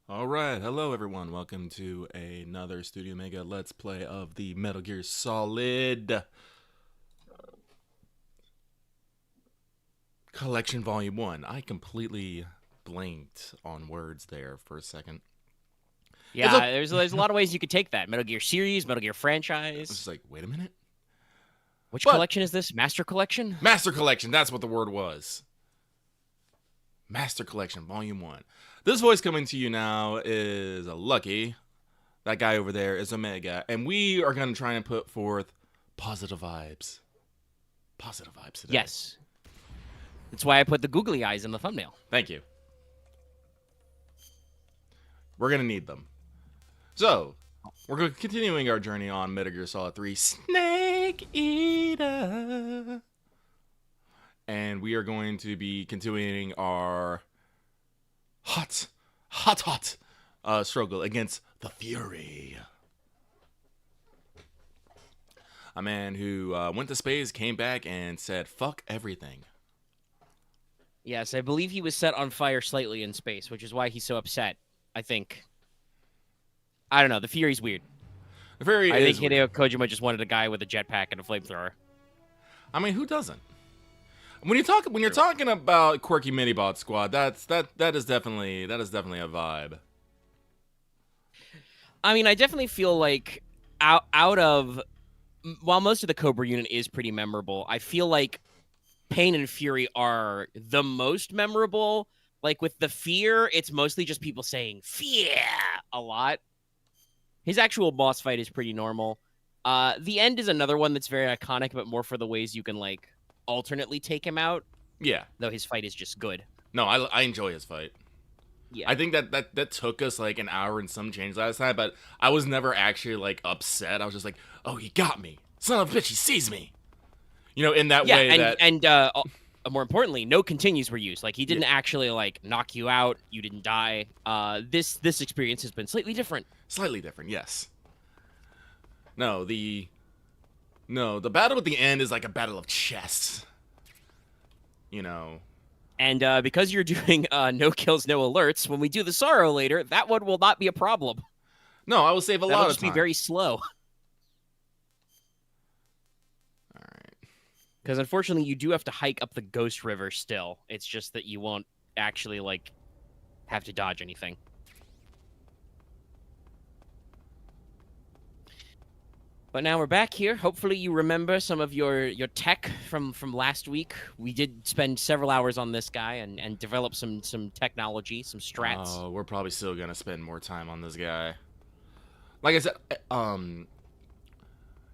Alright, hello everyone. Welcome to another Studio Mega Let's Play of the Metal Gear Solid Collection Volume 1. I completely blanked on words there for a second. It's Yeah, there's a lot of ways you could take that. Metal Gear series, Metal Gear I was franchise. just like, wait a minute. Which But, collection is this? Master Collection? Master Collection, that's what the word was. Master Collection Volume 1. This voice coming to you now is a Lucky. That guy over there is Omega. And we are going to try and put forth positive vibes. Positive vibes today. Yes. That's why I put the googly eyes in the thumbnail. Thank you. We're going to need them. So, we're continuing our journey on Metal Gear Solid 3 Snake Eater. And we are going to be continuing our hot struggle against the Fury. A man who went to space, came back, and said, fuck everything. Yes, I believe he was set on fire slightly in space, which is why he's so upset. I think. I don't know. The Fury's weird. The Fury I is think weird. Hideo Kojima just wanted a guy with a jetpack and a flamethrower. I mean, who doesn't? When you're talking about quirky minibot squad, that is definitely a vibe. I mean, I definitely feel like out of while most of the Cobra unit is pretty memorable, I feel like Pain and Fury are the most memorable. Like with the Fear, it's mostly just people saying "fear" a lot. His actual boss fight is pretty normal. The End is another one that's very iconic, but more for the ways you can like alternately take him out. Yeah. Though his fight is just good. No, I enjoy his fight. Yeah. I think that took us like an hour and some change last time, but I was never actually like upset. I was just like, oh, he got me. Son of a bitch, he sees me. You know, in that Yeah, way that... and more importantly, no continues were used. Like he didn't actually like knock you out. You didn't die. This experience has been slightly different. Slightly different, yes. No, the battle at the end is like a battle of chess. You know. And because you're doing no kills, no alerts, when we do the Sorrow later, that one will not be a problem. No, I will save a That'll lot of just time. be very slow. Alright. Because unfortunately, you do have to hike up the Ghost River still. It's just that you won't actually, like, have to dodge anything. But now we're back here. Hopefully you remember some of your tech from last week. We did spend several hours on this guy and develop some technology, some strats. Oh, we're probably still gonna spend more time on this guy. Like I said,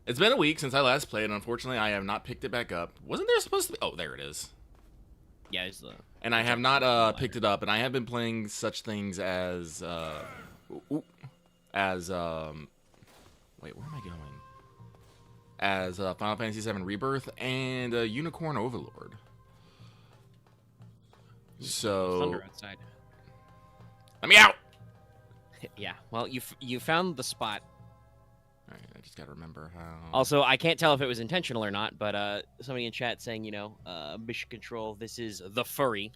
it's been a week since I last played, and unfortunately I have not picked it back up. Wasn't there supposed to be... Oh, there it is. Yeah, it's the... And I have not picked it up, and I have been playing such things as wait, where am I going? As Final Fantasy VII Rebirth and Unicorn Overlord. So thunder outside. Let me out. Yeah, well, you found the spot. All right, I just gotta remember how. Also, I can't tell if it was intentional or not, but somebody in chat saying, mission control, this is the furry.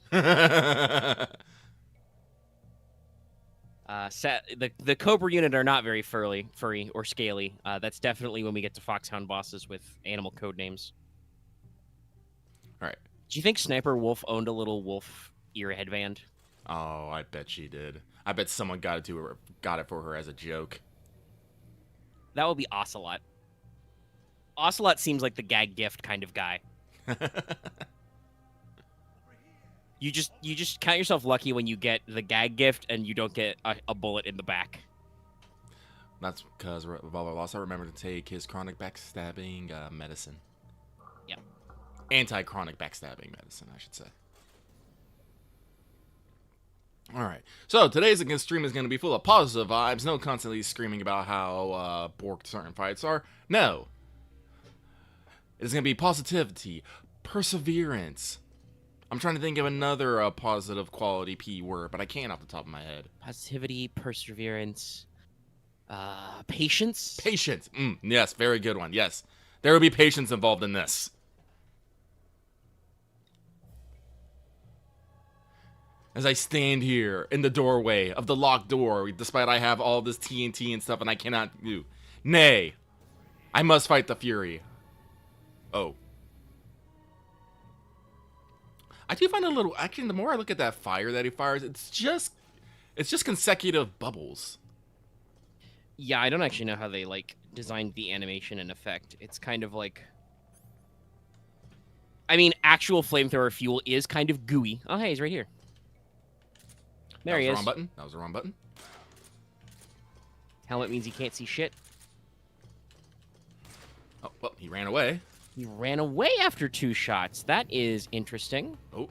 The Cobra unit are not very furry or scaly. That's definitely when we get to Foxhound bosses with animal code names. All right. Do you think Sniper Wolf owned a little wolf ear headband? Oh, I bet she did. I bet someone got it for her as a joke. That would be Ocelot. Ocelot seems like the gag gift kind of guy. You just count yourself lucky when you get the gag gift and you don't get a bullet in the back. That's because Revolver also remembered to take his chronic backstabbing medicine. Yeah. Anti-chronic backstabbing medicine, I should say. Alright, so today's stream is going to be full of positive vibes, no constantly screaming about how borked certain fights are. No. It's going to be positivity, perseverance. I'm trying to think of another positive quality P word, but I can't off the top of my head. Positivity, perseverance, patience. Patience. Yes, very good one. Yes. There will be patience involved in this. as I stand here in the doorway of the locked door, despite I have all this TNT and stuff and I cannot do. Nay, I must fight the Fury. Oh. I do find a little, actually, the more I look at that fire that he fires, it's just consecutive bubbles. Yeah, I don't actually know how they, like, designed the animation and effect. It's kind of like... I mean, actual flamethrower fuel is kind of gooey. Oh, hey, he's right here. There he is. That was the wrong button. That was the wrong button. Helmet means he can't see shit. Oh, well, he ran away. He ran away after 2 shots. That is interesting. Oh.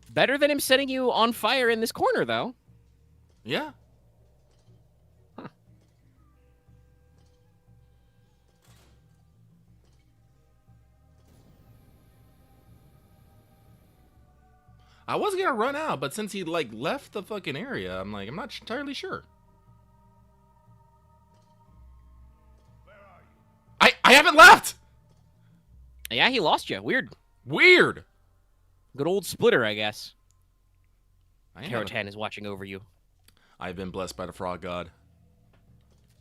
Better than him setting you on fire in this corner, though. Yeah. Huh. I was gonna run out, but since he, like, left the fucking area, I'm like, I'm not entirely sure. I haven't left! Yeah, he lost you. Weird. Weird! Good old splitter, I guess. I Karotan is watching over you. I've been blessed by the frog god.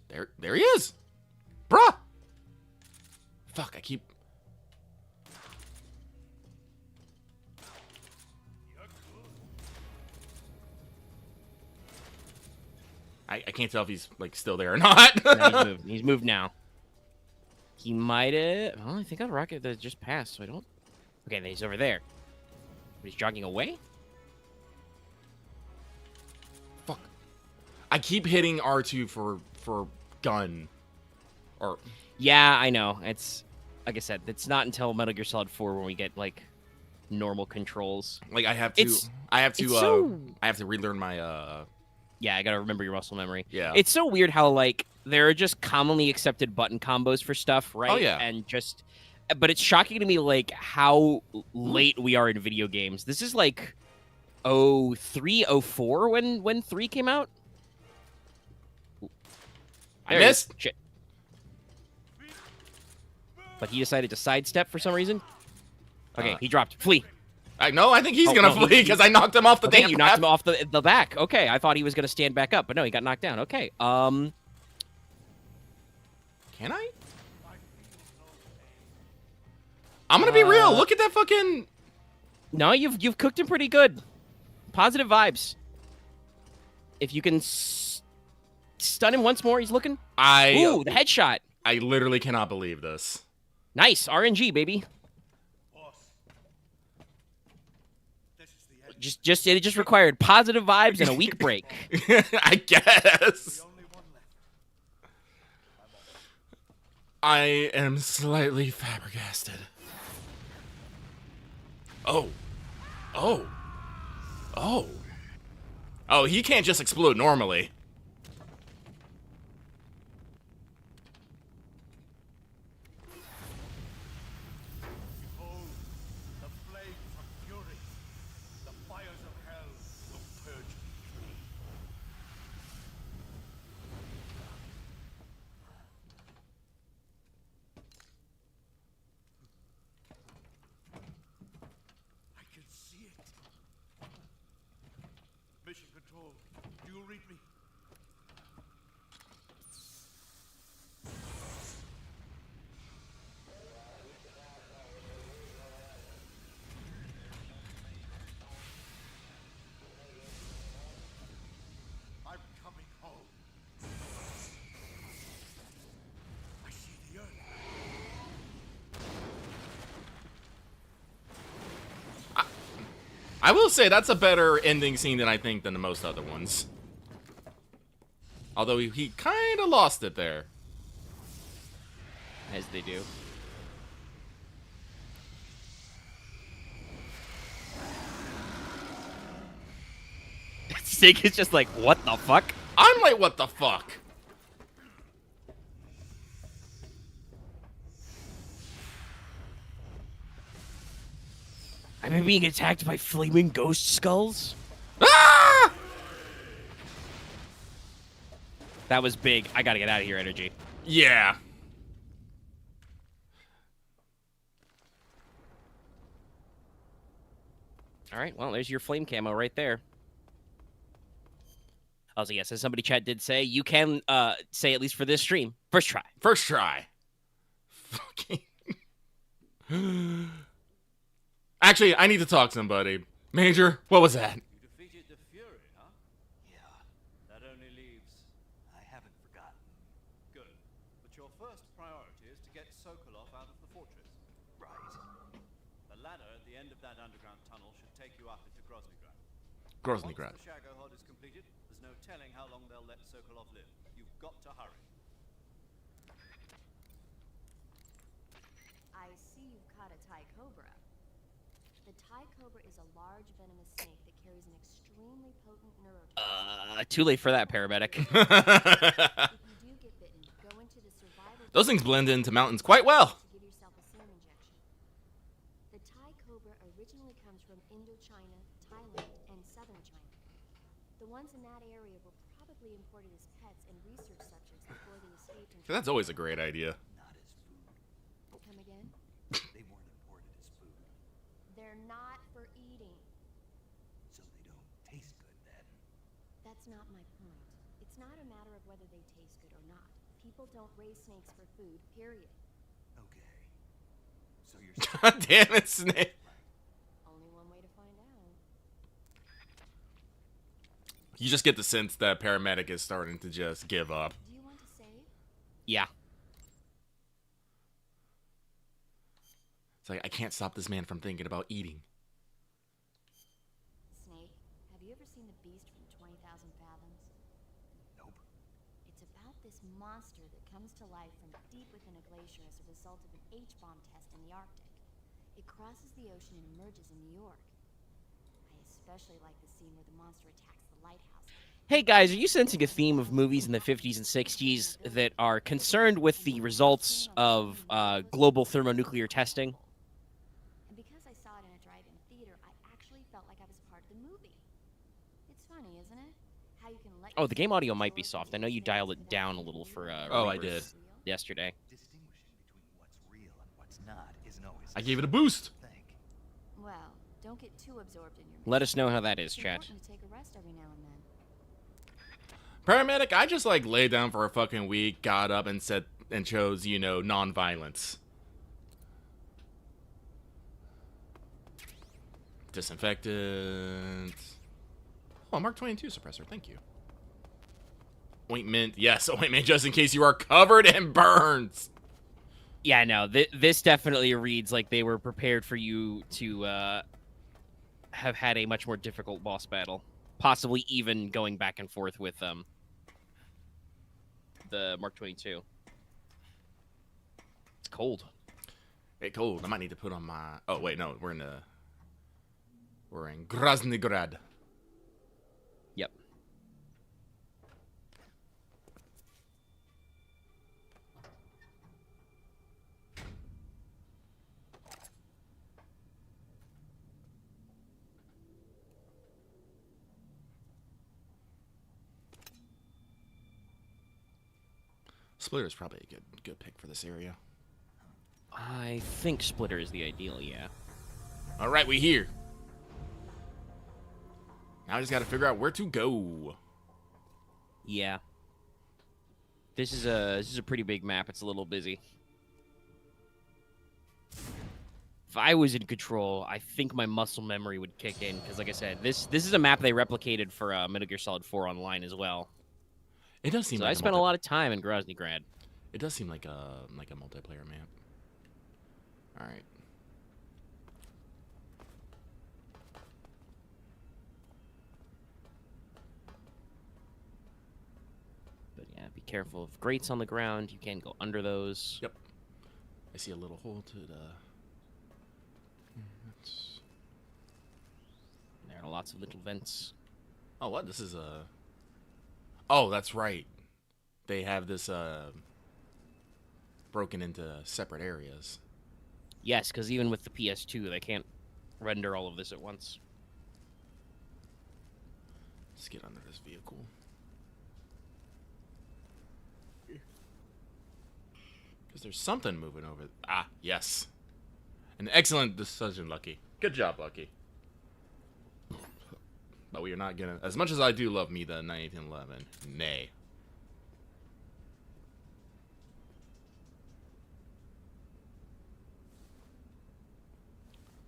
There he is! Bruh! Fuck, I keep... I can't tell if he's, like, still there or not. No, he's moved. He's moved now. He might have... Oh, I think I rocket that just passed, so I don't... Okay, he's over there. But he's jogging away? Fuck. I keep hitting R2 for gun. Or... Yeah, I know. It's... Like I said, it's not until Metal Gear Solid 4 when we get, like, normal controls. Like, I have to relearn my, Yeah, I gotta remember your muscle memory. Yeah. It's so weird how, like, there are just commonly accepted button combos for stuff, right? Oh, yeah. And just... But it's shocking to me, like, how late we are in video games. This is, like, 03, 04 when 3 came out? I missed. Shit. But he decided to sidestep for some reason? Okay, he dropped. Flee. I think he's gonna flee because I knocked him off the damn you knocked him off the back. Okay, I thought he was gonna stand back up, but no, he got knocked down. Okay, Can I? I'm gonna be real. Look at that fucking... No, you've cooked him pretty good. Positive vibes. If you can stun him once more, he's looking. Ooh, the headshot. I literally cannot believe this. Nice. RNG, baby. It just required positive vibes and a weak break. I guess. I am slightly flabbergasted. Oh. Oh. Oh. Oh, he can't just explode normally. Mission Control, do you read me? I'm coming home. I see the Earth. I will say that's a better ending scene than I think than the most other ones. Although he kind of lost it there. As they do. Sig is just like, what the fuck? I'm like, what the fuck? I'm being attacked by flaming ghost skulls? Ah! That was big. I gotta get out of here, Energy. Yeah. Alright, well, there's your flame camo right there. Also, yes, as somebody chat did say, you can say at least for this stream, first try. First try. Fucking. Actually, I need to talk to somebody. Major, what was that? You defeated the Fury, huh? Yeah. That only leaves. I haven't forgotten. Good. But your first priority is to get Sokolov out of the fortress. Right. The ladder at the end of that underground tunnel should take you up into Groznygrad. Groznygrad. Once the Shagohod is completed, there's no telling how long they'll let Sokolov live. You've got to hurry. I see you've caught a Thai cobra. The Thai cobra is a large venomous snake that carries an extremely potent neurotoxin. Too late for that, paramedic. If you do get bitten, go into the survival Those things blend into mountains quite well. to give yourself a serum injection. The Thai cobra originally comes from Indochina, Thailand, and southern China. The ones in that area were probably imported as pets and research subjects before they escaped into That's always a great idea. Not as food. Come again? They weren't imported as food, They're not for eating. so they don't taste good then. That's not my point. It's not a matter of whether they taste good or not. People don't raise snakes for food, period. Okay. So you're God damn it, Snake. Only one way to find out. You just get the sense that paramedic is starting to just give up. Do you want to save? Yeah. It's like, I can't stop this man from thinking about eating. Snake, have you ever seen The Beast from 20,000 Fathoms? Nope. It's about this monster that comes to life from deep within a glacier as a result of an H-bomb test in the Arctic. It crosses the ocean and emerges in New York. I especially like the scene where the monster attacks the lighthouse. Hey guys, are you sensing a theme of movies in the 50s and 60s that are concerned with the results of global thermonuclear testing? And because I saw it in a drive-in theater, I actually felt like I was part of the movie. It's funny, isn't it? How you can let Oh, the game yourself audio might be absorb soft. I know you these dialed things it down a without little for Oh, I Reavers did. yesterday. Distinguishing between what's real and what's not isn't always. I gave it a boost. Thing. Well, don't get too absorbed in your Let us know how that is, It's chat. important to take a rest every now and then. Paramedic, I just like laid down for a fucking week, got up and said and chose, you know, non-violence. Disinfectant. Oh, Mark 22 suppressor, thank you. Ointment, yes, ointment just in case you are covered in burns. Yeah, no, this definitely reads like they were prepared for you to have had a much more difficult boss battle. Possibly even going back and forth with the Mark 22. It's cold. Hey, cold. I might need to put on my. Oh wait, no, we're in Groznygrad. Yep. Splitter's probably a good pick for this area. I think Splitter is the ideal, yeah. All right, we here. Now I just got to figure out where to go. Yeah. This is a pretty big map. It's a little busy. If I was in control, I think my muscle memory would kick in because, like I said, this is a map they replicated for Metal Gear Solid 4 Online as well. It does seem So like I spent a lot of time in Groznygrad. It does seem like a multiplayer map. All right. But yeah, be careful of grates on the ground. You can go under those. Yep. I see a little hole to the. That's... There are lots of little vents. Oh, what? This is a. Oh, that's right. They have this broken into separate areas. Yes, because even with the PS2, they can't render all of this at once. Let's get under this vehicle. Because there's something moving over. Ah, yes. An excellent decision, Lucky. Good job, Lucky. But we are not gonna. As much as I do love me the 1911, nay.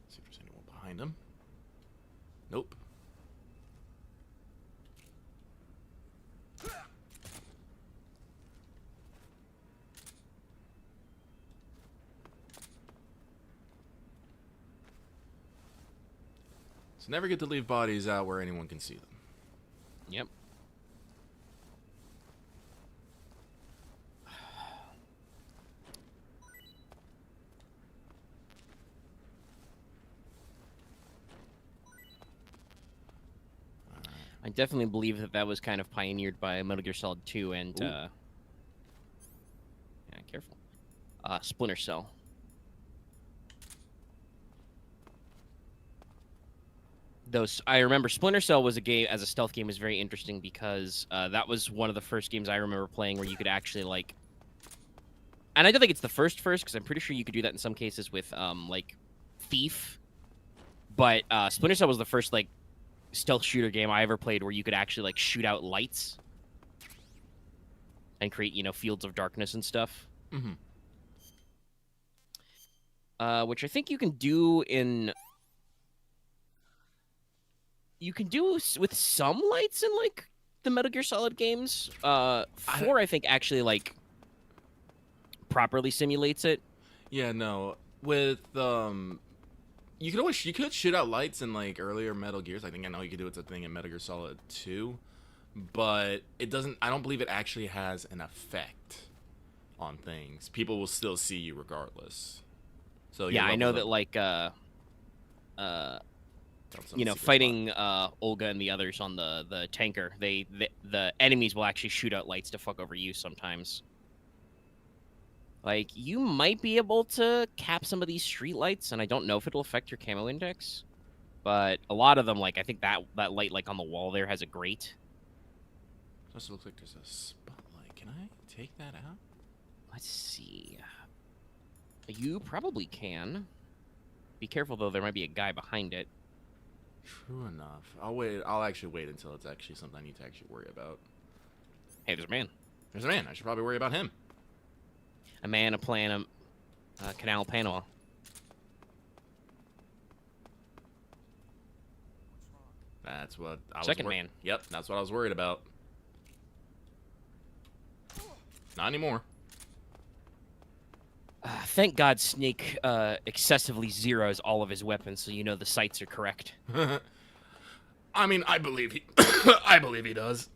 See if there's anyone behind him. Nope. It's never good to leave bodies out where anyone can see them. Yep. I definitely believe that that was kind of pioneered by Metal Gear Solid 2 and yeah, careful. Splinter Cell. I remember Splinter Cell was a game as a stealth game was very interesting because that was one of the first games I remember playing where you could actually like, and I don't think it's the first because I'm pretty sure you could do that in some cases with like Thief, but Splinter Cell was the first like stealth shooter game I ever played where you could actually like shoot out lights and create, you know, fields of darkness and stuff. Mm-hmm. Which I think you can do with some lights in like the Metal Gear Solid games. 4 I think actually like properly simulates it. Yeah, no. With you could shoot out lights in like earlier Metal Gears. I know you could do it's a thing in Metal Gear Solid 2, but it doesn't. I don't believe it actually has an effect on things. People will still see you regardless. So yeah, I know that like you know, fighting Olga and the others on the tanker, the enemies will actually shoot out lights to fuck over you sometimes. Like, you might be able to cap some of these street lights, and I don't know if it'll affect your camo index, but a lot of them, like, I think that light, like, on the wall there has a grate. It also looks like there's a spotlight. Can I take that out? Let's see. You probably can. Be careful, though. There might be a guy behind it. True enough. I'll wait. I'll actually wait until it's actually something I need to actually worry about. Hey, there's a man. There's a man. I should probably worry about him. A man, a plan, a Canal Panama. That's what I was. Second man. Yep, that's what I was worried about. Not anymore. Thank God Snake excessively zeroes all of his weapons, so you know the sights are correct. I mean, I believe he. I believe he does.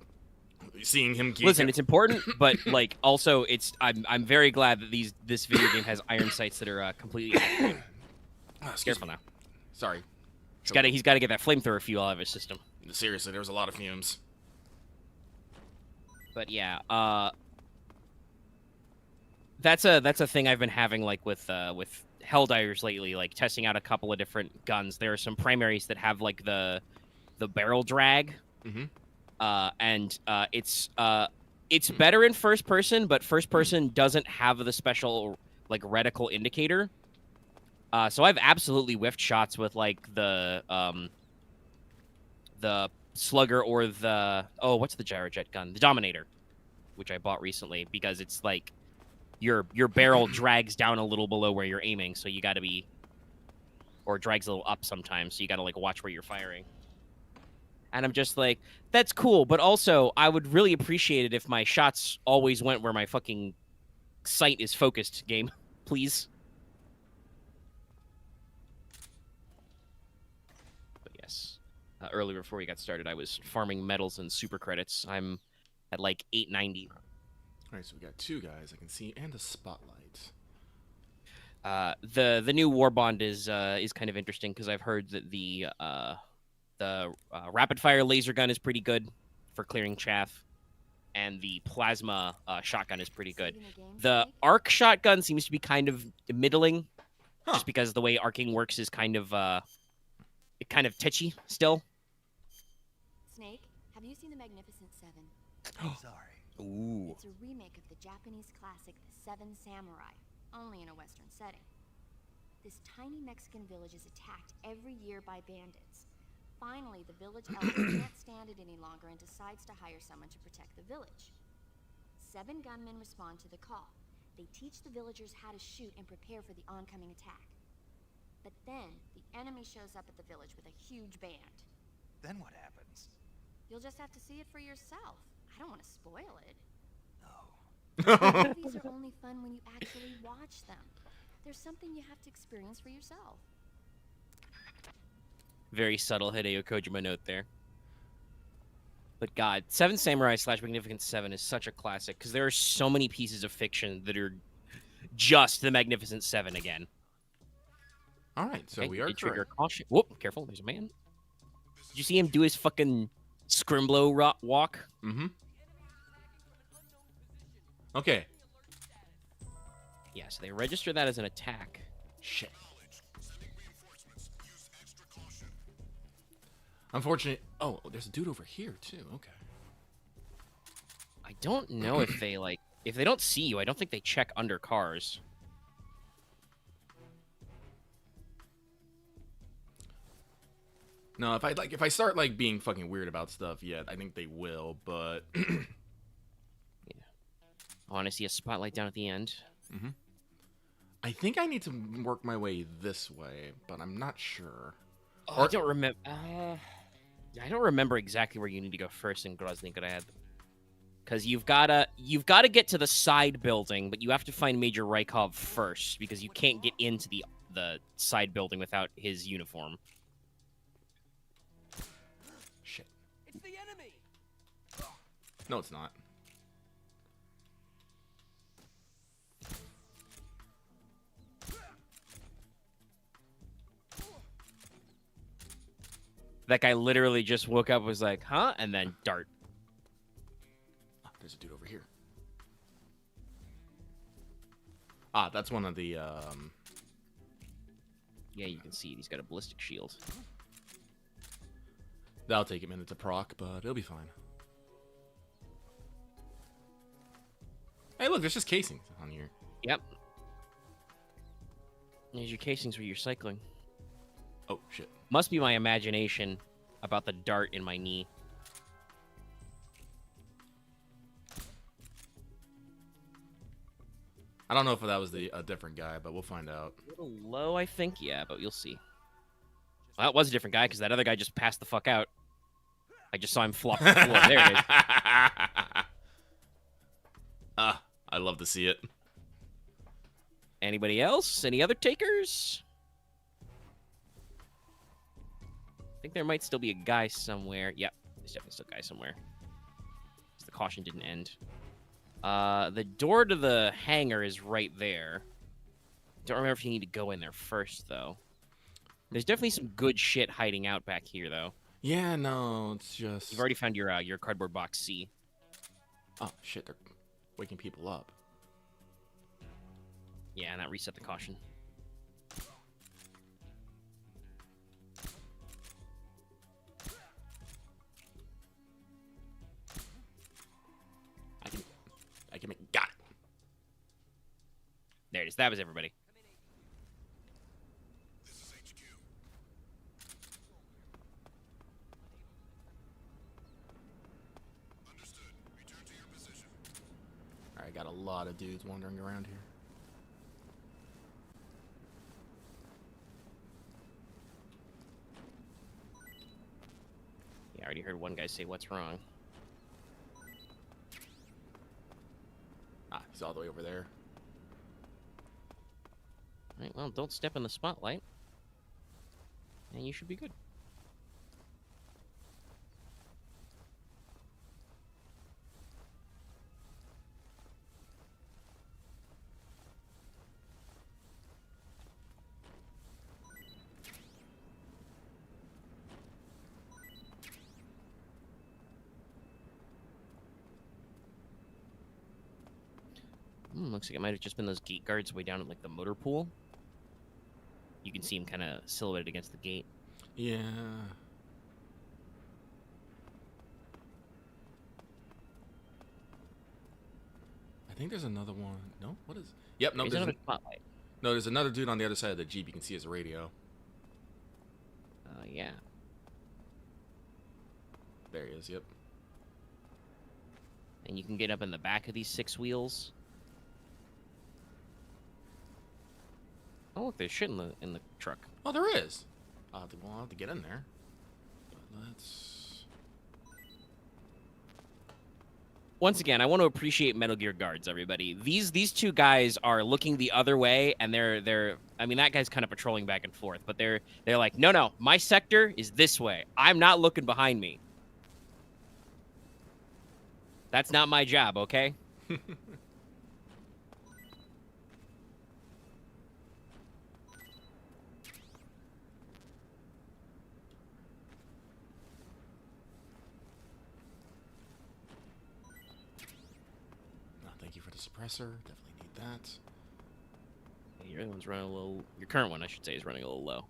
Seeing him keep. Listen, it's important, but like also, I'm very glad that this video game has iron sights that are completely accurate. Careful now. Sorry. He's got to get that flamethrower fuel out of his system. Seriously, there was a lot of fumes. But yeah, that's a thing I've been having like with Helldivers lately, like testing out a couple of different guns. There are some primaries that have like the barrel drag. Mm-hmm. And it's better in first person, but first person doesn't have the special like reticle indicator. So I've absolutely whiffed shots with like the slugger or what's the gyrojet gun? The Dominator, which I bought recently because it's like your barrel drags down a little below where you're aiming, so you got to be, or drags a little up sometimes, so you got to like watch where you're firing. And I'm just like, that's cool, but also I would really appreciate it if my shots always went where my fucking sight is focused, game. Please. But yes. Earlier before we got started, I was farming medals and super credits. I'm at like 890. Alright, so we got two guys I can see and a spotlight. The new war bond is kind of interesting because I've heard that the rapid fire laser gun is pretty good for clearing chaff, and the plasma shotgun is pretty good. The arc shotgun seems to be kind of middling, just because the way arcing works is kind of titchy still. Snake, have you seen The Magnificent Seven? Sorry. Ooh. It's a remake of the Japanese classic The Seven Samurai, only in a Western setting. This tiny Mexican village is attacked every year by bandits. Finally, the village elder can't stand it any longer and decides to hire someone to protect the village. 7 gunmen respond to the call. They teach the villagers how to shoot and prepare for the oncoming attack. But then, the enemy shows up at the village with a huge band. Then what happens? You'll just have to see it for yourself. I don't want to spoil it. No. Movies are only fun when you actually watch them. There's something you have to experience for yourself. Very subtle Hideo Kojima note there. But God, Seven Samurai / Magnificent Seven is such a classic because there are so many pieces of fiction that are just the Magnificent Seven again. All right, so Okay, we are they trigger correct. caution. Whoop! Careful, there's a man. Did you see him do his fucking Scrimblow walk? Mm-hmm. Okay. Yeah, so they register that as an attack. Shit. Unfortunate. Oh, there's a dude over here too. Okay. I don't know if they if they don't see you. I don't think they check under cars. No, if I start being fucking weird about stuff, yeah, I think they will. But I want to see a spotlight down at the end. I think I need to work my way this way, but I'm not sure. Oh, I don't remember. I don't remember exactly where you need to go first in Grozny Grad. Because you've gotta get to the side building, but you have to find Major Rykov first because you can't get into the side building without his uniform. Shit. It's the enemy! No, it's not. That guy literally just woke up, was like, huh? And then dart. Oh, there's a dude over here. Ah, that's one of the, Yeah, you can see it. He's got a ballistic shield. That'll take a minute to proc, but it'll be fine. Hey, look, there's just casings on here. Yep. There's your casings where you're cycling. Oh, shit. Must be my imagination about the dart in my knee. I don't know if that was a different guy, but we'll find out. A little low, I think. Yeah, but you'll see. Well, that was a different guy because that other guy just passed the fuck out. I just saw him flop to the floor. There it is. Ah, I love to see it. Anybody else? Any other takers? I think there might still be a guy somewhere. Yep, there's definitely still a guy somewhere. The caution didn't end. The door to the hangar is right there. Don't remember if you need to go in there first, though. There's definitely some good shit hiding out back here, though. Yeah, no, it's just... You've already found your cardboard box C. Oh, shit, they're waking people up. Yeah, and that reset the caution. I can make... Got it. There it is. That was everybody. Alright, got a lot of dudes wandering around here. Yeah, I already heard one guy say, "What's wrong?" Ah, he's all the way over there. Right, well, don't step in the spotlight. And you should be good. Looks like it might have just been those gate guards way down at, like, the motor pool. You can see him kind of silhouetted against the gate. Yeah. I think there's another one. No? What is... Yep, no, There's there's... another spotlight. No, there's another dude on the other side of the Jeep. You can see his radio. Yeah. There he is. Yep. And you can get up in the back of these 6 wheels. Oh, look, there's shit in the truck. Oh, there is. We'll have to get in there. But let's. Once again, I want to appreciate Metal Gear guards, everybody. These 2 guys are looking the other way, and they're. I mean, that guy's kind of patrolling back and forth, but they're like, no, my sector is this way. I'm not looking behind me. That's not my job, okay? Thank you for the suppressor. Definitely need that. Your other one's running a little. Your current one, I should say, is running a little low.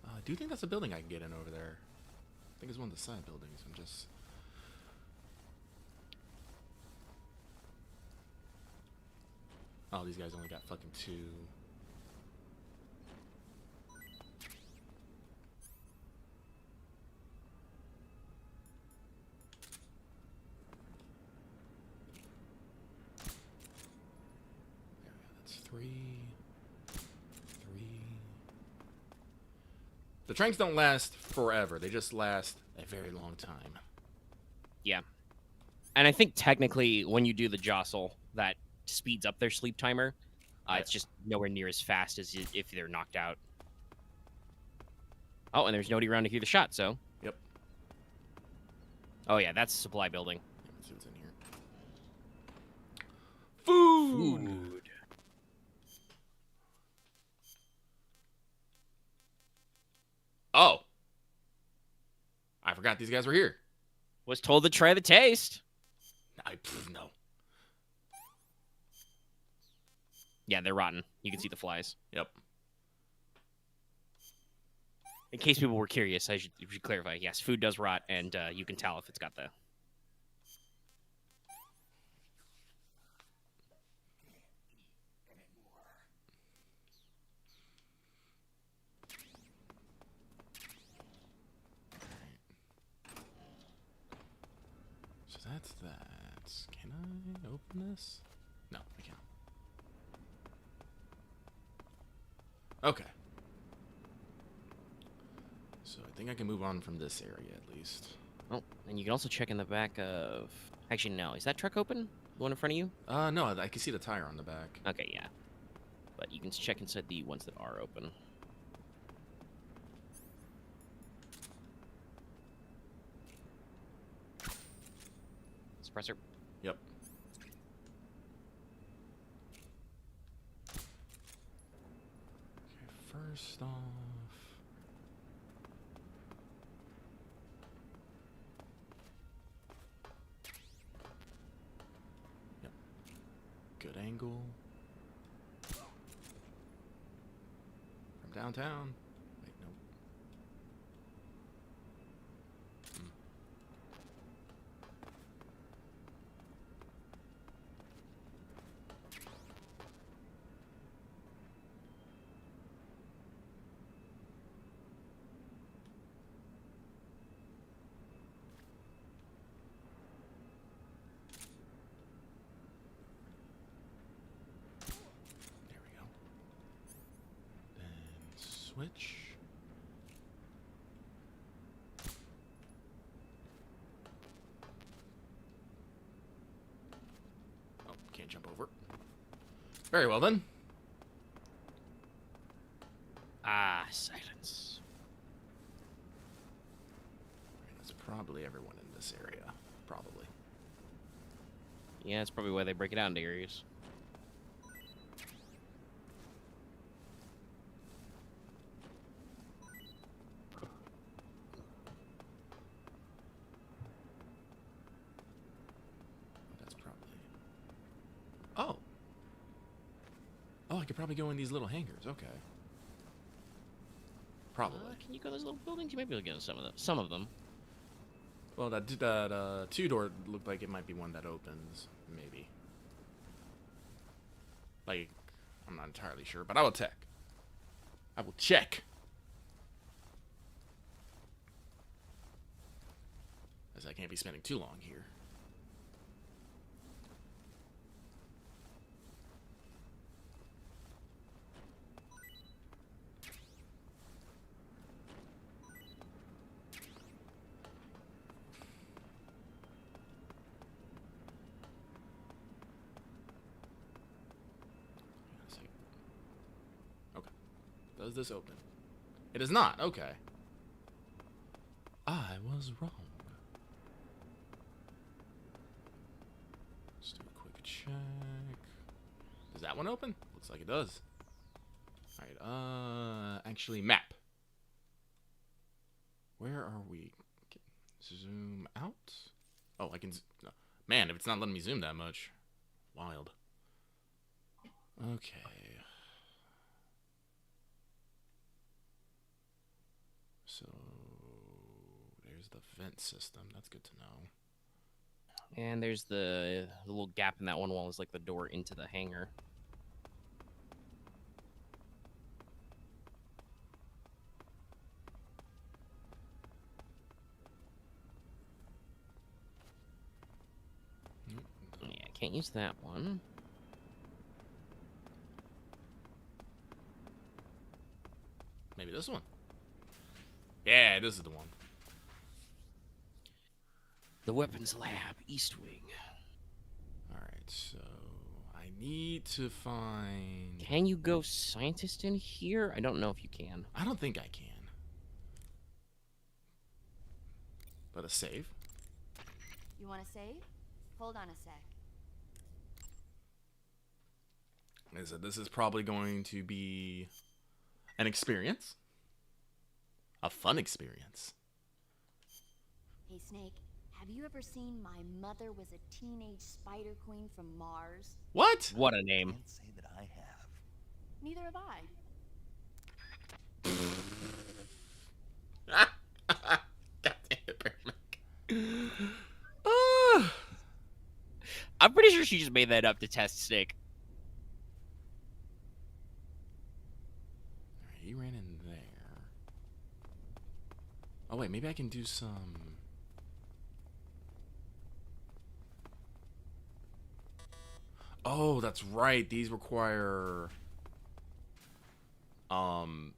I do think that's a building I can get in over there. I think it's one of the side buildings. I'm just. Oh, these guys only got fucking 2. That's 3. 3. The tranks don't last forever. They just last a very long time. Yeah. And I think technically when you do the jostle, that speeds up their sleep timer. It's just nowhere near as fast as if they're knocked out. Oh, and there's nobody around to hear the shot, so. Yep. Oh, yeah, that's a supply building. Yeah, let's see what's in here. Food! Oh. I forgot these guys were here. Was told to try the taste. No. Yeah, they're rotten. You can see the flies. Yep. In case people were curious, I should clarify. Yes, food does rot, and you can tell if it's got the... So that's that. Can I open this? No, I can't. Okay. So I think I can move on from this area at least. Oh, and you can also check in the back of... Actually, no. Is that truck open? The one in front of you? No, I can see the tire on the back. Okay, yeah. But you can check inside the ones that are open. Suppressor. Yep. Okay, first off... Yep. Good angle. From downtown. Wait, nope. There we go. Then switch. Oh, can't jump over. Very well then. Ah, silence. That's probably everyone in this area. Probably. Yeah, that's probably why they break it out into areas. That's probably... Oh. Oh, I could probably go in these little hangars. Okay. Probably. Can you go to those little buildings? You might be able to get some of them. Some of them. Well, that two-door looked like it might be one that opens. Maybe. Like, I'm not entirely sure, but I will check. I will check. As I can't be spending too long here. Okay. Does this open? It is not. Okay. I was wrong. Let's do a quick check. Does that one open? Looks like it does. Alright, actually, map. Where are we? Zoom out? Oh, I can... No. Man, if it's not letting me zoom that much. Wild. Okay. So... There's the vent system. That's good to know. And there's the little gap in that one wall is like the door into the hangar. Yeah, can't use that one. Maybe this one. Yeah, this is the one. The weapons lab, East Wing. Alright, so... I need to find... Can you go scientist in here? I don't know if you can. I don't think I can. But a save? You want to save? Hold on a sec. This is probably going to be an experience. A fun experience. Hey, Snake, have you ever seen My Mother Was a Teenage Spider Queen from Mars? What? What a name. Can't say that I have. Neither have I. God damn it, Bearmac. Ah. I'm pretty sure she just made that up to test Snake. Alright, he ran in there. Oh wait, maybe I can do some... Oh, that's right. These require... the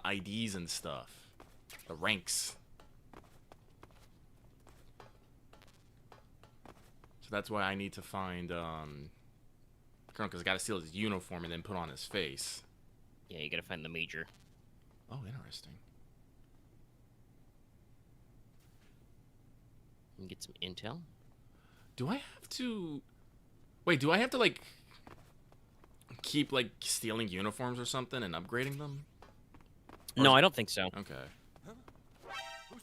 IDs and stuff. The ranks. So that's why I need to find, Colonel, because I gotta steal his uniform and then put on his face. Yeah, you gotta find the major. Oh, interesting. And get some intel. Do I have to... Wait, do I have to, like, keep, like, stealing uniforms or something and upgrading them? Or No, is- I don't think so. Okay. Who's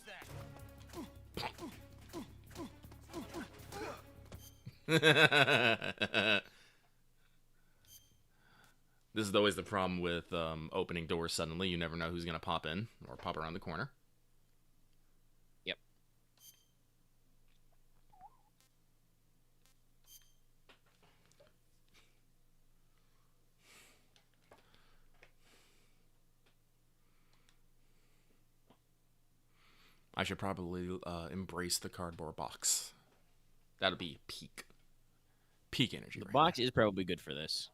that? This is always the problem with opening doors suddenly. You never know who's going to pop in or pop around the corner. Yep. I should probably embrace the cardboard box. That'll be peak. Peak energy. The right box is probably good for this.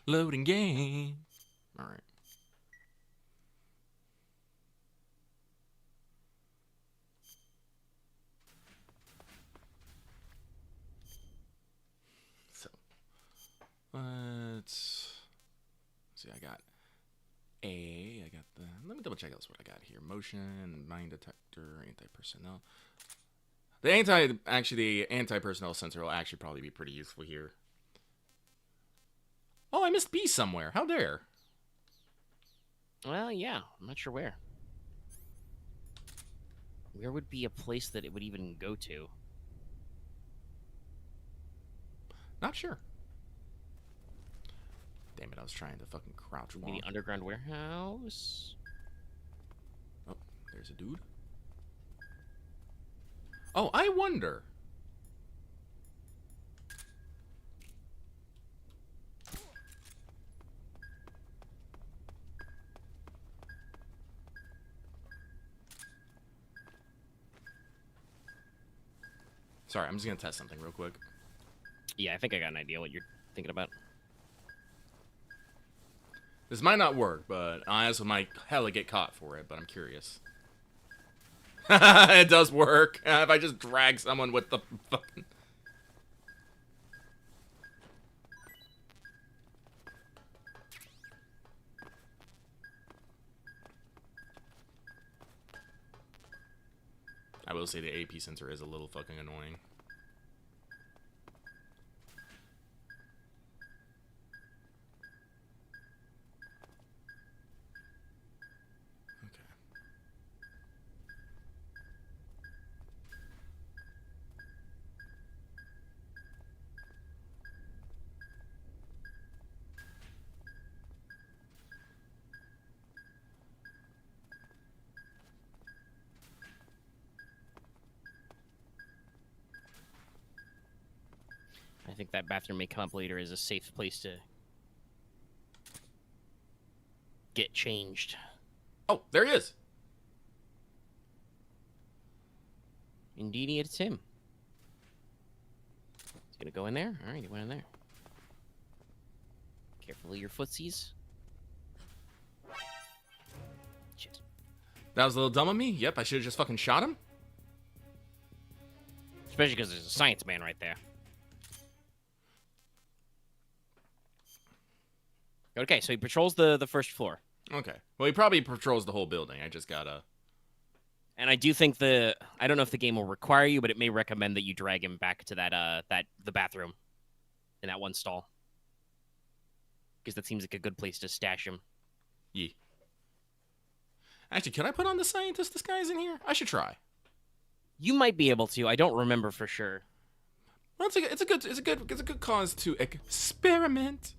there. Loading game. All right. So let's see. I got A. I got the. Let me double check else what I got here. Motion, mine detector, anti-personnel. The anti-personnel sensor will actually probably be pretty useful here. Oh, I missed B somewhere. How dare? Well, yeah, I'm not sure where. Where would be a place that it would even go to? Not sure. Damn it, I was trying to fucking crouch Maybe walk. underground warehouse? Oh, there's a dude. Oh, I wonder. Sorry, I'm just gonna test something real quick. Yeah, I think I got an idea what you're thinking about. This might not work, but I also might hella get caught for it, but I'm curious. It does work. If I just drag someone with the fucking... I will say the AP sensor is a little fucking annoying. Okay. I think that bathroom may come up later as a safe place to get changed. Oh, there he is. Indeed, it's him. He's gonna go in there. All right, he went in there. Carefully, your footsies. Shit. That was a little dumb of me. Yep, I should have just fucking shot him. Especially because there's a science man right there. Okay, so he patrols the first floor. Okay. Well, he probably patrols the whole building. I just gotta... And I do think I don't know if the game will require you, but it may recommend that you drag him back to the bathroom in that one stall. Because that seems like a good place to stash him. Yeah. Actually, can I put on the scientist disguise in here? I should try. You might be able to. I don't remember for sure. Well, it's a good cause to experiment.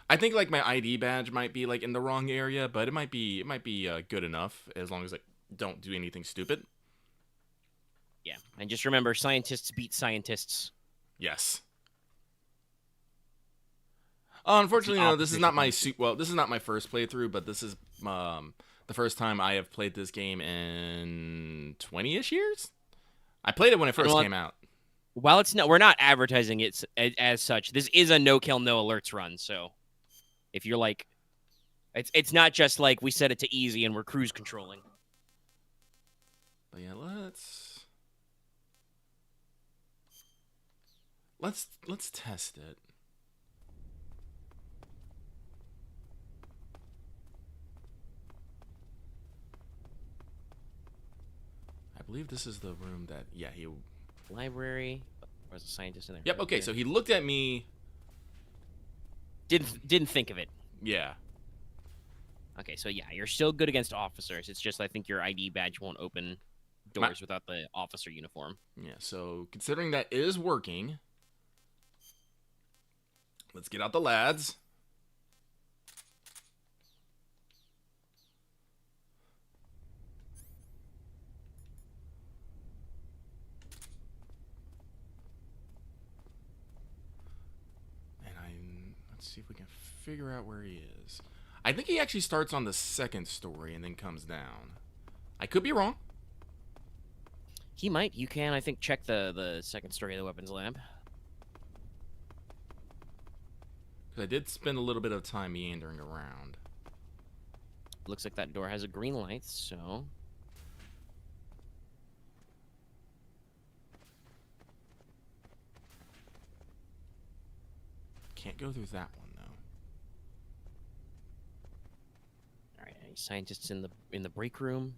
I think like my ID badge might be like in the wrong area, but it might be good enough as long as I don't do anything stupid. Yeah, and just remember, scientists beat scientists. Yes. Unfortunately, no. This is not my this is not my first playthrough, but this is the first time I have played this game in 20-ish years. I played it when it first came out. While we're not advertising it as such. This is a no kill, no alerts run, so. If you're like, it's not just like we set it to easy and we're cruise controlling. But yeah, let's test it. I believe this is the room that he. Library. There's a scientist in there. Yep. Okay, so he looked at me. Didn't think of it. Yeah. Okay, so yeah, you're still good against officers. It's just I think your ID badge won't open doors without the officer uniform. Yeah, so considering that is working, let's get out the lads. Let's see if we can figure out where he is. I think he actually starts on the second story and then comes down. I could be wrong. He might. You can, I think, check the second story of the weapons lab. Because I did spend a little bit of time meandering around. Looks like that door has a green light, so... Can't go through that one, though. Alright, any scientists in the break room?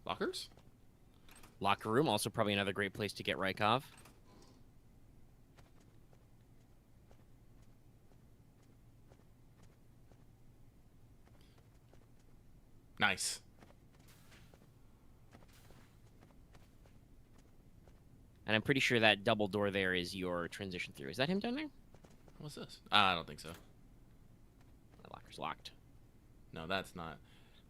Lockers? Locker room, also probably another great place to get Rykov. Nice. And I'm pretty sure that double door there is your transition through. Is that him down there? What's this? I don't think so. The locker's locked. No, that's not.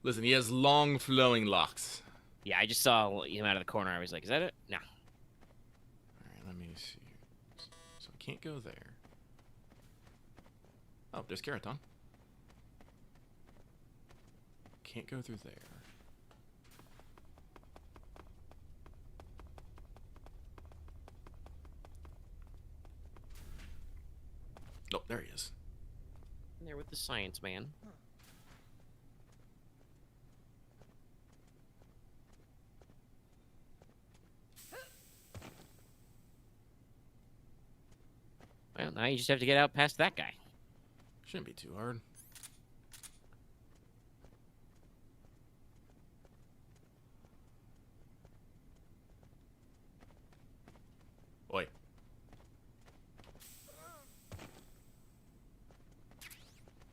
Listen, he has long flowing locks. Yeah, I just saw him out of the corner. I was like, is that it? No. Alright, let me see. So I can't go there. Oh, there's Keraton. Can't go through there. Nope, there he is. In there with the science man. Well, now you just have to get out past that guy. Shouldn't be too hard. Oi.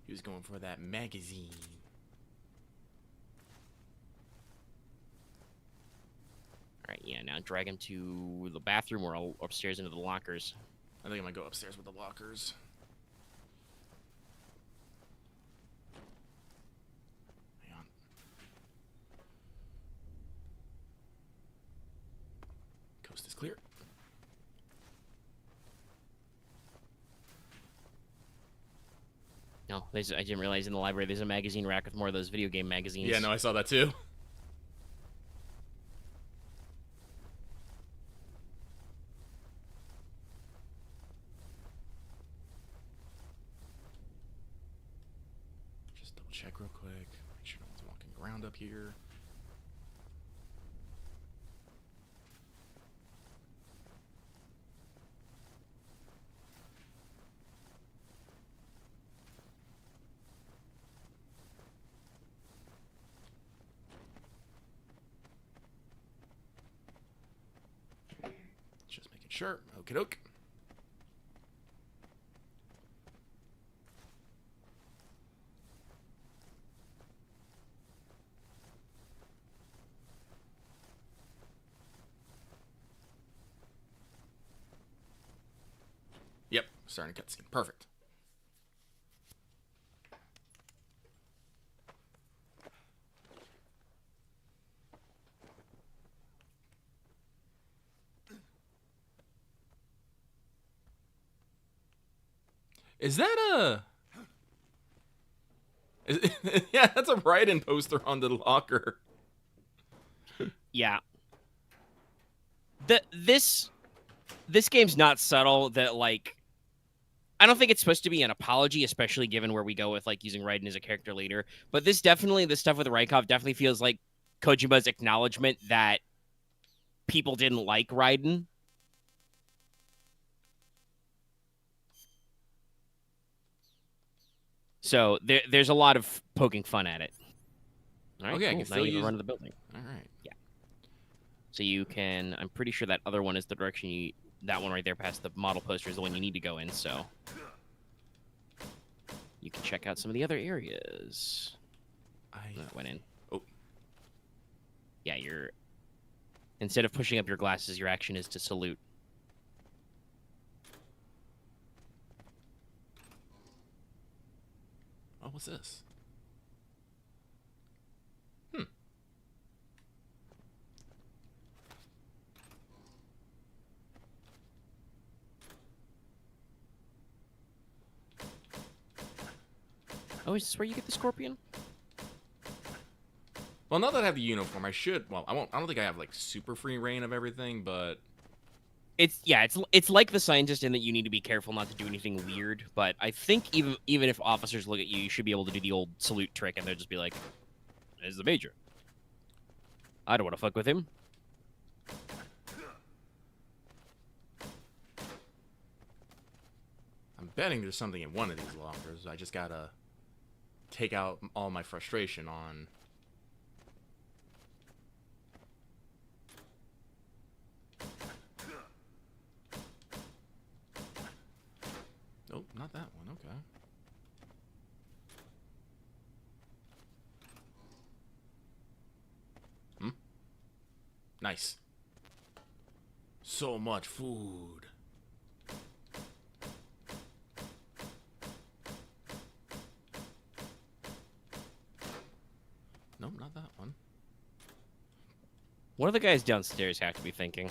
He was going for that magazine. Alright, yeah, now drag him to the bathroom or upstairs into the lockers. I think I'm gonna go upstairs with the lockers. Hang on. Coast is clear. No, I didn't realize in the library there's a magazine rack with more of those video game magazines. Yeah, no, I saw that too. Just double check real quick. Make sure no one's walking around up here. Just making sure. Okie doke. Yep, starting a cutscene. Perfect. Is that a... yeah, that's a Raiden poster on the locker. Yeah. This game's not subtle that, like, I don't think it's supposed to be an apology, especially given where we go with, like, using Raiden as a character leader. But this stuff with Rykov definitely feels like Kojima's acknowledgement that people didn't like Raiden. So there's a lot of poking fun at it. All right, Okay, I cool. can Now still you use... can run to the building. All right. So you can, I'm pretty sure that other one is the direction you, that one right there past the model poster is the one you need to go in, so you can check out some of the other areas. That went in. Oh. Yeah, instead of pushing up your glasses, your action is to salute. Oh, what's this? Oh, is this where you get the scorpion? Well, now that I have the uniform, I should... Well, I don't think I have, like, super free reign of everything, but... It's like the scientist in that you need to be careful not to do anything weird, but I think even if officers look at you, you should be able to do the old salute trick and they'll just be like, "There's the major. I don't want to fuck with him." I'm betting there's something in one of these lockers. I just gotta take out all my frustration on... Nope, not that one. Okay. Nice. So much food. Nope, not that one. What do the guys downstairs have to be thinking?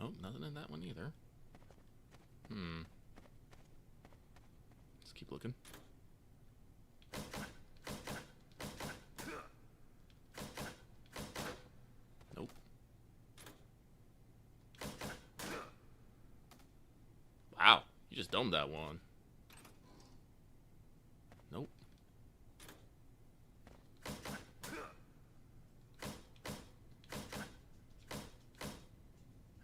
Nope, nothing in that one either. Let's keep looking. Nope. You just domed that one. Nope.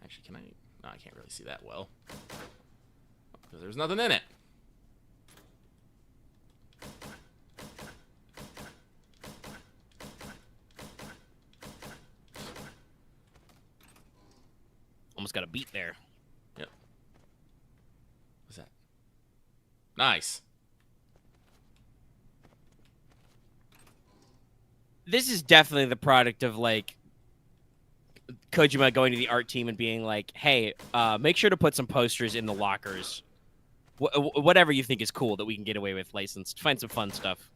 Actually, can I? No, I can't really see that well. Because there's nothing in it. Almost got a beat there. Yep. What's that? Nice. This is definitely the product of like Kojima going to the art team and being like, "Hey, make sure to put some posters in the lockers. Whatever you think is cool that we can get away with licensed. Find some fun stuff."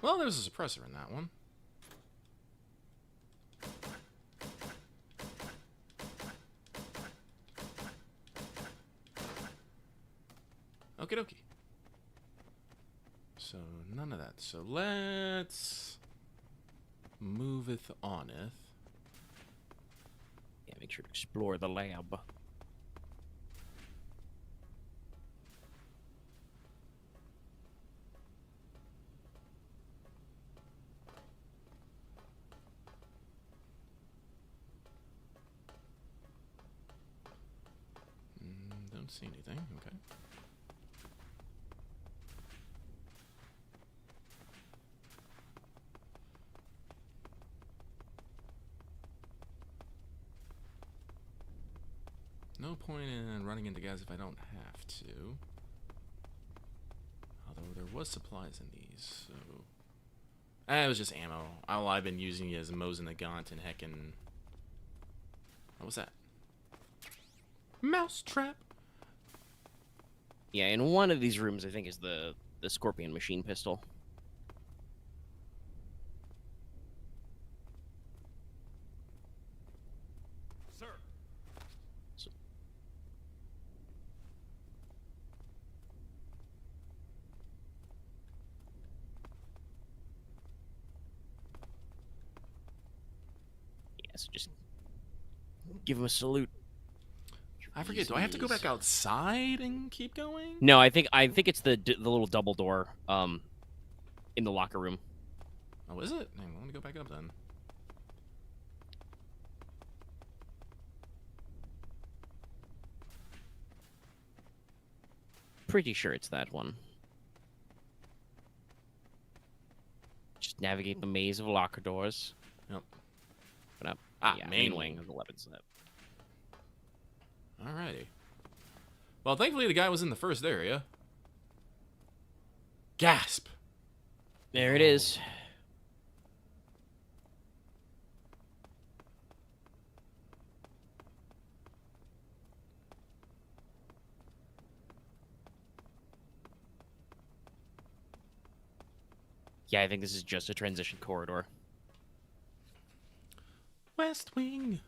Well, there's a suppressor in that one. Okie dokie. So, none of that. So, let's moveth oneth. Yeah, make sure to explore the lab. Don't see anything. Okay. No point in running into guys if I don't have to. Although there was supplies in these, so... it was just ammo. All I've been using is Mosin the Gaunt and heckin'... What was that? Mousetrap! Yeah, in one of these rooms, I think, is the Scorpion machine pistol. Sir, Yeah, so just give him a salute. I forget, do I have to go back outside and keep going? No, I think it's the little double door in the locker room. Oh, is it? Hang on, let me go back up then. Pretty sure it's that one. Just navigate the maze of locker doors. Yep. Open up. Ah, main main wing wing. of the weapon slip. Alrighty. Well, thankfully the guy was in the first area. Gasp! There it is. Yeah, I think this is just a transition corridor. West Wing!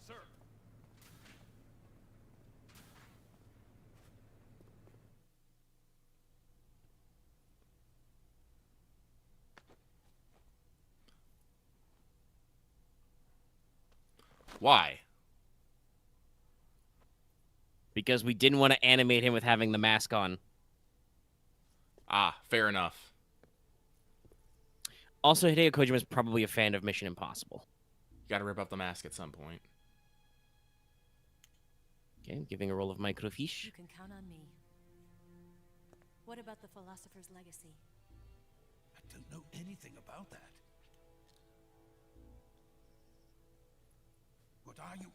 sir. Why? Because we didn't want to animate him with having the mask on. Ah, fair enough. Also, Hideo Kojima is probably a fan of Mission Impossible. You gotta rip up the mask at some point. Okay, giving a roll of microfiche. You can count on me. What about the philosopher's legacy? I don't know anything about that. What are you?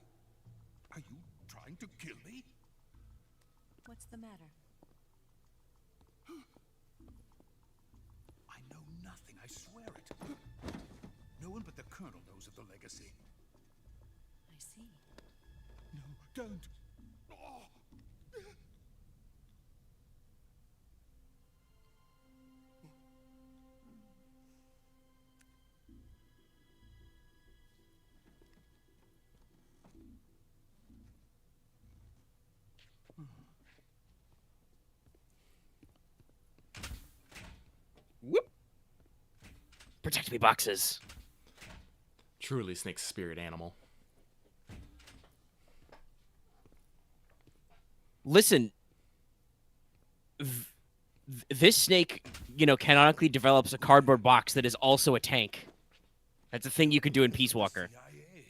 Are you trying to kill me? What's the matter? I know nothing, I swear it. No one but the Colonel knows of the legacy. I see. No, don't. Oh. Protect me, boxes. Truly Snake's spirit animal. Listen, this snake, canonically develops a cardboard box that is also a tank. That's a thing you could do in Peace Walker. CIA.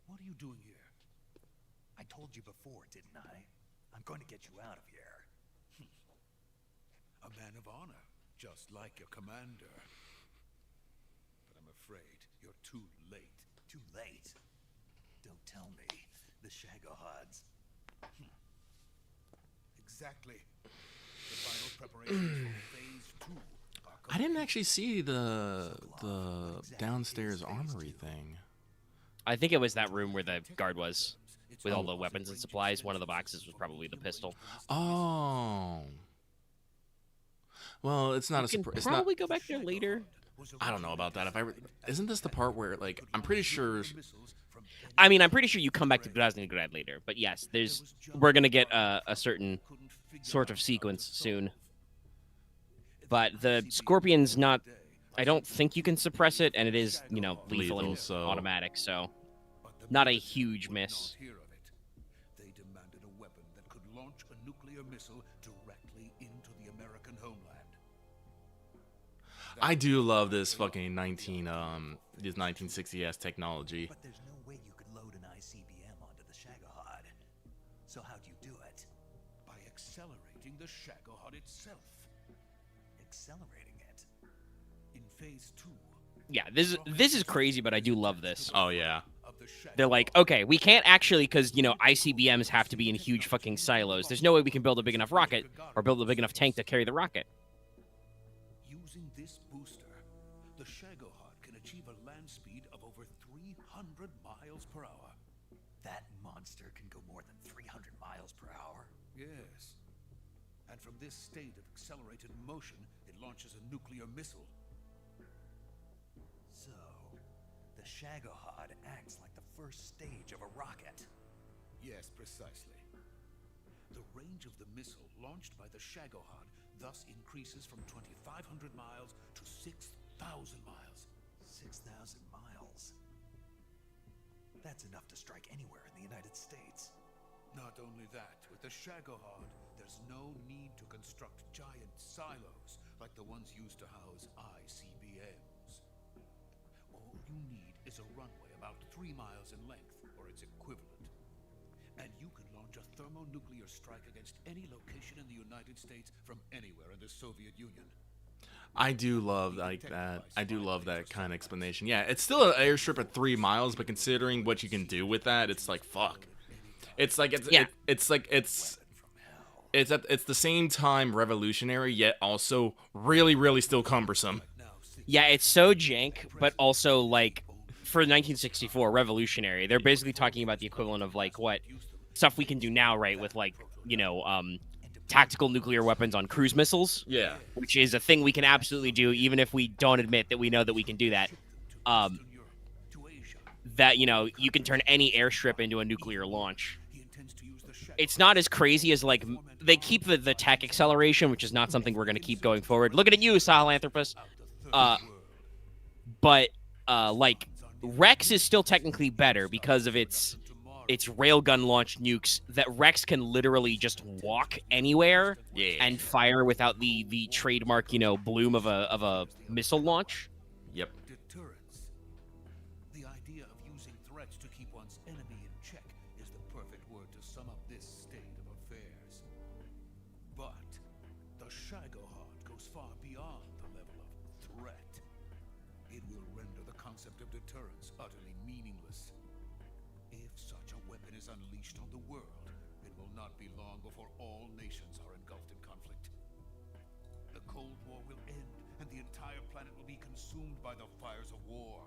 What are you doing here? I told you before, didn't I? I'm going to get you out of here. A man of honor, just like your commander. But I'm afraid you're too late. Too late? Don't tell me. The Shagohods. Exactly. The final preparations for phase 2 are I didn't actually see the downstairs armory thing. I think it was that room where the guard was, with all the weapons and supplies. One of the boxes was probably the pistol. Oh. Well, it's not a Can surprise. It's not. probably go back there later. I don't know about that. Isn't this the part where, like, I'm pretty sure. I mean, I'm pretty sure you come back to Grad later, but yes, we're gonna get a certain sort of sequence soon. But the Scorpion's not. I don't think you can suppress it, and it is, lethal and so- automatic, so not a huge miss. They demanded a weapon that could launch a nuclear missile directly into the American homeland. I do love this fucking 1960s technology. But there's no way you could load an ICBM onto the Shagohod. So how'd you do it? By accelerating the Shagohod itself. Accelerating it? In phase 2 Yeah, this is crazy, but I do love this. Oh yeah. of the Shagohod. They're like, okay, we can't actually, because, ICBMs have to be in huge fucking silos. There's no way we can build a big enough rocket or build a big enough tank to carry the rocket. Using this booster, the Shagohod can achieve a land speed of over 300 miles per hour. That monster can go more than 300 miles per hour. Yes. And from this state of accelerated motion, it launches a nuclear missile. So, the Shagohod acts like the first stage of a rocket. Yes, precisely. The range of the missile launched by the Shagohod thus increases from 2,500 miles to 6,000 miles. 6,000 miles. That's enough to strike anywhere in the United States. Not only that, with the Shagohod, there's no need to construct giant silos like the ones used to house ICBMs. All you need is a runway about 3 miles in length, or its equivalent. And you can launch a thermonuclear strike against any location in the United States from anywhere in the Soviet Union. I do love like that. I do love that kind of explanation. Yeah, it's still an airstrip at 3 miles, but considering what you can do with that, it's like fuck. It's like it's Yeah. it's the same time revolutionary, yet also really still cumbersome. Yeah, it's so jank, but also, like, for 1964, revolutionary. They're basically talking about the equivalent of, like, what stuff we can do now, right, with, like, tactical nuclear weapons on cruise missiles, Yeah. which is a thing we can absolutely do, even if we don't admit that we know that we can do that. That, you can turn any airstrip into a nuclear launch. It's not as crazy as, like, they keep the tech acceleration, which is not something we're going to keep going forward. Looking at you, Sahelanthropus. But like, Rex is still technically better because of its railgun launched nukes that Rex can literally just walk anywhere and fire without the trademark, bloom of a missile launch. Yep. Deterrence. The idea of using threats to keep one's enemy in check is the perfect word to sum up this state of affairs. But the Shagohod goes far beyond the level of threat. It will render the concept of deterrence utterly meaningless. If such a weapon is unleashed on the world, it will not be long before all nations are engulfed in conflict. The Cold War will end, and the entire planet will be consumed by the fires of war.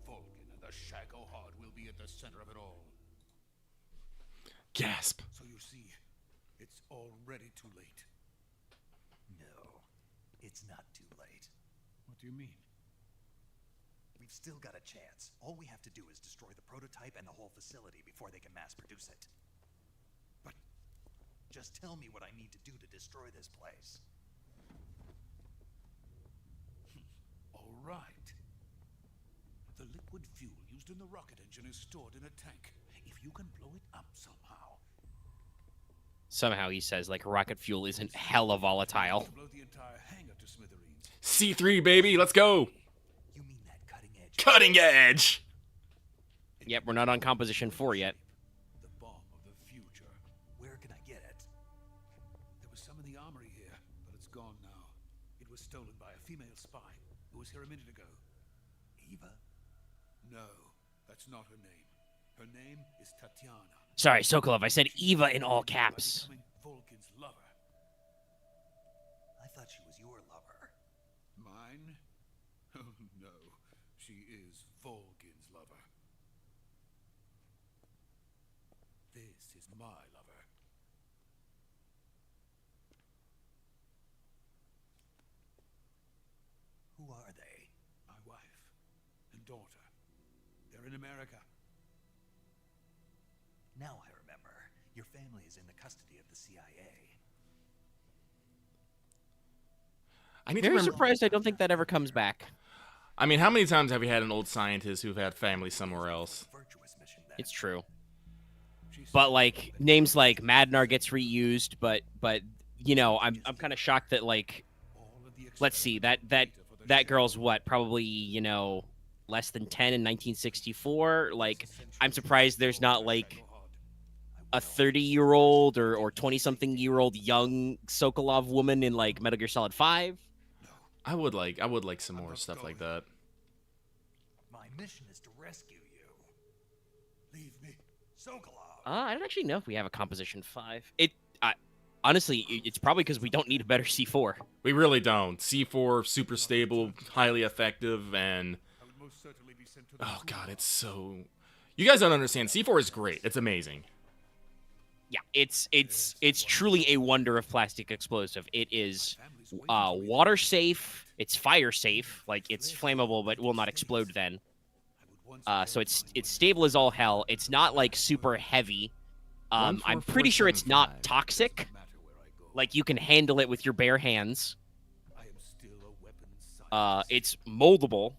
Vulcan and the Shagohod will be at the center of it all. Gasp. So you see, it's already too late. No, it's not too late. What do you mean? We've still got a chance. All we have to do is destroy the prototype and the whole facility before they can mass produce it. But just tell me what I need to do to destroy this place. All right. The liquid fuel used in the rocket engine is stored in a tank. If you can blow it up somehow. Somehow he says like rocket fuel isn't hella volatile. Blow the entire hangar to smithereens. C3, baby, let's go. You mean that cutting edge? Cutting edge. Yep, we're not on Composition 4 yet. The bomb of the future. Where can I get it? There was some in the armory here, but it's gone now. It was stolen by a female spy who was here a minute ago. Eva? No, that's not her name. Her name is Tatiana. Sorry, Sokolov, I said Eva in all caps. Becoming Volkin's lover. I thought she was your lover. Mine? Oh no, she is Volkin's lover. This is my lover. Who are they? My wife and daughter. They're in America. Now I remember. Your family is in the custody of the CIA. I need to Very remember. surprised I don't think that ever comes back. I mean, how many times have you had an old scientist who've had family somewhere else? Virtuous mission then. It's true. She But said like that names like Madnar gets reused, but you know, I'm kind of shocked that like all of the let's see, that data for the that ship girl's what, probably, you know, less than 10 in 1964. Like I'm surprised there's not like a 30-year-old or 20-something-year-old young Sokolov woman in like Metal Gear Solid 5. I would like some more stuff like that. My mission is to rescue you. Leave me. Sokolov! I don't actually know if we have a Composition 5. Honestly, it's probably because we don't need a better C4. We really don't. C4, super stable, highly effective, and I would most certainly be sent to the oh zoo. god, it's so. You guys don't understand. C4 is great. It's amazing. Yeah, it's truly a wonder of plastic explosive. It is water safe, it's fire safe, like it's flammable but will not explode then. So it's stable as all hell. It's not like super heavy. I'm pretty sure it's not 14475. toxic. Matter where I go. Like you can handle it with your bare hands. I am still a weapons scientist. It's moldable.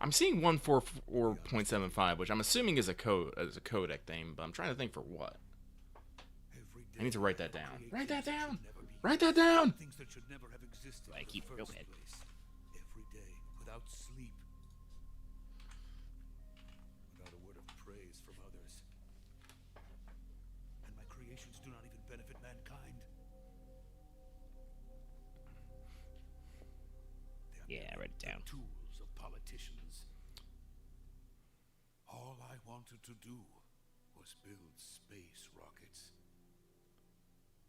I'm seeing 144.75, which I'm assuming is a codec thing, but I'm trying to think for what. Every I need to day write that I down. create Write that things down. should never be. Write that down. Things that should never have existed I in keep the real first bad. place. Every day, without sleep. Without a word of praise from others. And my creations do not even benefit mankind. They are Yeah, merely write it down. the tools of politicians. All I wanted to do was build space rockets.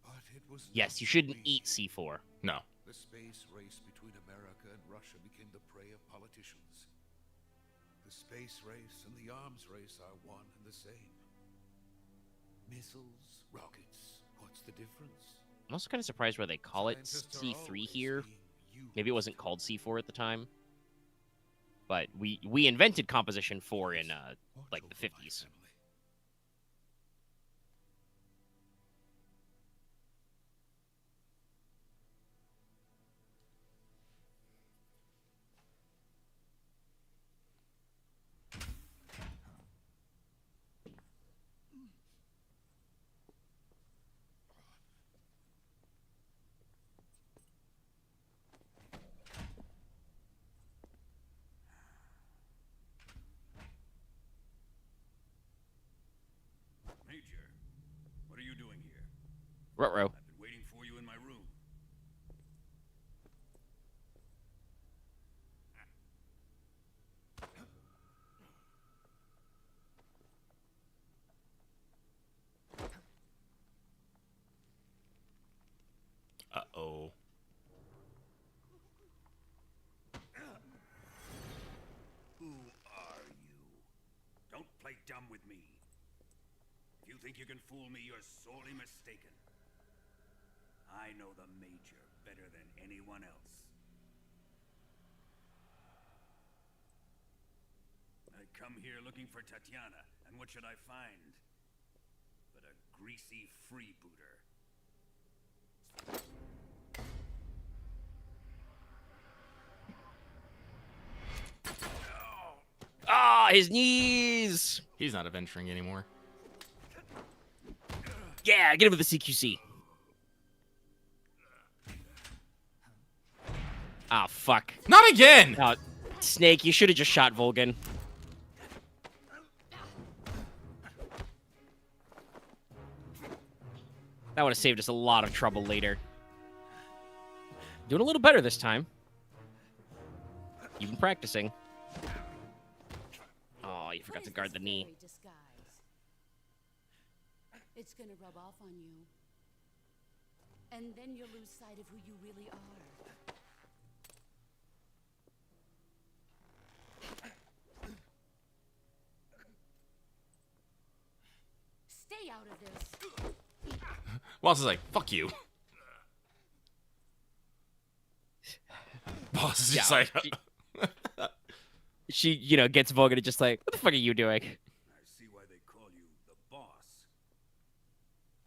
But it was Yes, not you to shouldn't be. eat C4. No. The space race between America and Russia became the prey of politicians. The space race and the arms race are one and the same. Missiles, rockets, what's the difference? I'm also kind of surprised why they call it Scientists are C3 always here. being used. Maybe it wasn't called C4 at the time. But we invented Composition 4 in Watch like the over my 50s. family. Major, what are you doing here? Ruh-roh. I've been waiting for you in my room. Uh-oh. Who are you? Don't play dumb with me. If you think you can fool me, you're sorely mistaken. I know the Major better than anyone else. I come here looking for Tatiana, and what should I find? But a greasy freebooter. his knees. He's not adventuring anymore. Yeah, get him with the CQC. Ah, fuck. Not again! Oh, Snake, you should have just shot Volgan. That would have saved us a lot of trouble later. Doing a little better this time. You've been practicing. Oh, you forgot to guard the knee. It's gonna rub off on you. And then you'll lose sight of who you really are. Stay out of this. Boss is like, fuck you. Boss is just Yeah, like, She, you know, gets Volgan and just like, what the fuck are you doing? I see why they call you the boss.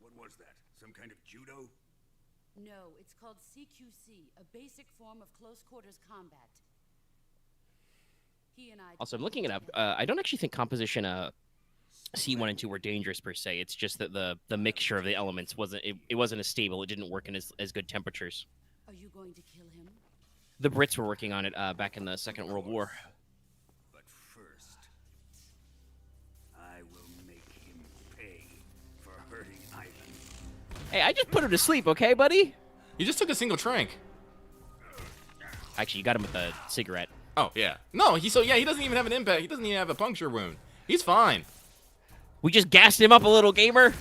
What was that? Some kind of judo? No, it's called CQC, a basic form of close quarters combat. He and I. Also, I'm looking it up. I don't actually think composition C1 and 2 were dangerous per se. It's just that the mixture of the elements wasn't it wasn't as stable. It didn't work in as good temperatures. Are you going to kill him? The Brits were working on it back in the Second World War. But first, I will make him pay for hurting Ivan. Hey, I just put him to sleep, okay, buddy? you just took a single trank. Actually, you got him with a cigarette. Oh, yeah. No, he doesn't even have an impact. He doesn't even have a puncture wound. He's fine. We just gassed him up a little, gamer.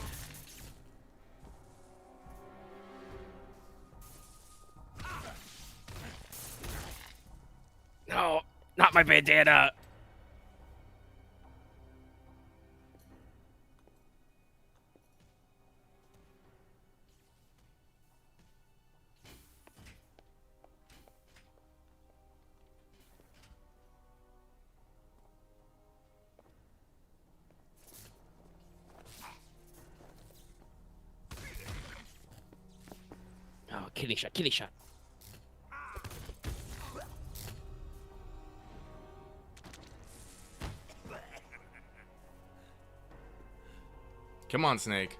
No, not my bandana. Oh, kidney shot, kidney shot. Come on, Snake.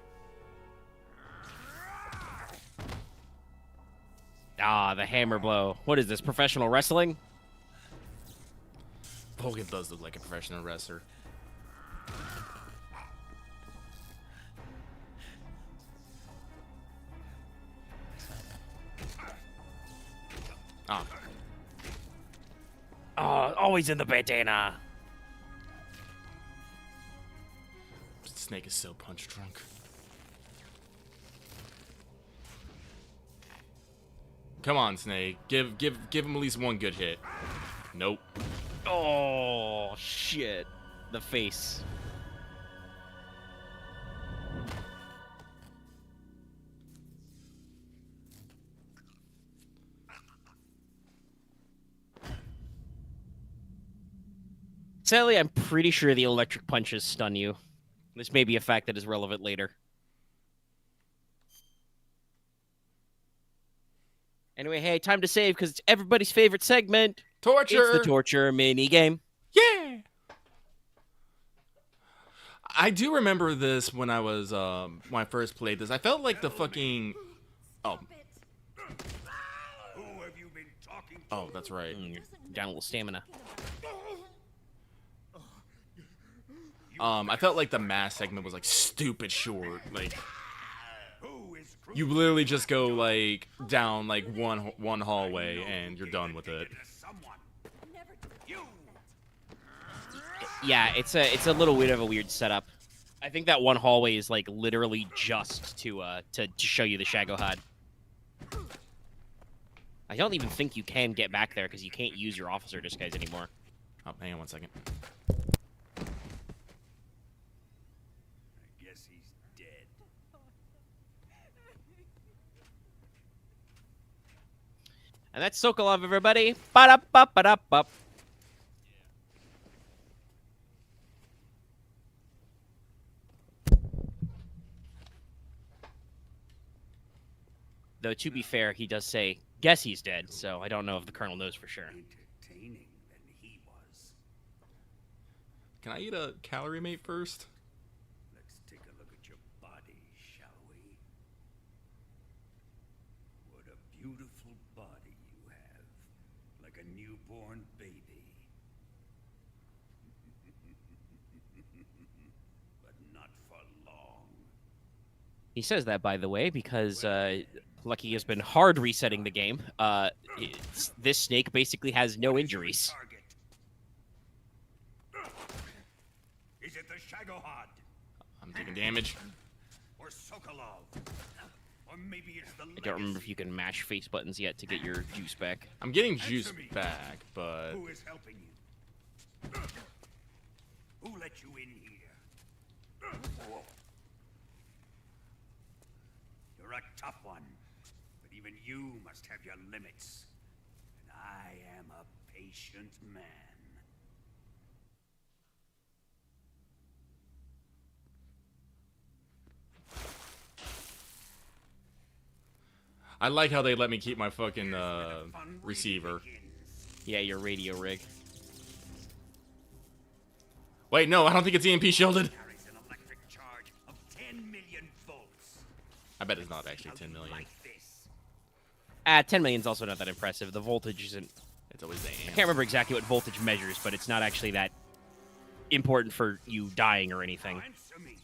Ah, the hammer blow. What is this, professional wrestling? Volgan does look like a professional wrestler. Ah, Oh, always in the bandana. Snake is so punch drunk. Come on, Snake. Give him at least one good hit. Nope. Oh, shit. The face. Sally, I'm pretty sure the electric punches stun you. This may be a fact that is relevant later. Anyway, hey, time to save because it's everybody's favorite segment. Torture! It's the torture mini game. Yeah! I do remember this when I was, when I first played this. I felt like the fucking... Oh. Who have you been talking to? Oh, that's right. You're down a little stamina. I felt like the mass segment was, like, stupid short. Like, Who is you literally just go, like, down, like, one hallway, and you're done with it. someone? You! Yeah, it's a little bit of a weird setup. I think that one hallway is like literally just to show you the Shagohod. I don't even think you can get back there because you can't use your officer disguise anymore. Oh, hang on 1 second. I guess he's dead. And that's Sokolov, everybody. Ba-da-ba-ba-da-ba. Though, to be fair, he does say, guess he's dead, so I don't know if the Colonel knows for sure. Entertaining than he was. Can I eat a calorie mate first? Let's take a look at your body, shall we? What a beautiful body you have. Like a newborn baby. But not for long. He says that, by the way, because Lucky has been hard resetting the game. This snake basically has no injuries. Target. Is it the Shagohod? I'm taking damage. Or Sokolov? Or maybe it's the I don't remember if you can mash face buttons yet to get your juice back. I'm getting juice back, but Who is helping you? Who let you in here? You're a tough one, but even you must have your limits. And I am a patient man. I like how they let me keep my fucking Here's where the fun really receiver. begins. Yeah, your radio rig. Wait, no, I don't think it's EMP shielded. Carries an electric charge of 10 million volts. I bet it's not actually How 10 do you million. like this? 10 million's also not that impressive. The voltage isn't... It's always the I amp. can't remember exactly what voltage measures, but it's not actually that important for you dying or anything. Now answer me.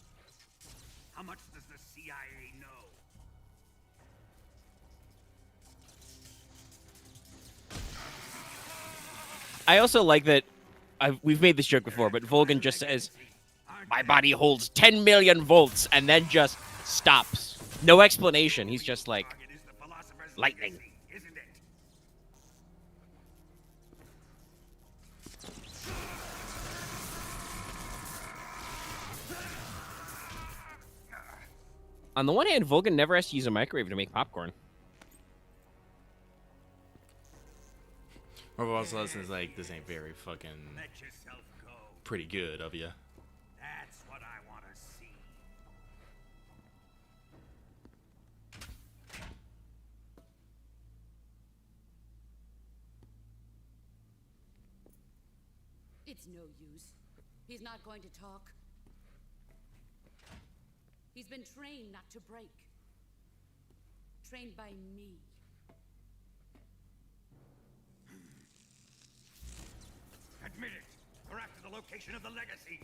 How much does the CIA know? I also like that we've made this joke before, but Volgan just says, my body holds 10 million volts, and then just stops. No explanation. He's just like, Target is the philosopher's lightning. legacy, isn't it? on the one hand, Volgan never has to use a microwave to make popcorn. My boss listens like, this ain't very fucking Let yourself go. pretty good of you. That's what I want to see. It's no use. He's not going to talk. He's been trained not to break. Trained by me. Admit it. We're after the location of the legacy.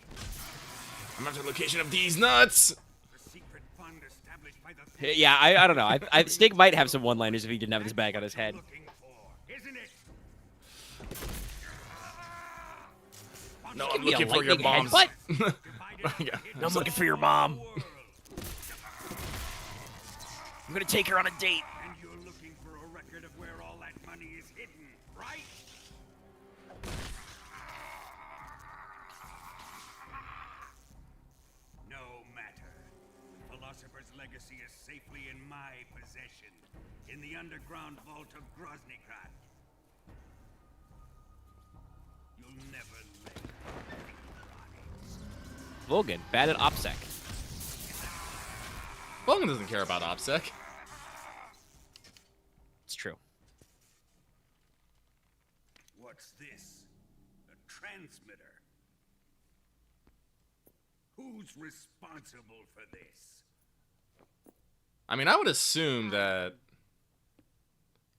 I'm after the location of these nuts! The secret fund established by the Yeah, I don't know. Snake might have some one-liners if he didn't have this bag on his head. looking for, isn't it? No, Give I'm me a looking for your lightning mom's. headbutt. Divided I'm looking for your mom. I'm gonna take her on a date. And you're looking for a record of where all that money is hidden, right? No matter. The Philosopher's legacy is safely in my possession, in the underground vault of Groznygrad. You'll never lay Volgan, bad at OPSEC. Vulcan doesn't care about OPSEC. It's true. What's this? A transmitter. Who's responsible for this? I mean, I would assume that...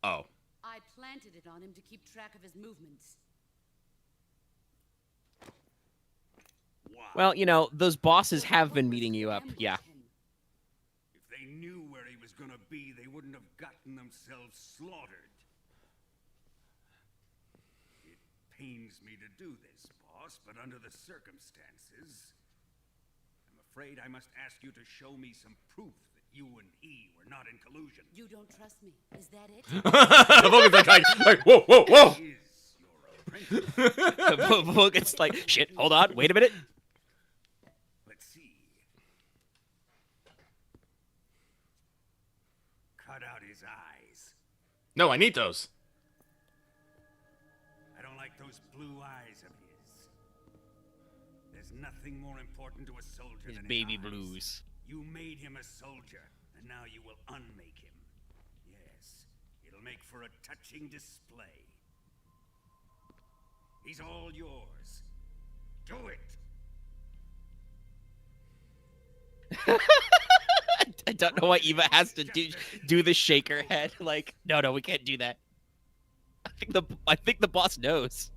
Oh. I planted it on him to keep track of his movements. Why? Well, you know, those bosses have been meeting you up. Ambushed Yeah. him. If they knew where he was gonna be, they wouldn't have gotten themselves slaughtered. It pains me to do this, boss, but under the circumstances, I'm afraid I must ask you to show me some proof that you and he were not in collusion. You don't trust me. Is that it? Vulcan's like, whoa, whoa, whoa! Is your apprentice? Volgan's like, shit, hold on, wait a minute. Let's see. Cut out his eyes. No, I need those. I don't like those blue eyes of his. There's nothing more important to a soldier His than baby his eyes. blues. You made him a soldier, and now you will unmake him. Yes, it'll make for a touching display. He's all yours. Do it! I don't know why Eva has to do the shaker head. Like, no, we can't do that. I think the boss knows.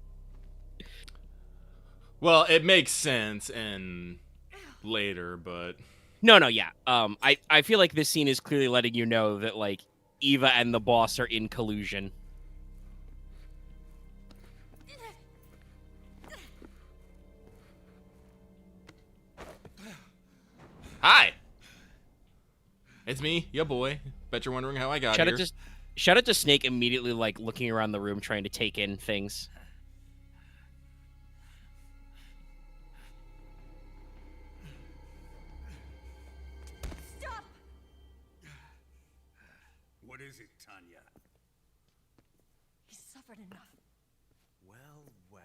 Well, it makes sense and later, but No, yeah. I feel like this scene is clearly letting you know that like Eva and the boss are in collusion. hi, it's me, your boy. Bet you're wondering how I got here. Shout out to Snake immediately like looking around the room trying to take in things. Stop! What is it, Tanya? He's suffered enough. Well, well.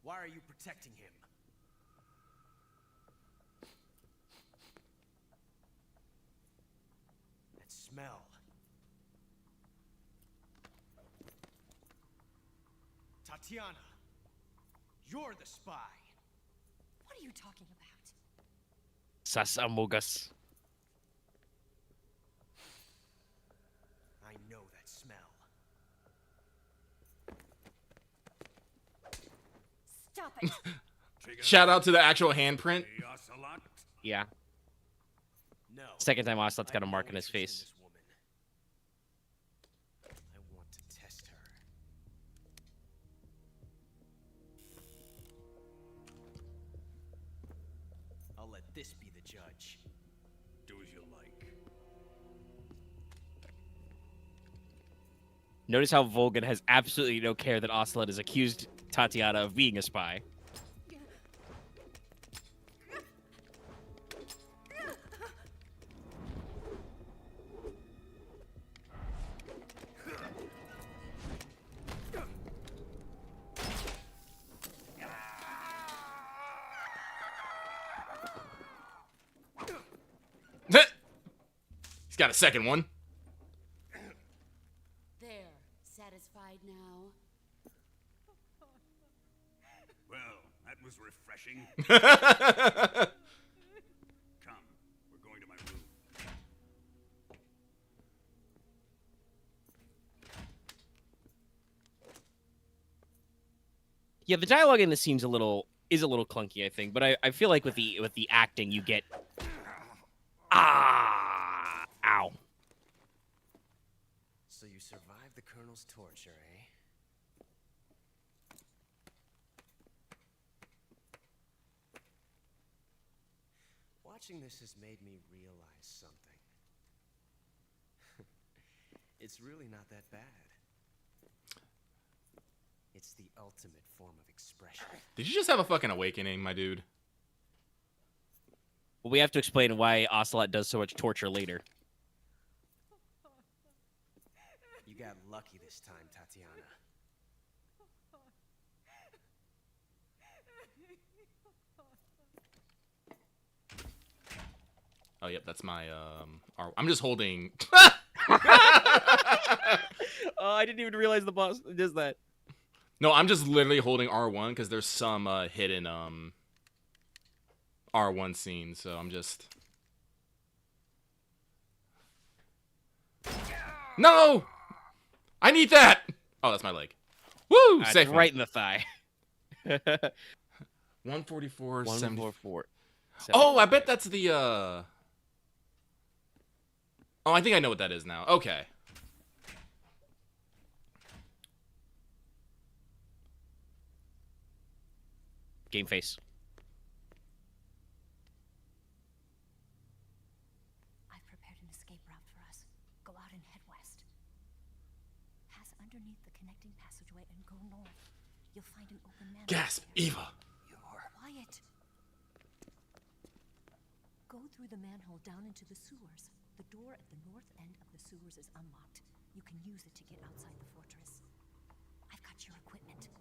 Why are you protecting him? That smell. Tatiana, you're the spy. What are you talking about? Sasamogas. I know that smell. Stop it! Shout out to the actual handprint. The Ocelot? Yeah. No. Second time Ocelot's got a I have mark no on his interest in face. this woman. I want to test her. I'll let this be the judge. Do as you like. Notice how Volgan has absolutely no care that Ocelot has accused Tatiana of being a spy. He's got a second one. There. Satisfied now? Well, that was refreshing. Come, we're going to my room. Yeah, the dialogue in this scene's a little clunky, I think, but I feel like with the acting you get ow. So you survived the Colonel's torture, eh? Watching this has made me realize something. It's really not that bad. It's the ultimate form of expression. Did you just have a fucking awakening, my dude? Well, we have to explain why Ocelot does so much torture later. You got lucky this time, Tatiana. Oh, yep, that's my I'm just holding. Oh, I didn't even realize the boss does that. No, I'm just literally holding R1 because there's some hidden R1 scenes, so I'm just. No! I need that! Oh, that's my leg. Woo! That's Safe right in the thigh. 144, 70. 144. Oh, I bet that's the Oh, I think I know what that is now. Okay. Game face. I've prepared an escape route for us. Go out and head west. Pass underneath the connecting passageway and go north. You'll find an open manhole. Gasp, there. Eva. Quiet. Go through the manhole down into the sewers. The door at the north end of the sewers is unlocked. You can use it to get outside the fortress. I've got your equipment.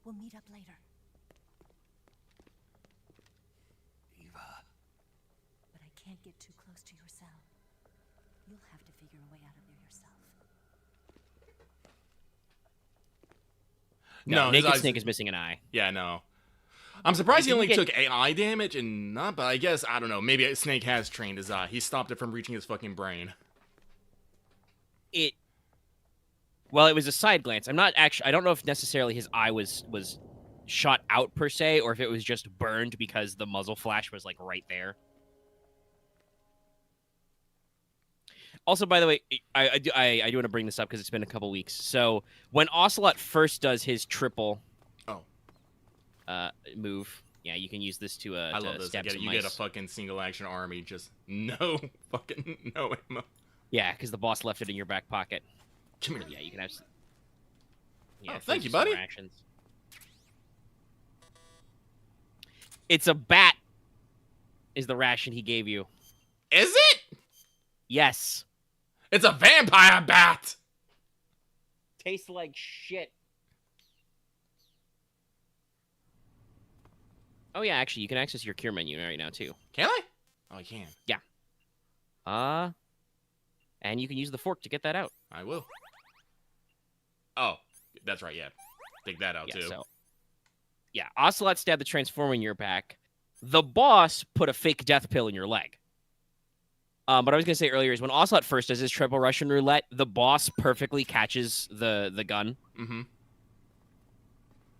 We'll meet up later. Eva. But I can't get too close to your cell. You'll have to figure a way out of there yourself. No, his Naked eyes- Snake is missing an eye. Yeah, no. I'm surprised he didn't only get- took AI damage and not, but I guess, I don't know, maybe Snake has trained his eye. He stopped it from reaching his fucking brain. Well, it was a side glance. I don't know if necessarily his eye was shot out per se, or if it was just burned because the muzzle flash was like right there. Also, by the way, I do want to bring this up because it's been a couple weeks. So when Ocelot first does his triple move, yeah, you can use this to I love this. You get a fucking single action army, just no ammo. Yeah, because the boss left it in your back pocket. Come here. Yeah, you can have. Yeah, Oh, thank you, some buddy. rations. It's a bat. Is the ration he gave you? Is it? Yes. It's a vampire bat. Tastes like shit. Oh yeah, actually, you can access your cure menu right now too. Can I? Oh, I can. And you can use the fork to get that out. I will. Oh, that's right. Yeah, take that out Yeah, too. so yeah, Ocelot stabbed the transformer in your back. The boss put a fake death pill in your leg. What I was gonna say earlier is when Ocelot first does his triple Russian roulette, the boss perfectly catches the gun. Mm-hmm.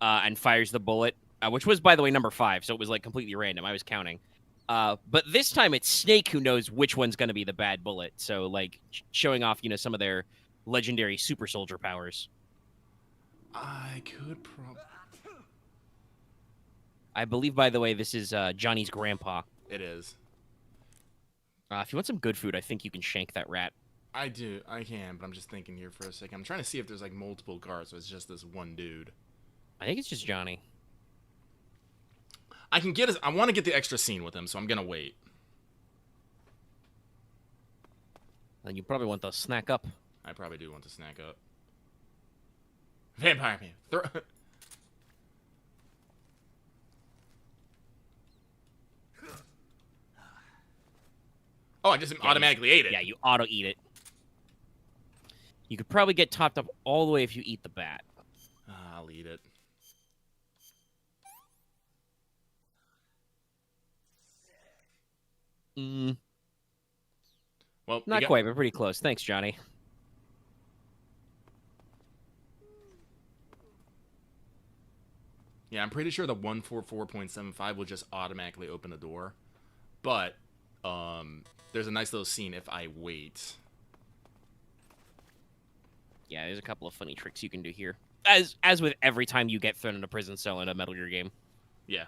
And fires the bullet, which was, by the way, number 5, so it was like completely random. I was counting. But this time it's Snake who knows which one's going to be the bad bullet. So, like, showing off, some of their legendary super soldier powers. I could probably. I believe, by the way, this is Johnny's grandpa. It is. If you want some good food, I think you can shank that rat. I do. I can, but I'm just thinking here for a second. I'm trying to see if there's, like, multiple guards, so it's just this one dude. I think it's just Johnny. I can get his. I want to get the extra scene with him, so I'm gonna wait. And you probably want the snack up. I probably do want to snack up. Vampire man. Oh, I just automatically ate it. Yeah, you auto eat it. You could probably get topped up all the way if you eat the bat. I'll eat it. Well, Not quite, but pretty close. Thanks, Johnny. Yeah, I'm pretty sure the 144.75 will just automatically open the door. But there's a nice little scene if I wait. Yeah, there's a couple of funny tricks you can do here. As with every time you get thrown in a prison cell in a Metal Gear game. Yeah.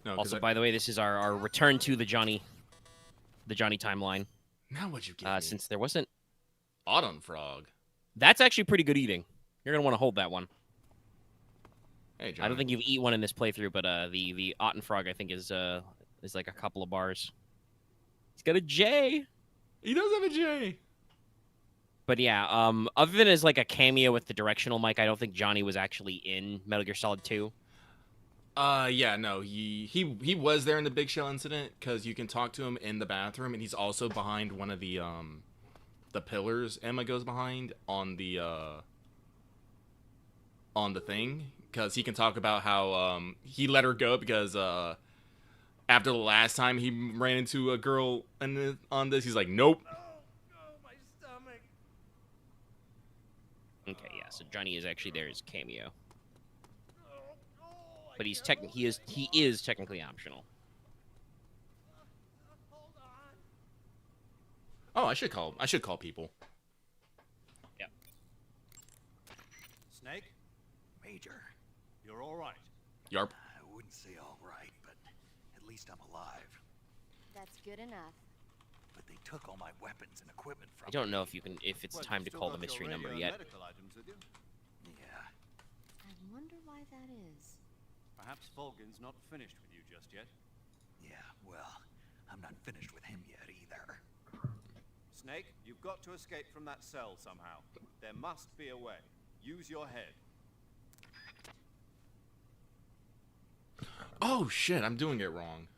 No, Also, by the way, this is our return to the Johnny timeline. Now what'd you give me? Since there wasn't... Autumn Frog. That's actually pretty good eating. You're going to want to hold that one. Hey, Johnny. I don't think you've eaten one in this playthrough, but the Otten Frog, I think, is like a couple of bars. He's got a J. He does have a J. But yeah, other than as like a cameo with the directional mic, I don't think Johnny was actually in Metal Gear Solid 2. Yeah, no, he was there in the Big Shell incident because you can talk to him in the bathroom, and he's also behind one of the pillars Emma goes behind on the thing, because he can talk about how he let her go because after the last time he ran into a girl on this, he's like, nope. My stomach. Okay, yeah, so Johnny is actually there as cameo. But he is technically optional. Oh, I should call people. Yeah. Snake, Major, you're all right. Yarp. I wouldn't say all right, but at least I'm alive. That's good enough. But they took all my weapons and equipment from I don't me. know if it's Well, time to you've still call the got your mystery number radio and yet. medical items with you. Yeah. I wonder why that is. Perhaps Volgin's not finished with you just yet. Yeah, well, I'm not finished with him yet either. Snake, you've got to escape from that cell somehow. There must be a way. Use your head. Oh shit, I'm doing it wrong.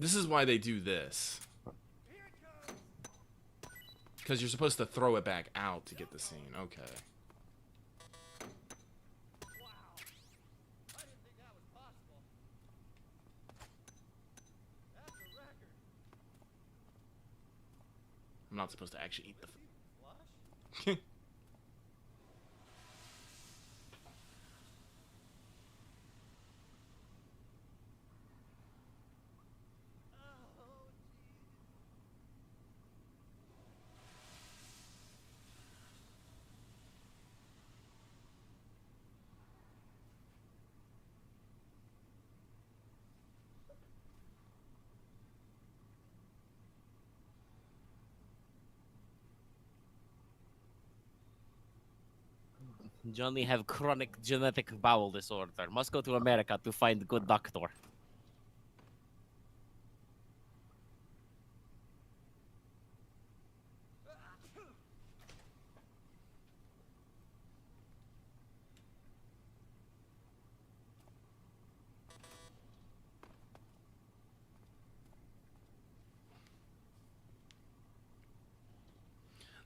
This is why they do this. Because you're supposed to throw it back out to get the scene. Okay. I'm not supposed to actually eat the... Johnny have chronic genetic bowel disorder. Must go to America to find good doctor.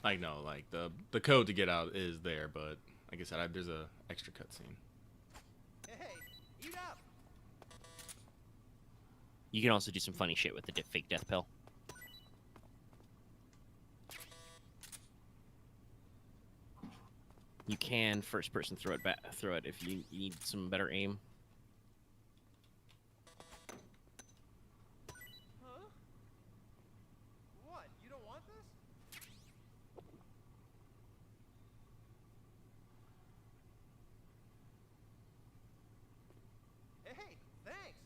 Like, no, like, the code to get out is there, but like I said, there's a extra cutscene. Hey, eat up! You can also do some funny shit with the fake death pill. You can first person throw it if you need some better aim. Huh? What? You don't want this? Hey, thanks.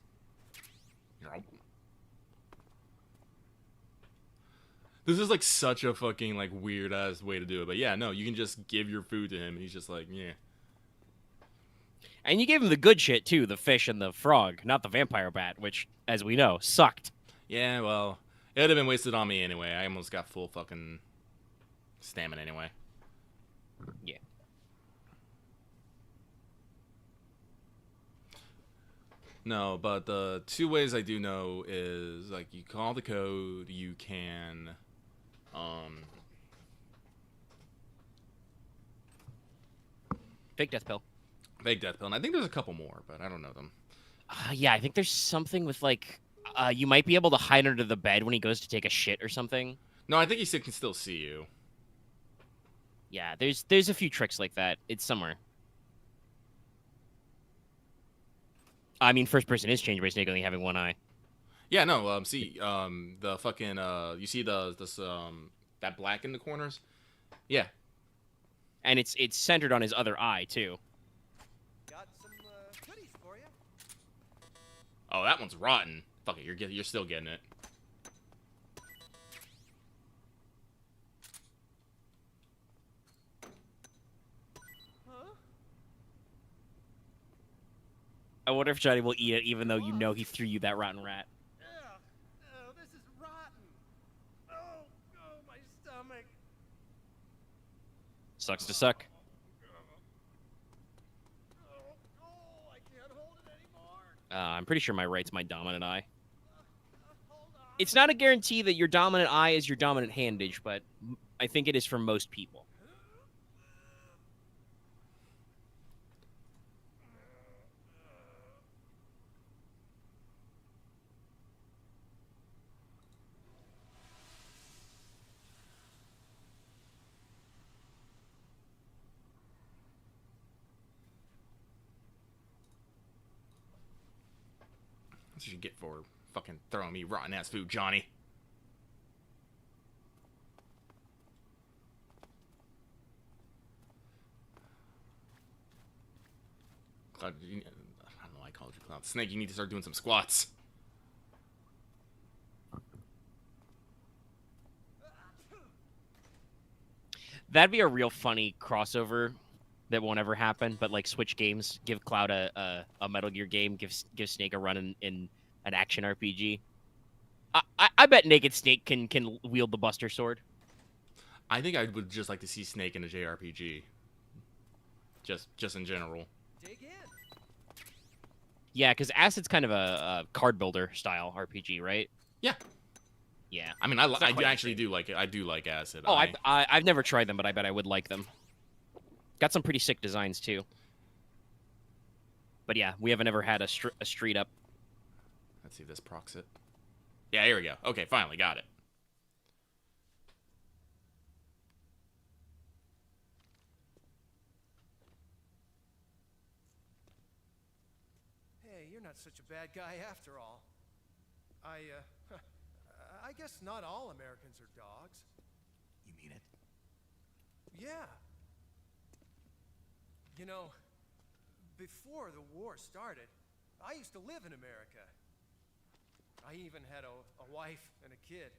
This is like such a fucking like weird ass way to do it, but yeah, no, you can just give your food to him and he's just like, yeah. And you gave him the good shit too, the fish and the frog, not the vampire bat, which, as we know, sucked. Yeah, well, it would have been wasted on me anyway. I almost got full fucking stamina anyway. Yeah. No, but the two ways I do know is like you call the code, you can Fake death pill. fake death pill, and I think there's a couple more, but I don't know them. Yeah, I think there's something with like you might be able to hide under the bed when he goes to take a shit or something. No, I think he can still see you. Yeah, there's a few tricks like that. It's somewhere. I mean, first person is changed by Snake only having one eye. Yeah, no, see, the fucking, you see that black in the corners? Yeah. And it's centered on his other eye, too. Got some goodies for you. Oh, that one's rotten. Fuck it, you're still getting it. Huh? I wonder if Johnny will eat it, even though you know he threw you that rotten rat. Ugh. Oh, this is rotten. Oh, my stomach. Sucks to suck. Oh, I can't hold it anymore. I'm pretty sure my right's my dominant eye. Hold on. It's not a guarantee that your dominant eye is your dominant handage, but I think it is for most people. That's what you get for fucking throwing me rotten ass food, Johnny. Cloud, I don't know why I called you Cloud. Snake, you need to start doing some squats. That'd be a real funny crossover that won't ever happen, but like switch games, give Cloud a Metal Gear game, give Snake a run in an action RPG. I bet Naked Snake can wield the Buster Sword. I think I would just like to see Snake in a JRPG. Just in general. Dig in. Yeah, because Acid's kind of a card builder style RPG, right? Yeah. Yeah. I mean, It's not I quite the actually same. do like it. I do like acid. Oh, I've never tried them, but I bet I would like them. Got some pretty sick designs too. But yeah, we haven't ever had a street up. Let's see if this procs it. Yeah, here we go. Okay, finally got it. Hey, you're not such a bad guy after all. I guess not all Americans are dogs. You mean it? Yeah. You know, before the war started, I used to live in America. I even had a wife and a kid.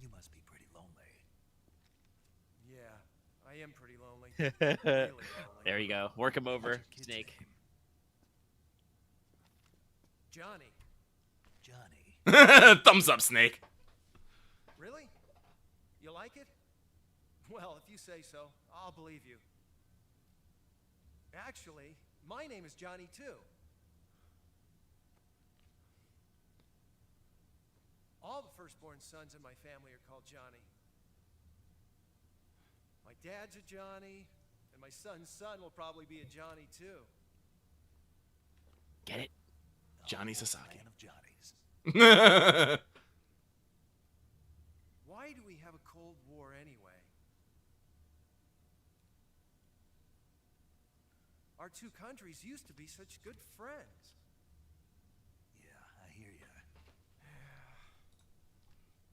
You must be pretty lonely. Yeah, I am pretty lonely. Really lonely. There you go. Work him over, What's your kid's Snake. name? Johnny, Johnny. Thumbs up, Snake. really? You like it? Well, if you say so, I'll believe you. Actually, my name is Johnny too. All the firstborn sons in my family are called Johnny. My dad's a Johnny, and my son's son will probably be a Johnny too. Get it? Johnny The whole Sasaki. clan of Johnnies. Why do we have a Cold War anyway? Our two countries used to be such good friends. Yeah, I hear ya.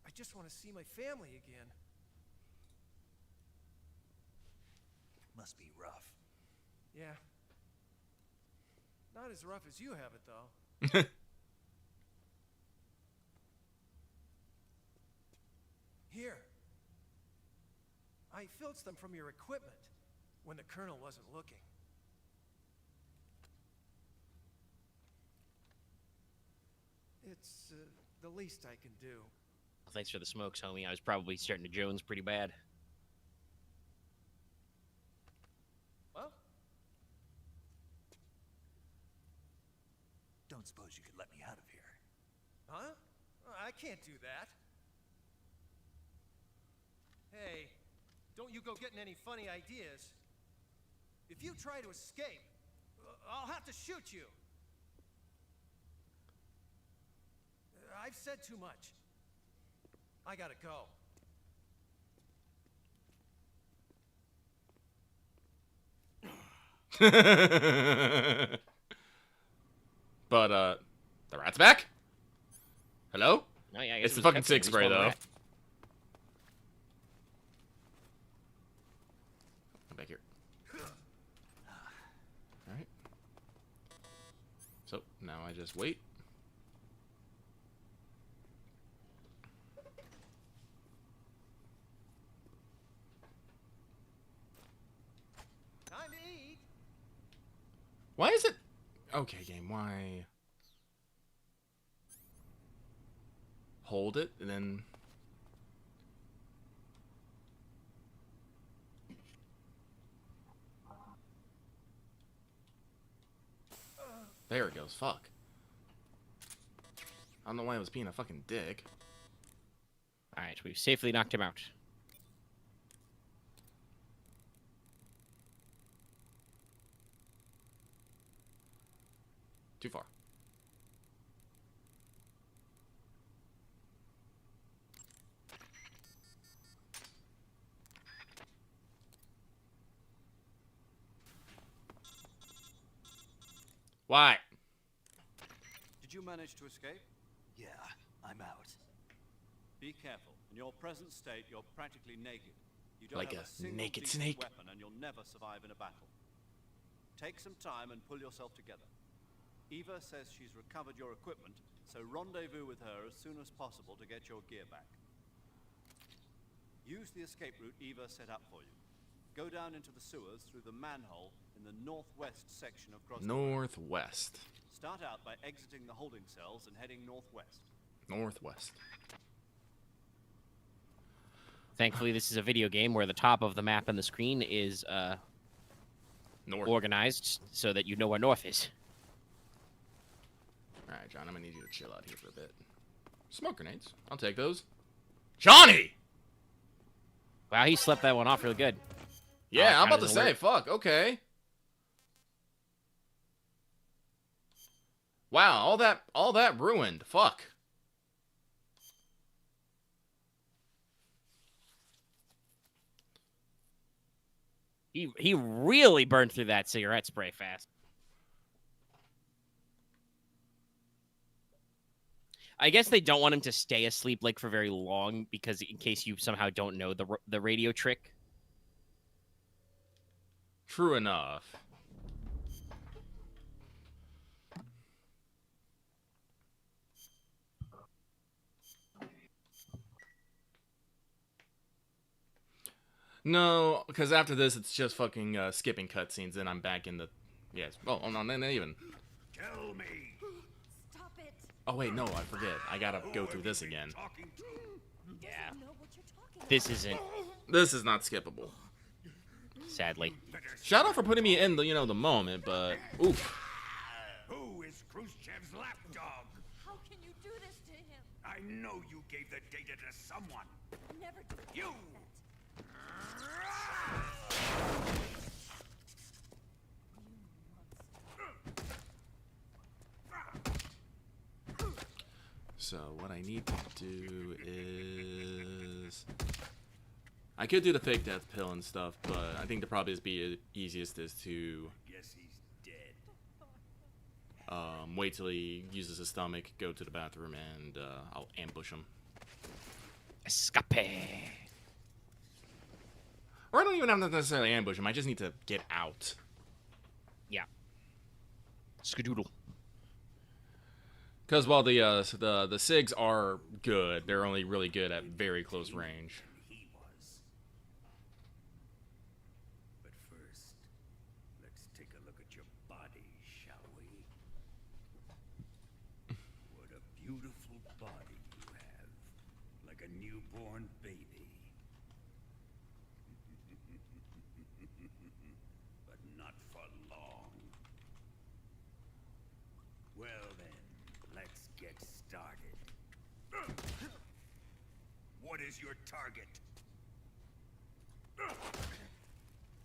I just want to see my family again. Must be rough. Yeah. Not as rough as you have it, though. Here. I filched them from your equipment when the colonel wasn't looking. It's the least I can do. Thanks for the smokes, homie. I was probably starting to Jones pretty bad. Well, Don't suppose you could let me out of here. huh? I can't do that. Hey, don't you go getting any funny ideas. If you try to escape, I'll have to shoot you. I've said too much. I gotta go. But the rat's back. Hello? Oh, yeah, I guess It's it the was a fucking cutscene. sick We spray spawned a though. rat. Come back here. All right. So now I just wait. Time to eat. Why is it? Okay, game. Why? Hold it and then. There it goes. Fuck. I don't know why I was being a fucking dick. All right, we've safely knocked him out. Too far. Why? Did you manage to escape? Yeah, I'm out. Be careful. In your present state, you're practically naked. You don't Like have a a single naked decent snake. weapon, and you'll never survive in a battle. Take some time and pull yourself together. Eva says she's recovered your equipment, so rendezvous with her as soon as possible to get your gear back. Use the escape route Eva set up for you. Go down into the sewers through the manhole in the northwest section of Crossroads. Northwest. Start out by exiting the holding cells and heading northwest. Northwest. Thankfully, this is a video game where the top of the map and the screen is North. organized so that you know where north is. Alright, John, I'm gonna need you to chill out here for a bit. Smoke grenades. I'll take those. Johnny! Wow, he slept that one off real good. Yeah, I'm about to doesn't say, work. fuck, okay. Wow, all that ruined. Fuck. He really burned through that cigarette spray fast. I guess they don't want him to stay asleep like for very long because in case you somehow don't know the radio trick. True enough. No, because after this, it's just fucking skipping cutscenes, and I'm back in the... Yes. Oh, no, not even. Tell me. Stop it! Oh, wait, no, I forget. I gotta go through this again. Talking to? Yeah. Know what you're talking This isn't, This is not skippable. sadly. Shout out for putting me in the, you know, the moment, but... Oof. Who is Khrushchev's lapdog? How can you do this to him? I know you gave the data to someone. Never do You! So, what I need to do is... I could do the fake death pill and stuff, but I think the probably easiest is to Guess he's dead. wait till he uses his stomach, go to the bathroom, and I'll ambush him. Escape. Or I don't even have to necessarily ambush him, I just need to get out. Yeah. Skadoodle. Because while the SIGs are good, they're only really good at very close range. He was. But first, let's take a look at your body, shall we? What a beautiful body you have. Like a newborn baby. But not for long. Well then, let's get started. What is your target?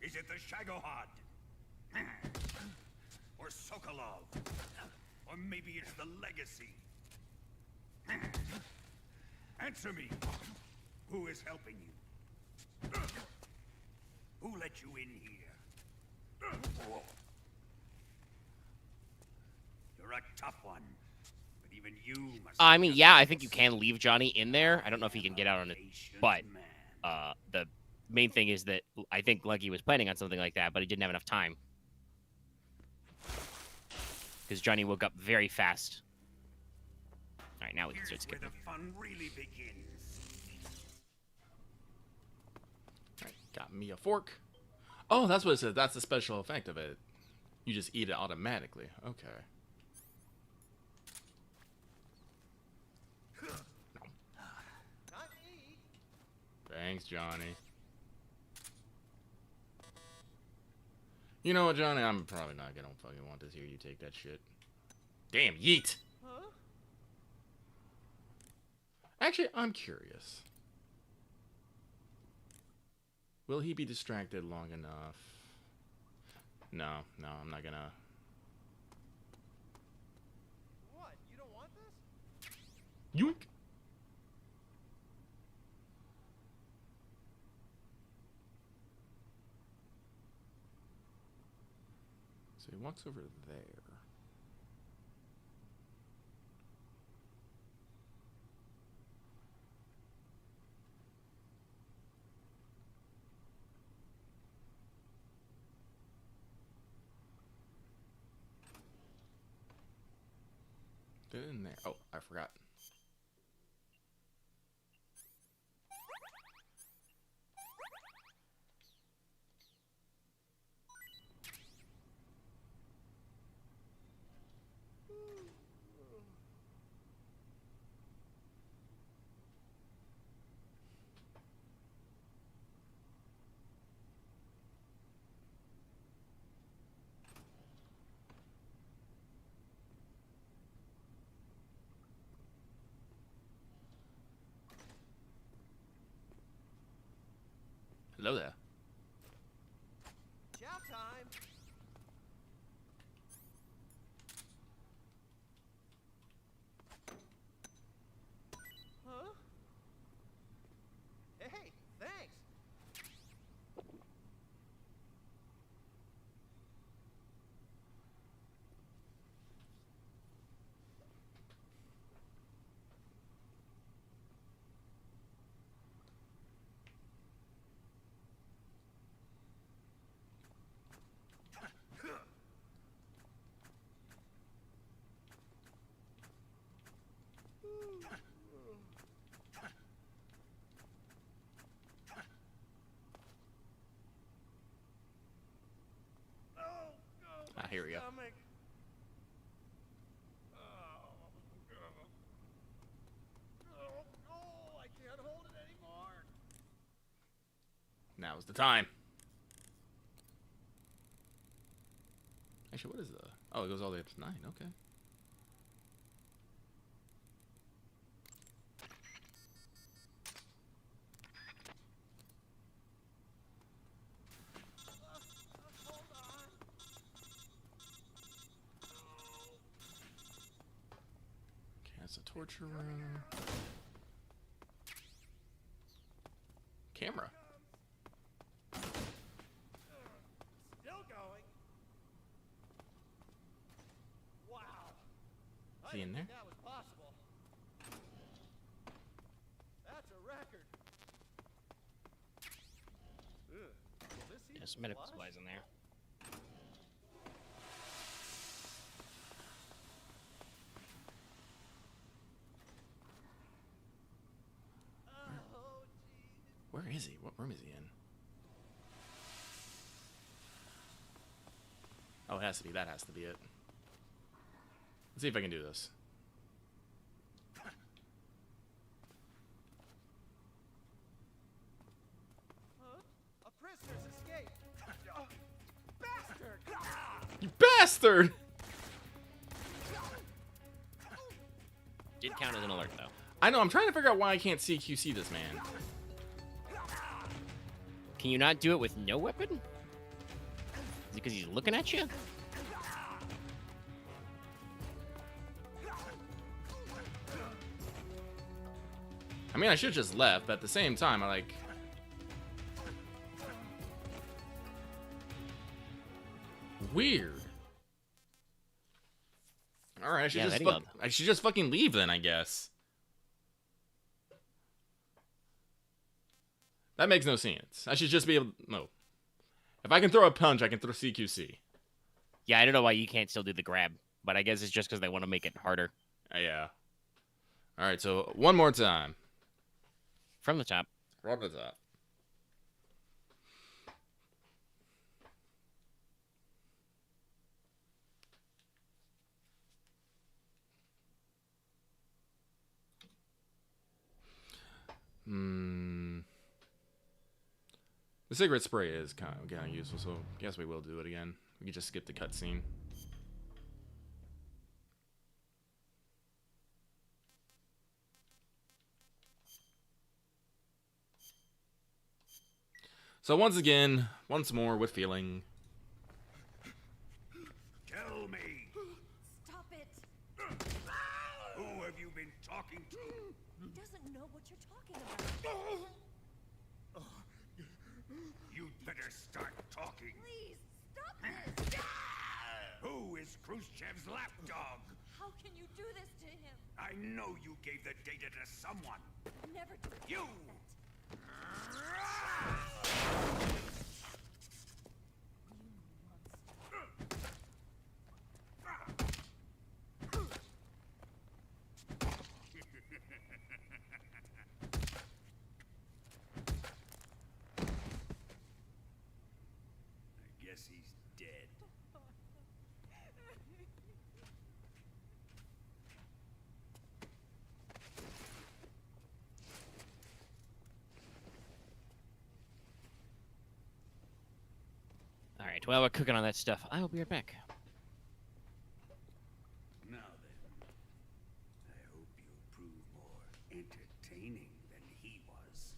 Is it the Shagohod? Or Sokolov? Or maybe it's the Legacy? Answer me! Who is helping you? Who let you in here? You're a tough one, but even you must... I mean, yeah, I think you can leave Johnny in there. I don't know if he can get out on it, but the main thing is that I think Lucky was planning on something like that, but he didn't have enough time. Because Johnny woke up very fast. All right, now we can start Here's where skipping. the fun really begins. Alright, got me a fork. Oh, that's what it says. That's the special effect of it. You just eat it automatically. Okay. Not eat. Thanks, Johnny. You know what, Johnny? I'm probably not gonna fucking want to hear you take that shit. Damn, yeet! Huh? Actually, I'm curious. Will he be distracted long enough? No, I'm not gonna. What? You don't want this? Yoink! So he walks over there. Get in there. Oh, I forgot. Hello there. Chow time. Huh? Hey, thanks. Ah, here we go. Stomach. Oh, I can't hold it anymore. Now's the time. Actually, what is the... Oh, it goes all the way up to 9. Okay. Hold on. Okay, that's a torture room. Camera. Still going. Wow. Is he in there? That was possible. That's a record. Ugh. Will this even Yes, medical flush? supplies in there. Oh, jeez. Where is he? What room is he in? Oh, it has to be. That has to be it. Let's see if I can do this. Huh? A prisoner's escaped. Oh, bastard! You bastard! Did count as an alert though. I know, I'm trying to figure out why I can't CQC this man. Can you not do it with no weapon? Is it because he's looking at you? I mean, I should have just left, but at the same time, I like... Weird. Alright, Yeah, I should just fucking leave then, I guess. That makes no sense. I should just be able... No. If I can throw a punch, I can throw CQC. Yeah, I don't know why you can't still do the grab, but I guess it's just because they want to make it harder. Yeah. Alright, so one more time. From the top. From the top. The cigarette spray is kind of useful, so I guess we will do it again. We can just skip the cutscene. So once more with feeling. Tell me, Stop it! who have you been talking to? He doesn't know what you're talking about. You'd better start talking. Please, stop this! Who is Khrushchev's lapdog? How can you do this to him? I know you gave the data to someone. Never do it. You! I guess he's dead. All right, while we're cooking on that stuff, I will be right back. Now then, I hope you'll prove more entertaining than he was.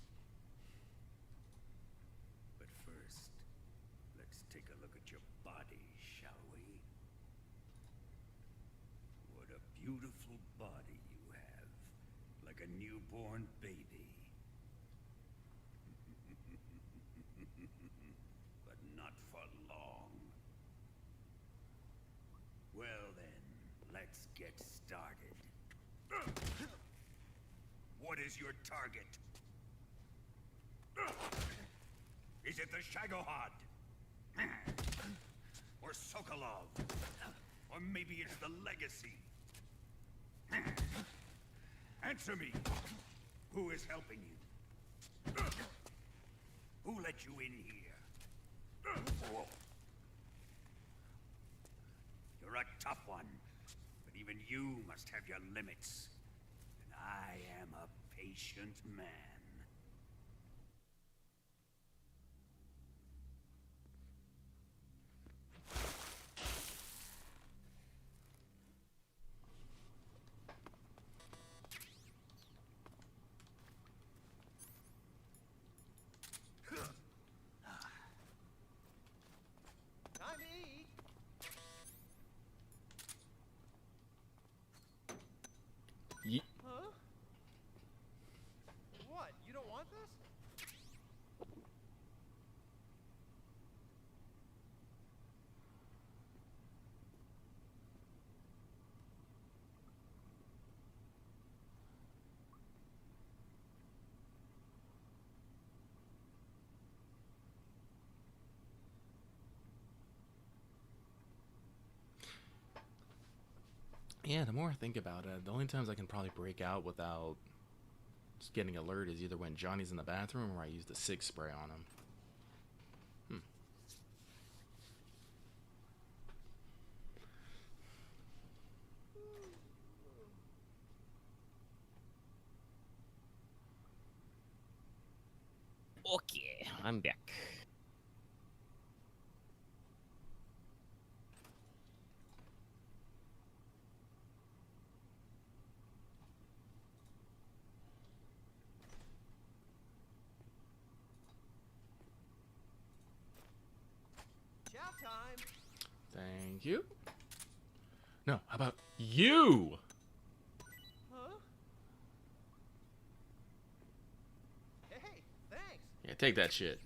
beautiful body you have, like a newborn baby. But not for long. Well then, let's get started. What is your target? Is it the Shagohod? Or Sokolov? Or maybe it's the Legacy? Answer me! Who is helping you? Who let you in here? Whoa. You're a tough one, but even you must have your limits. And I am a patient man. Time to eat. Huh? What? You don't want this? Yeah, the more I think about it, the only times I can probably break out without just getting alert is either when Johnny's in the bathroom or I use the SIG spray on him. Okay, I'm back. Chow time. Thank you. No, how about you? Huh? Hey, thanks. Yeah, take that shit.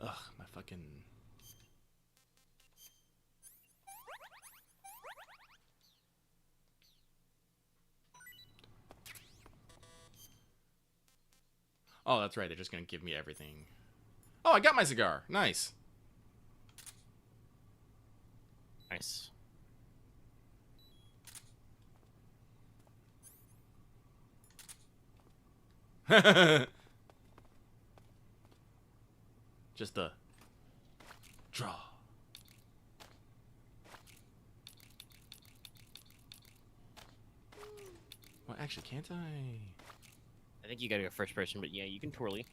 Ugh, my fucking... Oh, that's right. They're just gonna give me everything. Oh, I got my cigar. Nice. Nice. Just a draw. Well, actually, can't I? I think you gotta go first person, but yeah, you can twirly.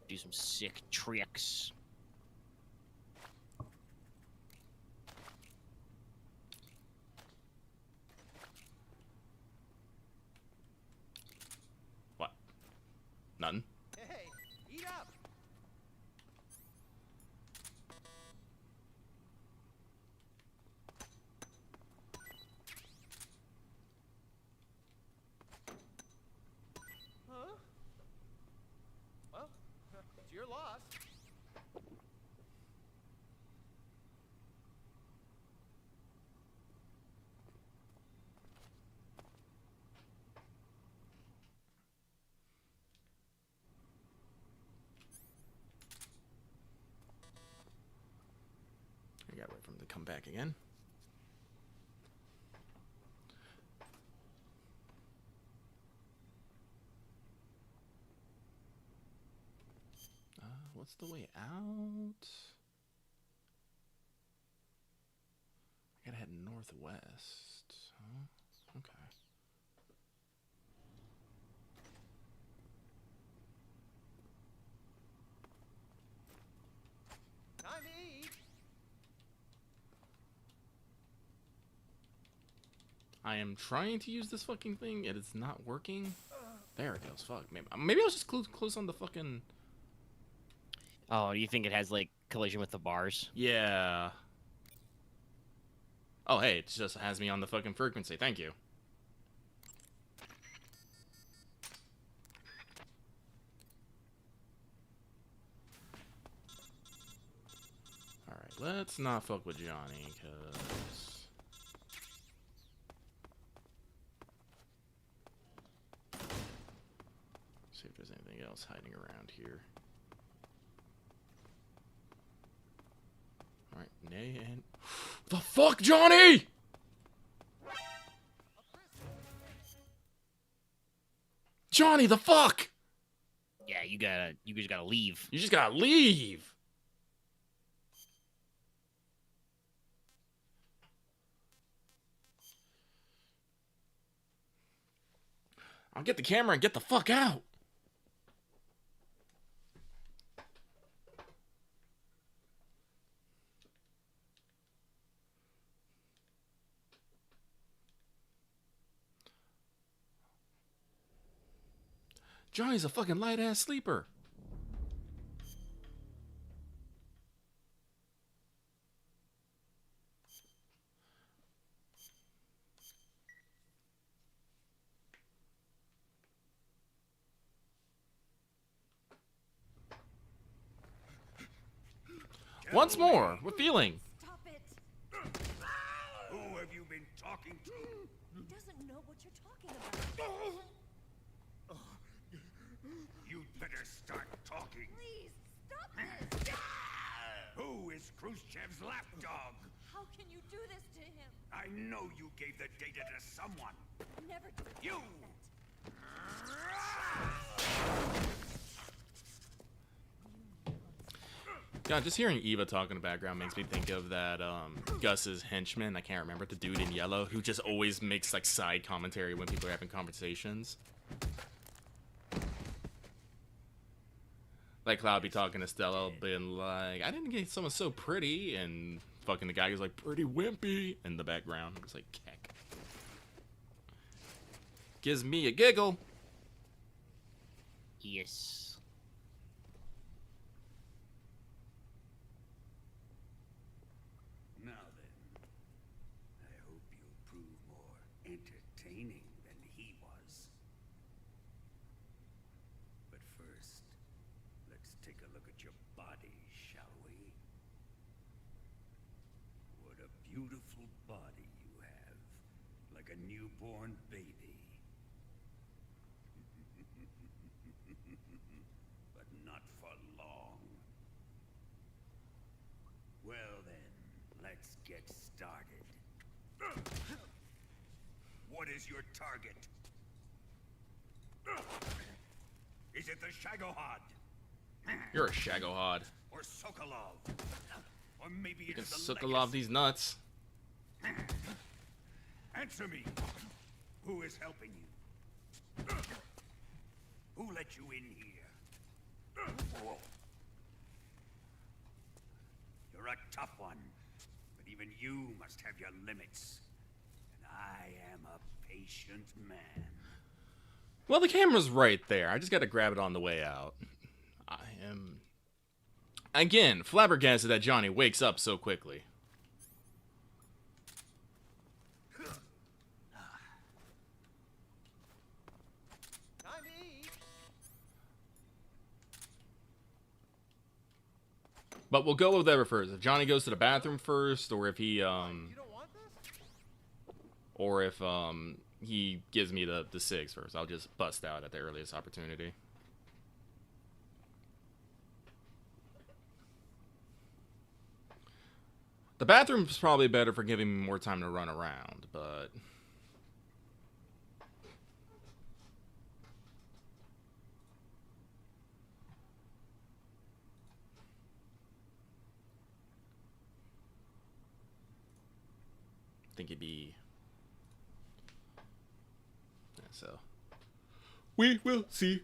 Do some sick tricks. What? None. Hey, eat up. Huh? Well, it's your loss. I gotta wait for him to come back again. What's the way out? I gotta head northwest. Huh? Okay. I am trying to use this fucking thing. It is not working. There it goes. Fuck. Maybe I was just close on the fucking... Oh, do you think it has, like, collision with the bars? Yeah. Oh, hey, it just has me on the fucking frequency. Thank you. Alright, let's not fuck with Johnny, because... See if there's anything else hiding around here. Alright, nay and... The fuck, Johnny?! Johnny, the fuck?! Yeah, you just gotta leave. You just gotta leave! I'll get the camera and get the fuck out! Johnny's a fucking light-ass sleeper. Once more, with feeling. Stop it! Who have you been talking to? He doesn't know what you're talking about. You'd better start talking. Please, stop this! Who is Khrushchev's lapdog? How can you do this to him? I know you gave the data to someone. Never do You! God, just hearing Eva talk in the background makes me think of that Gus's henchman, I can't remember, the dude in yellow, who just always makes like side commentary when people are having conversations. Like Cloud be talking to Stella, being like, I didn't get someone so pretty, and fucking the guy who's like, pretty wimpy, in the background. It's like, keck. Gives me a giggle. Yes. Now then, I hope you'll prove more entertaining than he was. But first, let's take a look at your body, shall we? What a beautiful body you have, like a newborn baby. But not for long. Well then, let's get started. What is your target? Is it the Shagohod? You're a Shagohod. Or Sokolov? Or maybe You can it's the Sokolov Legacy? these nuts. Answer me! Who is helping you? Who let you in here? Whoa. You're a tough one, but even you must have your limits. And I am a patient man. Well, the camera's right there. I just gotta grab it on the way out. I am... Again, flabbergasted that Johnny wakes up so quickly. Time to eat. But we'll go with whatever first. If Johnny goes to the bathroom first, or if he, You don't want this? or if, he gives me the cigs first. I'll just bust out at the earliest opportunity. The bathroom's probably better for giving me more time to run around, but... I think it'd be... Yeah, so... We will see.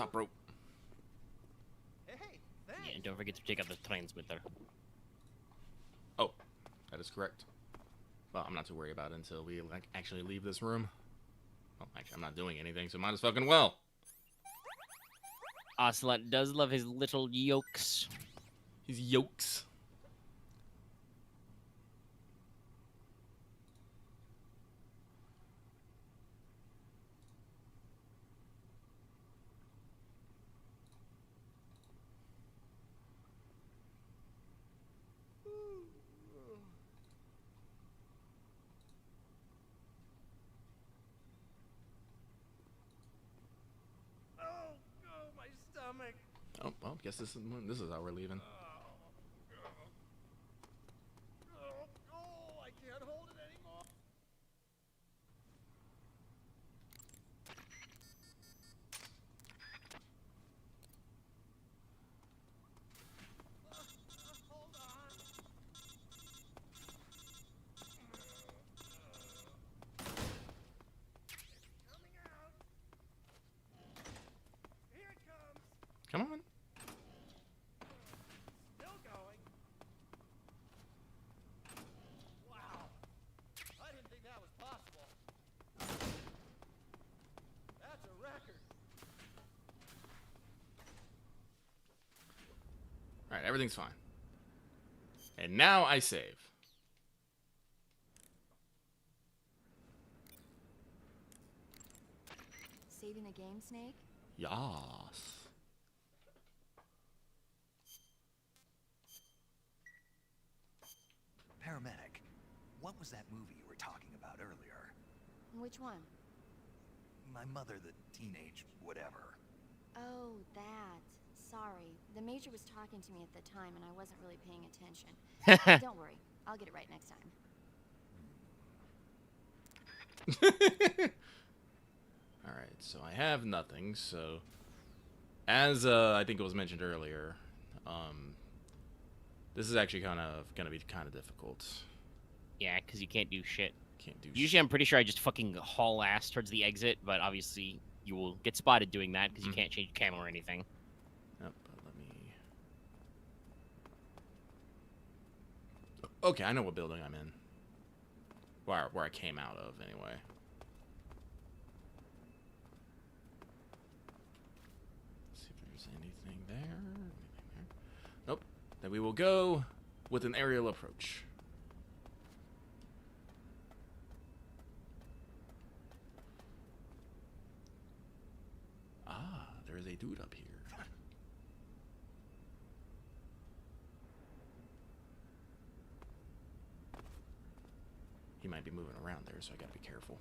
top rope. Hey, thanks. Yeah, and don't forget to take out the transmitter. Oh, that is correct. Well, I'm not too worried about it until we like actually leave this room. Well, actually, I'm not doing anything, so might as fucking well. Ocelot does love his little yolks. His yolks. Oh, my stomach. Oh, well, guess this is how we're leaving. Oh, I can't hold it anymore. Hold on. Coming out. Here it comes. Come on. Still going. Wow. I didn't think that was possible. That's a record. Alright, everything's fine. And now I save. Saving the game, Snake? Yas. Paramedic, what was that movie you were talking about earlier? Which one? My mother, the teenage whatever. Oh, that. Sorry. The Major was talking to me at the time and I wasn't really paying attention. Don't worry. I'll get it right next time. Alright, so I have nothing, so... As, I think it was mentioned earlier, this is actually gonna be kind of difficult. Yeah, because you can't do shit. Can't do Usually, I'm pretty sure I just fucking haul ass towards the exit, but obviously you will get spotted doing that because you can't change camo or anything. Yep, but let me... Okay, I know what building I'm in. Where I came out of, anyway. Let's see if there's anything there. Nope. Then we will go with an aerial approach. Ah, there is a dude up here. He might be moving around there, so I gotta be careful.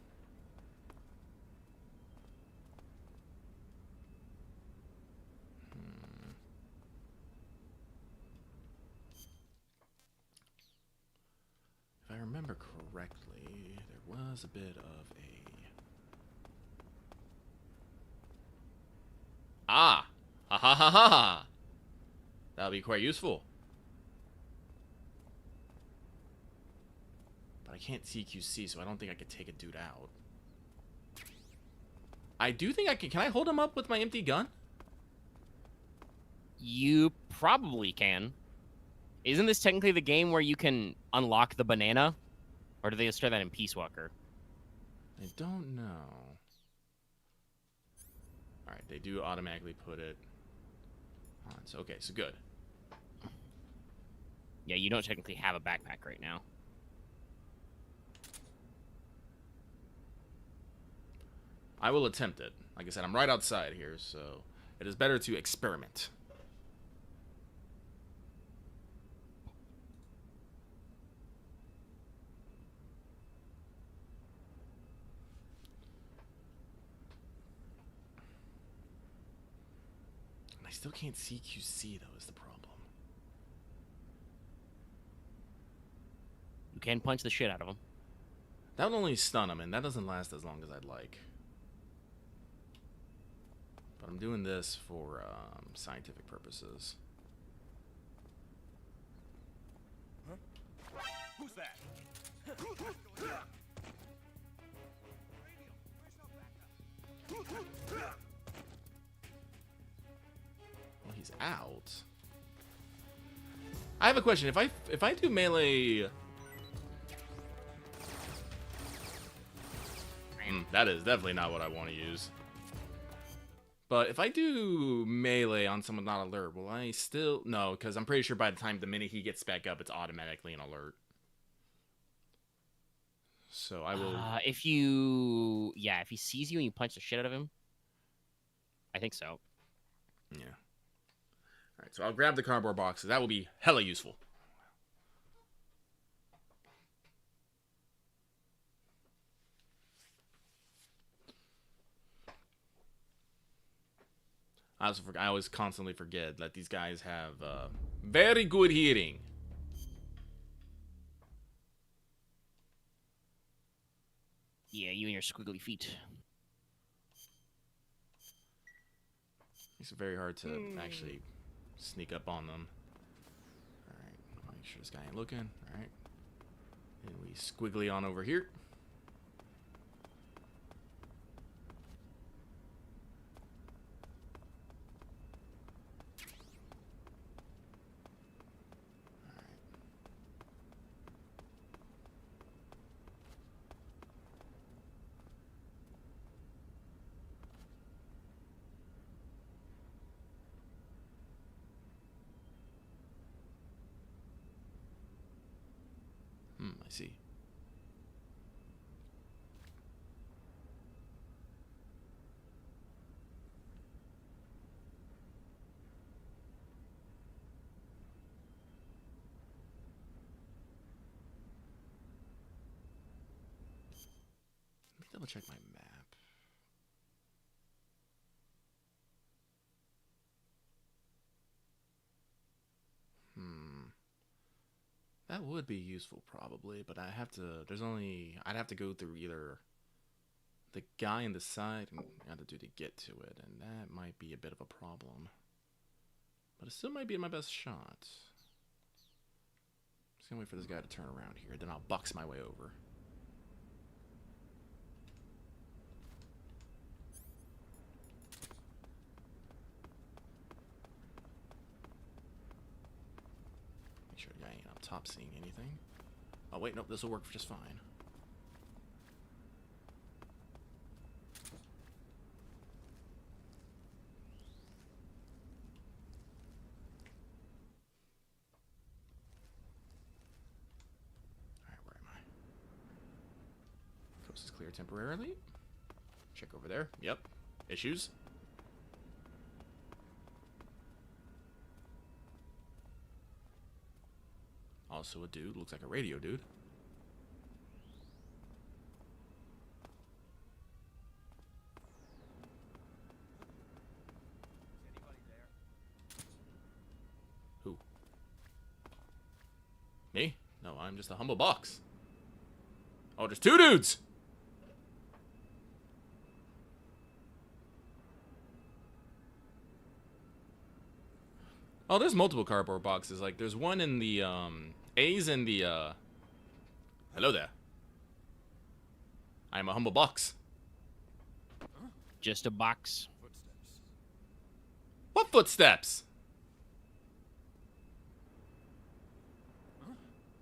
If I remember correctly, there was a bit of a... Ah! Ha ha ha ha ha! That'll be quite useful. But I can't CQC, so I don't think I could take a dude out. I do think I can I hold him up with my empty gun? You probably can. Isn't this technically the game where you can unlock the banana? Or do they just try that in Peace Walker? I don't know. Alright, they do automatically put it on. So, okay, so good. Yeah, you don't technically have a backpack right now. I will attempt it. Like I said, I'm right outside here, so it is better to experiment. And I still can't CQC, though, is the problem. You can punch the shit out of him. That would only stun him, and that doesn't last as long as I'd like. But I'm doing this for scientific purposes. Huh? Who's that? out. I have a question. If I do melee, that is definitely not what I want to use. But if I do melee on someone not alert, will I still... No, because I'm pretty sure by the time the minute he gets back up, it's automatically an alert. So I will... if he sees you and you punch the shit out of him, I think so. Yeah. Alright, so I'll grab the cardboard boxes. That will be hella useful. I always constantly forget that these guys have very good hearing. Yeah, you and your squiggly feet. It's very hard to actually sneak up on them. Alright, make sure this guy ain't looking. Alright. And we squiggly on over here. I see. Let me double check my map. That would be useful probably, but I'd have to go through either the guy in the side and have to do to get to it, and that might be a bit of a problem. But it still might be my best shot. Just gonna wait for this guy to turn around here, then I'll box my way over. Make sure the guy ain't up top seeing anything. Oh wait, nope, this will work just fine. Alright, where am I? Coast is clear temporarily. Check over there. Yep. Issues. Also a dude. Looks like a radio dude. Who? Me? No, I'm just a humble box. Oh, there's two dudes! Oh, there's multiple cardboard boxes. Like, there's one in the, A's in the, Hello there. I am a humble box. Just a box. Footsteps. What footsteps?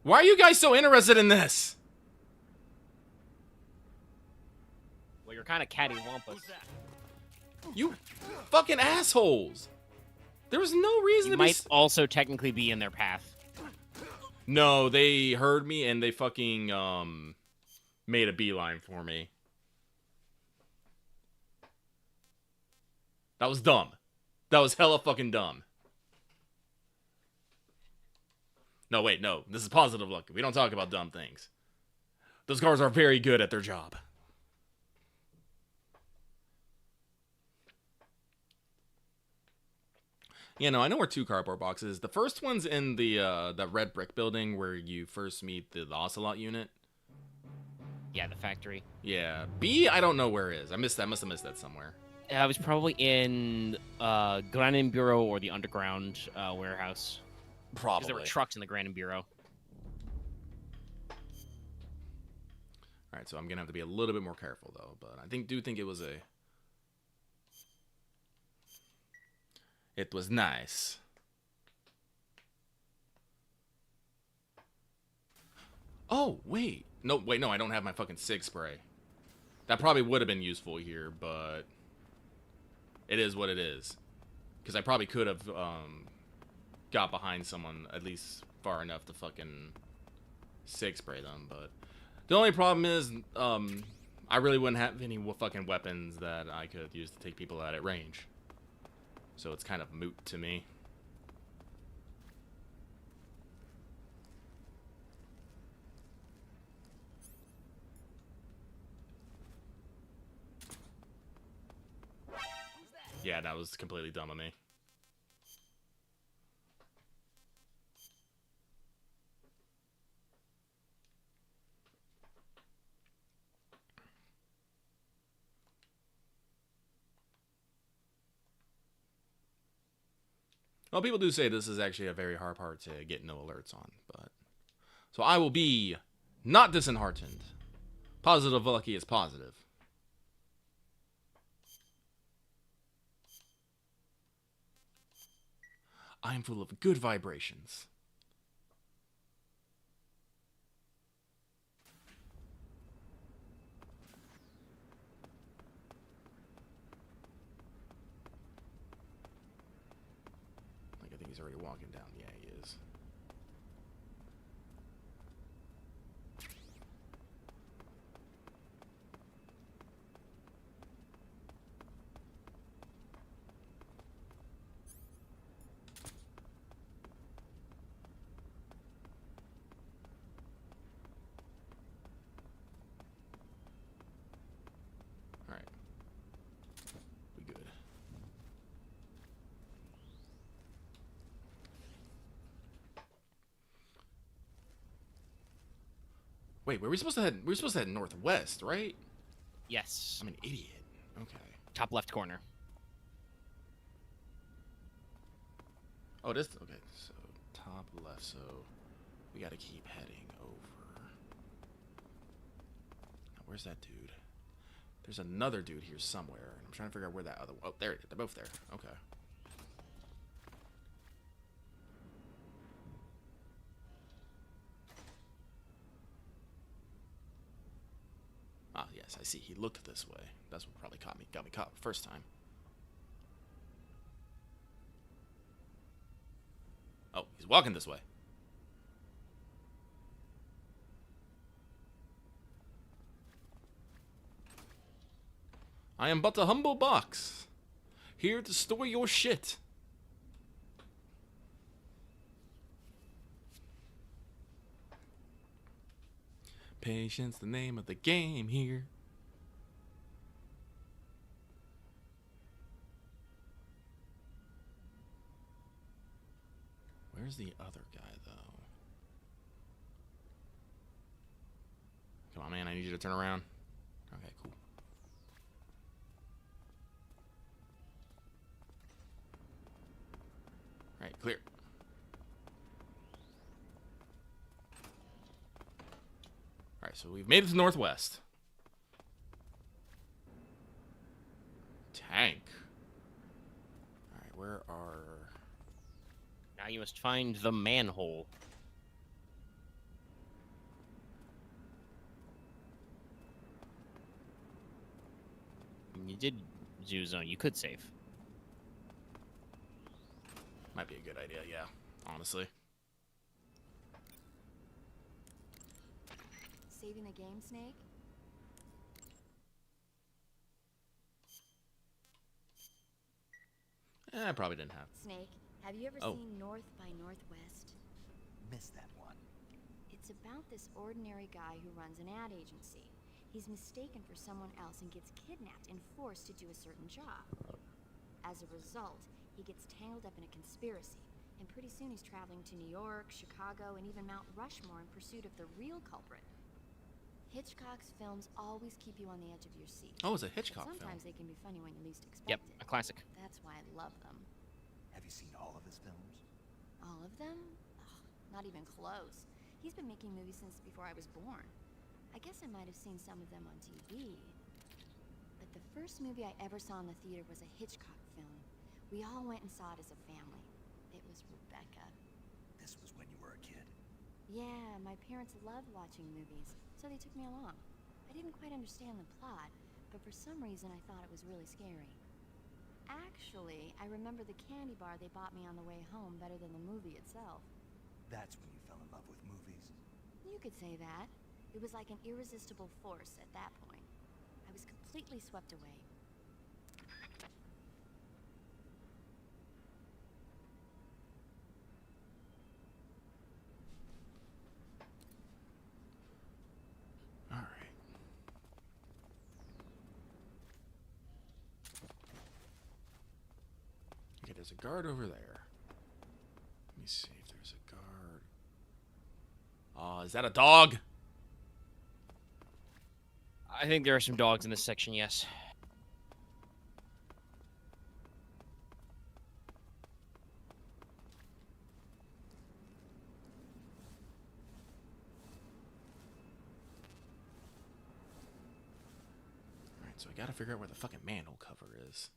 Why are you guys so interested in this? Well, you're kind of cattywampus. You fucking assholes. There was no reason You to be... might also technically be in their path. No, they heard me and they fucking, made a beeline for me. That was dumb. That was hella fucking dumb. No, wait, no. This is positive luck. We don't talk about dumb things. Those guards are very good at their job. Yeah, no, I know where two cardboard boxes. The first one's in the red brick building where you first meet the Ocelot unit. Yeah, the factory. Yeah. B, I don't know where it is. I missed that. Must have missed that somewhere. I was probably in Granite Bureau or the underground warehouse. Probably. Because there were trucks in the Granite Bureau. Alright, so I'm going to have to be a little bit more careful, though. But I do think it was a... It was nice. Oh, wait. No, I don't have my fucking SIG spray. That probably would have been useful here, but it is what it is. Because I probably could have got behind someone at least far enough to fucking SIG spray them, but the only problem is I really wouldn't have any fucking weapons that I could use to take people out at range. So it's kind of moot to me. Yeah, that was completely dumb of me. Well, people do say this is actually a very hard part to get no alerts on, but... So I will be not disheartened. Positive lucky is positive. I am full of good vibrations. Like, I think he's already walking down. Yeah, he is. Alright. We good. Wait, were we supposed to head? We were supposed to head northwest, right? Yes. I'm an idiot. Okay. Top left corner. Oh, this. Okay, so top left. So we got to keep heading over. Now, where's that dude? There's another dude here somewhere. I'm trying to figure out where that other. Oh, there. They're both there. Okay. Ah, yes, I see. He looked this way. That's what probably got me caught the first time. Oh, he's walking this way. I am but a humble box, here to store your shit. Patience, the name of the game here. Where's the other guy, though? Come on, man, I need you to turn around. Okay, cool. Alright, clear. Alright, so we've made it to northwest. Tank. Alright, where are... Now you must find the manhole. You did zoo zone. You could save. Might be a good idea, yeah, honestly. Saving the game, Snake? I probably didn't have. Snake, have you ever Oh. seen North by Northwest? Missed that one. It's about this ordinary guy who runs an ad agency. He's mistaken for someone else and gets kidnapped and forced to do a certain job. As a result, he gets tangled up in a conspiracy, and pretty soon he's traveling to New York, Chicago, and even Mount Rushmore in pursuit of the real culprit. Hitchcock's films always keep you on the edge of your seat. Oh, it's a But Hitchcock film. sometimes they can be funny when you least expect Yep, it. a classic. That's why I love them. Have you seen all of his films? All of them? Ugh, not even close. He's been making movies since before I was born. I guess I might have seen some of them on TV. But the first movie I ever saw in the theater was a Hitchcock film. We all went and saw it as a family. It was Rebecca. This was when you were a kid. Yeah, my parents loved watching movies, so they took me along. I didn't quite understand the plot, but for some reason I thought it was really scary. Actually, I remember the candy bar they bought me on the way home better than the movie itself. That's when you fell in love with movies. You could say that. It was like an irresistible force at that point. I was completely swept away. All right. Okay, there's a guard over there. Let me see if there's a guard. Is that a dog? I think there are some dogs in this section, yes. Alright, so I gotta figure out where the fucking manhole cover is.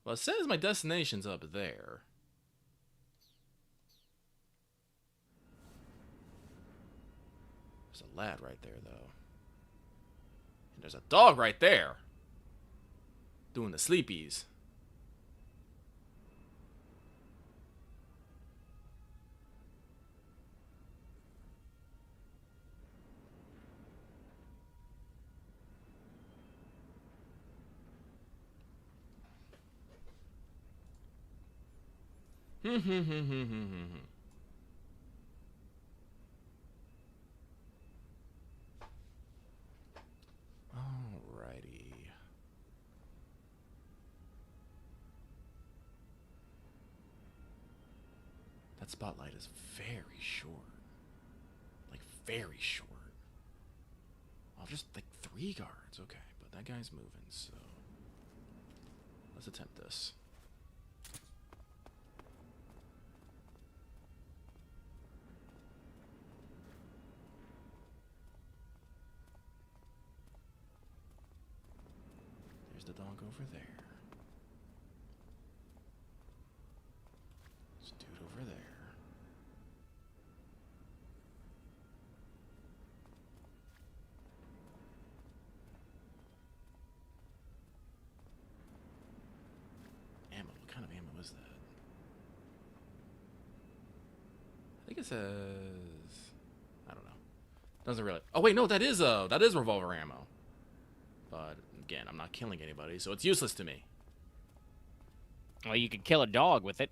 Well, it says my destination's up there. There's a lad right there, though. And there's a dog right there. Doing the sleepies. Alrighty. That spotlight is very short. Like, very short. Oh, just like 3 guards. Okay, but that guy's moving, so let's attempt this. There's the dog over there. This dude over there. Ammo. What kind of ammo is that? I think it says, I don't know. Doesn't really. Oh wait, no, that is revolver ammo. But again, I'm not killing anybody, so it's useless to me. Well, you could kill a dog with it.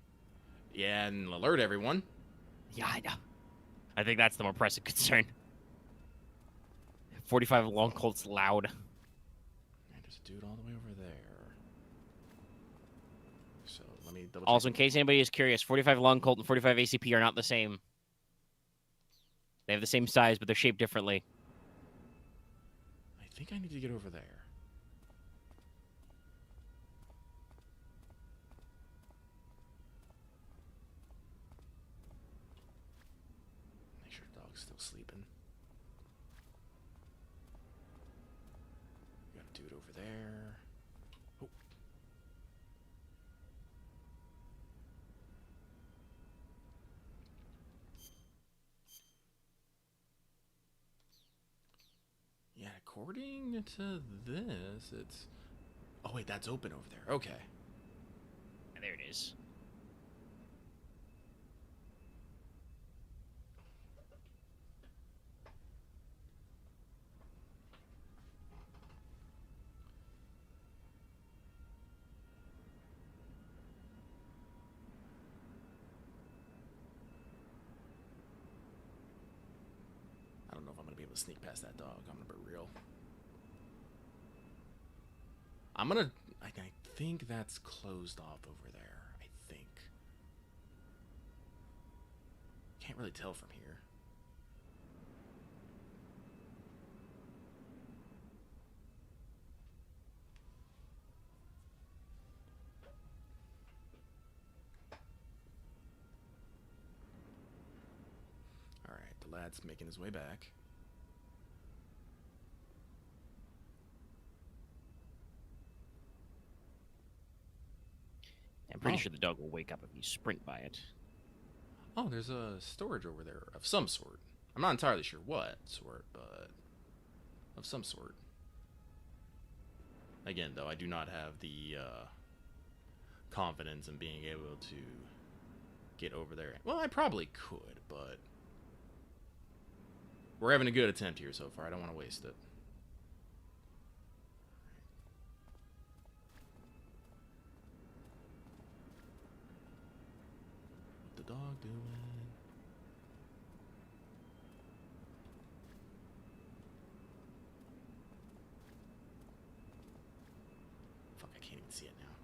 Yeah, and alert everyone. Yeah, I know. I think that's the more pressing concern. 45 long Colt's loud. And there's a dude all the way over there. So let me double check. Also, in case anybody is curious, 45 long Colt and 45 ACP are not the same. They have the same size, but they're shaped differently. I think I need to get over there. Make sure the dog's still sleeping. Got a dude over there. Oh. Yeah, according to this, it's... Oh, wait, that's open over there. Okay. And there it is. I don't know if I'm going to be able to sneak past that dog. I'm going to be real. I'm going to... I think that's closed off over there. I think. Can't really tell from here. Alright, the lad's making his way back. I'm pretty Oh. sure the dog will wake up if you sprint by it. Oh, there's a storage over there of some sort. I'm not entirely sure what sort, but of some sort. Again, though, I do not have the confidence in being able to get over there. Well, I probably could, but we're having a good attempt here so far. I don't want to waste it. What the dog doing? Fuck, I can't even see it now.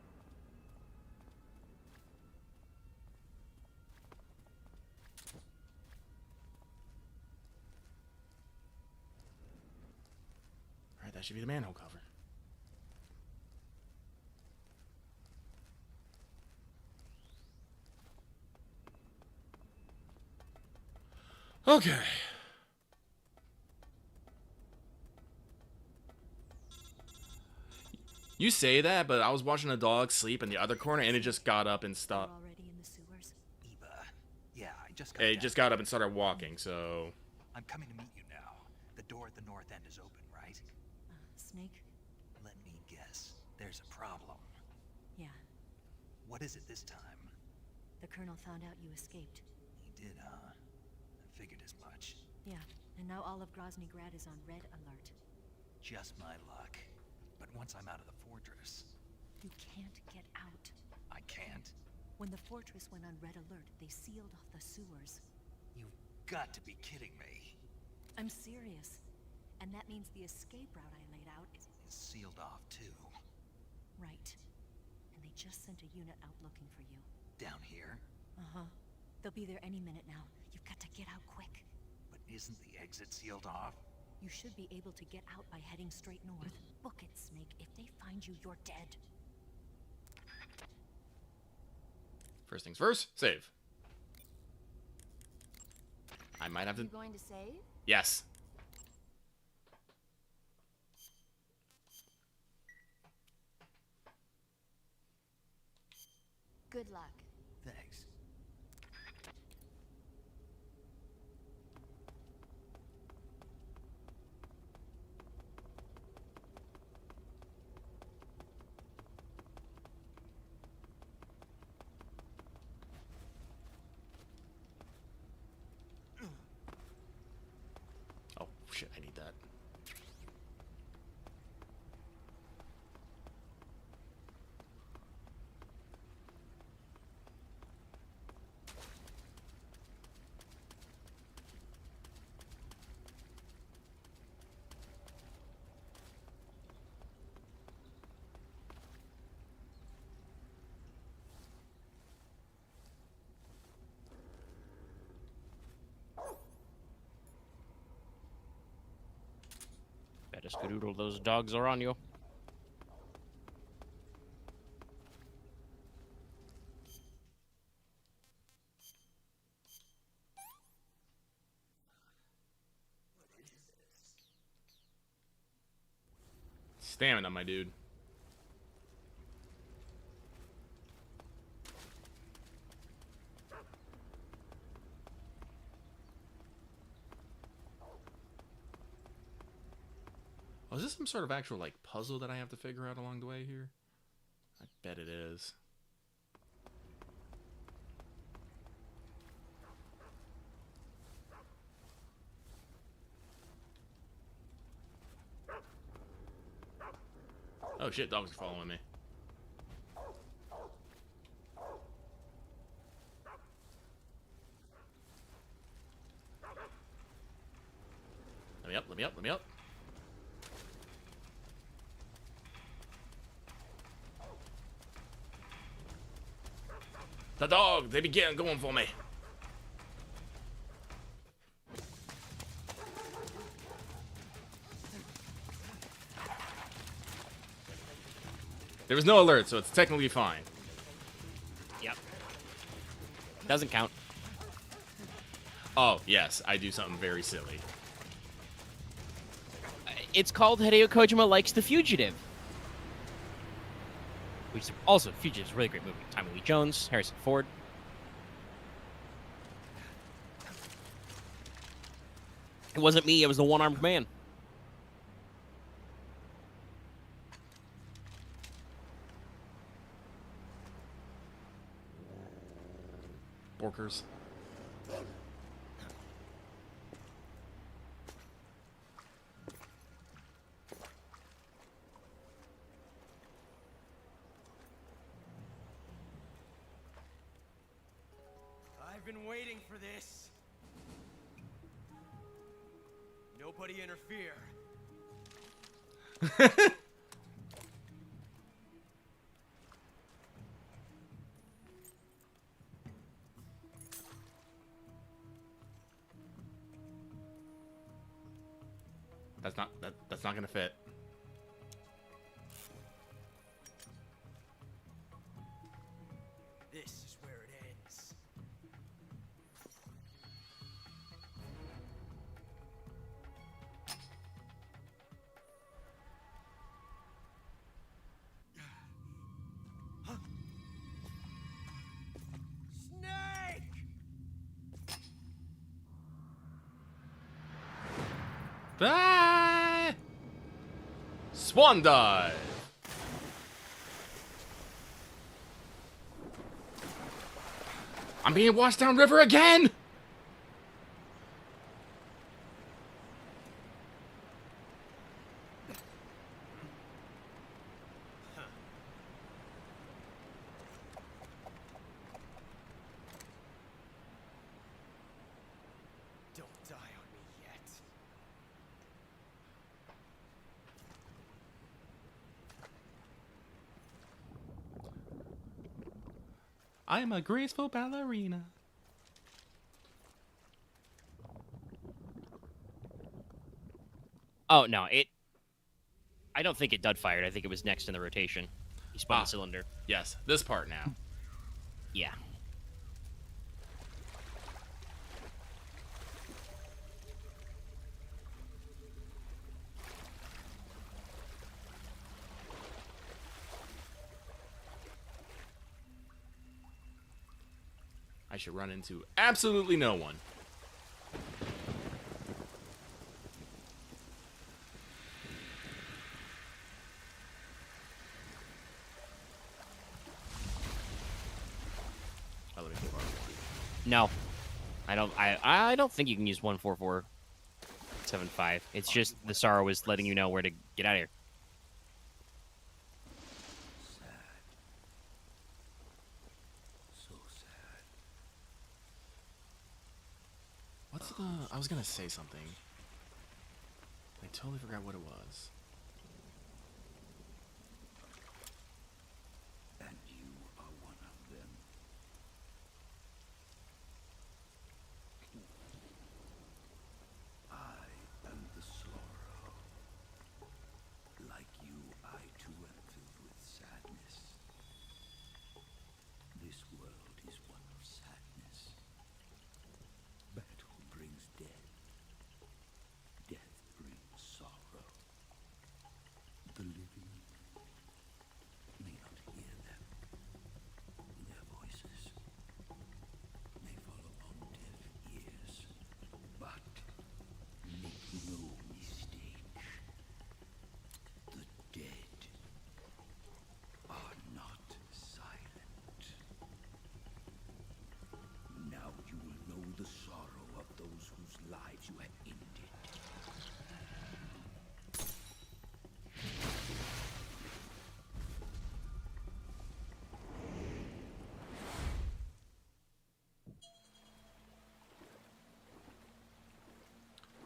Alright, that should be the manhole cover. Okay. You say that, but I was watching a dog sleep in the other corner, and it just got up and stopped. Already in the sewers. Eva. Yeah, I just got It down. just got up and started walking, so... I'm coming to meet you now. The door at the north end is open, right? Snake? Let me guess. There's a problem. Yeah. What is it this time? The Colonel found out you escaped. He did, huh? I figured as much. Yeah, and now all of Grozny Grad is on red alert. Just my luck. But once I'm out of the fortress, You can't get out. I can't. When the fortress went on red alert, they sealed off the sewers. You've got to be kidding me. I'm serious. And that means the escape route I laid out is It's sealed off, too. right. And they just sent a unit out looking for you. Down here? Uh-huh. They'll be there any minute now. You've got to get out quick. But isn't the exit sealed off? You should be able to get out by heading straight north. Book it, Snake. If they find you, you're dead. First things first, save. I might have to... You going to save? Yes. Good luck. Thanks. Oh, shit, I need that. Better skedoodle, those dogs are on you. Stamina, my dude. Oh, is this some sort of actual, like, puzzle that I have to figure out along the way here? I bet it is. Oh shit, dogs are following me. Let me up, let me up, let me up. The dog, they began going for me. There was no alert, so it's technically fine. Yep. Doesn't count. Oh, yes, I do something very silly. It's called Hideo Kojima Likes the Fugitive. which also features a really great movie. Tommy Lee Jones, Harrison Ford. It wasn't me, it was the one-armed man. Borkers. I've been waiting for this. Nobody interfere. That's not gonna fit. This is where it ends. Huh? Snake! Bye! Swan dive! I'm being washed down river again! Don't die on me yet. I'm a graceful ballerina. Oh, no, I don't think it dud fired. I think it was next in the rotation. He spun the cylinder. Yes, this part now. Yeah. I should run into absolutely no one. No. I don't think you can use 14475. It's just the Sorrow is letting you know where to get out of here. So sad. What's the... I was gonna say something. I totally forgot what it was. And you are one of them. I am the Sorrow. Like you, I too am filled with sadness. This world is one of sadness. Battle brings death. Death brings sorrow. The living may not hear them. Their voices may fall upon deaf ears. But make no mistake, the dead are not silent. Now you will know the sorrow of those whose lives you have ended.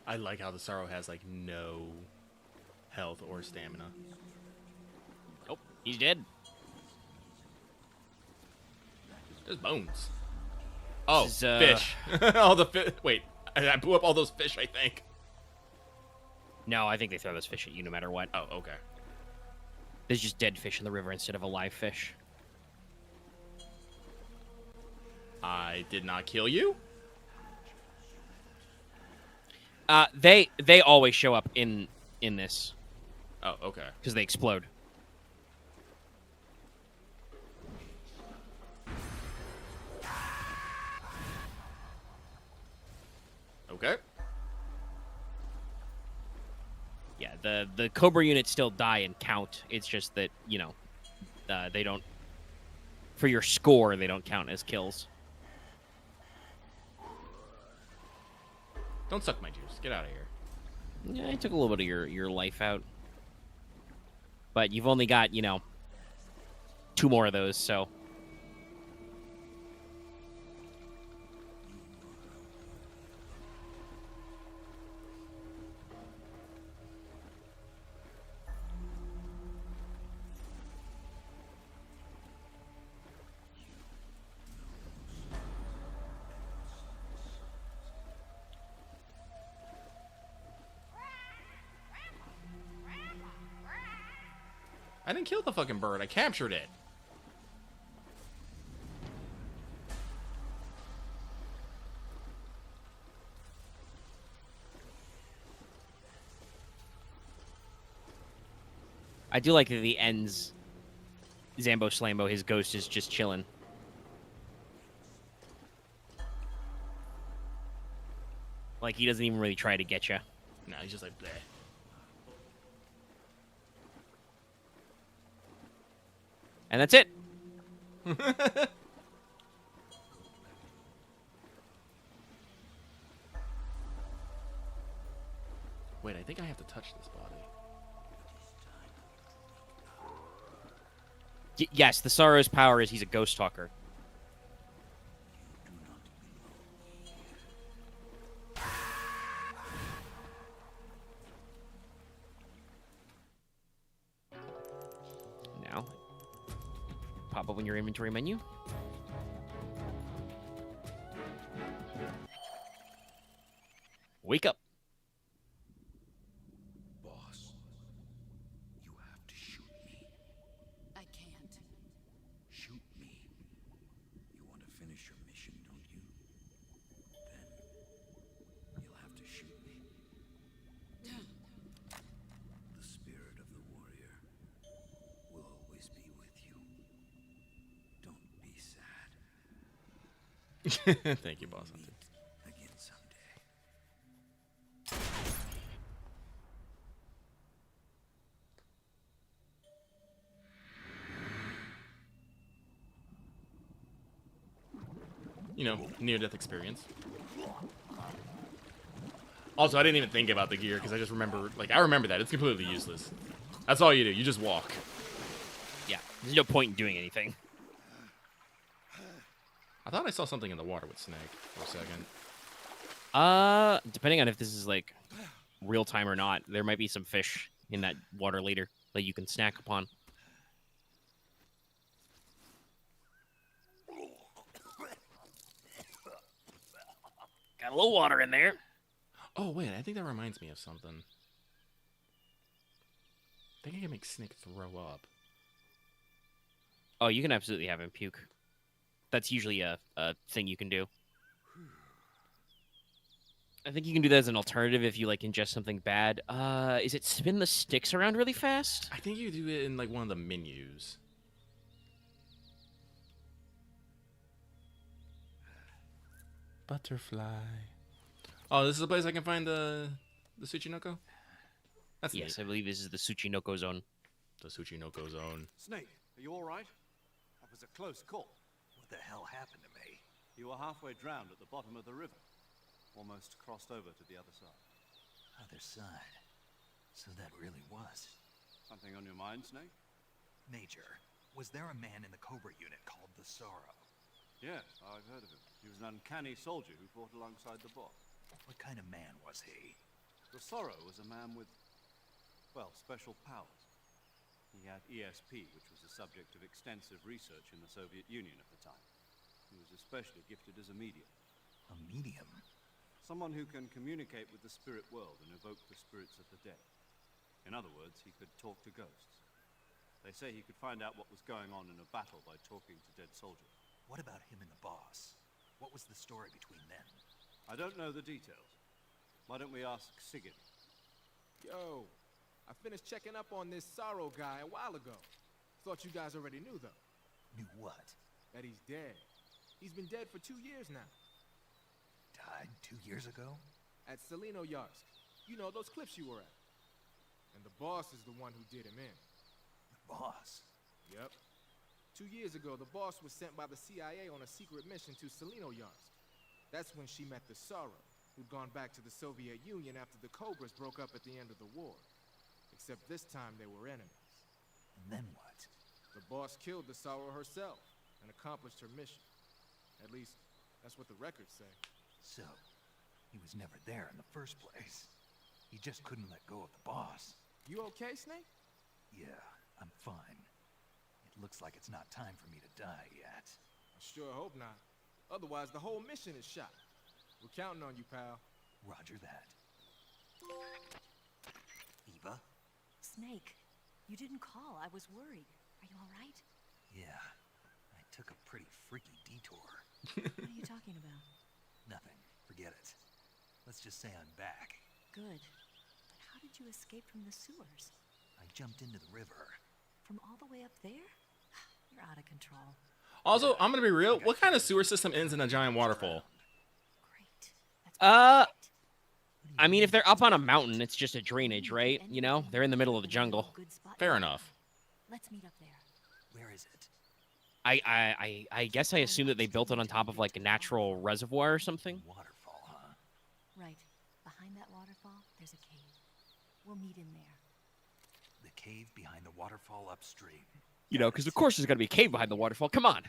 I like how the Sorrow has, like, no health or stamina. Oh, he's dead. Just bones. Oh, This is, fish. All the fish. Wait, I blew up all those fish, I think. No, I think they throw those fish at you no matter what. Oh, okay. There's just dead fish in the river instead of a live fish. I did not kill you. They always show up in this Oh, okay. because they explode. Okay. Yeah, the Cobra units still die and count. It's just that, you know, they don't... For your score, they don't count as kills. Don't suck my juice. Get out of here. Yeah, I took a little bit of your life out. But you've only got, you know, 2 more of those, so... I didn't kill the fucking bird. I captured it. I do like that the ends Zambo Slambo, his ghost is just chilling. Like, he doesn't even really try to get you. No, he's just like, bleh. And that's it. Wait, I think I have to touch this body. Yes, the Sorrow's power is he's a ghost talker. Now, pop up in your inventory menu. Wake up. Boss, you have to shoot me. I can't. Shoot me. You want to finish your mission, don't you? Then you'll have to shoot me. The spirit of the warrior will always be with you. Don't be sad. Thank you, boss. Meet again someday. You know, near-death experience. Also, I didn't even think about the gear because I just remember, like, I remember that. It's completely useless. That's all you do. You just walk. Yeah, there's no point in doing anything. I thought I saw something in the water with Snake for a second. Depending on if this is, like, real time or not, there might be some fish in that water later that you can snack upon. Got a little water in there. Oh, wait. I think that reminds me of something. I think I can make Snake throw up. Oh, you can absolutely have him puke. That's usually a thing you can do. I think you can do that as an alternative if you, like, ingest something bad. Is it spin the sticks around really fast? I think you do it in, like, one of the menus. Butterfly. Oh, this is the place I can find the Tsuchinoko? That's Yes, neat. I believe this is the Tsuchinoko zone. The Tsuchinoko zone. Snake, are you all right? That was a close call. What the hell happened to me? You were halfway drowned at the bottom of the river. Almost crossed over to the other side. Other side. So that really was. Something on your mind, Snake? Major, was there a man in the Cobra unit called the Sorrow? Yes, I've heard of him. He was an uncanny soldier who fought alongside the boss. What kind of man was he? The Sorrow was a man with, well, special powers. He had ESP, which was the subject of extensive research in the Soviet Union at the time. He was especially gifted as a medium. A medium? Someone who can communicate with the spirit world and evoke the spirits of the dead. In other words, he could talk to ghosts. They say he could find out what was going on in a battle by talking to dead soldiers. What about him and the boss? What was the story between them? I don't know the details. Why don't we ask Sigurd? Yo, I finished checking up on this Sorrow guy a while ago. Thought you guys already knew, though. Knew what? That he's dead. He's been dead for 2 years now. Died 2 years ago? at Selino Yarsk. You know, those cliffs you were at. And the boss is the one who did him in. The boss? Yep. 2 years ago, the boss was sent by the CIA on a secret mission to Selino Yarsk. That's when she met the Sorrow, who'd gone back to the Soviet Union after the Cobras broke up at the end of the war. Except this time they were enemies. And then what? The boss killed the Sorrow herself and accomplished her mission. At least, that's what the records say. So, he was never there in the first place. He just couldn't let go of the boss. You okay, Snake? Yeah, I'm fine. It looks like it's not time for me to die yet. I sure hope not. Otherwise, the whole mission is shot. We're counting on you, pal. Roger that. Eva? Snake, you didn't call. I was worried. Are you all right? Yeah, I took a pretty freaky detour. What are you talking about? Nothing. Forget it. Let's just say I'm back. Good. But how did you escape from the sewers? I jumped into the river. From all the way up there? You're out of control. Also, I'm gonna be real. What kind of sewer system ends in a giant waterfall? Great. That's I mean, if they're up on a mountain, it's just a drainage, right? You know, they're in the middle of the jungle. good spot. Fair enough. Let's meet up there. Where is it? I guess I assume that they built it on top of like a natural reservoir or something. Waterfall, huh? Right. Behind that waterfall, there's a cave. We'll meet in there. The cave behind the waterfall upstream. You know, because of course there's got to be a cave behind the waterfall. Come on.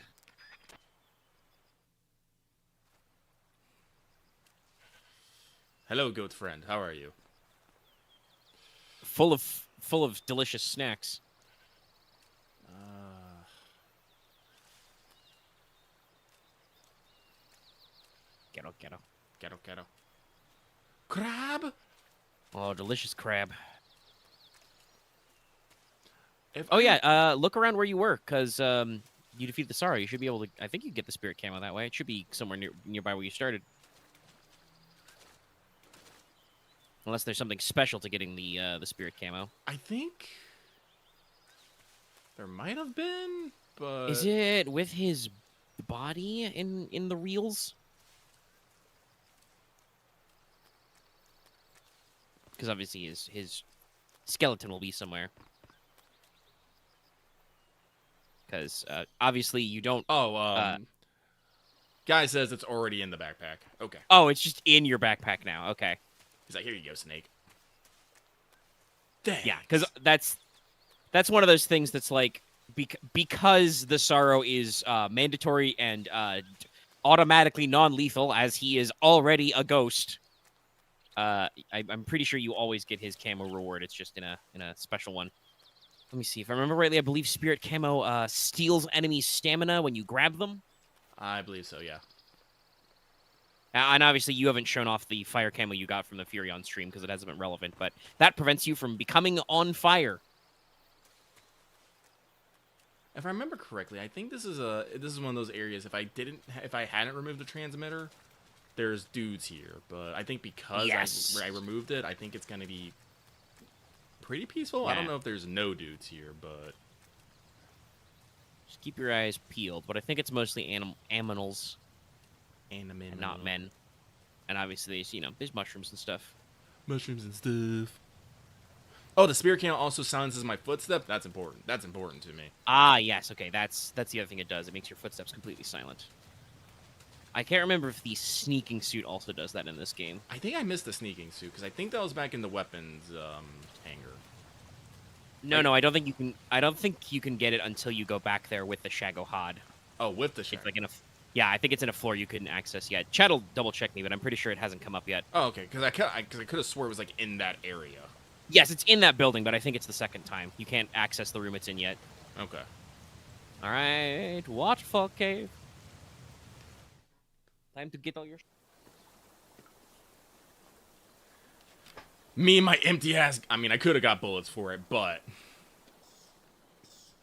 Hello, goat friend. How are you? Full of delicious snacks. Ghetto. Crab? Oh, delicious crab. If Oh I- yeah, look around where you were, because you defeat the Sorrow. You should be able to. I think you get the spirit camo that way. It should be somewhere nearby where you started. Unless there's something special to getting the spirit camo. I think there might have been, but Is it with his body in the reels? Because obviously his skeleton will be somewhere. Because obviously you don't. Oh, guy says it's already in the backpack. Okay. Oh, it's just in your backpack now. Okay. He's like, here you go, Snake. Dang. Yeah, because that's one of those things that's like because the Sorrow is mandatory and automatically non-lethal, as he is already a ghost. I'm pretty sure you always get his camo reward. It's just in a special one. Let me see if I remember rightly. I believe spirit camo steals enemies' stamina when you grab them. I believe so, yeah. And obviously, you haven't shown off the fire camo you got from the Furion stream because it hasn't been relevant, but that prevents you from becoming on fire. If I remember correctly, I think this is one of those areas. If I hadn't removed the transmitter, there's dudes here. But I think because Yes. I removed it, I think it's gonna be pretty peaceful. I don't know if there's no dudes here, but Just keep your eyes peeled, but I think it's mostly aminals. Animal. And not men. And obviously, there's mushrooms and stuff. Mushrooms and stuff. Oh, the spirit camo also silences my footstep. That's important. That's important to me. Ah, yes. Okay, that's the other thing it does. It makes your footsteps completely silent. I can't remember if the sneaking suit also does that in this game. I think I missed the sneaking suit because I think that was back in the weapons hangar. No, I don't think you can. I don't think you can get it until you go back there with the Shagohod. Oh, with the Shagohod. It's like in a. Yeah, I think it's in a floor you couldn't access yet. Chad will double check me, but I'm pretty sure it hasn't come up yet. Oh, okay. Because I could have swore it was like in that area. Yes, it's in that building, but I think it's the second time. You can't access the room it's in yet. Okay. All right, waterfall cave. Time to get all your. Me and my empty ass. I mean, I could have got bullets for it, but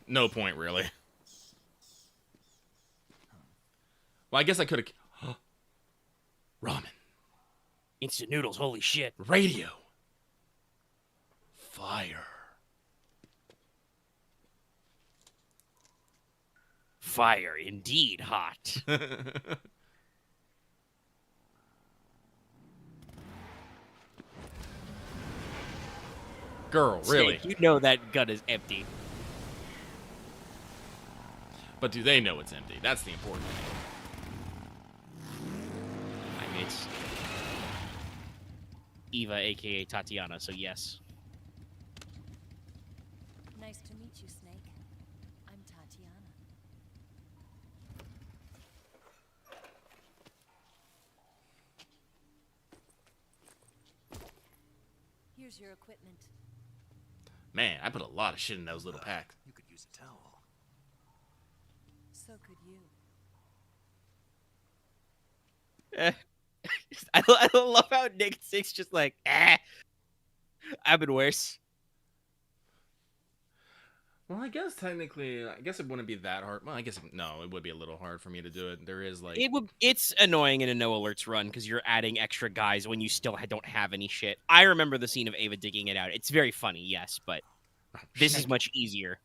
no point really. Well, I guess I could have. Ramen. Instant noodles. Holy shit. Radio. Fire. Fire, indeed hot. Girl, really? Snake, you know that gun is empty. But do they know it's empty? That's the important thing. I mean, it's Eva, aka Tatiana, so yes. Nice to meet you, Snake. I'm Tatiana. Here's your equipment. Man, I put a lot of shit in those little packs. You could use a towel. So could you. I love how Nick Six just like, I've been worse. Well, I guess technically, it wouldn't be that hard. Well, I guess no, it would be a little hard for me to do it. There is like It's annoying in a no alerts run because you're adding extra guys when you still don't have any shit. I remember the scene of Ava digging it out. It's very funny, yes, but this is much easier.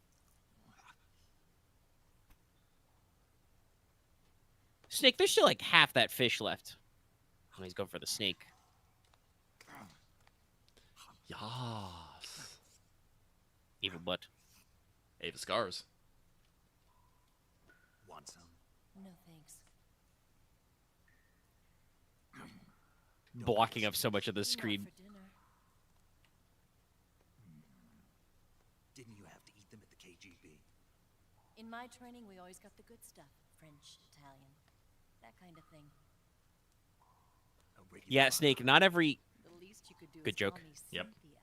Snake, there's still like half that fish left. Oh, he's going for the snake. Yas. Evil butt. Ava Scars. Want some? No thanks. Blocking up so much of the screen. For dinner. Didn't you have to eat them at the KGB? In my training, we always got the good stuff. French, Italian, that kind of thing. A regular Yeah, fire. Snake, not every... The least you could do Good is joke. call me Yep. Cynthia.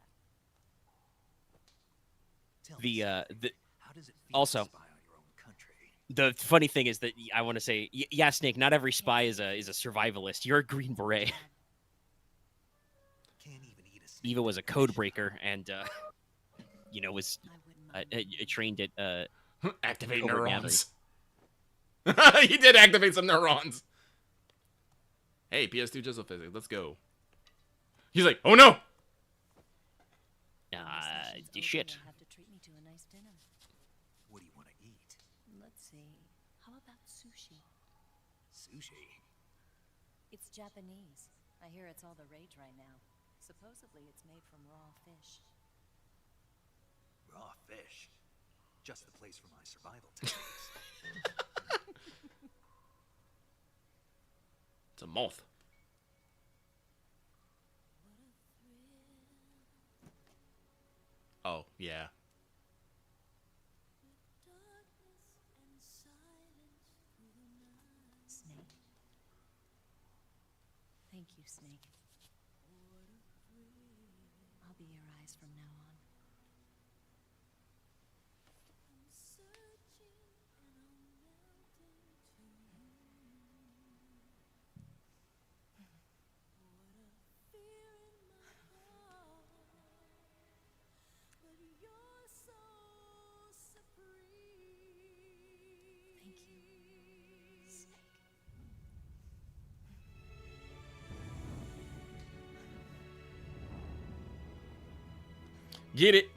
Tell me, The how does it feel also- to spy on your own country? the funny thing is that I want to say, yeah, Snake, not every spy is a survivalist. You're a Green Beret. Can't even eat a snake Eva was a with code fish. breaker and, was I wouldn't mind. trained at, Activate Over neurons. He did activate some neurons. Hey, PS2 Jizzle Physics, let's go. He's like, oh no! When this session's over, shit. You'll have to treat me to a nice dinner. What do you want to eat? Let's see. How about sushi? Sushi? It's Japanese. I hear it's all the rage right now. Supposedly, it's made from raw fish. Raw fish? Just the place for my survival techniques. It's a moth. Oh, yeah. Snake. Thank you, Snake. I'll be your eyes from now on. Thank you, Snake. Get it?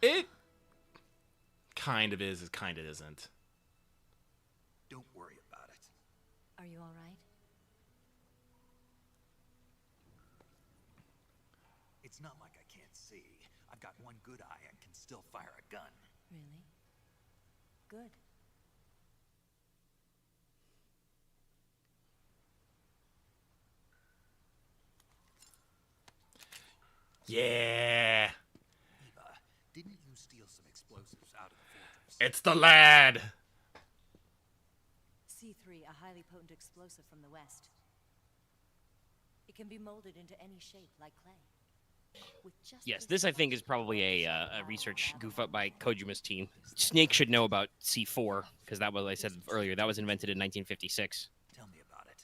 It kind of is, it kind of isn't. Don't worry about it. Are you all right? It's not like I can't see. I've got one good eye and can still fire a gun. Really? Good. Yeah. Eva, didn't you steal some explosives out of the fortress? It's the lad. C3, a highly potent explosive from the west. It can be molded into any shape, like clay. With just Yes, this I think is probably a research goof up by Kojima's team. Snake should know about C4 because that was, I said earlier, that was invented in 1956. Tell me about it.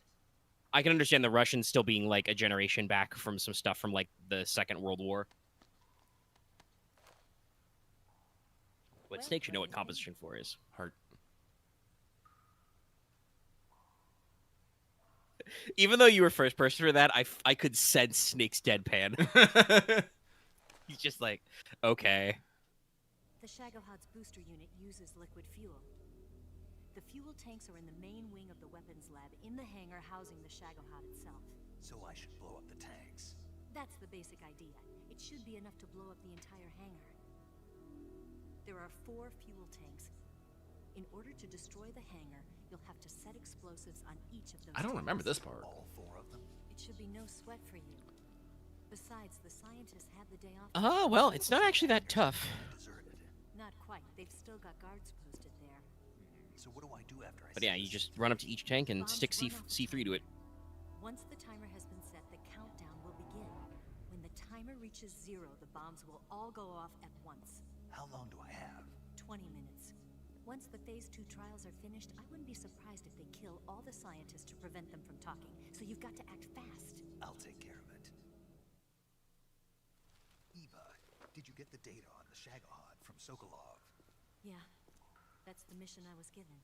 I can understand the Russians still being like a generation back from some stuff from like the Second World War. But Snake should know what composition 4 is. Heart. Even though you were first person for that, I could sense Snake's deadpan. He's just like, okay. The Shagohod's booster unit uses liquid fuel. The fuel tanks are in the main wing of the weapons lab in the hangar housing the Shagohod itself. So I should blow up the tanks. That's the basic idea. It should be enough to blow up the entire hangar. There are 4 fuel tanks. In order to destroy the hangar, you'll have to set explosives on each of those I don't remember tanks. this part. All 4 of them? It should be no sweat for you. Besides, the scientists had the day off. Oh, well, it's not actually that tough. Deserted. Not quite. They've still got guards posted there. So what do I do after I But see yeah, you this? just run up to each tank and Bombs stick run off the C3 to it. Once the timer has been set, the countdown will begin. When the timer reaches 0, the bombs will all go off at once. How long do I have? 20 minutes. Once the Phase 2 trials are finished, I wouldn't be surprised if they kill all the scientists to prevent them from talking. So you've got to act fast. I'll take care of it. Eva, did you get the data on the Shagohod from Sokolov? Yeah, that's the mission I was given.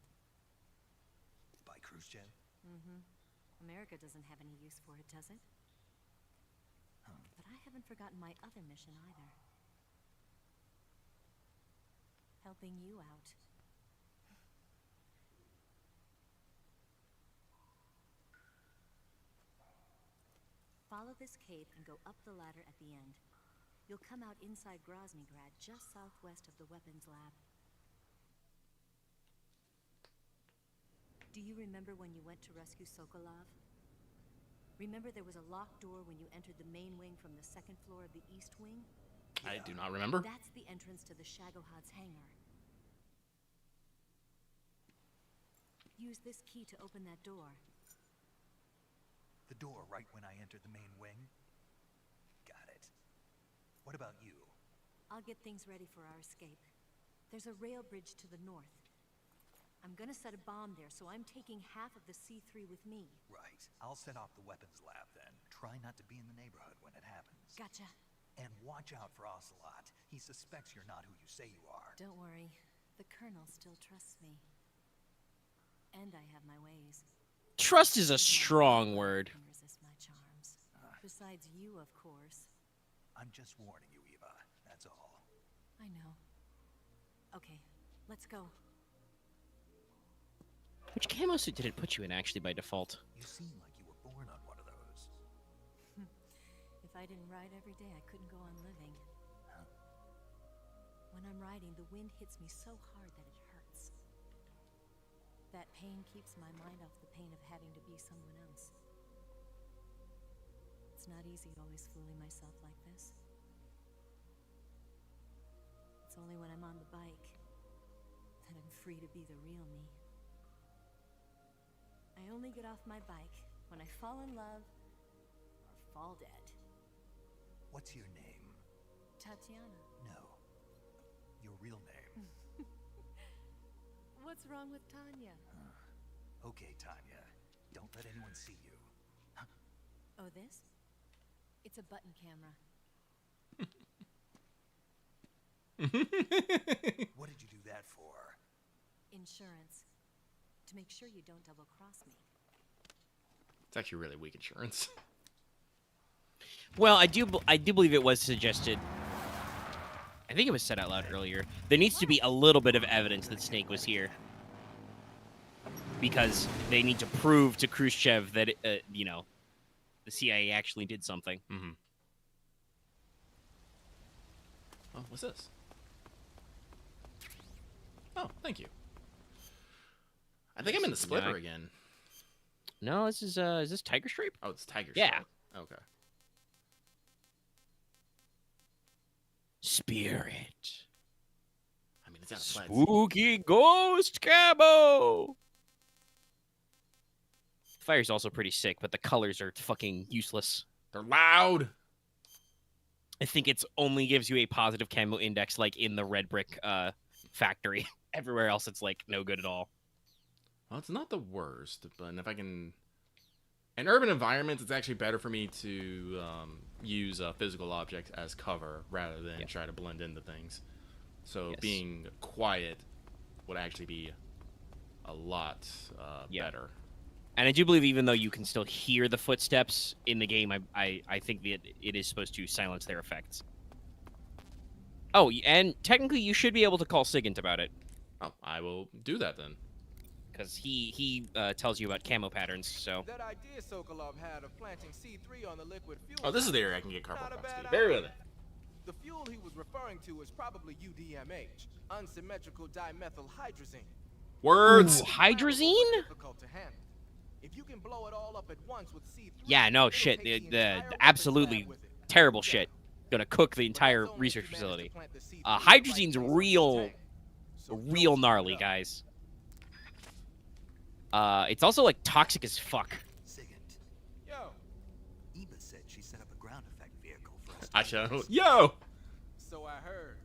By Khrushchev? Mm-hmm. America doesn't have any use for it, does it? But I haven't forgotten my other mission either. Helping you out. Follow this cave and go up the ladder at the end. You'll come out inside Groznygrad, just southwest of the weapons lab. Do you remember when you went to rescue Sokolov? Remember there was a locked door when you entered the main wing from the 2nd floor of the East Wing? I do not remember. That's the entrance to the Shagohod's hangar. Use this key to open that door. The door right when I entered the main wing? Got it. What about you? I'll get things ready for our escape. There's a rail bridge to the north. I'm gonna set a bomb there, so I'm taking half of the C3 with me. Right. I'll set off the weapons lab then. Try not to be in the neighborhood when it happens. Gotcha. And watch out for Ocelot. He suspects you're not who you say you are. Don't worry. The Colonel still trusts me. And I have my ways. Trust is a strong word. Can resist my charms. Besides you, of course. I'm just warning you, Eva. That's all. I know. Okay, let's go. Which camo suit did it put you in, actually, by default? You seem like you were born on one of those. If I didn't ride every day, I couldn't go on living. When I'm riding, the wind hits me so hard that it hurts. That pain keeps my mind off the pain of having to be someone else. It's not easy always fooling myself like this. It's only when I'm on the bike that I'm free to be the real me. I only get off my bike when I fall in love or fall dead. What's your name? Tatiana. No. Your real name. What's wrong with Tanya? Okay, Tanya. Don't let anyone see you. Oh, this? It's a button camera. What did you do that for? Insurance. To make sure you don't double-cross me. It's actually really weak insurance. Well, I do believe it was suggested. I think it was said out loud earlier. There needs to be a little bit of evidence that Snake was here, because they need to prove to Khrushchev that you know, the CIA actually did something. Mm-hmm. Oh, what's this? Oh, thank you. I think I'm in the Splitter again. No, this is this Tiger Stripe? Oh, it's Tiger Yeah. Stripe. Okay. Spirit. I mean, it's out of sleds. Spooky ghost camo. The fire's also pretty sick, but the colors are fucking useless. They're loud. I think it's only gives you a positive camo index, like in the red brick factory. Everywhere else, it's like no good at all. Well, it's not the worst, but if I can... In urban environments, it's actually better for me to use physical objects as cover rather than try to blend into things. So being quiet would actually be a lot better. And I do believe even though you can still hear the footsteps in the game, I think that it is supposed to silence their effects. Oh, and technically you should be able to call Sigint about it. Oh, I will do that then. because he tells you about camo patterns. So That idea Sokolov had of planting C3 on the liquid fuel. Oh, this is the area I can get Not cardboard a box. bad Very idea. well. The fuel he was referring to is probably UDMH, unsymmetrical dimethyl hydrazine. Words. Ooh, hydrazine? Difficult to handle. If you can blow it all up at once with C3, yeah, no it'll shit. take The entire weapons absolutely lab with it. terrible Yeah. shit. Gonna cook the entire But that's only if research you manage to facility. plant the C3 Hydrazine's in the right place on real, the tank. So don't real screw it gnarly, up. guys. It's also like toxic as fuck. Sigint, Yo, Eva said she set up a ground effect vehicle for us. I to show. use. Yo. so I heard.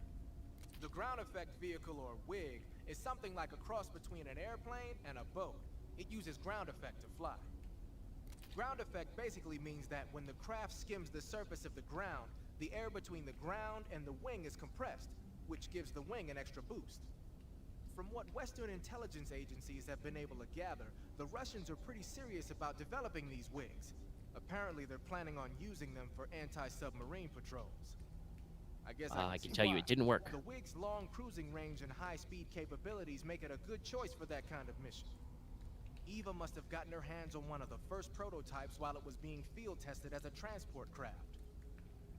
The ground effect vehicle, or WIG, is something like a cross between an airplane and a boat. It uses ground effect to fly. Ground effect basically means that when the craft skims the surface of the ground, the air between the ground and the wing is compressed, which gives the wing an extra boost. From what Western intelligence agencies have been able to gather, the Russians are pretty serious about developing these WIGs. Apparently, they're planning on using them for anti-submarine patrols. I guess I see can tell you why. it didn't work. The WIG's long cruising range and high-speed capabilities make it a good choice for that kind of mission. Eva must have gotten her hands on one of the first prototypes while it was being field tested as a transport craft.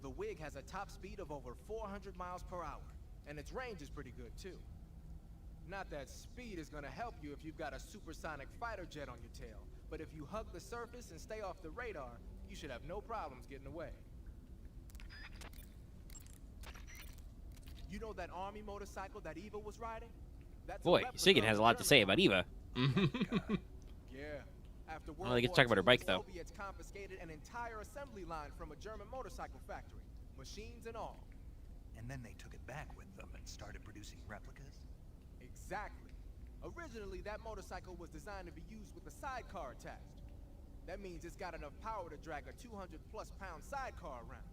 The WIG has a top speed of over 400 miles per hour, and its range is pretty good too. Not that speed is gonna help you if you've got a supersonic fighter jet on your tail, but if you hug the surface and stay off the radar, you should have no problems getting away. You know that army motorcycle that Eva was riding? That's a Boy, replica Sigyn of has a the lot to say German about Eva. Yeah. After I don't think it's talking about her bike, though. The Soviets confiscated an entire assembly line from a German motorcycle factory, machines and all. And then they took it back with them and started producing replicas? Exactly. Originally, that motorcycle was designed to be used with a sidecar attached. That means it's got enough power to drag a 200-plus pound sidecar around.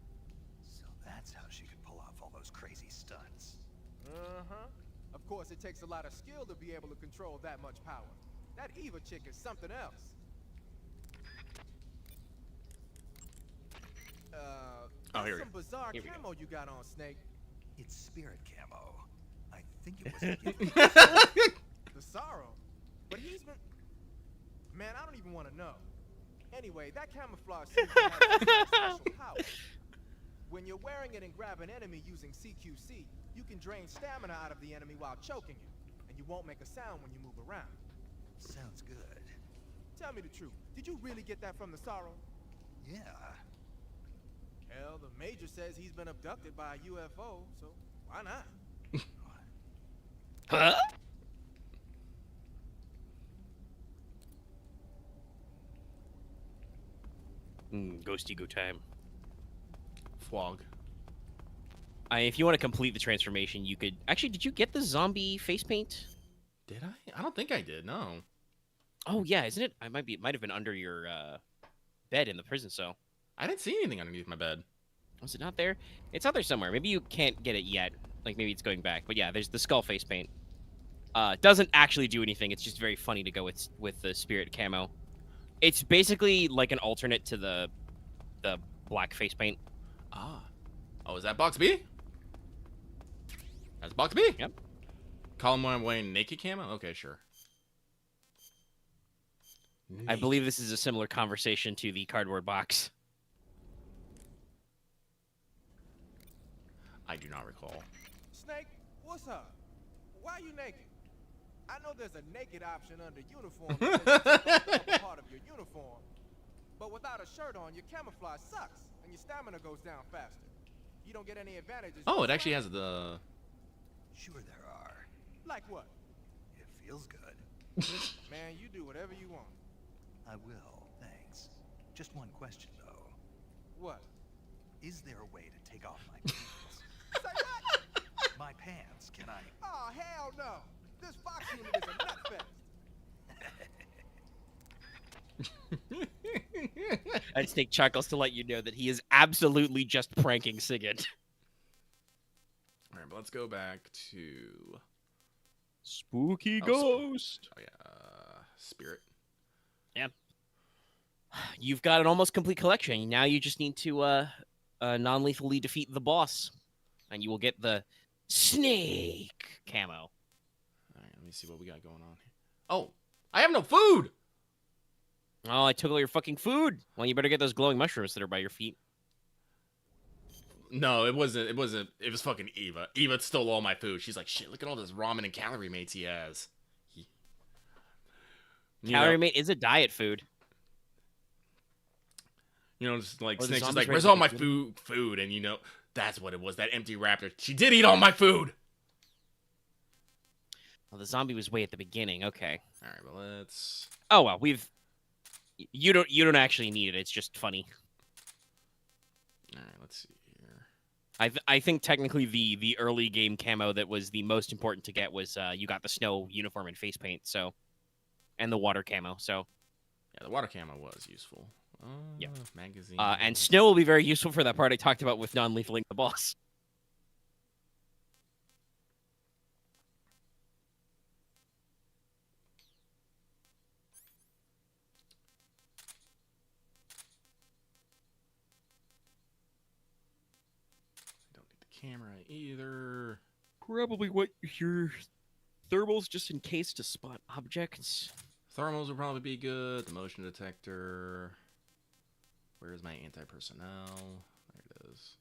So that's how she could pull off all those crazy stunts. Uh-huh. Of course, it takes a lot of skill to be able to control that much power. That Eva chick is something else. Oh, here we some go. bizarre Here we go. camo you got on, Snake. It's spirit camo. I think it was a gift. The Sorrow. But he's been... Man, I don't even want to know. Anyway, that camouflage seems to have some special power. When you're wearing it and grab an enemy using CQC, you can drain stamina out of the enemy while choking him, and you won't make a sound when you move around. Sounds good. Tell me the truth. Did you really get that from the Sorrow? Yeah. Hell, the Major says he's been abducted by a UFO, so why not? Huh? Ghosty go time. Flog. If you want to complete the transformation, you could... Actually, did you get the zombie face paint? Did I? I don't think I did. No. Oh, yeah, isn't it? It might have been under your bed in the prison cell. I didn't see anything underneath my bed. Was it not there? It's out there somewhere. Maybe you can't get it yet. Like, maybe it's going back. But yeah, there's the skull face paint. Doesn't actually do anything. It's just very funny to go with the spirit camo. It's basically like an alternate to the black face paint. Ah. Oh, is that box B? That's box B? Yep. Colin Wayne naked camo? Okay, sure. I believe this is a similar conversation to the cardboard box. I do not recall. Snake, what's up? Why are you naked? I know there's a naked option under uniform that lets you take off the upper part of your uniform, but without a shirt on, your camouflage sucks, and your stamina goes down faster. You don't get any advantages. Oh, it actually has the... Sure there are. Like what? It feels good. Man, you do whatever you want. I will, thanks. Just one question, though. What? Is there a way to take off my pants? Say what? My pants, can I? Oh, hell no. This Fox unit is a nut fest. And Snake chuckles to let you know that he is absolutely just pranking Sigurd. All right, but let's go back to... Spooky Oh, ghost. Oh, yeah. Spirit. Yeah. You've got an almost complete collection. Now you just need to non-lethally defeat the boss. And you will get the Snake camo. All right, let me see what we got going on here. Oh, I have no food. Oh, I took all your fucking food. Well, you better get those glowing mushrooms that are by your feet. No, it wasn't. It wasn't. It was fucking Eva. Eva stole all my food. She's like, shit, look at all this ramen and calorie mates he has. Calorie mate is a diet food. Just like Or the Snake's just zombies like, ready where's to all get my food? food? And that's what it was. That empty raptor. She did eat all my food. Well, the zombie was way at the beginning. Okay. All right, well let's. Oh well, you don't actually need it. It's just funny. All right, let's see here. I think technically the early game camo that was the most important to get was you got the snow uniform and face paint, so, and the water camo. So Yeah, the water camo was useful. Yep. Magazine. and snow will be very useful for that part I talked about with non-lethaling the boss. Don't need the camera either. Probably what your thermals just in case to spot objects. Thermals would probably be good. The motion detector. Where's my anti-personnel? There it is.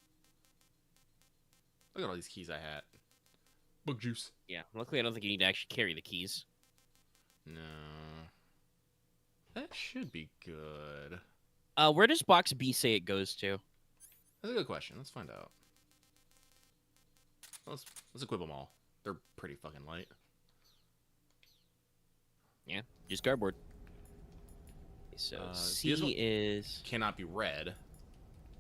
Look at all these keys I had. Bug juice. Yeah, luckily I don't think you need to actually carry the keys. No. That should be good. Where does box B say it goes to? That's a good question. Let's find out. Let's equip them all. They're pretty fucking light. Yeah, just cardboard. So C this one is cannot be read.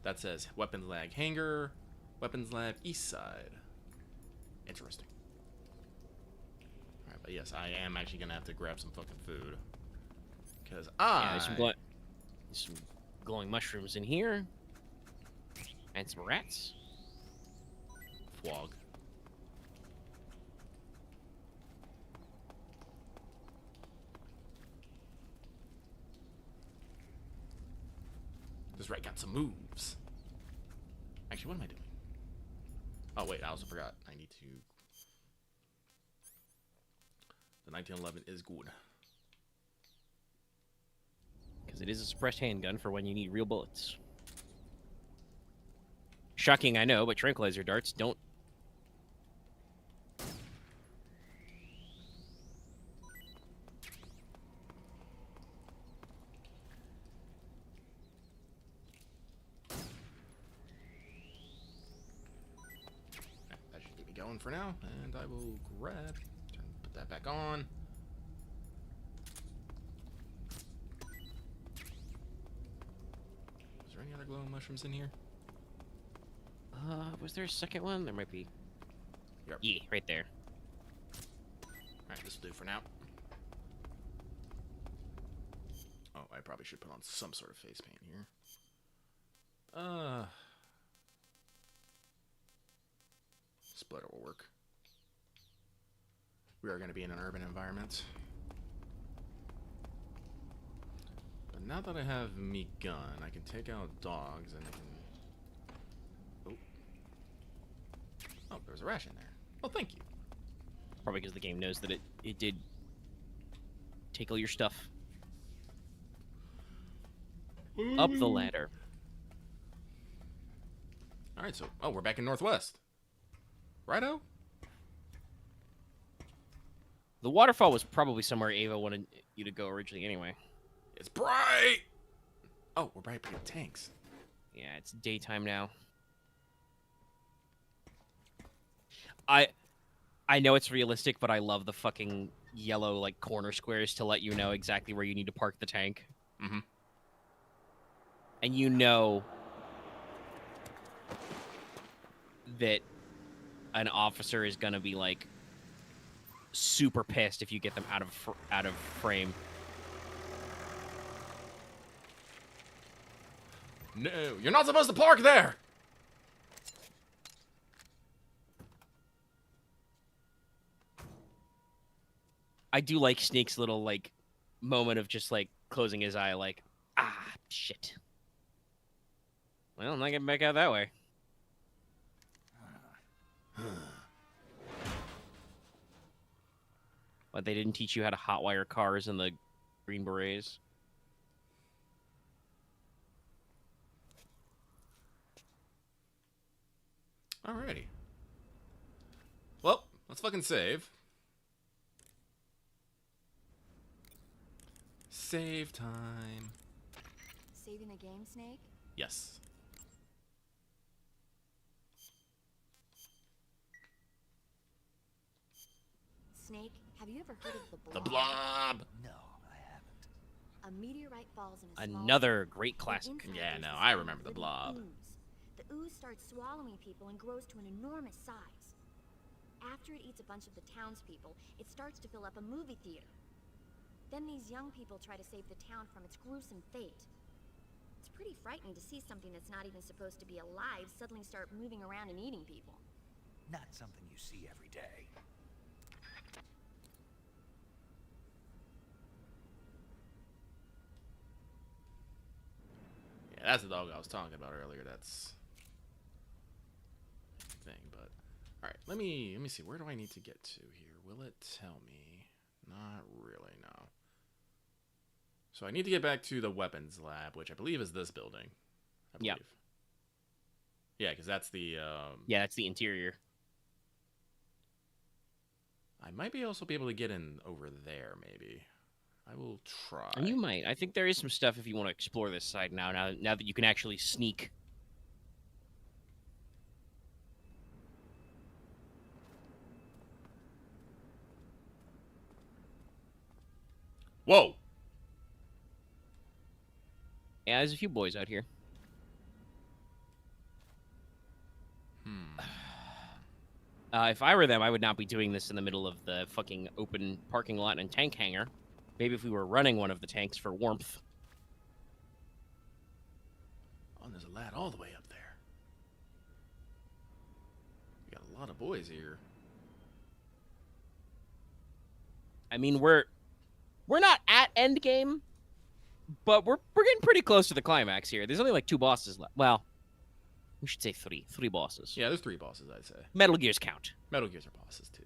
That says weapons lab hangar, weapons lab east side. Interesting. All right, but yes, I am actually gonna have to grab some fucking food because there's some glowing mushrooms in here, and some rats. Fwog. This rat got some moves. Actually, what am I doing? Oh, wait, I also forgot. I need to... The 1911 is good. Because it is a suppressed handgun for when you need real bullets. Shocking, I know, but tranquilizer darts don't. That should keep me going for now, and I will put that back on. Is there any other glowing mushrooms in here? Was there a second one? There might be. Yep. Yeah, right there. Alright, this will do for now. Oh, I probably should put on some sort of face paint here. Splitter will work. We are going to be in an urban environment. But now that I have me gun, I can take out dogs and I can... Oh, there's a ration there. Oh, thank you. Probably because the game knows that it did take all your stuff. Up the ladder. Alright, so... Oh, we're back in Northwest. Righto? The waterfall was probably somewhere Ava wanted you to go originally anyway. It's bright! Oh, we're right by the tanks. Yeah, it's daytime now. I know it's realistic, but I love the fucking yellow like corner squares to let you know exactly where you need to park the tank. Mm-hmm. And you know that an officer is gonna be like super pissed if you get them out of frame. No, you're not supposed to park there! I do like Snake's little like moment of just like closing his eye like, ah, shit. Well, I'm not getting back out that way. But they didn't teach you how to hotwire cars in the Green Berets. Alrighty. Well, let's fucking save. Save time. Saving the game, Snake? Yes. Snake, have you ever heard of the Blob? The Blob! No, I haven't. A meteorite falls in a small Another town, great and classic. inside Yeah, there's no, this I tiny remember the living Blob. Ooze. The ooze starts swallowing people and grows to an enormous size. After it eats a bunch of the townspeople, it starts to fill up a movie theater. Then these young people try to save the town from its gruesome fate. It's pretty frightening to see something that's not even supposed to be alive suddenly start moving around and eating people. Not something you see every day. Yeah, that's the dog I was talking about earlier. That's the thing, but all right. Let me see. Where do I need to get to here? Will it tell me? Not really. No. So I need to get back to the weapons lab, which I believe is this building. I believe. Yep. Yeah, because that's the. Yeah, that's the interior. I might also be able to get in over there. Maybe. I will try. And you might. I think there is some stuff if you want to explore this side now that you can actually sneak. Whoa! Yeah, there's a few boys out here. If I were them, I would not be doing this in the middle of the fucking open parking lot and tank hangar. Maybe if we were running one of the tanks for warmth. Oh, and there's a lad all the way up there. We got a lot of boys here. I mean, we're not at endgame, but we're getting pretty close to the climax here. There's only like 2 bosses left. Well, we should say 3. 3 bosses. Yeah, there's 3 bosses, I'd say. Metal Gears count. Metal Gears are bosses, too.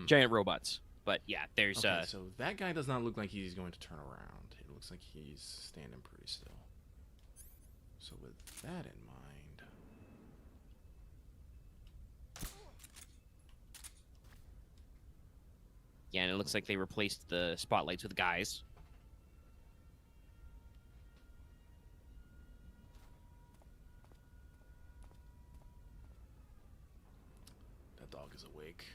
Giant robots. But yeah, there's Okay, so that guy does not look like he's going to turn around. It looks like he's standing pretty still. So with that in mind... yeah, and it looks like they replaced the spotlights with guys. That dog is awake.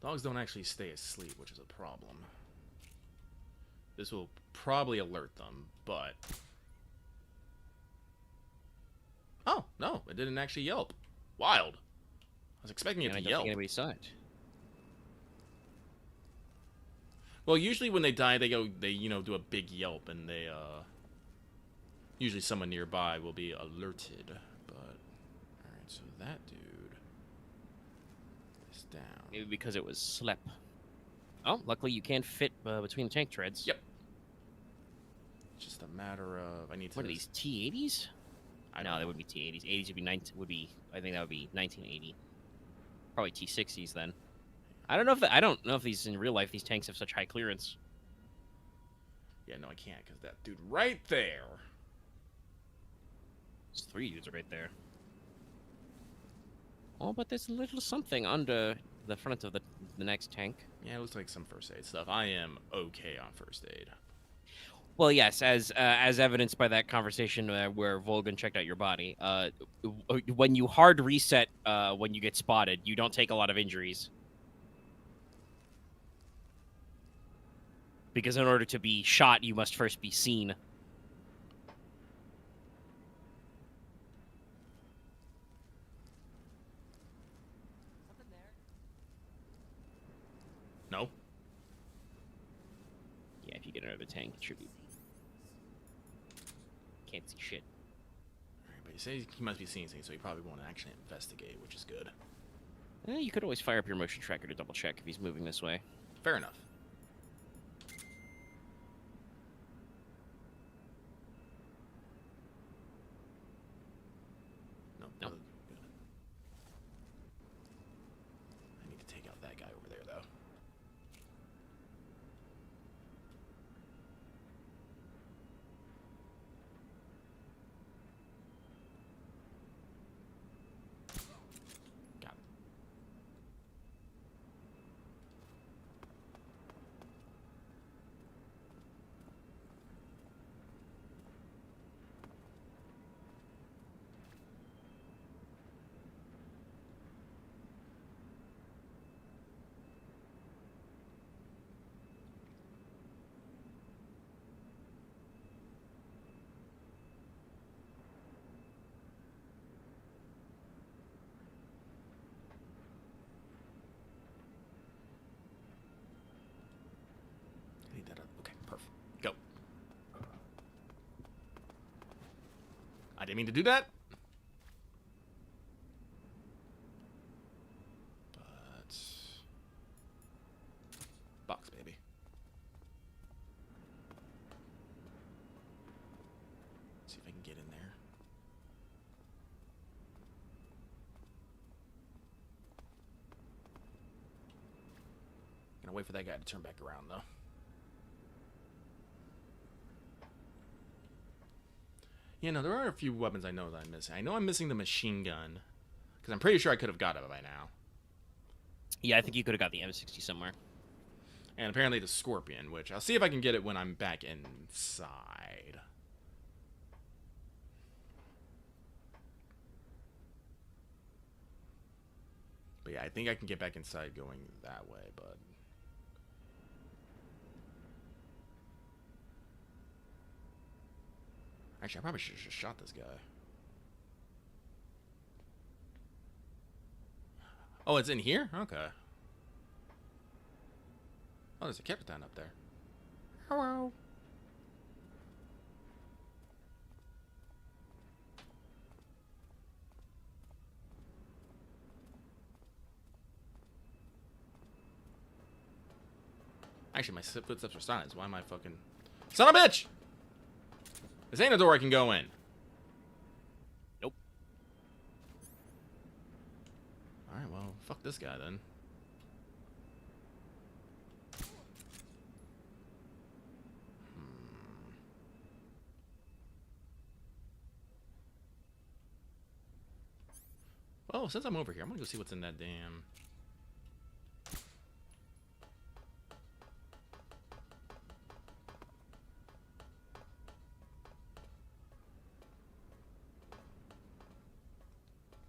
Dogs don't actually stay asleep, which is a problem. This will probably alert them, but... oh, no, it didn't actually yelp. Wild. I was expecting it And I to don't yelp. think anybody saw it. Well, usually when they die, they do a big yelp, and they, usually someone nearby will be alerted, but... alright, so that dude is down. Maybe because it was slep. Oh, luckily you can't fit between the tank treads. Yep. It's just a matter of... I need to... What are these, T-80s? No, they wouldn't be T-80s. 80s would be I think that would be 1980. Probably T-60s then. I don't know if these in real life these tanks have such high clearance. Yeah, no, I can't, because that dude right there... There's 3 dudes right there. Oh, but there's a little something under the front of the next tank. Yeah, it looks like some first aid stuff. I am okay on first aid. Well, yes, as evidenced by that conversation where Volgan checked out your body. When you hard reset when you get spotted, you don't take a lot of injuries. Because in order to be shot, you must first be seen. No? Yeah, if you get another tank, it should be. Can't see shit. Alright, but you say he must be seeing things, so he probably won't actually investigate, which is good. You could always fire up your motion tracker to double check if he's moving this way. Fair enough. No. No. Good. didn't mean to do that. But box, baby. See if I can get in there. Gonna wait for that guy to turn back around, though. Yeah, no, there are a few weapons I know that I'm missing. I know I'm missing the machine gun, because I'm pretty sure I could have got it by now. Yeah, I think you could have got the M60 somewhere. And apparently the Scorpion, which I'll see if I can get it when I'm back inside. But yeah, I think I can get back inside going that way, but... Actually, I probably should have just shot this guy. Oh, it's in here? Okay. Oh, there's a Capitan up there. Hello. Actually, my footsteps are silenced. Why am I fucking... Son of a bitch! This ain't a door I can go in. Nope. Alright, well, fuck this guy then. Well, since I'm over here, I'm gonna go see what's in that damn...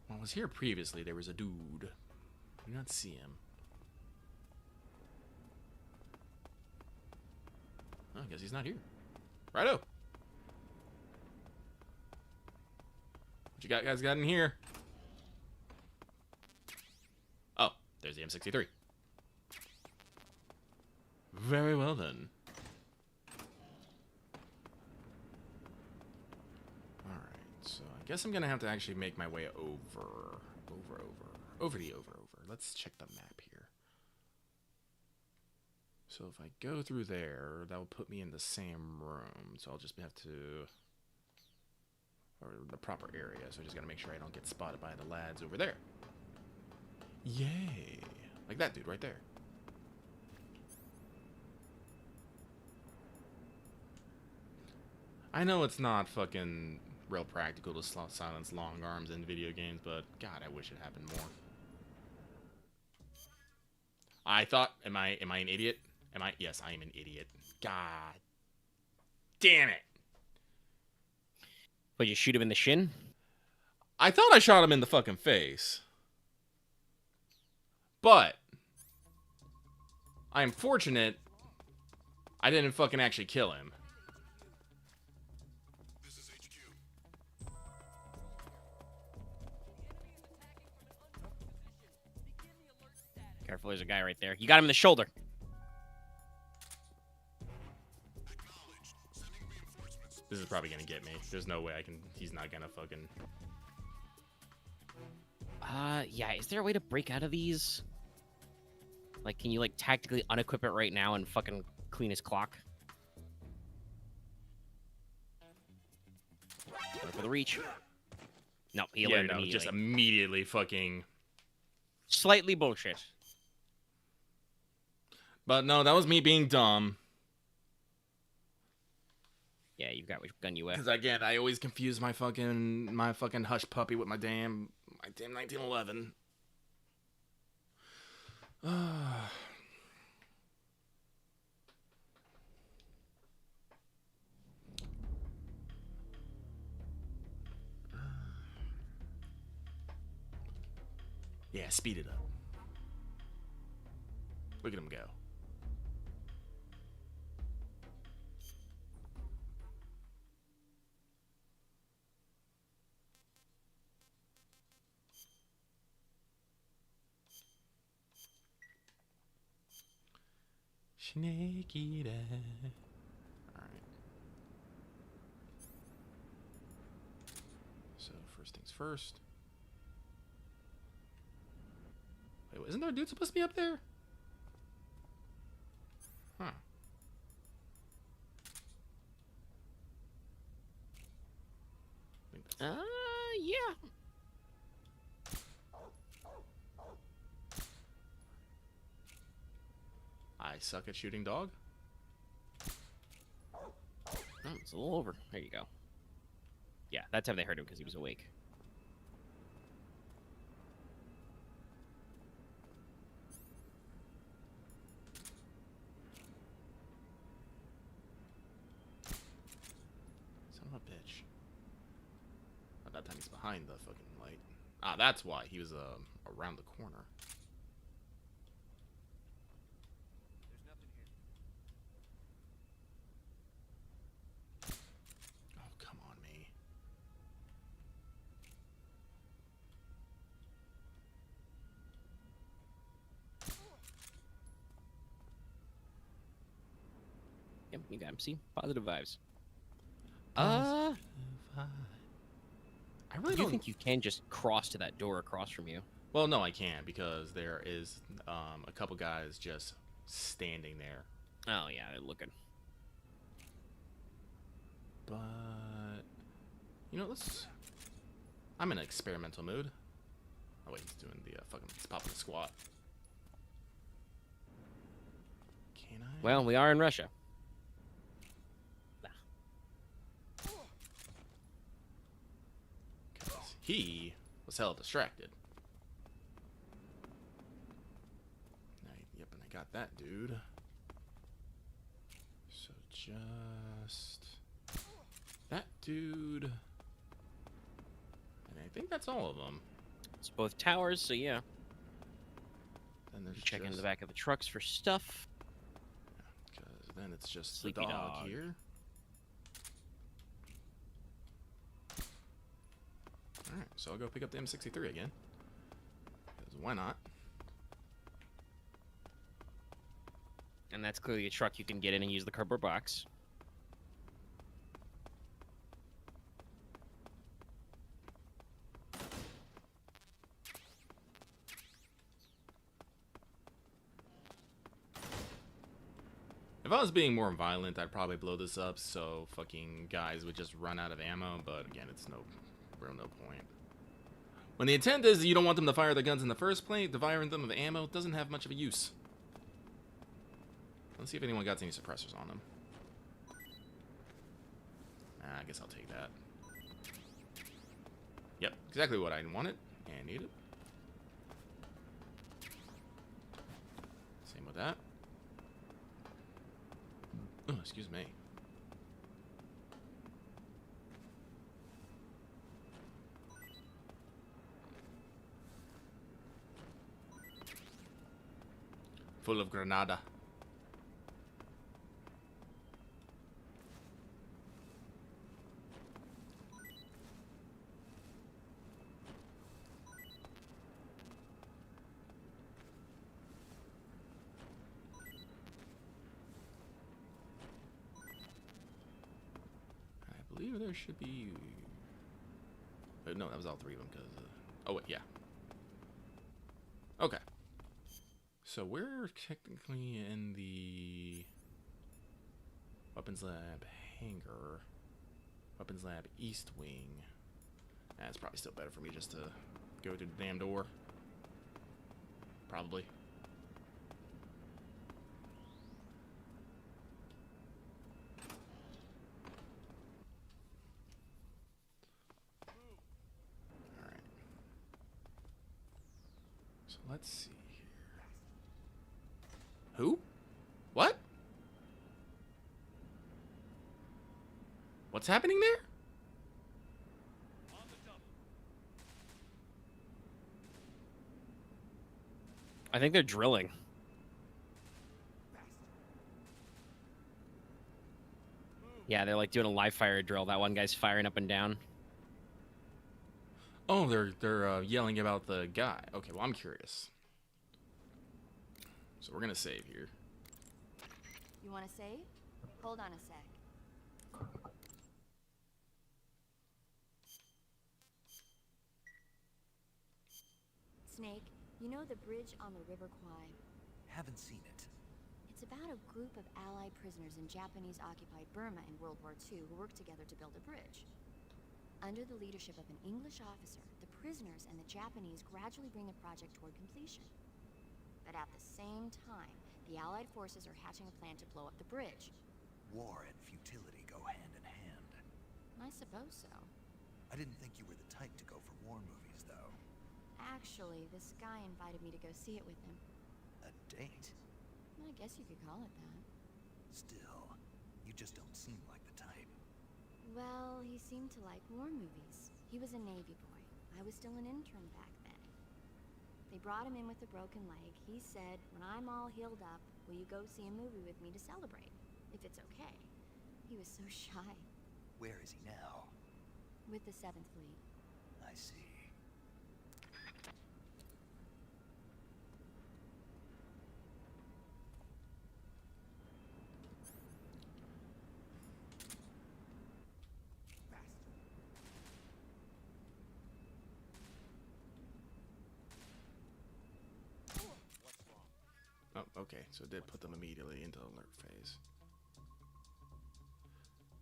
When I was here previously, there was a dude. I do not see him. Oh, I guess he's not here. Righto. What you guys got in here? Oh, there's the M63. Very well then. Alright, so I guess I'm gonna have to actually make my way over the over. Let's check the map here. So if I go through there, that will put me in the same room. So I'll just have to... Or the proper area. So I just gotta make sure I don't get spotted by the lads over there. Yay! Like that dude right there. I know it's not fucking real practical to silence long arms in video games, but God, I wish it happened more. I thought, am I an idiot? Yes, I am an idiot. God damn it. Would you shoot him in the shin? I thought I shot him in the fucking face. But I am fortunate I didn't fucking actually kill him. Careful, there's a guy right there. You got him in the shoulder. This is probably gonna get me. There's no way I can... He's not gonna fucking... Yeah, is there a way to break out of these? Like, can you, like, tactically unequip it right now and fucking clean his clock? Go for the reach. No, he alerted immediately. Just immediately fucking... Slightly bullshit. But no, that was me being dumb. Yeah, you've got which gun you with. Because again, I always confuse my fucking hush puppy with my damn 1911. Yeah, speed it up. Look at him go. Snake eater. Alright. first. Wait, isn't there a dude supposed to be up there? Huh. Yeah. I suck at shooting dog. Oh, it's a little over. There you go. Yeah, that time they heard him because he was awake. Son of a bitch. At that time he's behind the fucking light. Ah, that's why he was around the corner. There's nothing here. Oh, come on, me. Yep, you got him. See? Positive vibes. I really Do you don't think you can just cross to that door across from you? Well, no, I can't because there is a couple guys just standing there. Oh, yeah, they're looking. But you know, I'm in an experimental mood. Oh wait, he's doing the he's popping the squat. Can I? Well, we are in Russia. He was hella distracted. Yep, and I got that dude. So just that dude. And I think that's all of them. It's both towers, so yeah. Then there's Check into just, the back of the trucks for stuff. because then it's just Sleepy the dog dog. here. Alright, so I'll go pick up the M63 again. Because why not? And that's clearly a truck you can get in and use the cardboard box. If I was being more violent, I'd probably blow this up so fucking guys would just run out of ammo, but again, it's no point. When the intent is you don't want them to fire their guns in the first place, firing them with ammo doesn't have much of a use. Let's see if anyone got any suppressors on them. I guess I'll take that. Yep, exactly what I wanted and needed. Same with that. Oh, excuse me. Full of Granada. I believe there should be... no, that was all three of them because... oh, wait, yeah. Okay. So we're technically in the Weapons Lab hangar. Weapons Lab East Wing. It's probably still better for me just to go through the damn door. Probably. Alright. So let's see. Who? What? What's happening there? I think they're drilling. Yeah, they're like doing a live fire drill. That one guy's firing up and down. Oh, they're yelling about the guy. Okay, well, I'm curious. So we're gonna save here. You want to save? Hold on a sec. Snake, you know the bridge on the River Kwai? Haven't seen it. It's about a group of Allied prisoners in Japanese-occupied Burma in World War II who worked together to build a bridge. Under the leadership of an English officer, the prisoners and the Japanese gradually bring the project toward completion. But at the same time, the Allied forces are hatching a plan to blow up the bridge. War and futility go hand in hand. I suppose so. I didn't think you were the type to go for war movies, though. Actually, this guy invited me to go see it with him. A date? I guess you could call it that. Still, you just don't seem like the type. Well, he seemed to like war movies. He was a Navy boy. I was still an intern back then. They brought him in with a broken leg. He said, when I'm all healed up, will you go see a movie with me to celebrate? If it's okay. He was so shy. Where is he now? With the 7th Fleet. I see. Oh, okay. So it did put them immediately into alert phase.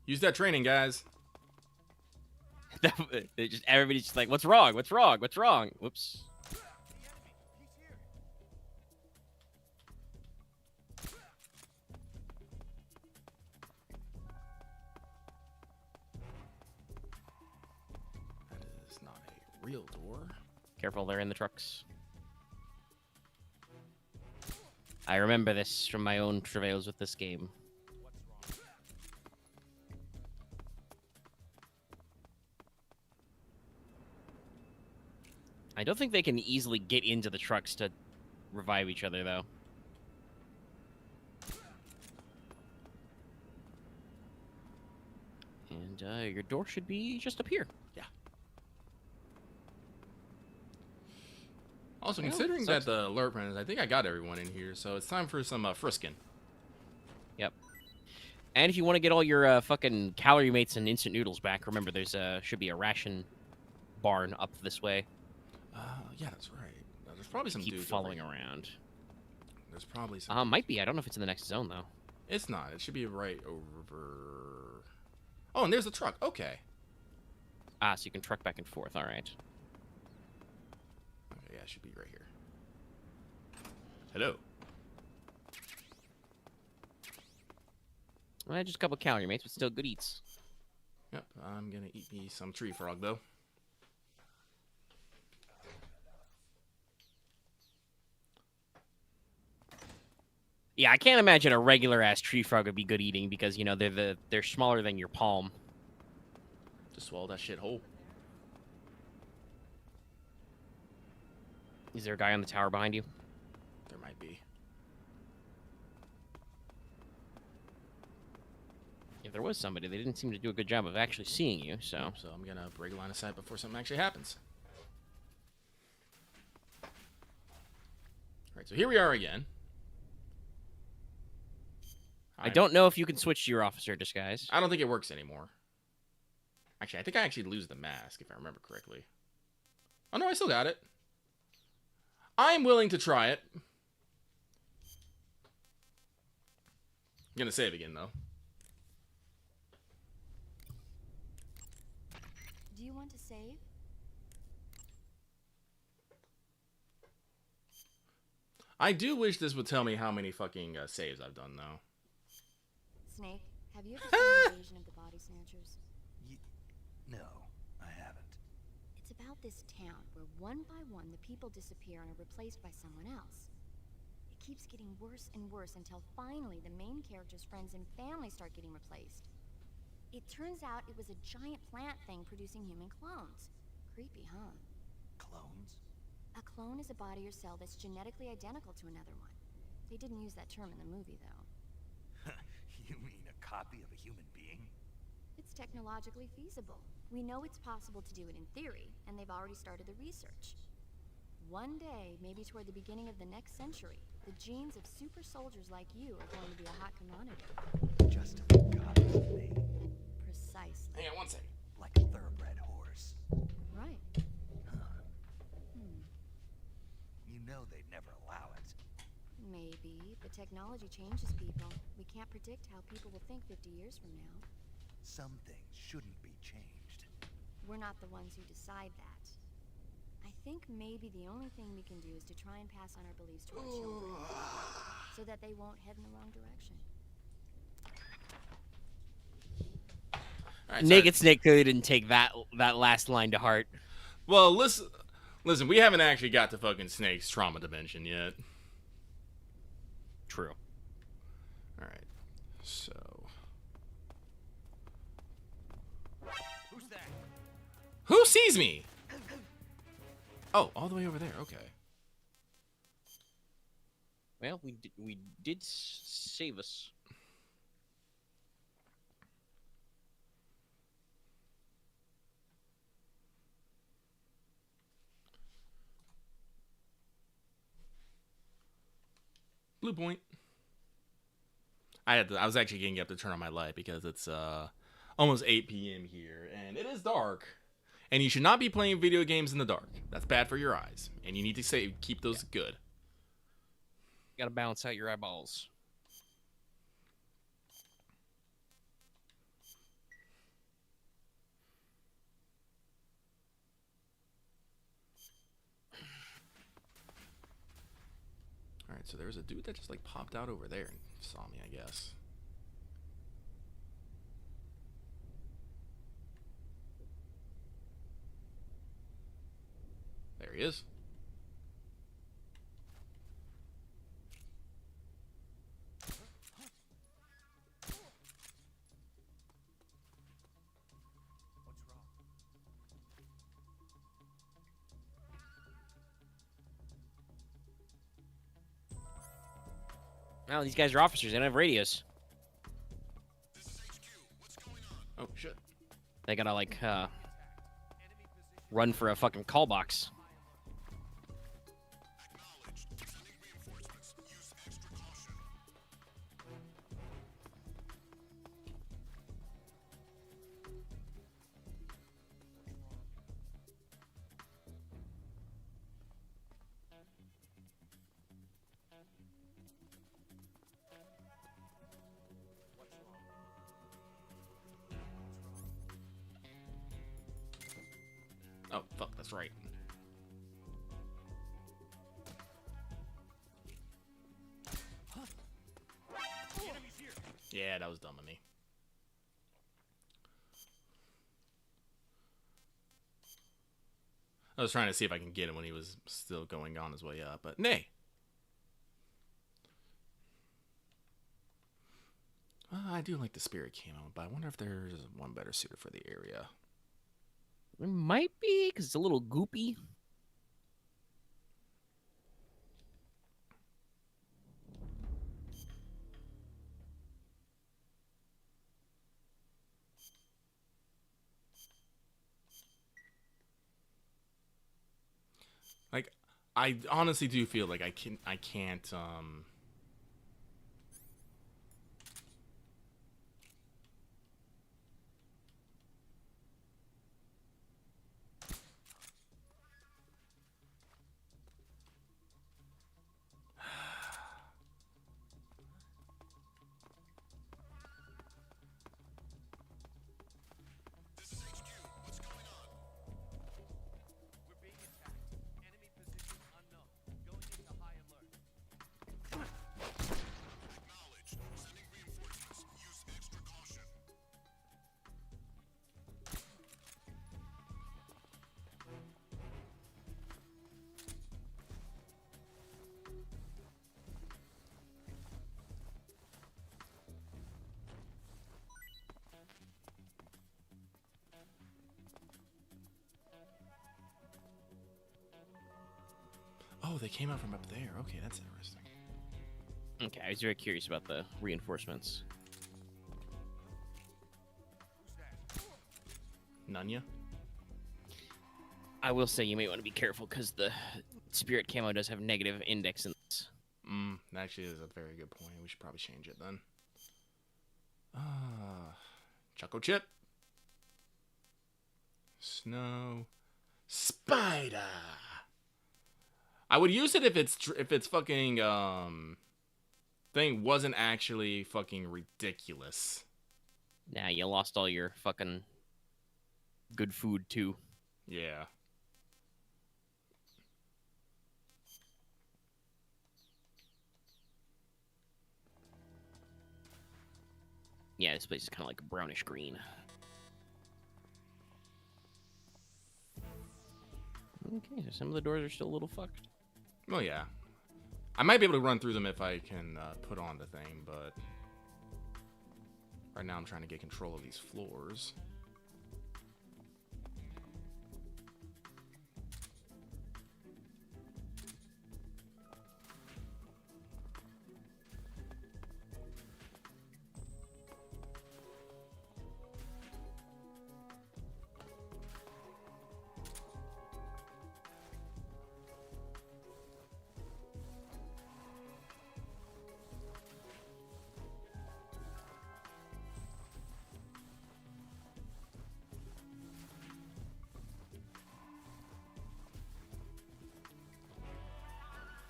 Use that training, guys. Everybody's just like, what's wrong? What's wrong? What's wrong? Whoops. That is not a real door. Careful, they're in the trucks. I remember this from my own travails with this game. I don't think they can easily get into the trucks to revive each other, though. And your door should be just up here. Yeah. Also, Well, considering sucks. that the alert runs, I think I got everyone in here, so it's time for some frisking. Yep. And if you want to get all your fucking calorie mates and instant noodles back, remember there's should be a ration barn up this way. Yeah, that's right. There's probably some Keep dudes following over here. around. There's probably some. Might be. I don't know if it's in the next zone though. It's not. It should be right over. Oh, and there's the truck. Okay. Ah, so you can truck back and forth. All right. Okay, yeah, it should be right here. Hello. Well, just a couple calorie mates, but still good eats. Yep, I'm gonna eat me some tree frog though. Yeah, I can't imagine a regular ass tree frog would be good eating because you know they're smaller than your palm. Just swallow that shit whole. Is there a guy on the tower behind you? There might be. If there was somebody, they didn't seem to do a good job of actually seeing you. So, So I'm gonna break line of sight before something actually happens. Alright, so here we are again. I don't know if you can switch to your officer disguise. I don't think it works anymore. Actually, I think I actually lose the mask, if I remember correctly. Oh, no, I still got it. I'm willing to try it. I'm gonna save again, though. Do you want to save? I do wish this would tell me how many fucking saves I've done, though. Snake, have you ever seen Invasion of the Body Snatchers? No, I haven't. It's about this town where one by one the people disappear and are replaced by someone else. It keeps getting worse and worse until finally the main character's friends and family start getting replaced. It turns out it was a giant plant thing producing human clones. Creepy, huh? Clones? A clone is a body or cell that's genetically identical to another one. They didn't use that term in the movie, though. You mean a copy of a human being? It's technologically feasible. We know it's possible to do it in theory, and they've already started the research. One day, maybe toward the beginning of the next century, the genes of super soldiers like you are going to be a hot commodity. Just a copy of me. Precisely. Hang on one second. Like a thoroughbred horse. Right. know they'd never allow it. Maybe, but technology changes people. We can't predict how people will think 50 years from now. Some things shouldn't be changed. We're not the ones who decide that. I think maybe the only thing we can do is to try and pass on our beliefs to our children, so that they won't head in the wrong direction. All right, Naked Snake clearly didn't take that last line to heart. Well, listen, we haven't actually got to fucking Snake's trauma dimension yet. True. Alright, so... Who's that? Who sees me? Oh, all the way over there, okay. Well, we did save us. Blue point. I was actually getting up to turn on my light because it's almost 8 p.m. here, and it is dark. And you should not be playing video games in the dark. That's bad for your eyes, and you need to keep those good. You gotta balance out your eyeballs. Alright, so there's a dude that just like popped out over there and saw me, I guess. There he is. Well, these guys are officers. They don't have radios. Oh, shit. They gotta, like, run for a fucking call box. Oh, fuck, that's right. Yeah, that was dumb of me. I was trying to see if I can get him when he was still going on his way up, but nay. I do like the spirit camo, but I wonder if there's one better suited for the area. It might be, because it's a little goopy. Like, I honestly do feel like I can't, We're being attacked. Enemy position unknown. Going into high alert. Acknowledged. Sending reinforcements. Use extra caution. oh, they came out from up there. Okay, that's interesting. Okay, I was very curious about the reinforcements. Nunya? I will say you may want to be careful, because the spirit camo does have negative index in this. That actually is a very good point. We should probably change it then. Choco Chip. Snow. Spider. I would use it if it's fucking thing wasn't actually fucking ridiculous. Nah, you lost all your fucking good food too. Yeah. Yeah, this place is kind of like brownish green. Okay, so some of the doors are still a little fucked. Well, yeah. I might be able to run through them if I can put on the thing, but right now I'm trying to get control of these floors.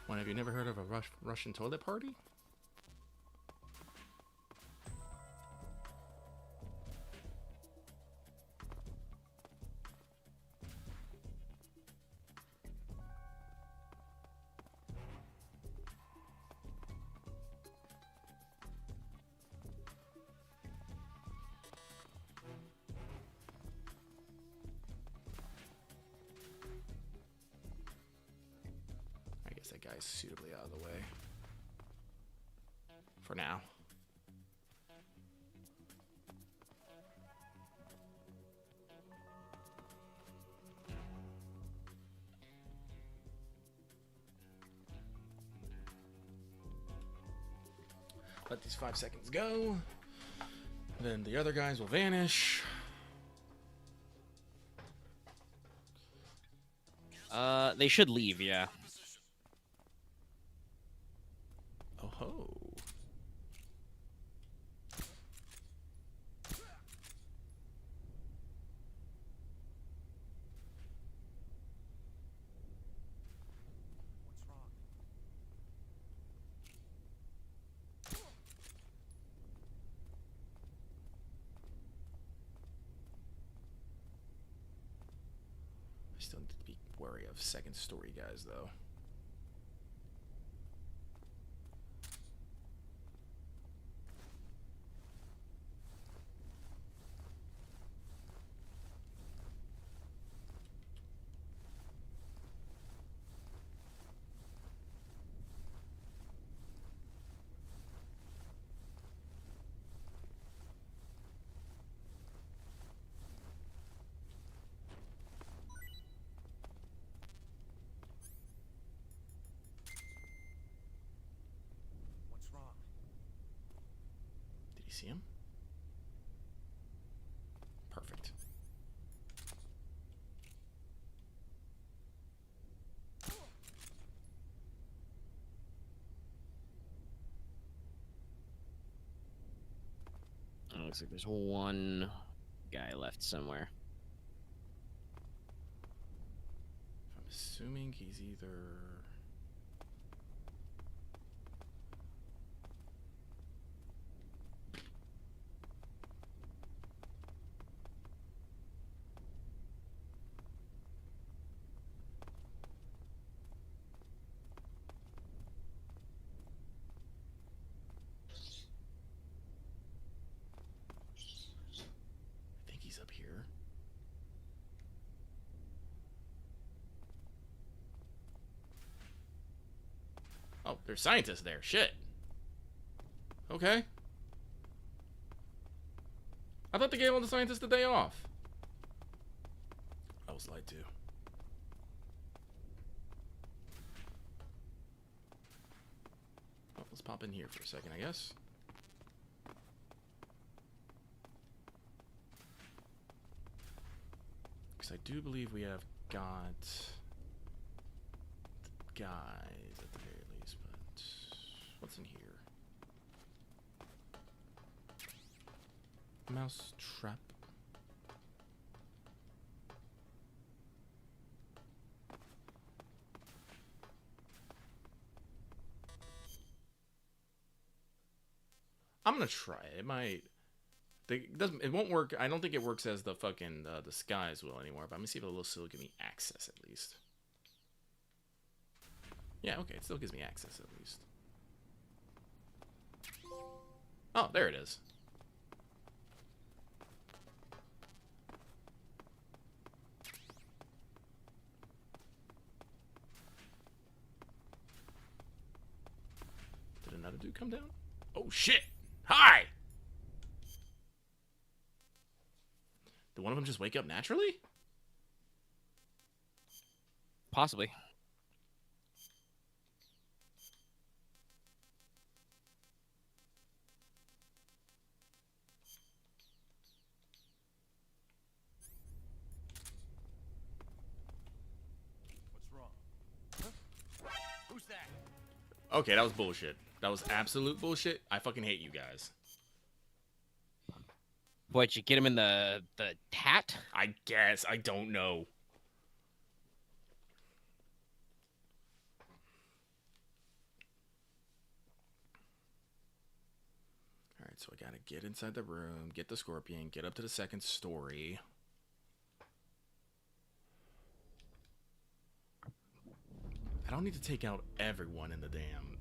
One, have you never heard of a Russian toilet party? I guess that guy's suitably out of the way. For now. Let these 5 seconds go. Then the other guys will vanish. They should leave, yeah. Oh ho. What's wrong? I still need to be wary of second story guys, though. What's wrong? Did you see him? Perfect. Oh, looks like there's one guy left somewhere. I'm assuming he's either... I think he's up here. Oh, there's scientists there. Shit. Okay. I thought they gave all the scientists the day off. I was lied to. Oh, let's pop in here for a second, I guess. Because I do believe we have got the guys at the very least, but what's in here? Mouse trap. I'm gonna try it. It might. It doesn't. It won't work. I don't think it works as the fucking disguise will anymore. But I'm gonna see if it'll still give me access at least. Yeah. Okay. It still gives me access at least. Oh, there it is. Did another dude come down? Oh shit! Hi! Did one of them just wake up naturally? Possibly. What's wrong? Huh? Who's that? Okay, that was bullshit. That was absolute bullshit. I fucking hate you guys. What, you get him in the hat? I guess. I don't know. Alright, so I gotta get inside the room, get the scorpion, get up to the second story. I don't need to take out everyone in the damn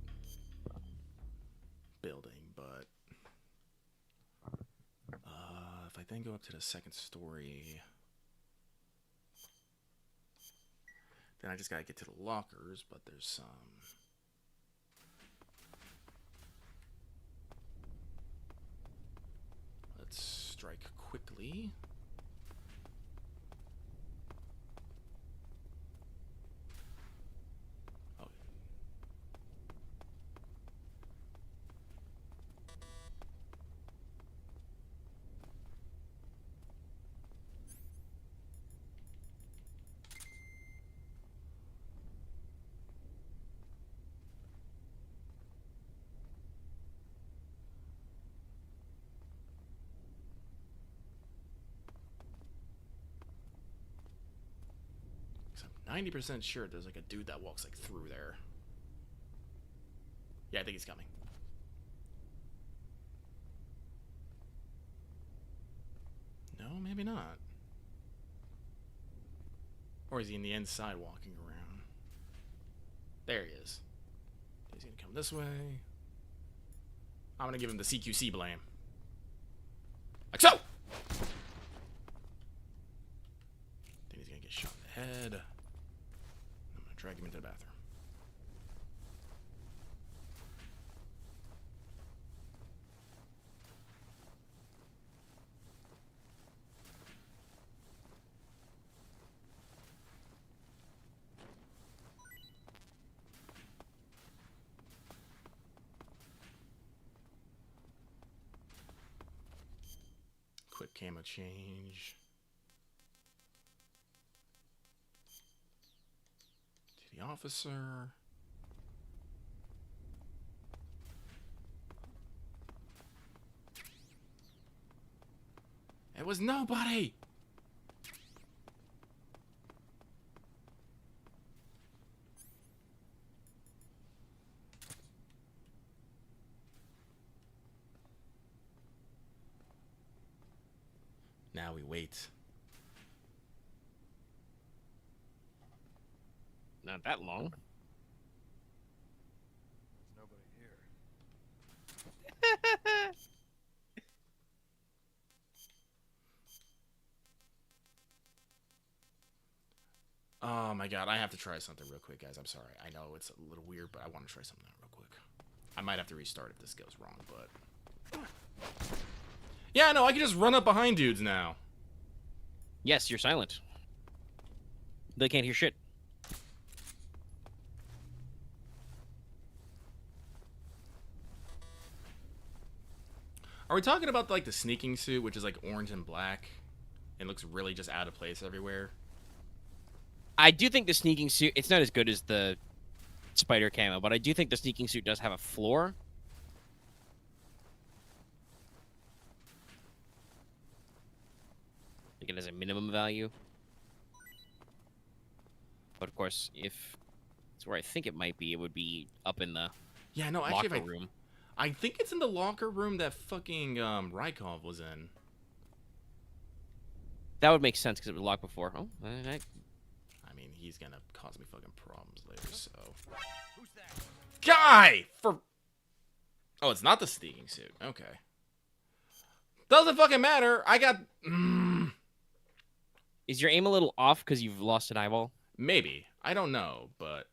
building, but if I then go up to the second story, then I just gotta get to the lockers, but there's some. Let's strike quickly. Oh. I'm 90% sure there's like a dude that walks like through there. Yeah, I think he's coming. No, maybe not. Or is he in the inside walking around? There he is. He's gonna come this way. I'm gonna give him the CQC blame. Like so! Then he's gonna get shot in the head. I'm gonna drag him into the bathroom. Quick camo change. To the officer. It was nobody! Now we wait. Not that long. There's nobody here. Oh my god, I have to try something real quick, guys. I'm sorry. I know it's a little weird, but I want to try something out real quick. I might have to restart if this goes wrong, but... Yeah, no, I can just run up behind dudes now. Yes, you're silent. They can't hear shit. Are we talking about like the sneaking suit, which is like orange and black? It looks really just out of place everywhere. I do think the sneaking suit, it's not as good as the spider camo, but I do think the sneaking suit does have a floor. Like it has a minimum value. But of course, if it's where I think it might be, it would be up in the Yeah, no, locker actually, room. I think it's in the locker room that fucking Rykov was in. That would make sense because it was locked before. Oh, I I mean, he's gonna cause me fucking problems later, so. Who's that? Guy! For. Oh, it's not the sneaking suit. Okay. Doesn't fucking matter. I got. Is your aim a little off because you've lost an eyeball? Maybe. I don't know, but.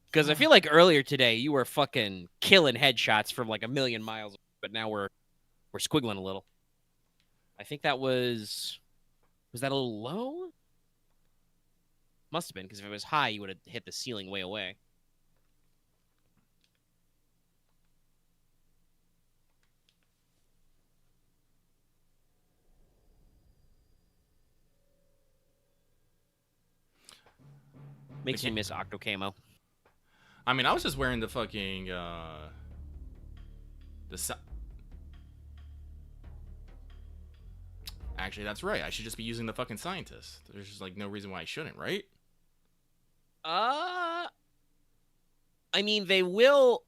Because I feel like earlier today you were fucking killing headshots from like a million miles, but now we're squiggling a little. I think that was that a little low? Must have been, because if it was high, you would have hit the ceiling way away. Makes me miss Octo Camo. I mean, I was just wearing the fucking, Actually, that's right. I should just be using the fucking scientist. There's just, like, no reason why I shouldn't, right? I mean, they will...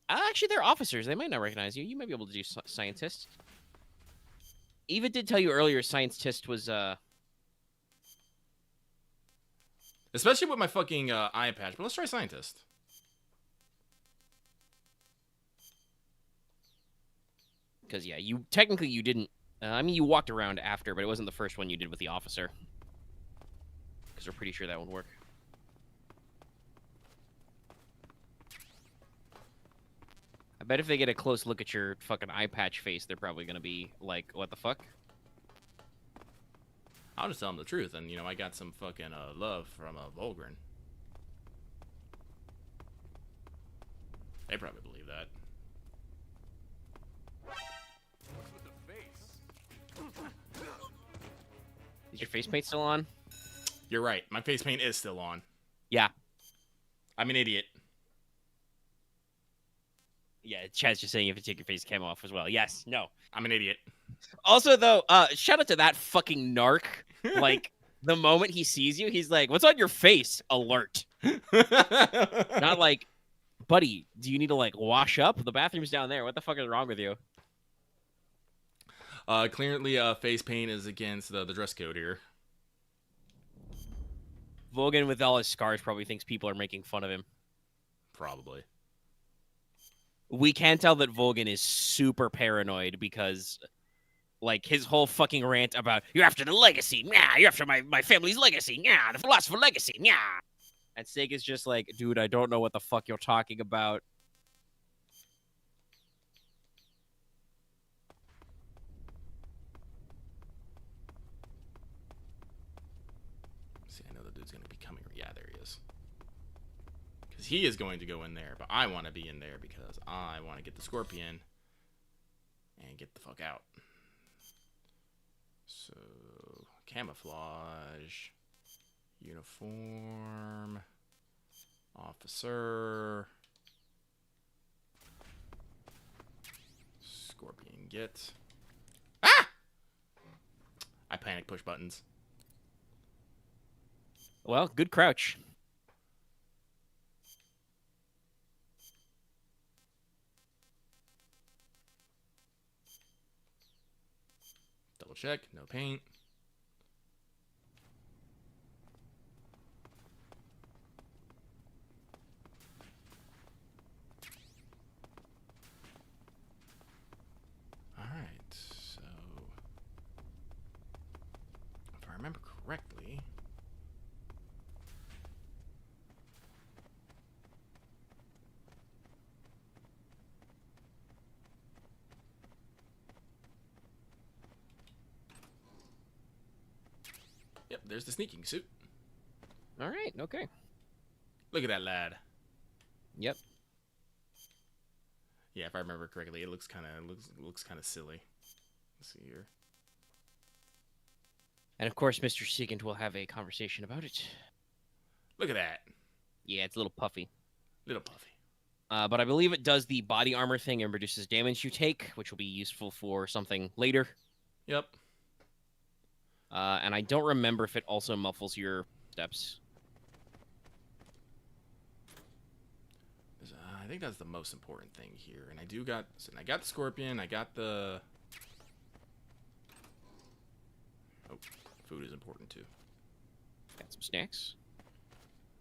Actually, they're officers. They might not recognize you. You might be able to do scientist. Eva did tell you earlier scientist was, Especially with my fucking eye patch. But let's try scientist. Because, yeah, you technically you didn't... I mean, you walked around after, but it wasn't the first one you did with the officer. Because we're pretty sure that would work. I bet if they get a close look at your fucking eye patch face, they're probably going to be like, what the fuck? I'll just tell them the truth, and, you know, I got some fucking love from Volgren. They probably believe that. What's with the face? Is your face paint still on? You're right. My face paint is still on. Yeah. I'm an idiot. Yeah, Chad's just saying you have to take your face cam off as well. Yes, no. I'm an idiot. Also, though, shout out to that fucking narc. Like, the moment he sees you, he's like, what's on your face? Alert. Not like, buddy, do you need to, like, wash up? The bathroom's down there. What the fuck is wrong with you? Clearly, face paint is against the dress code here. Volgin, with all his scars, probably thinks people are making fun of him. Probably. We can tell that Volgin is super paranoid because, like, his whole fucking rant about, you're after the legacy, yeah, you're after my family's legacy, yeah, the philosopher legacy, yeah. And Sega's just like, dude, I don't know what the fuck you're talking about. See, I know the dude's going to be coming. Yeah, there he is. Because he is going to go in there, but I want to be in there because I want to get the Scorpion and get the fuck out. So, camouflage, uniform, officer, Scorpion get. Ah! I panic push buttons. Well, good crouch. Double check, no paint. Alright, so if I remember correctly, yep, there's the sneaking suit. All right, okay. Look at that lad. Yep. Yeah, if I remember correctly, it looks kind of silly. Let's see here. And of course, Mr. Sigint will have a conversation about it. Look at that. Yeah, it's a little puffy. Little puffy. But I believe it does the body armor thing and reduces damage you take, which will be useful for something later. Yep. And I don't remember if it also muffles your steps. think that's the most important thing here. And I got the Scorpion. I got the... Oh, food is important too. Got some snacks.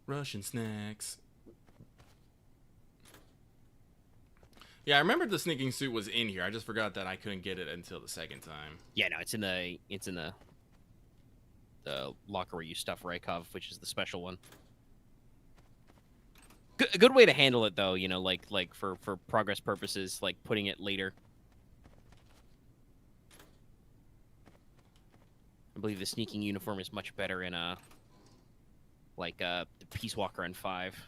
Russian snacks. Yeah, I remember the sneaking suit was in here. I just forgot that I couldn't get it until the second time. Yeah, no, it's in the locker where you stuff Rykov, which is the special one. A good way to handle it, though, you know, like for progress purposes, like putting it later. I believe the sneaking uniform is much better in the Peace Walker in 5.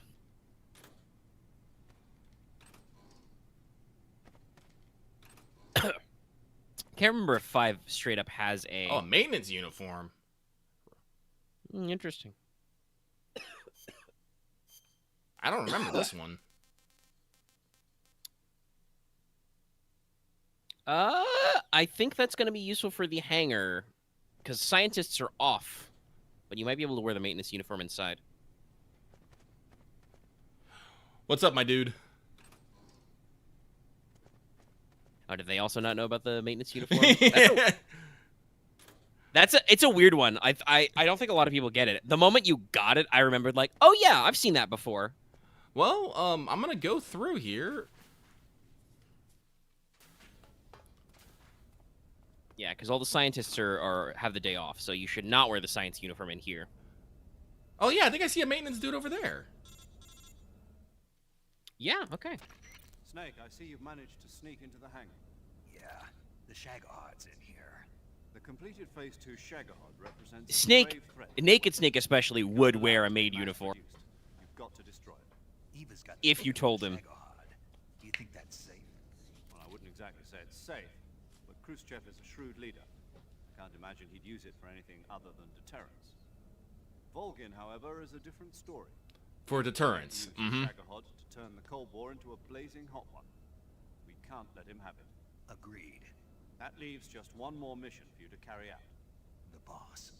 Can't remember if 5 straight up has a... Oh, a maintenance uniform. Interesting. I don't remember this one. I think that's going to be useful for the hangar, because scientists are off, but you might be able to wear the maintenance uniform inside. What's up, my dude? Oh, did they also not know about the maintenance uniform? It's a weird one. I don't think a lot of people get it. The moment you got it, I remembered like, oh yeah, I've seen that before. Well, I'm gonna go through here. Yeah, because all the scientists have the day off, so you should not wear the science uniform in here. Oh yeah, I think I see a maintenance dude over there. Yeah, okay. Snake, I see you've managed to sneak into the hangar. Yeah, the Shagahard's in here. The completed Phase 2 Shagahard represents Snake, a grave threat. Naked Snake especially, would wear a maid uniform. You've got to destroy it. Eva's got if you told him. Shagahard. Do you think that's safe? Well, I wouldn't exactly say it's safe, but Khrushchev is a shrewd leader. I can't imagine he'd use it for anything other than deterrence. Volgin, however, is a different story. For deterrence. Shagahard to turn the Cold War into a blazing hot one. We can't let him have it. Agreed. That leaves just one more mission for you to carry out. The boss.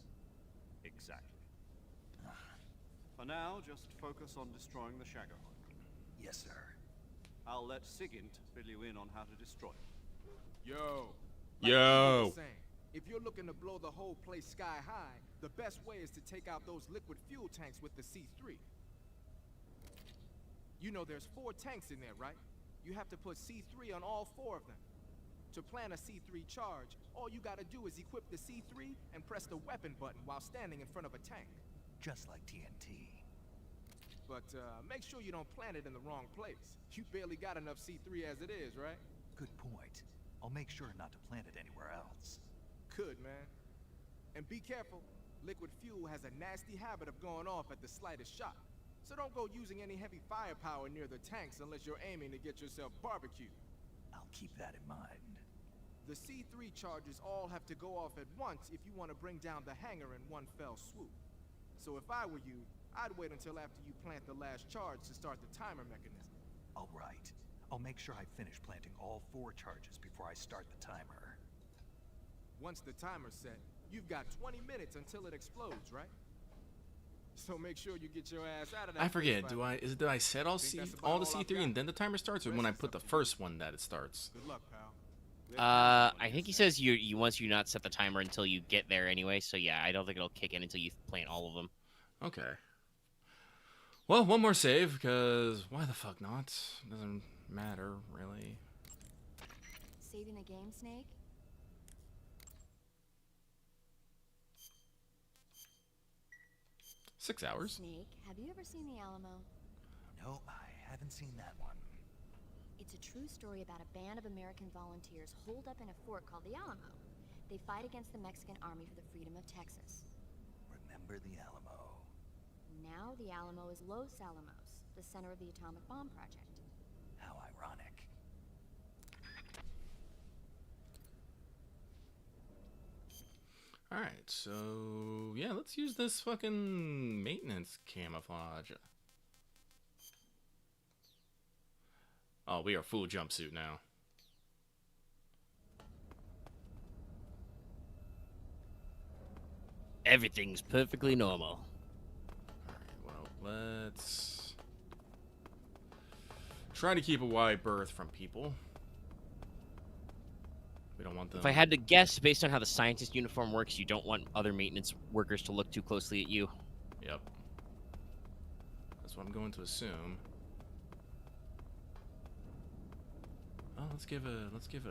Exactly. For now, just focus on destroying the Shagahard. Yes, sir. I'll let Sigint fill you in on how to destroy it. Yo. Yo. If you're looking to blow the whole place sky high, the best way is to take out those liquid fuel tanks with the C3. You know there's 4 tanks in there, right? You have to put C3 on all 4 of them. To plant a C3 charge, all you gotta do is equip the C3 and press the weapon button while standing in front of a tank. Just like TNT. But make sure you don't plant it in the wrong place. You barely got enough C3 as it is, right? Good point. I'll make sure not to plant it anywhere else. Good, man. And be careful. Liquid fuel has a nasty habit of going off at the slightest shock. So don't go using any heavy firepower near the tanks unless you're aiming to get yourself barbecued. I'll keep that in mind. The C3 charges all have to go off at once if you want to bring down the hangar in one fell swoop. So if I were you, I'd wait until after you plant the last charge to start the timer mechanism. All right. I'll make sure I finish planting all 4 charges before I start the timer. Once the timer's set, you've got 20 minutes until it explodes, right? So make sure you get your ass out of that. I forget. place Do I set all the all I've C3 got? and then the timer starts, or when I put the first one that it starts? Good luck, pal. I think he says you once you not set the timer until you get there anyway. So yeah, I don't think it'll kick in until you plant all of them. Okay. Well, one more save, because why the fuck not? Doesn't matter, really. Saving the game, Snake? Six hours. Snake, have you ever seen the Alamo? No, I haven't seen that one. It's a true story about a band of American volunteers holed up in a fort called the Alamo. They fight against the Mexican army for the freedom of Texas. Remember the Alamo. Now the Alamo is Los Alamos, the center of the atomic bomb project. How ironic. Alright, so yeah, let's use this fucking maintenance camouflage. Oh, we are full jumpsuit now. Everything's perfectly normal. Alright, well, let's try to keep a wide berth from people. We don't want them. If I had to guess, based on how the scientist uniform works, you don't want other maintenance workers to look too closely at you. Yep. That's what I'm going to assume. Oh, let's give it. Yeah.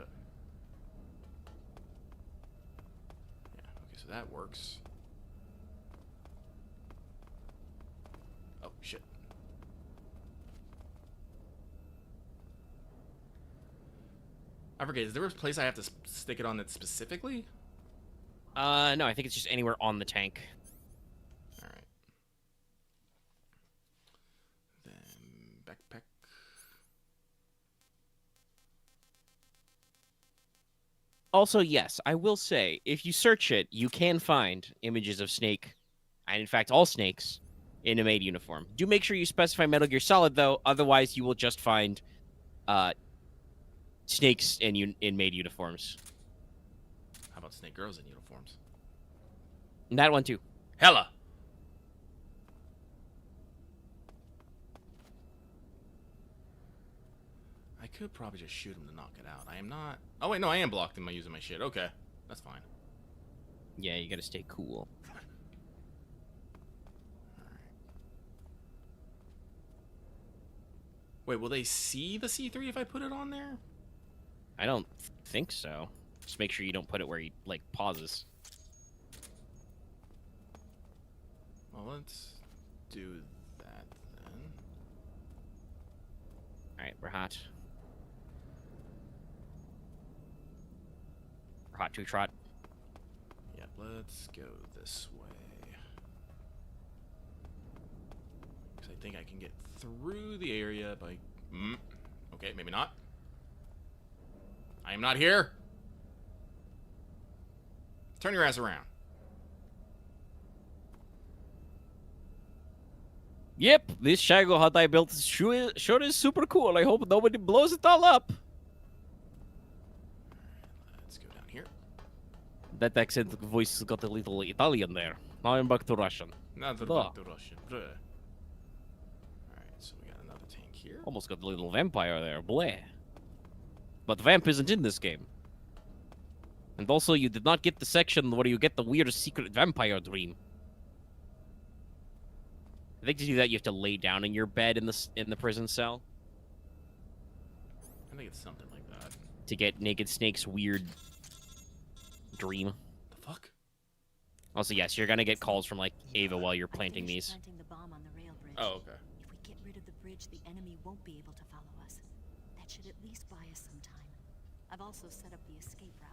Okay, so that works. Oh shit. I forget. Is there a place I have to stick it on it specifically? No, I think it's just anywhere on the tank. All right. Then backpack. Also, yes, I will say, if you search it, you can find images of Snake, and in fact, all snakes, in a maid uniform. Do make sure you specify Metal Gear Solid, though, otherwise you will just find snakes in maid uniforms. How about snake girls in uniforms? And that one, too. Hella! I could probably just shoot him to knock it out. I am not... Oh, wait, no, I am blocked him by using my shit. Okay, that's fine. Yeah, you gotta stay cool. Wait, will they see the C3 if I put it on there? I don't think so. Just make sure you don't put it where he, like, pauses. Well, let's do that then. Alright, we're hot. We're hot to trot. Yep, let's go this way. Because I think I can get through the area by... Okay, maybe not. I am not here. Turn your ass around. Yep, this Shago hut I built sure is super cool. I hope nobody blows it all up. Let's go down here. That accent voice got a little Italian there. Now I'm back to Russian. Not the Duh. back to Russian. Alright, so we got another tank here. Almost got a little vampire there, bleh. But vamp isn't in this game. And also, you did not get the section where you get the weird secret vampire dream. I think to do that, you have to lay down in your bed in the prison cell I think it's something like that. to get Naked Snake's weird dream. The fuck? Also, yes, you're gonna get calls from like Ava while you're planting these. Planting the bomb on the rail bridge. Oh, okay. If we get rid of the bridge, the enemy won't be able to follow us. That should at least buy us some time. I've also set up the escape route.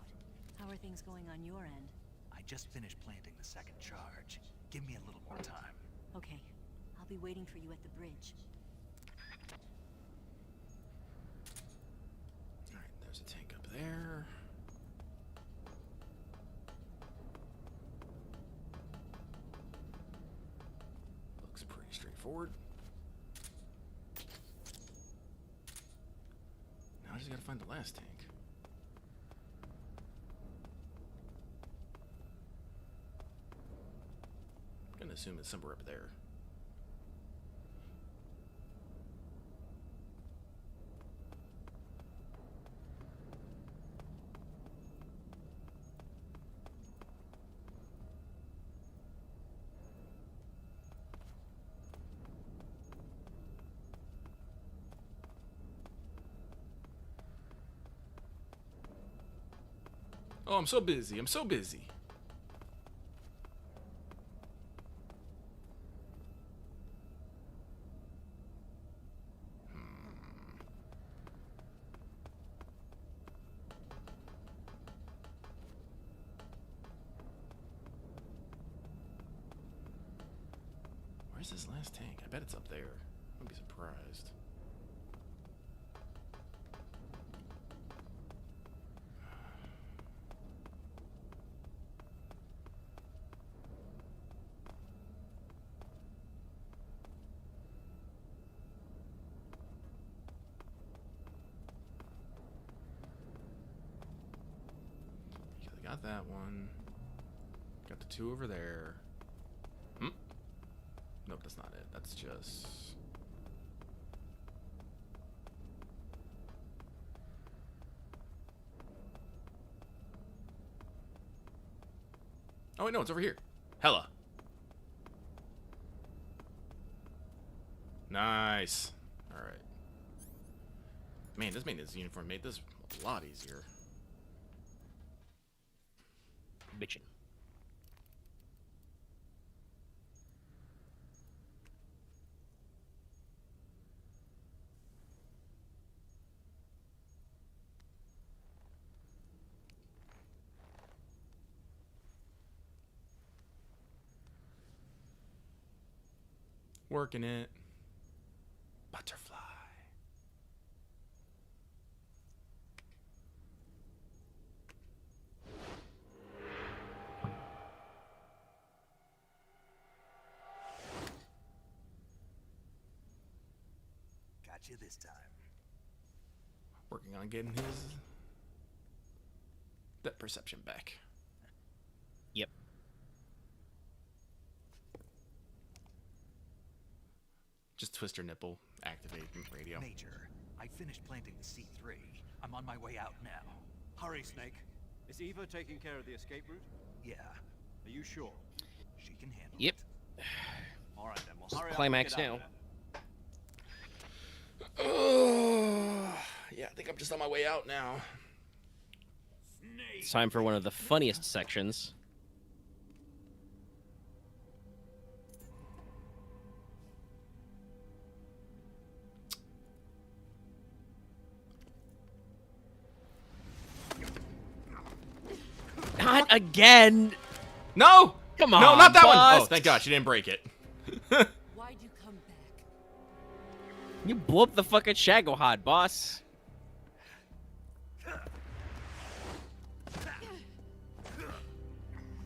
How are things going on your end? I just finished planting the second charge. Give me a little more time. Okay, I'll be waiting for you at the bridge. Alright, there's a tank up there. Looks pretty straightforward. Now I just gotta find the last tank. I'm gonna assume it's somewhere up there. Oh, I'm so busy. I'm so busy. Where's this last tank? I bet it's up there. I'd be surprised. Got that one. Got the two over there. Nope, that's not it. That's just... Oh, wait, no, it's over here. Hella. Nice. Alright. Man, this maintenance uniform made this a lot easier. Bitchin'. Working it. Butterfly. Got you this time. Working on getting his depth perception back. Yep. Just twist her nipple, activate radio. Major, I finished planting the C3. I'm on my way out now. Hurry, Snake. Is Eva taking care of the escape route? Yeah, Are you sure? she can handle Yep. it. All right, then. We'll hurry Climax up and get out now. of there. Yeah, I think I'm just on my way out now. It's time for one of the funniest sections. Not again! No! Come on, No, not that one! boss. Oh, thank God, she didn't break it. Why'd you come back? You blew up the fucking Shagohod, boss.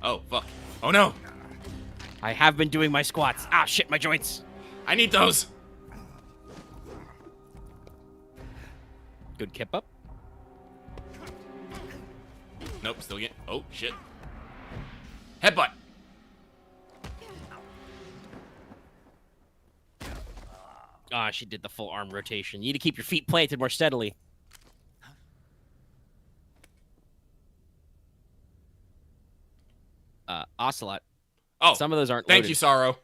Oh, fuck. Oh, no! I have been doing my squats. Ah, shit, my joints. I need those! Good kip up. Nope, still get. Oh, shit. Headbutt! Ah, she did the full arm rotation. You need to keep your feet planted more steadily. Ocelot. Oh, Some of those aren't thank loaded. you, Sorrow.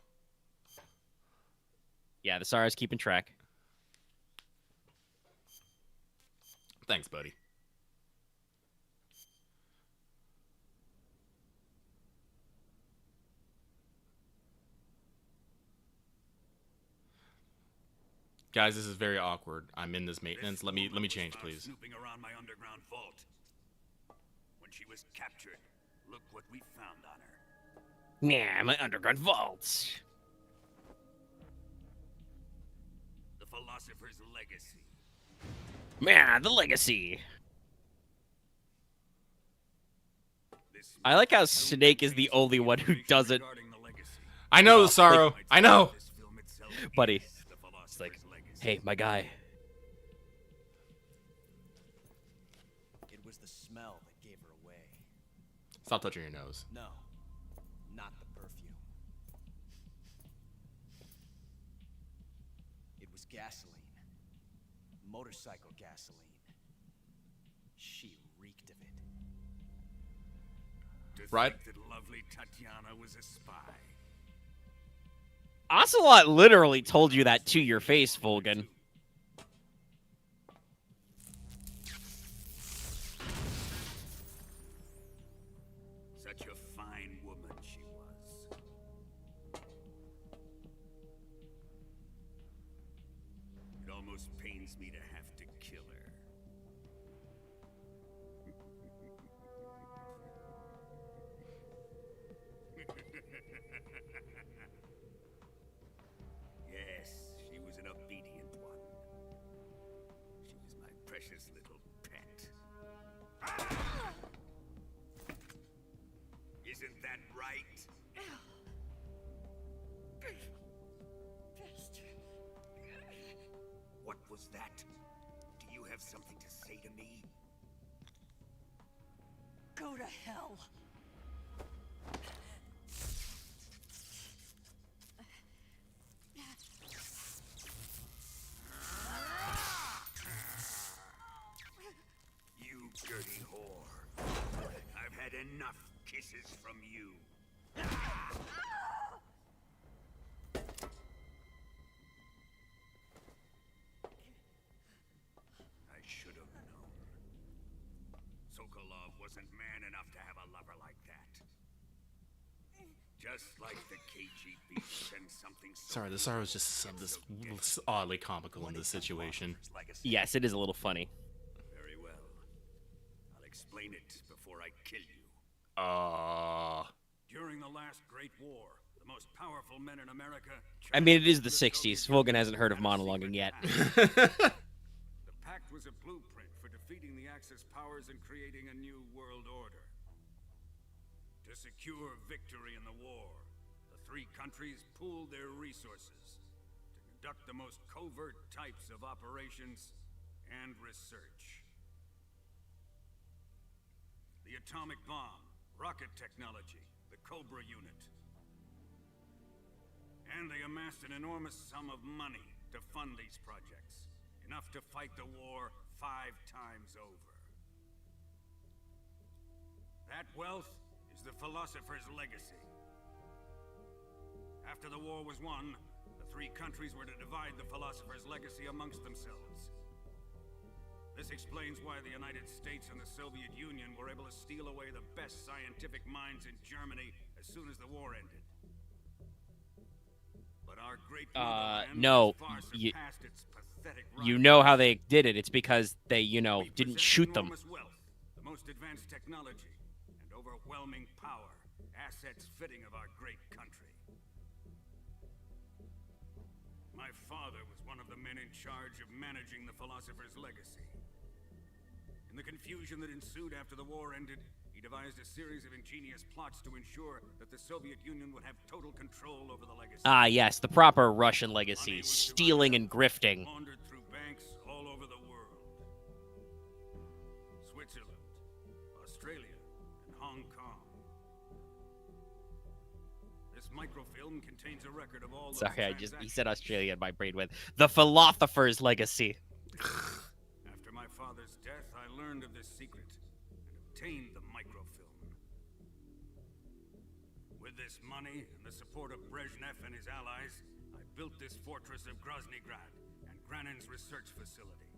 Yeah, the Sorrow's keeping track. Thanks, buddy. Guys, this is very awkward. I'm in this maintenance. Let me change, please. Snooping around my underground vault. When she was captured, look what we found on her. Yeah, my underground vaults. The philosopher's legacy. Man, the legacy. This I like how film Snake is the contains only one who information does it. regarding the legacy. I know, Sorrow. I know. This film itself Buddy. is the philosopher's like, legacy. Hey, my guy. It was the smell that gave her away. Stop touching your nose. No, not the perfume. It was gasoline. Motorcycle gasoline. She reeked of it. To Right. think that lovely Tatiana was a spy. Ocelot literally told you that to your face, Volgan. Such a fine woman she was. It almost pains me to have to kill her. Yes, she was an obedient one. She was my precious little pet. Isn't that right? What was that? Do you have something to say to me? Go to hell. You dirty whore. I've had enough kisses from you. I should have known. Sokolov wasn't man enough to have a lover like that. Just like the KGB sends something. Sorry, the Tsar was just this oddly comical in this situation. Yes, it is a little funny. Very well. I'll explain it before I kill you. During the last Great War, the most powerful men in America. I mean, it is the 60s. Vogan hasn't heard of monologuing yet. The pact was a blueprint for defeating the Axis powers and creating a new world order. To secure victory in the war, the three countries pooled their resources to conduct the most covert types of operations and research. The atomic bomb, rocket technology, the Cobra unit. And they amassed an enormous sum of money to fund these projects, enough to fight the war 5 times over. That wealth is the philosopher's legacy. After the war was won, the three countries were to divide the philosopher's legacy amongst themselves. This explains why the United States and the Soviet Union were able to steal away the best scientific minds in Germany as soon as the war ended. But our great no, you know how they did it. It's because they, didn't shoot them. Wealth, the most advanced technology, and overwhelming power, assets fitting of our great country. My father was one of the men in charge of managing the philosopher's legacy. In the confusion that ensued after the war ended, he devised a series of ingenious plots to ensure that the Soviet Union would have total control over the legacy. Ah, yes, the proper Russian legacy, stealing and grifting. Laundered through banks all over the world. Switzerland, Australia, and Hong Kong. This microfilm contains a record of all those He said Australia in my brain with the philosopher's legacy. After my father's death, I learned of this secret and obtained the microfilm. With this money and the support of Brezhnev and his allies, I built this fortress of Groznygrad and Granin's research facility.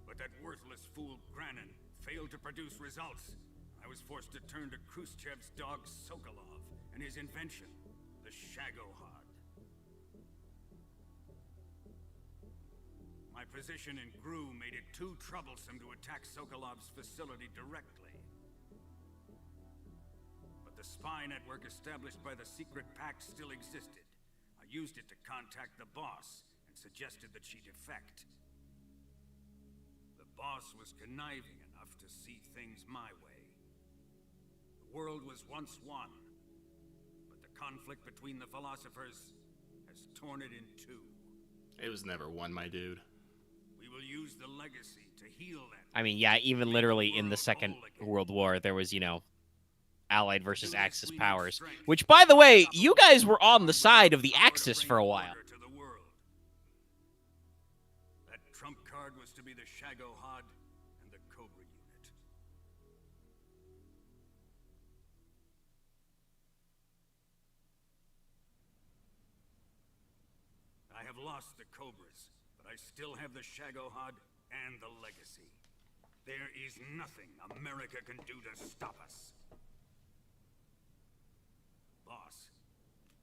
But that worthless fool Granin failed to produce results. I was forced to turn to Khrushchev's dog Sokolov and his invention, the Shagohod. My position in GRU made it too troublesome to attack Sokolov's facility directly. But the spy network established by the secret pact still existed. I used it to contact the boss and suggested that she defect. The boss was conniving enough to see things my way. The world was once one, but the conflict between the philosophers has torn it in two. It was never one, my dude. We will use the legacy to heal that. I mean, yeah, even literally in the Second World War, there was, Allied versus Axis powers. Which, by the way, you guys were on the side of the Axis for a while. That trump card was to be the Shagohod and the Cobra unit. I have lost the Cobras, but I still have the Shagohod and the legacy. There is nothing America can do to stop us. Boss,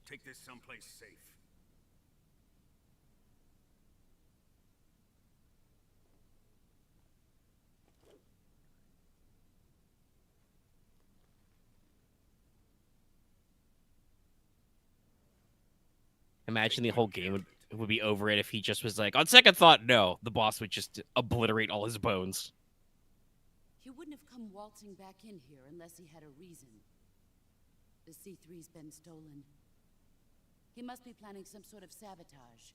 take this someplace safe. Imagine the whole game would be over it if he just was like, on second thought, no. The boss would just obliterate all his bones. He wouldn't have come waltzing back in here unless he had a reason. The C3's been stolen. He must be planning some sort of sabotage.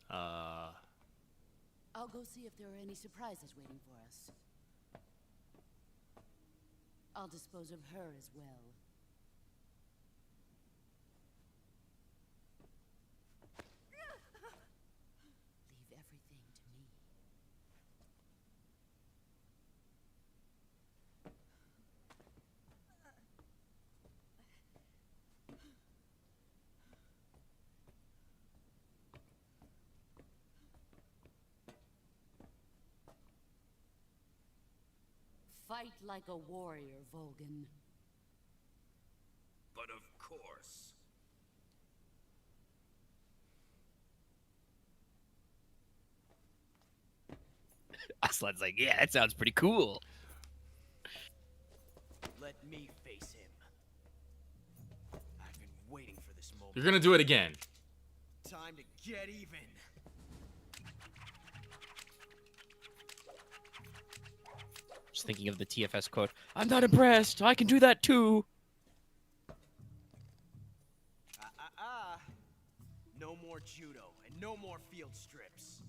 I'll go see if there are any surprises waiting for us. I'll dispose of her as well. Leave everything to me. Fight like a warrior, Volgan. But of course. Aslan's like, yeah, that sounds pretty cool. Let me face him. I've been waiting for this moment. You're gonna do it again. Time to get even. Just thinking of the TFS quote. I'm not impressed. I can do that too. No more judo and no more field strips.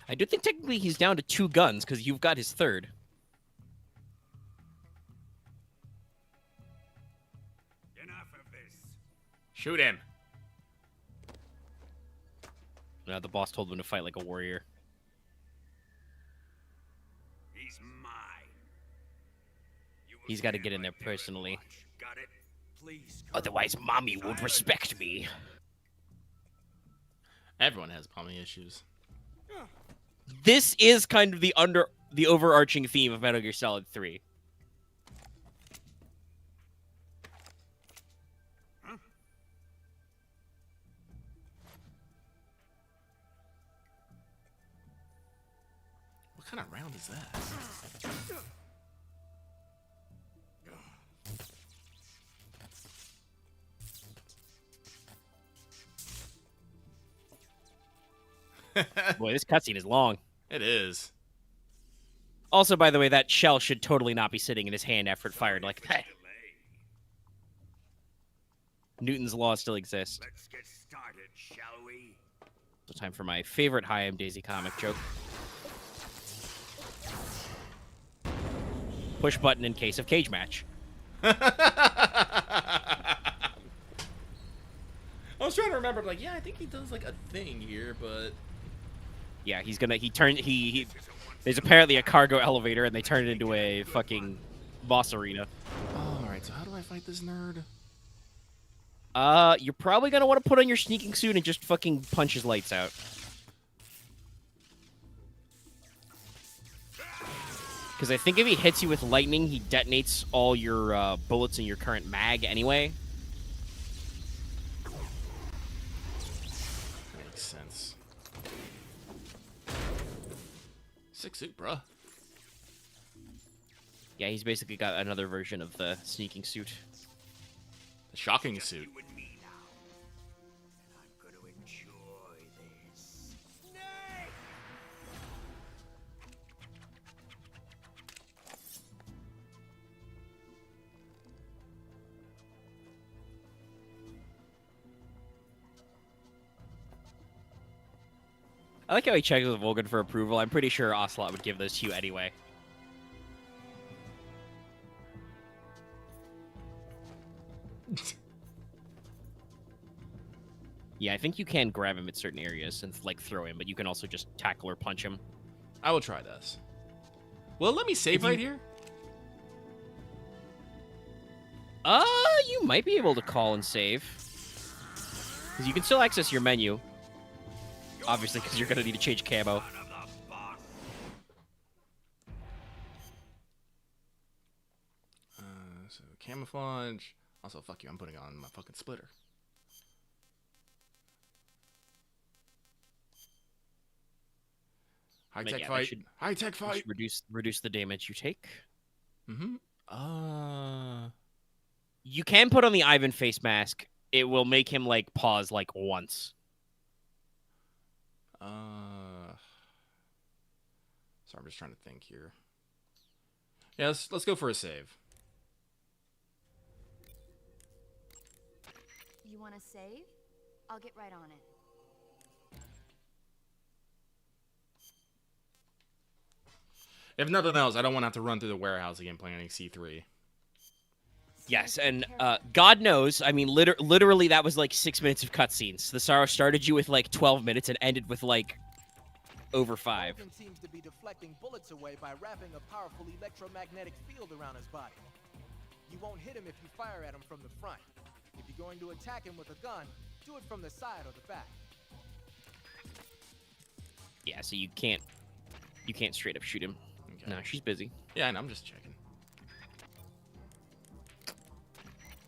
I do think technically he's down to 2 guns because you've got his third. Enough of this. Shoot him. The boss told him to fight like a warrior. He's mine. He's got to get in there personally. Got it? Please. Otherwise, mommy won't respect me. Everyone has mommy issues. This is kind of the overarching theme of Metal Gear Solid 3. Huh? What kind of round is that? Boy, this cutscene is long. It is. Also, by the way, that shell should totally not be sitting in his hand after it fired like that. Newton's law still exists. Let's get started, shall we? So time for my favorite Hi, I'm Daisy comic joke. Push button in case of cage match. I was trying to remember, like, yeah, I think he does like a thing here, but Yeah, he's gonna. There's apparently a cargo elevator, and they turn it into a fucking boss arena. all right. So how do I fight this nerd? You're probably gonna want to put on your sneaking suit and just fucking punch his lights out. Because I think if he hits you with lightning, he detonates all your bullets in your current mag anyway. Makes sense. Sick suit, bruh. Yeah, he's basically got another version of the sneaking suit. The shocking suit. You and me now. And I'm gonna enjoy this. I like how he checks with Volgan for approval. I'm pretty sure Ocelot would give those to you anyway. Yeah, I think you can grab him at certain areas and like throw him, but you can also just tackle or punch him. I will try this. Well, let me save right here. You might be able to call and save. Because you can still access your menu. Obviously, because you're going to need to change camo. So camouflage. Also, fuck you. I'm putting on my fucking splitter. High tech fight. High tech fight. Reduce the damage you take. Mm-hmm. You can put on the Ivan face mask. It will make him like pause like once. So I'm just trying to think here. Yeah, let's go for a save. You want to save? I'll get right on it. If nothing else, I don't want to have to run through the warehouse again playing C3. Yes, and God knows, I mean, literally that was like 6 minutes of cutscenes. The Sorrow started you with like 12 minutes and ended with like over 5. Vulcan seems to be deflecting bullets away by wrapping a powerful electromagnetic field around his body. You won't hit him if you fire at him from the front. If you're going to attack him with a gun, do it from the side or the back. Yeah, so you can't straight up shoot him. Okay. No, she's busy. Yeah, and I'm just checking.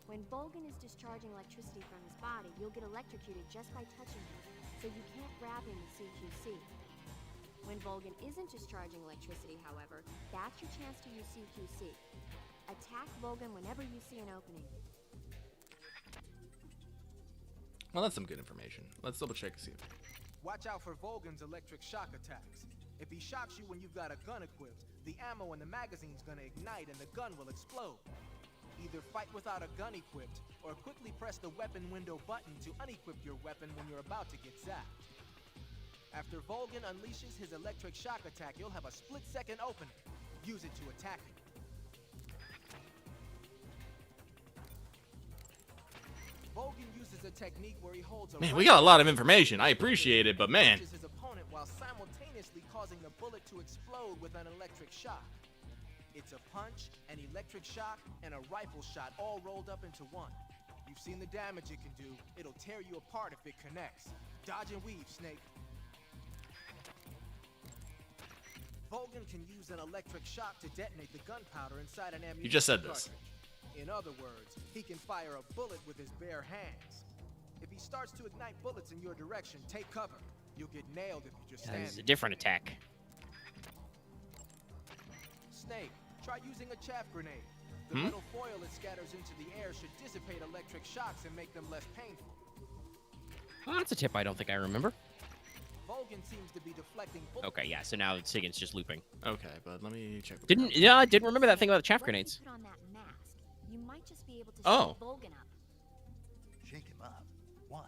When Volgan is discharging electricity from his body, you'll get electrocuted just by touching him, so you can't grab him with CQC. When Volgan isn't discharging electricity, however, that's your chance to use CQC. Attack Volgan whenever you see an opening. Well, that's some good information. Let's double check and see. Watch out for Volgan's electric shock attacks. If he shocks you when you've got a gun equipped, the ammo in the magazine's gonna ignite and the gun will explode. Either fight without a gun equipped, or quickly press the weapon window button to unequip your weapon when you're about to get zapped. After Volgan unleashes his electric shock attack, you'll have a split-second opening. Use it to attack him. Volgan uses a technique where he holds a Man, we got a lot of information. I appreciate it, but man. His opponent while simultaneously causing the bullet to explode with an electric shock. It's a punch, an electric shock, and a rifle shot all rolled up into one. You've seen the damage it can do. It'll tear you apart if it connects. Dodge and weave, Snake. Volgan can use an electric shock to detonate the gunpowder inside an ammunition You just said this. cartridge. In other words, he can fire a bullet with his bare hands. If he starts to ignite bullets in your direction, take cover. You'll get nailed if you just stand It's a there. different attack. Snake, try using a chaff grenade. The metal foil it scatters into the air should dissipate electric shocks and make them less painful. Oh, that's a tip I don't think I remember. Volgan seems to be deflecting bullets. Okay, yeah, so now Sigan's just looping. Okay, but let me check. I didn't remember that thing about the chaff Once grenades. you put on that mask, you might just be able to Oh. shake Volgan up. Shake him up. Why?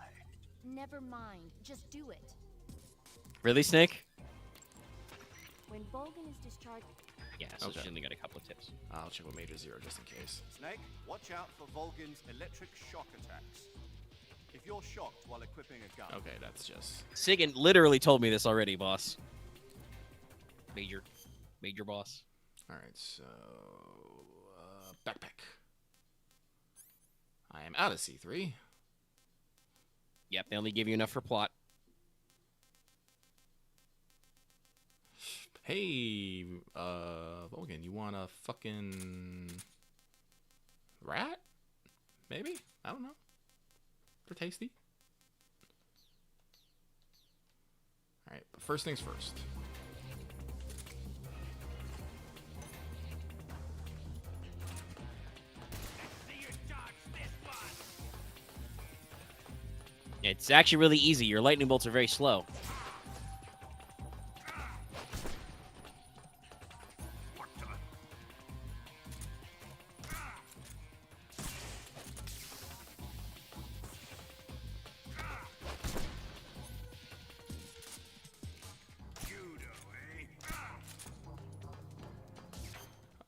Never mind, just do it. Really, Snake? When Volgan is discharged, Yeah, so Okay. she's only got a couple of tips. I'll check with Major Zero just in case. Snake, watch out for Volgan's electric shock attacks. If you're shocked while equipping a gun, Okay, that's just. Sigan literally told me this already, boss. Major boss. All right, so backpack. I am out of C3. Yep, they only give you enough for plot. Hey, Volgan, you want a fucking rat? Maybe? I don't know. They're tasty. All right, but first things first. It's actually really easy. Your lightning bolts are very slow.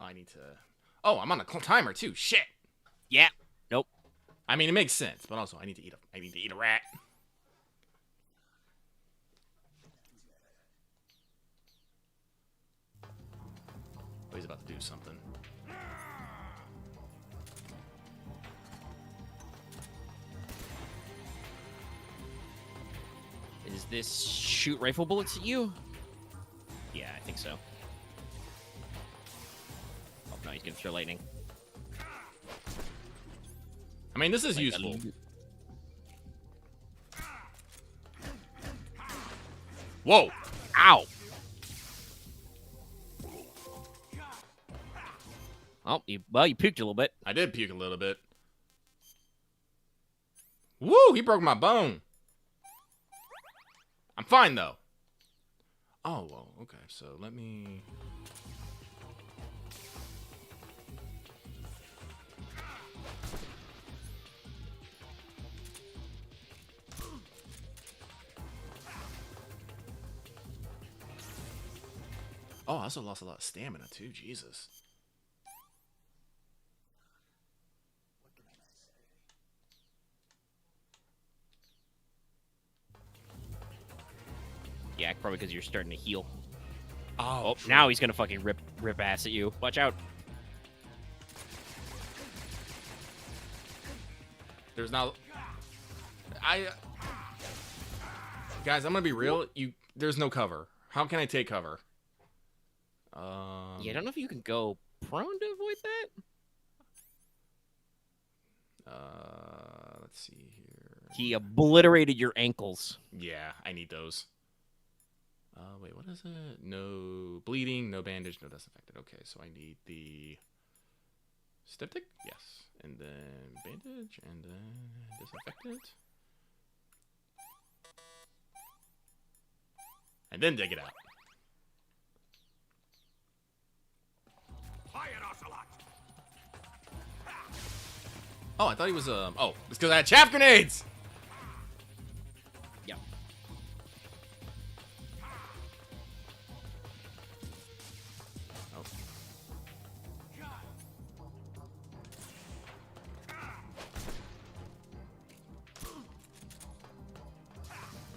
I need to. Oh, I'm on a timer too. Shit. Yeah. Nope. I mean, it makes sense, but also I need to eat a rat. Oh, he's about to do something. Is this shoot rifle bullets at you? Yeah, I think so. Oh, no, he's gonna throw lightning. I mean, this is Like a useful. Whoa! Ow! Oh, you puked a little bit. I did puke a little bit. Woo! He broke my bone. I'm fine though. Oh, well, okay. So let me. Oh, I also lost a lot of stamina too. Jesus. Yeah, probably because you're starting to heal. Oh, Oh, now he's gonna fucking rip ass at you. Watch out. There's not. Guys, I'm gonna be real. There's no cover. How can I take cover? Yeah, I don't know if you can go prone to avoid that. Let's see here. He obliterated your ankles. Yeah, I need those. Wait, what is it? No bleeding, no bandage, no disinfectant. Okay, so I need the styptic? Yes. And then bandage, and then disinfectant. And then dig it out. Quiet, Ocelot! Oh, I thought he was, oh, it's because I had chaff grenades! Yeah. Oh.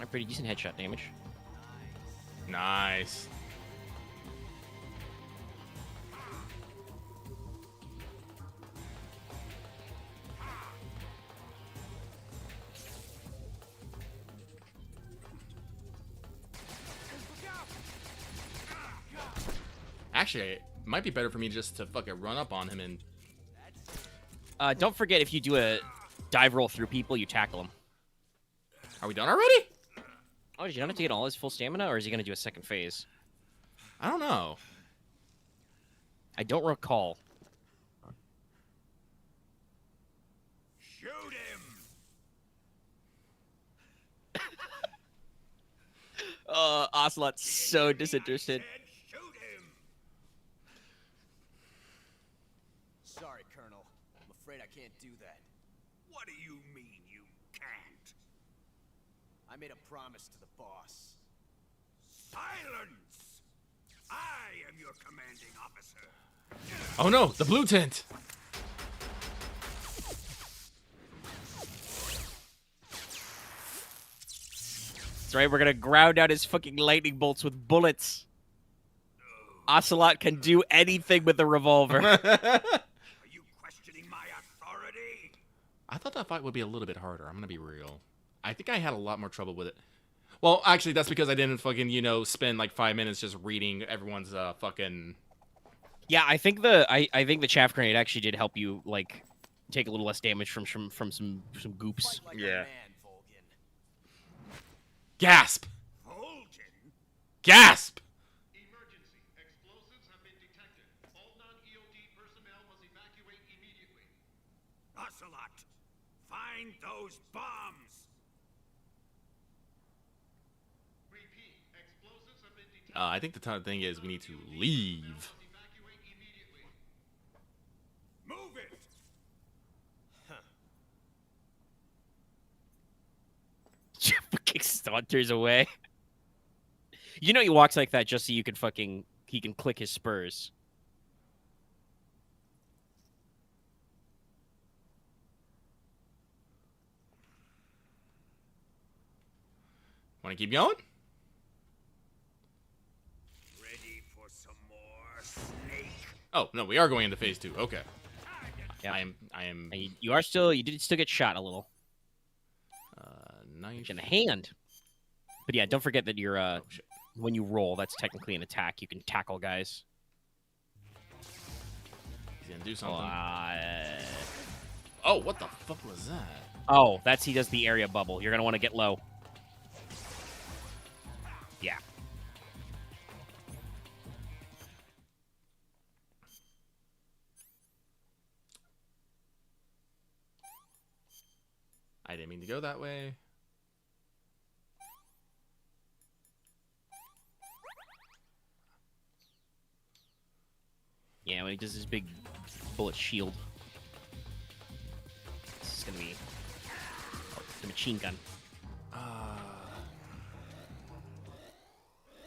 Pretty decent headshot damage. Nice. Actually, it might be better for me just to fucking run up on him and... Don't forget, if you do a dive roll through people, you tackle them. Are we done already? Oh, did you not have to get all his full stamina, or is he going to do a second phase? I don't know. I don't recall. Shoot him! Ocelot's so disinterested. Shoot him! Sorry, Colonel. I'm afraid I can't do that. What do you mean you can't? I made a promise to the boss. Silence! I am your commanding officer. Oh no, the blue tent! That's right, we're going to ground out his fucking lightning bolts with bullets. Ocelot can do anything with a revolver. Are you questioning my authority? I thought that fight would be a little bit harder. I'm gonna be real. I think I had a lot more trouble with it. Well, actually, that's because I didn't fucking, you know, spend like 5 minutes just reading everyone's fucking... Yeah, I think the chaff grenade actually did help you, like, take a little less damage from some goops. Fight like Yeah. a man, Volgin. Gasp! Volgin? Gasp! Emergency. Explosives have been detected. All non-EOD personnel must evacuate immediately. Ocelot, find those bombs! Repeat. Explosives have been detected. I think the thing is we need to leave. Evacuate immediately. Move it! Fucking saunters away. You know he walks like that just so he can click his spurs. Want to keep going? Ready for some more snake? Oh, no, we are going into phase 2. Okay. Yeah. I am... And you did still get shot a little. Knife. In the hand. But yeah, don't forget that you're Oh, shit. when you roll, that's technically an attack. You can tackle guys. He's gonna do something. Uh, Oh, what the fuck was that? oh, he does the area bubble. You're gonna want to get low. Yeah. I didn't mean to go that way. Yeah, when he does his big bullet shield. This is gonna be the machine gun.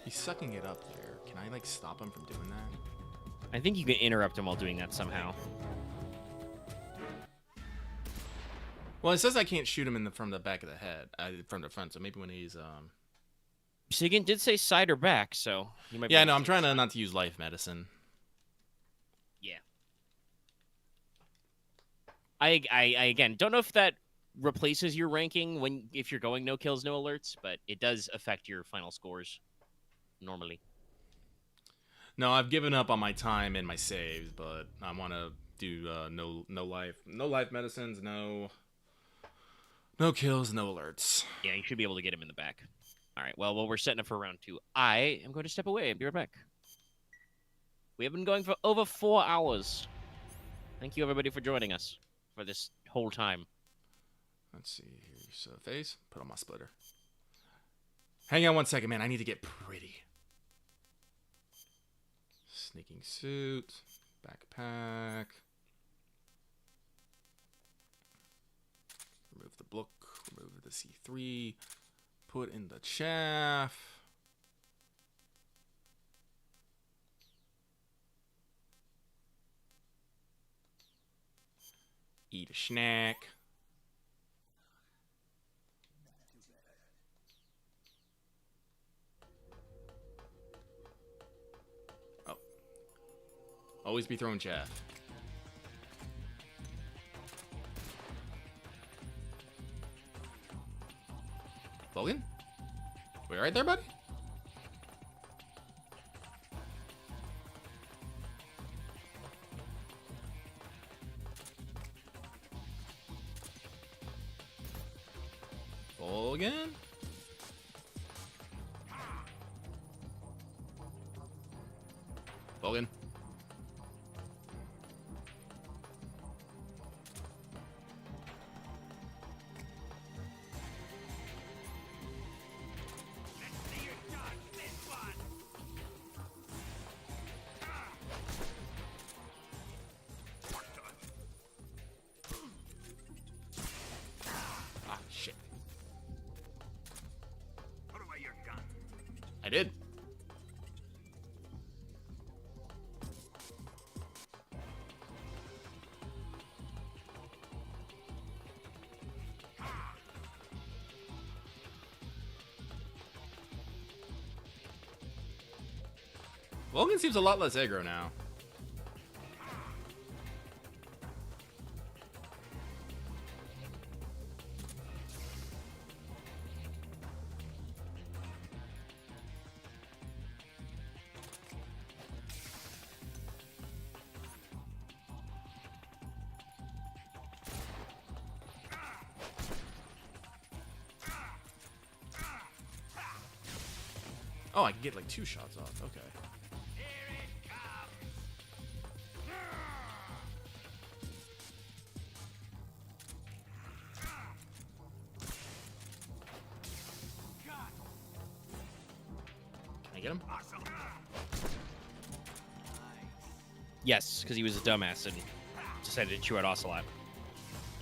He's sucking it up there. Can I, like, stop him from doing that? I think you can interrupt him while doing that somehow. Well, it says I can't shoot him from the back of the head, from the front. So maybe when he's Sigyn did say side or back, so you might. Yeah, no, I'm trying not to use life medicine. Yeah. I again don't know if that replaces your ranking when if you're going no kills, no alerts, but it does affect your final scores normally. No, I've given up on my time and my saves, but I want to do no life medicines, no kills, no alerts. Yeah, you should be able to get him in the back. All right. Well, we're setting up for round 2. I am going to step away and be right back. We have been going for over 4 hours. Thank you, everybody, for joining us for this whole time. Let's see. Here's face. Put on my splitter. Hang on one second, man. I need to get pretty. Sneaking suit. Backpack. Remove the book. Remove the C3. Put in the chaff. Eat a snack. Oh. Always be throwing chaff. Logan? We right there, buddy? Logan? Logan? Ah, shit. Put away your gun. I did. Logan seems a lot less aggro now. Oh, I can get like 2 shots off. Okay. Can I get him? Yes, because he was a dumbass and decided to chew out Ocelot.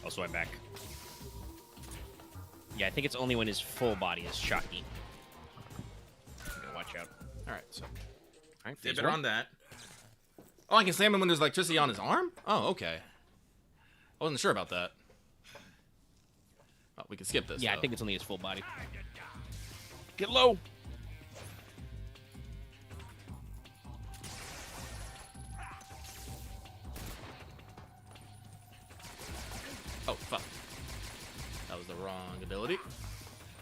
Also, I'm back. Yeah, I think it's only when his full body is shocky. Watch out. Alright, so. Alright, Dip it on that. Oh, I can slam him when there's electricity on his arm? Oh, okay. I wasn't sure about that. Oh, we can skip this. Yeah, though. I think it's only his full body. Get low! Oh, fuck. That was the wrong ability.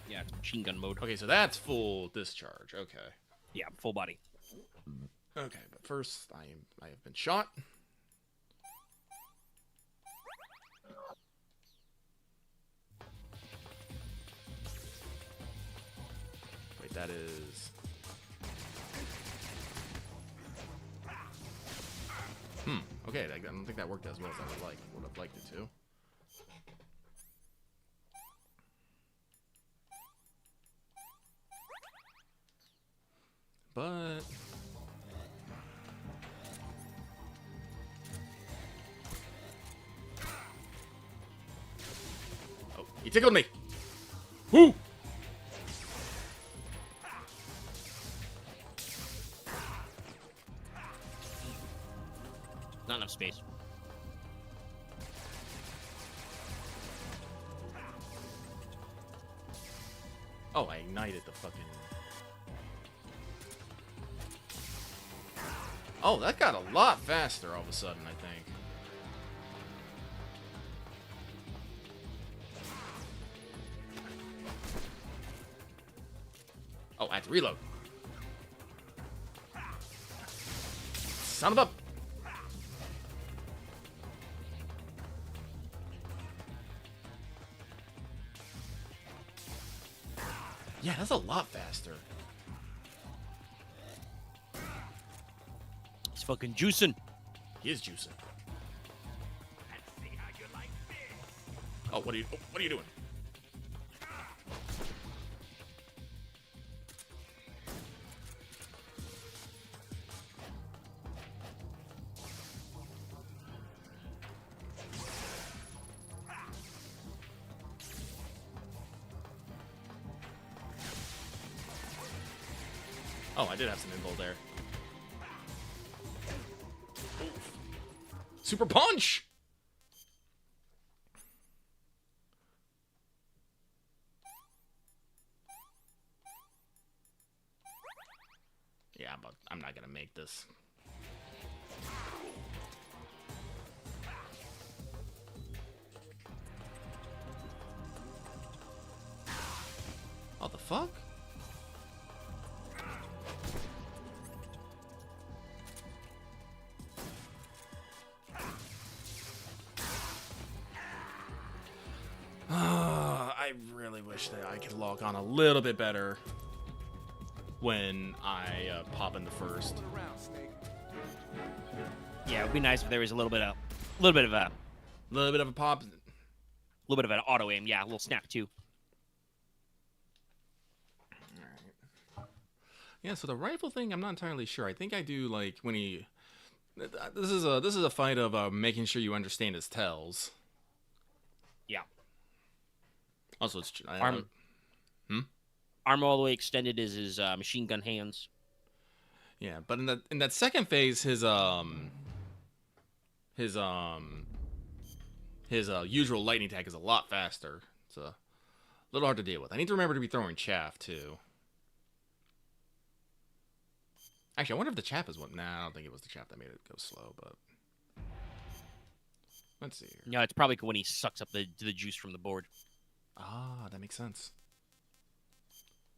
Yeah, it's machine gun mode. Okay, so that's full discharge. Okay. Yeah, full body. Okay, but first, I have been shot. Wait, that is... Okay, I don't think that worked as well as I would have liked it to. But... Oh, he tickled me! Woo! Not enough space. Oh, I ignited the fucking... Oh, that got a lot faster all of a sudden, I think. Oh, I have to reload. Son of a... Yeah, that's a lot faster. He's fucking juicing. He is juicing. Oh, what are you doing? Oh, I did have some invul there. Oof. Super punch! Yeah, but I'm not gonna make this. What the fuck? I really wish that I could log on a little bit better when I pop in the first. Yeah, it would be nice if there was a little bit of a pop, a little bit of an auto aim. Yeah, a little snap too. Yeah, so the rifle thing, I'm not entirely sure. I think I do like when he. This is a fight of making sure you understand his tells. Yeah. Also, it's arm all the way extended is his machine gun hands. Yeah, but in that second phase, his usual lightning attack is a lot faster. It's a little hard to deal with. I need to remember to be throwing chaff too. Actually, I wonder if the chaff is what. Nah, I don't think it was the chaff that made it go slow. But let's see here. No, it's probably when he sucks up the juice from the board. Ah, that makes sense.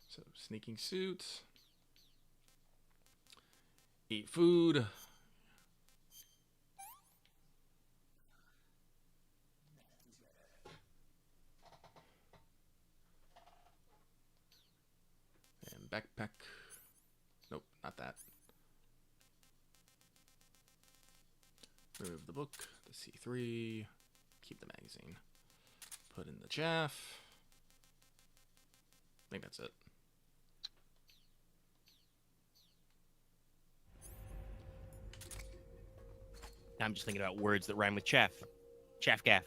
So, sneaking suit. Eat food. And backpack. Nope, not that. Remove the book, the C3. Keep the magazine. Put in the chaff. I think that's it. I'm just thinking about words that rhyme with chaff. Chaff gaff.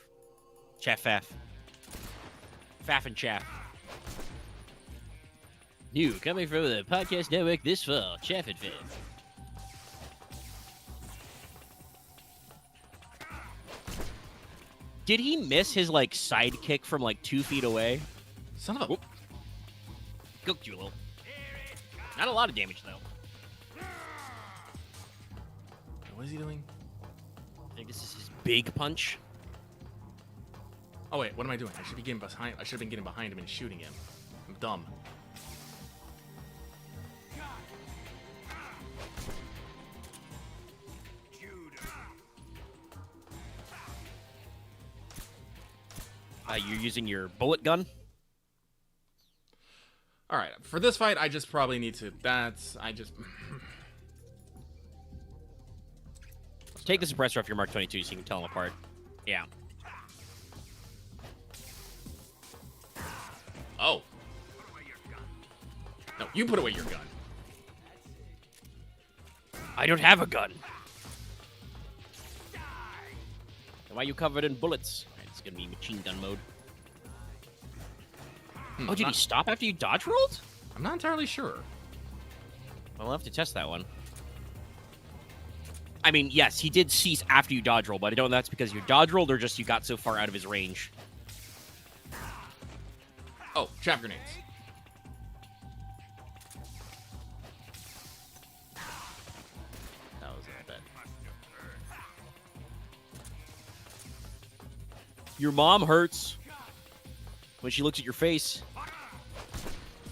Chaff faff. Faff and chaff. New coming from the podcast network this fall. Chaff and faff. Did he miss his like sidekick from like 2 feet away? Son of a... Cooked you a little. Not a lot of damage though. What is he doing? I think this is his big punch. Oh wait, what am I doing? I should be getting behind. I should have been getting behind him and shooting him. I'm dumb. You're using your bullet gun? Alright, for this fight, I just probably need to... Take the suppressor off your Mark 22 so you can tell them apart. Yeah. Oh. No, you put away your gun. I don't have a gun. Why are you covered in bullets? Right, it's gonna be machine gun mode. Oh, did he stop after you dodge rolled? I'm not entirely sure. I'll have to test that one. I mean, yes, he did cease after you dodge roll, but I don't know if that's because you dodge rolled or just you got so far out of his range. Oh, chaff grenades. That was bad. Your mom hurts when she looks at your face.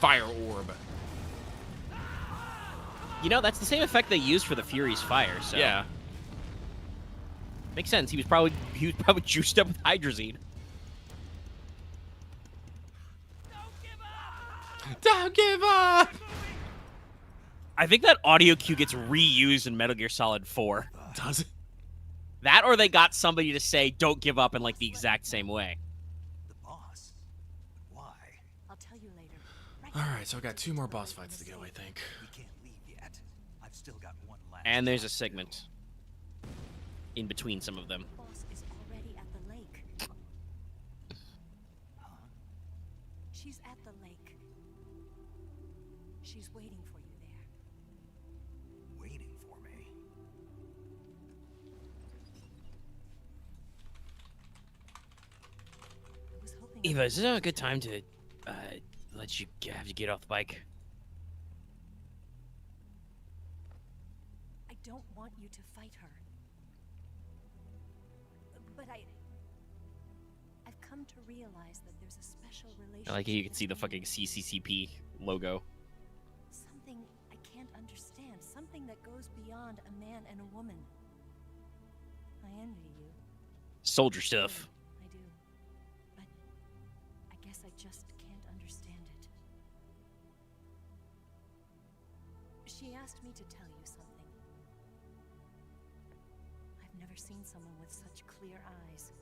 fire orb. You know, that's the same effect they used for the Fury's fire. So Yeah. makes sense. He was probably juiced up with hydrazine. Don't give up! I think that audio cue gets reused in Metal Gear Solid 4. Does it? That or they got somebody to say, don't give up in like the exact same way. The boss? Why? I'll tell you later. Right Alright, so I got 2 more boss fights to go, I think. We can't leave yet. I've still got one last. And there's a segment in between some of them. The boss is already at the lake. Huh? She's at the lake. She's waiting for you there. Waiting for me. I was hoping Eva, is this a good time to let you have you get off the bike? I don't want you to fight her. But I've come to realize that there's a special relationship. I like how you can see the fucking CCCP logo. Something I can't understand. Something that goes beyond a man and a woman. I envy you. Soldier stuff. I do. But I guess I just can't understand it. She asked me to tell you something. I've never seen someone with such clear eyes.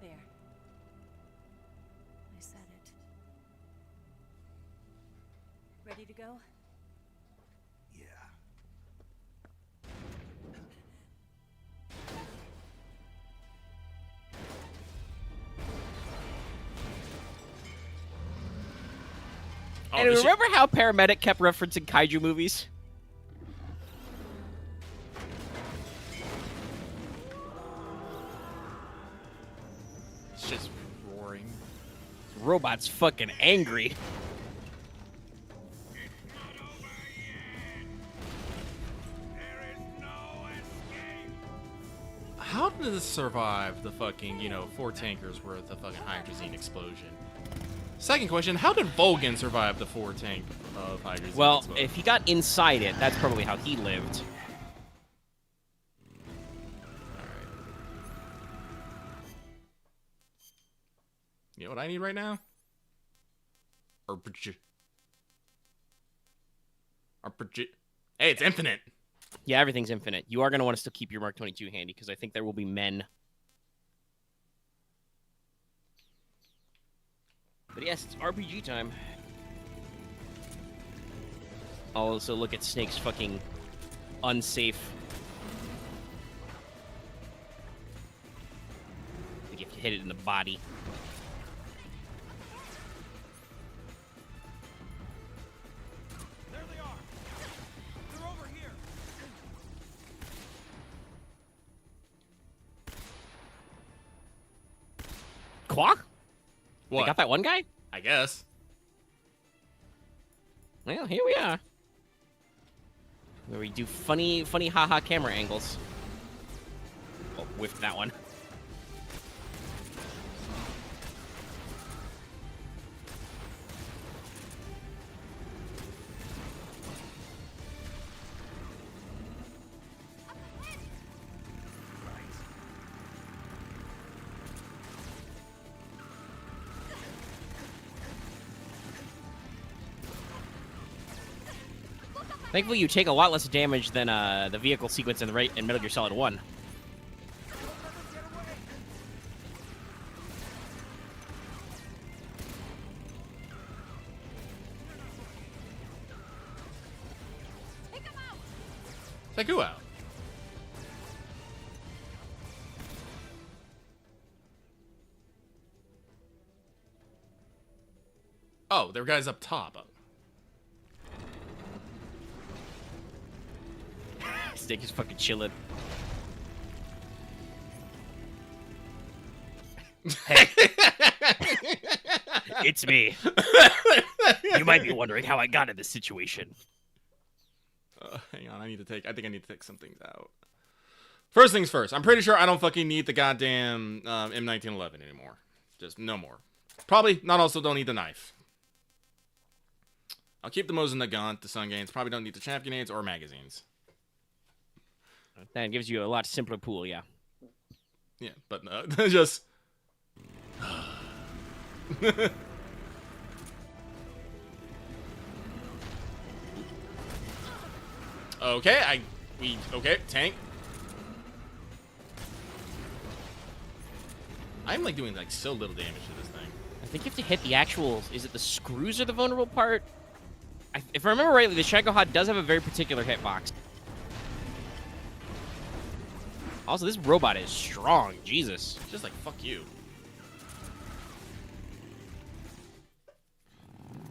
There. I said it. Ready to go? Yeah. Oh, And this shit- remember how Paramedic kept referencing kaiju movies? It's just roaring. Robot's fucking angry. How did this survive the fucking, 4 tankers worth of fucking hydrazine explosion? Second question, how did Volgan survive the 4 tank of hydrazine Well, explosion? if he got inside it, that's probably how he lived. You know what I need right now? RPG. Hey, it's infinite. Yeah, everything's infinite. You are going to want to still keep your Mark 22 handy, because I think there will be men. But yes, it's RPG time. I'll also look at Snake's fucking unsafe. I think you have to hit it in the body. There they are. They're over here. Qua? What? They got that one guy? I guess. Well, here we are. Where we do funny haha camera angles. Oh, whiffed that one. Thankfully, you take a lot less damage than the vehicle sequence in Metal Gear Solid 1. Take who out? Oh, there are guys up top. Snake is fucking chilling. Hey. It's me. You might be wondering how I got in this situation. Hang on, I think I need to take some things out. First things first, I'm pretty sure I don't fucking need the goddamn M1911 anymore. Just no more. Probably not also don't need the knife. I'll keep the Mosin Nagant, the Sun Gains. Probably don't need the Chaff Grenades or magazines. That gives you a lot simpler pool, yeah. Yeah, but just... Okay, okay, tank. I'm like doing like so little damage to this thing. I think you have to hit the actual, is it the screws are the vulnerable part? If I remember rightly, the Shagohod does have a very particular hitbox. Also, this robot is strong, Jesus. Just like, fuck you.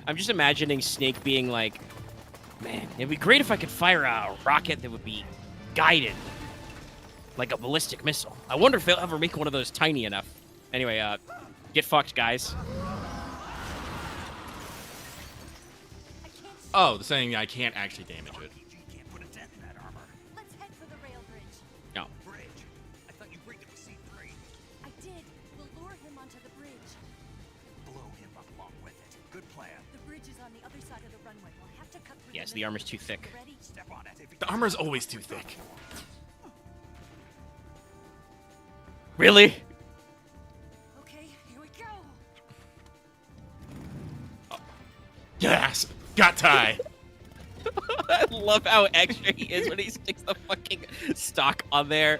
I'm just imagining Snake being like, man, it'd be great if I could fire a rocket that would be guided. Like a ballistic missile. I wonder if they'll ever make one of those tiny enough. Anyway, get fucked, guys. Oh, the saying I can't actually damage it. Let's head for the rail bridge. No. Bridge. I thought you bring it to C3. I did. We'll lure him onto the bridge. Blow him up along with it. Good plan. The bridge is on the other side of the runway. We'll have to cut through. Yes, the armor's too thick. Ready? Step on it. If he The armor's always too thick. Really? Okay, here we go. Yes! Got tie! I love how extra he is when he sticks the fucking stock on there.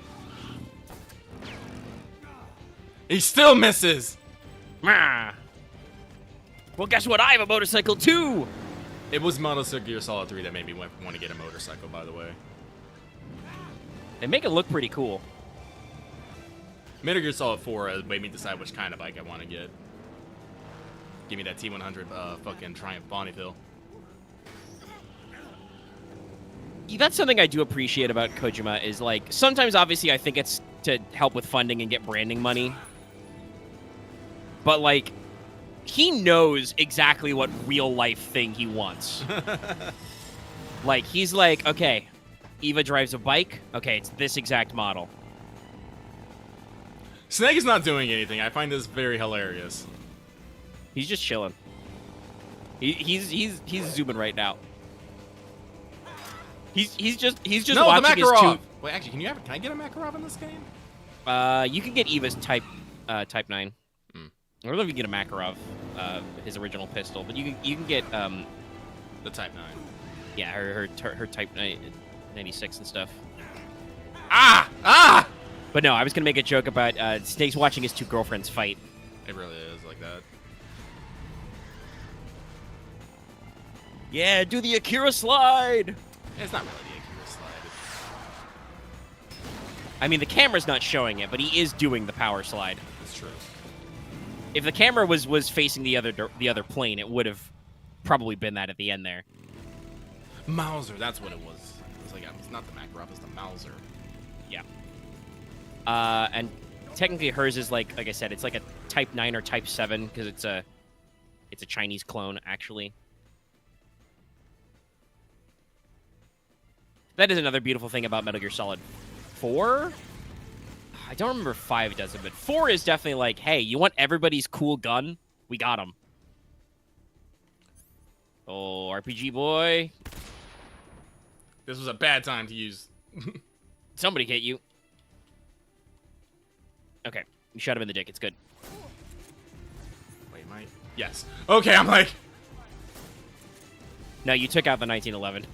He still misses! Mah. Well, guess what? I have a motorcycle too! It was Metal Gear Solid 3 that made me want to get a motorcycle, by the way. They make it look pretty cool. Metal Gear Solid 4 made me decide which kind of bike I want to get. Give me that T100 fucking Triumph Bonneville. That's something I do appreciate about Kojima is, like, sometimes obviously I think it's to help with funding and get branding money. But, like, he knows exactly what real life thing he wants. Like, he's like, okay, Eva drives a bike. Okay, it's this exact model. Snake is not doing anything. I find this very hilarious. He's just chilling. He's zooming right now. He's just no, watching the his Makarov. two. Wait, actually, can I get a Makarov in this game? You can get Eva's Type 9. I don't know if you can get a Makarov, his original pistol, but you can get the Type 9. Yeah, her Type 96 and stuff. Ah! But no, I was gonna make a joke about Snake's watching his two girlfriends fight. It really is like that. Yeah, do the Akira slide. It's not really the Akira slide. I mean, the camera's not showing it, but he is doing the power slide. It's true. If the camera was facing the other plane, it would have probably been that at the end there. Mauser, that's what it was. It's like it's not the Makarov, it's the Mauser. Yeah. And technically hers is like I said, it's like a Type 9 or Type 7 because it's a Chinese clone actually. That is another beautiful thing about Metal Gear Solid 4. I don't remember if 5 does it, but 4 is definitely like, hey, you want everybody's cool gun? We got him. Oh, RPG boy. This was a bad time to use. Somebody hit you. Okay, you shot him in the dick. It's good. Wait, Mike. Yes. Okay, I'm like. No, you took out the 1911.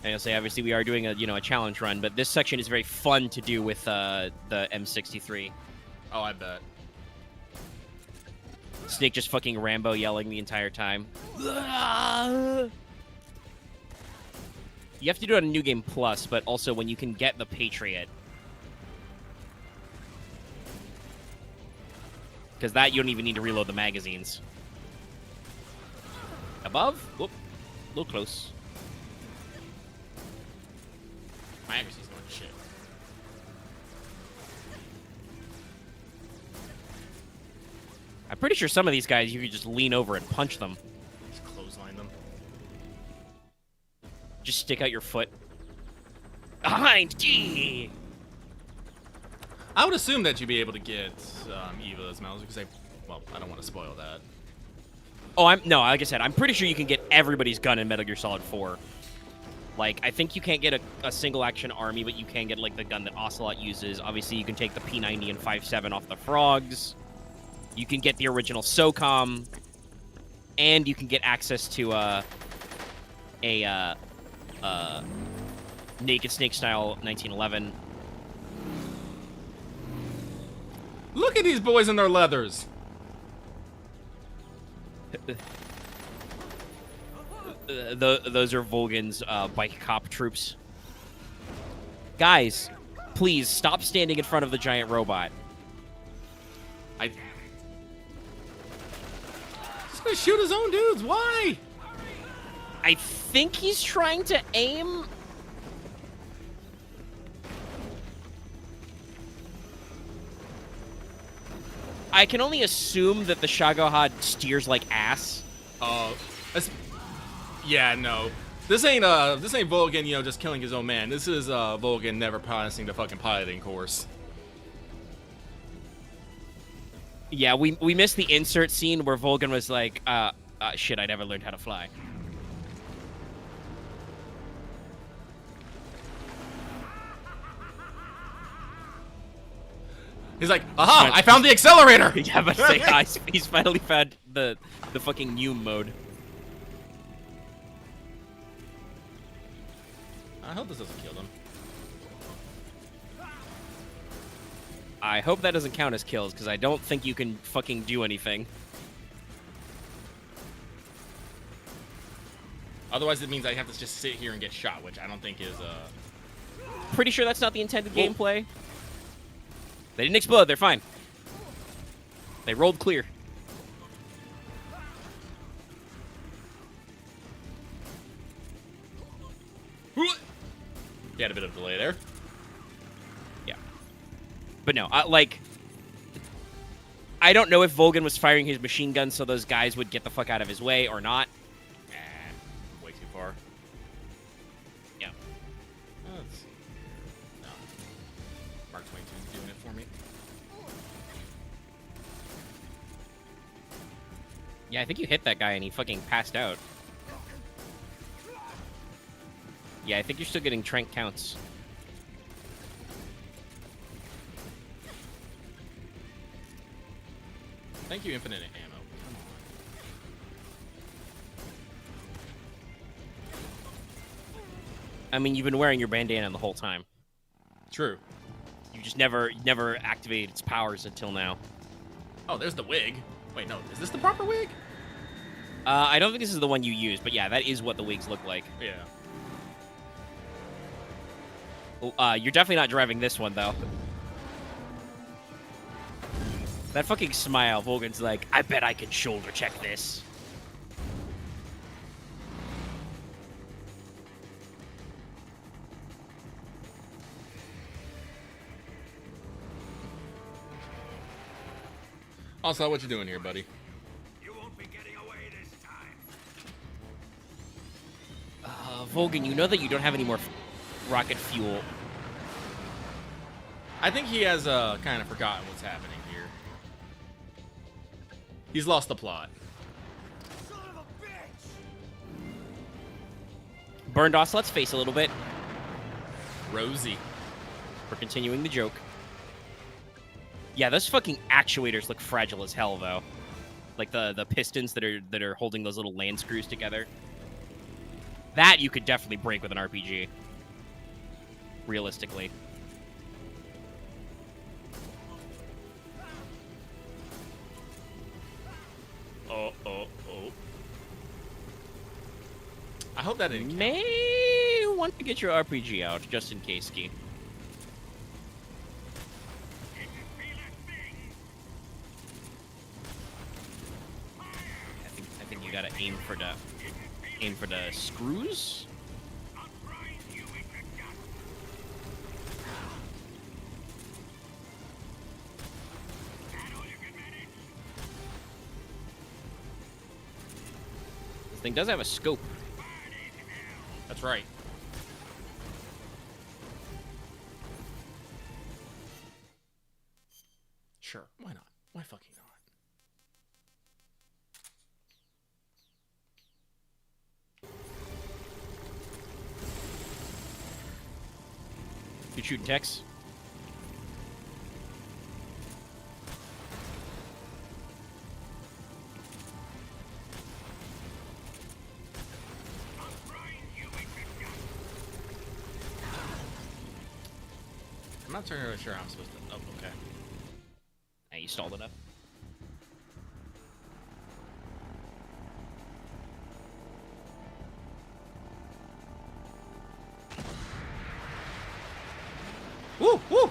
And I'll say, obviously, we are doing a challenge run, but this section is very fun to do with the M63. Oh, I bet. Snake just fucking Rambo yelling the entire time. You have to do it on New Game Plus, but also when you can get the Patriot. Because that, you don't even need to reload the magazines. Above? Whoop. A little close. My accuracy's going to shit. I'm pretty sure some of these guys you could just lean over and punch them. Just clothesline them. Just stick out your foot. Behind G. I would assume that you'd be able to get Eva's Mauser because well, I don't want to spoil that. Oh, no, like I said, I'm pretty sure you can get everybody's gun in Metal Gear Solid 4. Like, I think you can't get a single action army, but you can get like the gun that Ocelot uses. Obviously, you can take the P90 and 5.7 off the frogs. You can get the original SOCOM, and you can get access to a Naked Snake style 1911. Look at these boys in their leathers. Those are Volgan's bike cop troops. Guys, please stop standing in front of the giant robot. He's gonna shoot his own dudes. Why? I think he's trying to aim. I can only assume that the Shagohod steers like ass. Yeah, no. This ain't Volgan, just killing his own man. This is Volgan never passing the fucking piloting course. Yeah, we missed the insert scene where Volgan was like, shit, I never learned how to fly. He's like, aha, I found the accelerator! Yeah, but he's finally found the fucking new mode. I hope this doesn't kill them. I hope that doesn't count as kills, because I don't think you can fucking do anything. Otherwise, it means I have to just sit here and get shot, which I don't think is, Pretty sure that's not the intended gameplay. They didn't explode, they're fine. They rolled clear. You had a bit of delay there. Yeah. But no, I don't know if Volgan was firing his machine gun so those guys would get the fuck out of his way or not. Way too far. Yeah. Let's see here. No. Mark 22 is doing it for me. Yeah, I think you hit that guy and he fucking passed out. Yeah, I think you're still getting trank counts. Thank you, infinite ammo. Come on. I mean, you've been wearing your bandana the whole time. True. You just never activated its powers until now. Oh, there's the wig. Wait, no, is this the proper wig? I don't think this is the one you used, but yeah, that is what the wigs look like. Yeah. You're definitely not driving this one, though. That fucking smile, Volgan's like, I bet I can shoulder check this. Also, what you doing here, buddy? You won't be getting away this time. Volgan, you know that you don't have any more rocket fuel. I think he has kind of forgotten what's happening here. He's lost the plot. Son of a bitch! Burned Ocelot's face a little bit. Rosie. We're continuing the joke. Yeah, those fucking actuators look fragile as hell, though. Like the pistons that are holding those little land screws together. That you could definitely break with an RPG. Realistically. Oh. I hope that didn't count. May want to get your RPG out, just in case, Ski. I think you gotta aim for the screws. This thing does have a scope. That's right. Sure, why not? Why fucking not? You shooting techs? I'm not entirely sure how I'm supposed to. Oh, okay. Hey, you stalled enough. Woo! Woo!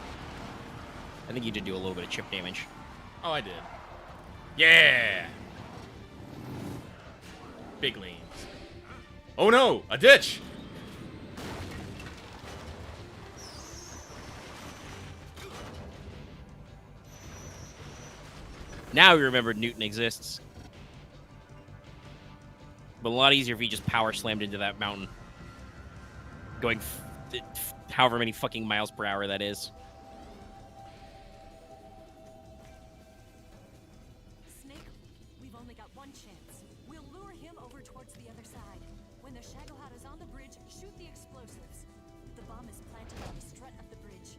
I think you did do a little bit of chip damage. Oh, I did. Yeah! Big lanes. Oh no! A ditch! Now we remember Newton exists. But a lot easier if he just power slammed into that mountain. Going however many fucking miles per hour that is. Snake, we've only got one chance. We'll lure him over towards the other side. When the Shagohod is on the bridge, shoot the explosives. The bomb is planted on the strut of the bridge.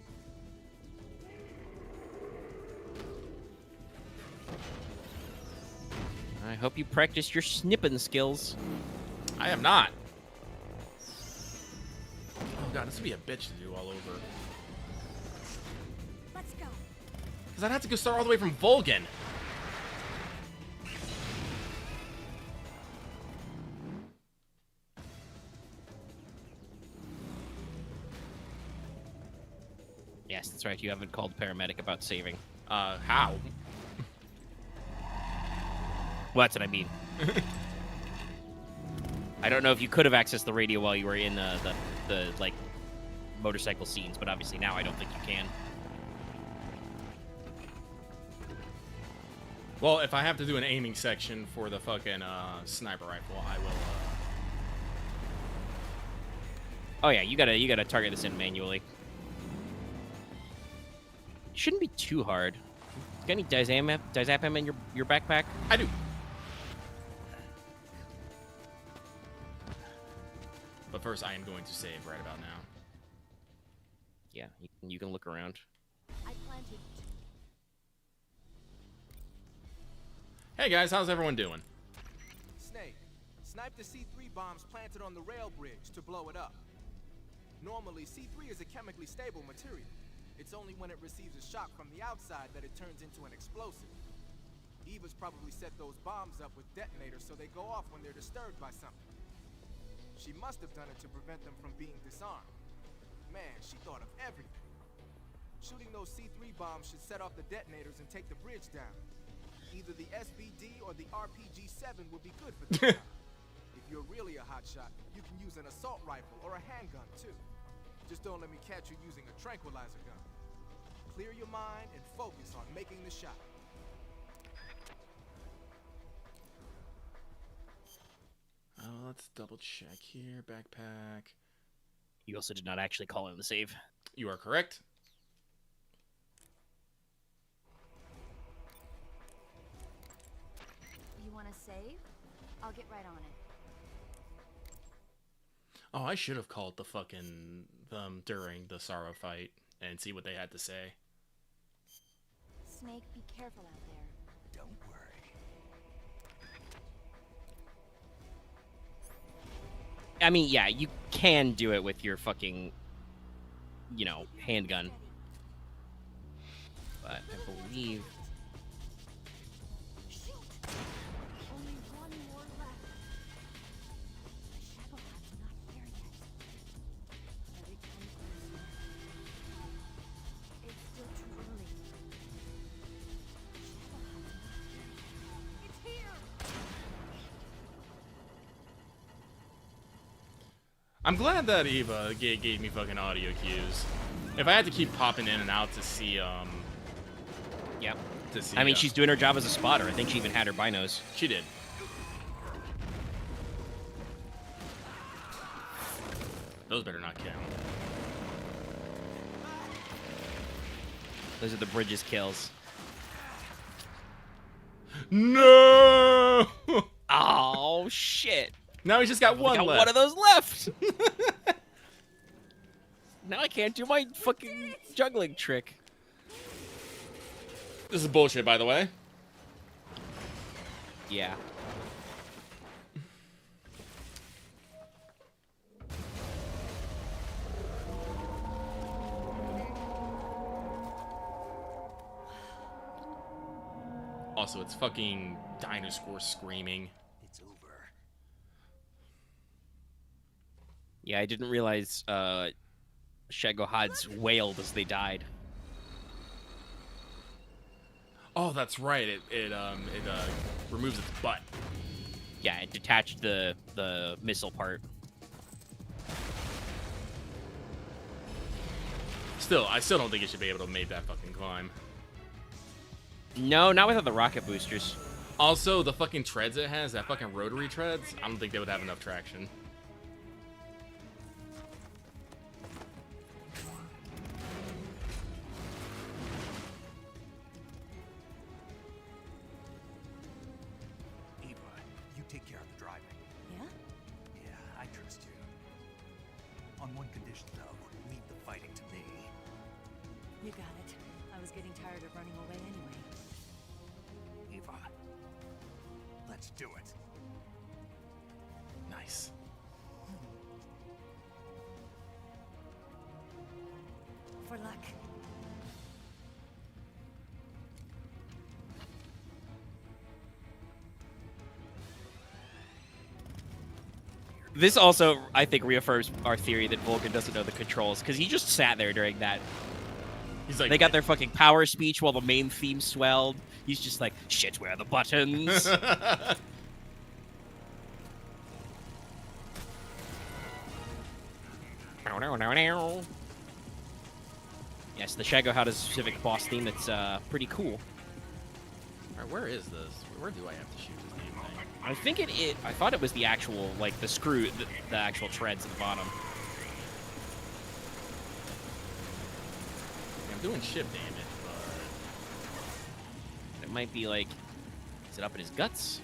I hope you practiced your snipping skills. I am not. Oh god, this would be a bitch to do all over. Let's go. Because I'd have to go start all the way from Volgan. Yes, that's right. You haven't called paramedic about saving. How? Well, that's what I mean. I don't know if you could have accessed the radio while you were in the like motorcycle scenes, but obviously now I don't think you can. Well, if I have to do an aiming section for the fucking sniper rifle, I will. Oh yeah, you gotta target this in manually. Shouldn't be too hard. Got any Dizapam in your backpack? I do. But first, I am going to save right about now. Yeah, you can look around. I planted. Hey guys, how's everyone doing? Snake, snipe the C3 bombs planted on the rail bridge to blow it up. Normally, C3 is a chemically stable material. It's only when it receives a shock from the outside that it turns into an explosive. Eva's probably set those bombs up with detonators so they go off when they're disturbed by something. She must have done it to prevent them from being disarmed. Man, she thought of everything. Shooting those C3 bombs should set off the detonators and take the bridge down. Either the SBD or the RPG-7 would be good for the job. If you're really a hotshot, you can use an assault rifle or a handgun too. Just don't let me catch you using a tranquilizer gun. Clear your mind and focus on making the shot. Let's double check here. Backpack. You also did not actually call in the save. You are correct. You want to save? I'll get right on it. Oh, I should have called the fucking them during the Sorrow fight and see what they had to say. Snake, be careful out there. Don't worry. I mean, yeah, you can do it with your fucking, handgun. But I believe... Shoot! Only one more left. The Shagohod's not there yet. But it comes closer. It's still too early. The Shagohod's not here yet. It's here! I'm glad that Eva gave me fucking audio cues. If I had to keep popping in and out to see, Yeah. to see, I mean, she's doing her job as a spotter. I think she even had her binos. She did. Those better not count. Those are the Bridges kills. No! Oh shit! Now he's just got We one got left. one of those left. Now I can't do my fucking juggling trick. This is bullshit, by the way. Yeah. Also, it's fucking dinosaur screaming. It's over. Yeah, I didn't realize Shagohad's wailed as they died. Oh, that's right. It removes its butt. Yeah, it detached the missile part. I still don't think it should be able to have made that fucking climb. No, not without the rocket boosters. Also, the fucking treads it has, that fucking rotary treads, I don't think they would have enough traction. Eva, you take care of the driving. Yeah? Yeah, I trust you. On one condition, though, leave the fighting to me. You got it. I was getting tired of running away anyway. Eva, let's do it. Nice. For luck. This also, I think, reaffirms our theory that Vulcan doesn't know the controls, because he just sat there during that. He's like, They got their fucking power speech while the main theme swelled. He's just like, shit, where are the buttons? Yes, the Shagohod has a specific boss theme that's pretty cool. Alright, where is this? Where do I have to shoot this damn thing? I think I thought it was the actual, like, the screw, the actual treads at the bottom. I'm doing ship damage, but It might be like, is it up in his guts?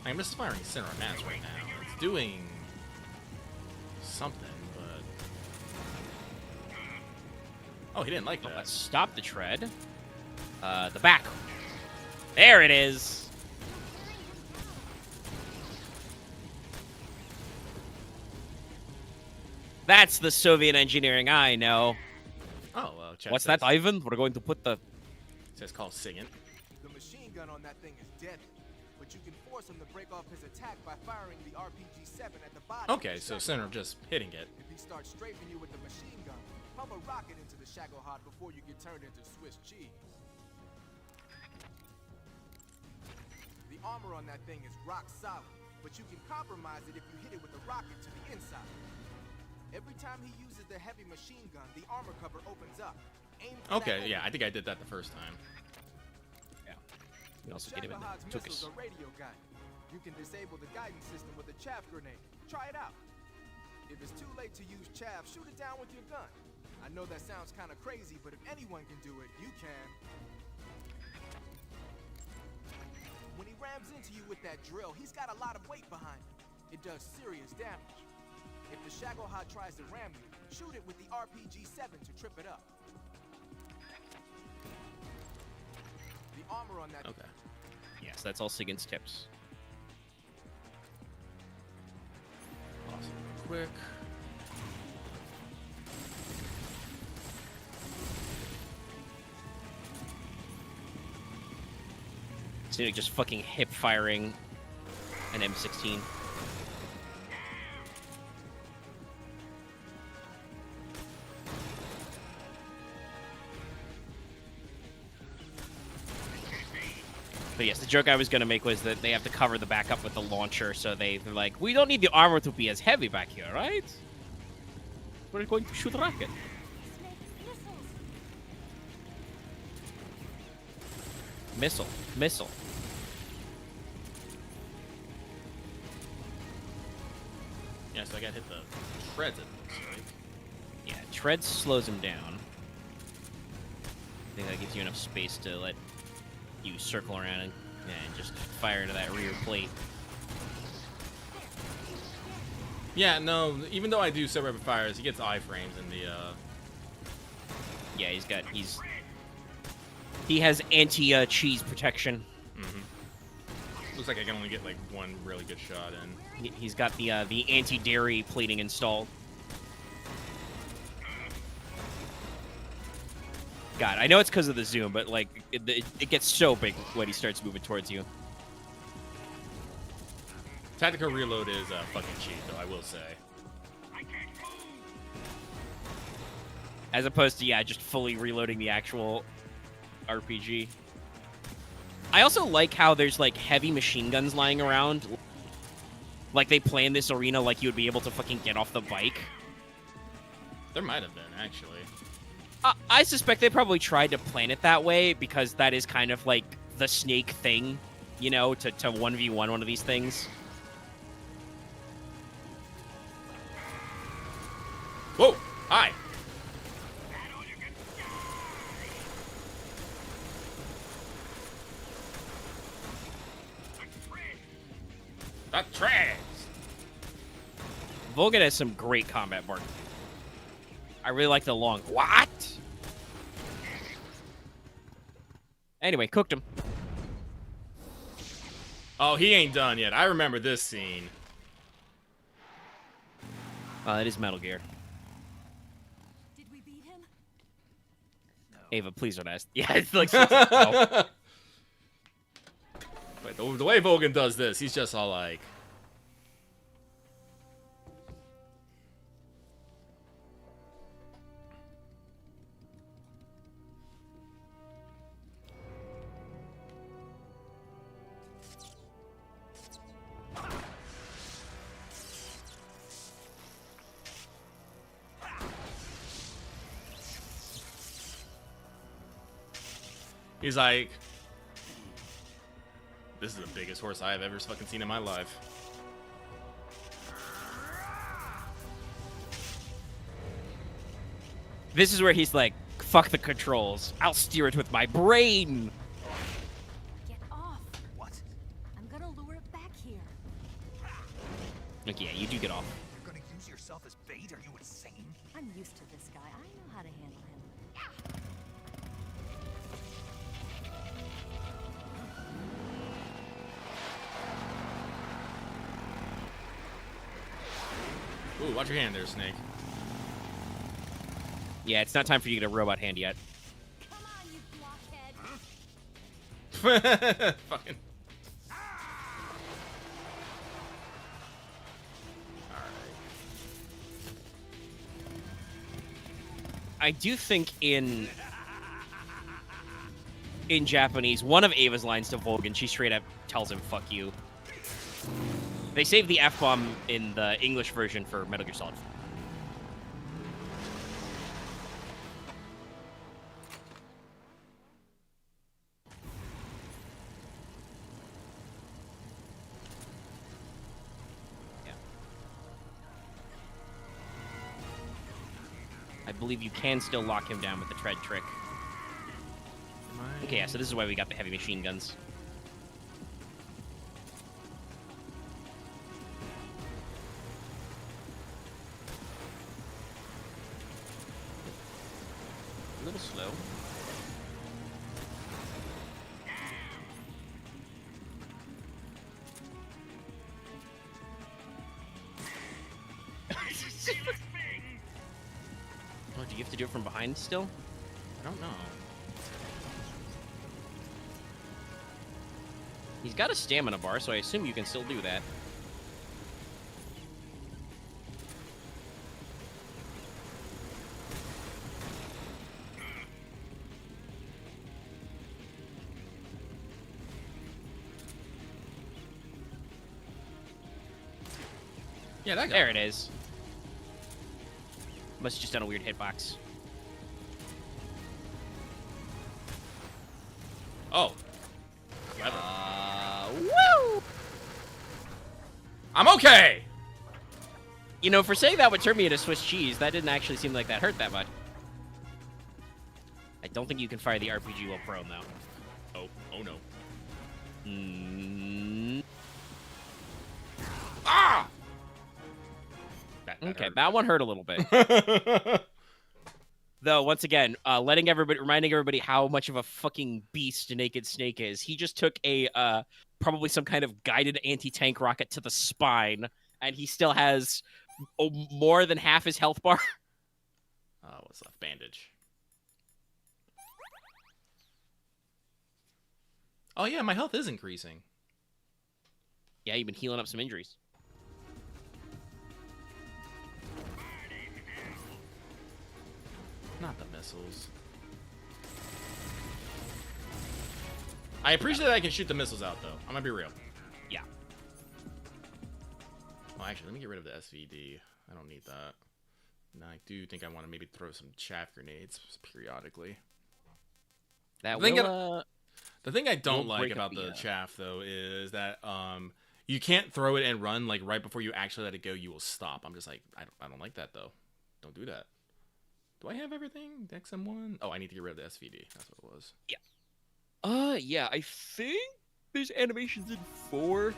I'm just firing center of mass right now. It's doing something, but oh, he didn't like that. Let's stop the tread. The back. There it is. That's the Soviet engineering I know. Oh, chat What's says- that, Ivan? We're going to put the... It says call SIGINT. The machine gun on that thing is deadly, but you can force him to break off his attack by firing the RPG-7 at the bottom. Okay, so center of just hitting it. If he starts strafing you with the machine gun, pump a rocket into the Shagohod before you get turned into Swiss cheese. The armor on that thing is rock solid, but you can compromise it if you hit it with a rocket to the inside. Every time he uses the heavy machine gun, the armor cover opens up. Aim for that Okay, yeah, opening. I think I did that the first time. Yeah. We also get him in Shagohod's the missiles Tukas. are radio guided. You can disable the guidance system with a chaff grenade. Try it out. If it's too late to use chaff, shoot it down with your gun. I know that sounds kind of crazy, but if anyone can do it, you can. When he rams into you with that drill, he's got a lot of weight behind him. It does serious damage. If the Shagohod tries to ram you, shoot it with the RPG-7 to trip it up. The armor on that... Okay. Yes, that's all SIGINT's tips. Awesome. Quick. So just fucking hip firing an M16. But yes, the joke I was going to make was that they have to cover the back up with the launcher, so they're like, we don't need the armor to be as heavy back here, right? We're going to shoot a rocket. Missile. Missile. got hit the treads, it looks like. Yeah, tread slows him down. I think that gives you enough space to let you circle around and just fire to that rear plate. Yeah, no, even though I do set rapid fires, he gets iframes in the, Yeah, he has anti-cheese protection. Looks like I can only get, like, one really good shot in. He's got the anti-dairy plating installed. God, I know it's because of the zoom, but, like, it gets so big when he starts moving towards you. Tactical reload is fucking cheap, though, I will say. As opposed to, yeah, just fully reloading the actual RPG. I also like how there's, like, heavy machine guns lying around. Like, they play in this arena like you would be able to fucking get off the bike. There might have been, actually. I suspect they probably tried to plan it that way because that is kind of, like, the Snake thing, you know, to 1v1 one of these things. Whoa! Hi! The treads! Volgin has some great combat bark. I really like the long. What? Anyway, cooked him. Oh, he ain't done yet. I remember this scene. It is Metal Gear. Did we beat him? Ava, please don't ask. Yeah, it's like. Oh. Wait, the way Volgin does this, he's just all like. He's like, this is the biggest horse I have ever fucking seen in my life. This is where he's like, fuck the controls. I'll steer it with my brain. Get off. What? I'm gonna lure it back here. Okay, yeah, you do get off. You're gonna use yourself as bait? Are you insane? I'm used to this guy. I know how to handle him. Ooh, watch your hand there, Snake. Yeah, it's not time for you to get a robot hand yet. Come on, you blockhead. Fucking. I do think in Japanese, one of Ava's lines to Volgin, she straight up tells him, fuck you. They saved the F-bomb in the English version for Metal Gear Solid 4. Yeah. I believe you can still lock him down with the tread trick. Okay, yeah, so this is why we got the heavy machine guns. A little slow. Oh, do you have to do it from behind still? I don't know. He's got a stamina bar, so I assume you can still do that. Yeah, that guy. There it is. Must have just done a weird hitbox. Oh. Clever. Woo! I'm okay! You know, for saying that would turn me into Swiss cheese, that didn't actually seem like that hurt that much. I don't think you can fire the RPG while prone, though. Oh no. Ah! That Okay, hurt. that one hurt a little bit. Though, once again, reminding everybody how much of a fucking beast Naked Snake is. He just took a probably some kind of guided anti-tank rocket to the spine, and he still has more than half his health bar. What's left? Bandage. Oh yeah, my health is increasing. Yeah, you've been healing up some injuries. Not the missiles. I appreciate that I can shoot the missiles out, though. I'm gonna be real. Yeah. Well, actually, let me get rid of the SVD. I don't need that. No, I do think I want to maybe throw some chaff grenades periodically. That The thing I don't will like break up about the, the chaff, though, is that you can't throw it and run like right before you actually let it go. You will stop. I'm just like, I don't like that though. Don't do that. Do I have everything? XM1? Oh, I need to get rid of the SVD. That's what it was. Yeah. Yeah, I think there's animations in 4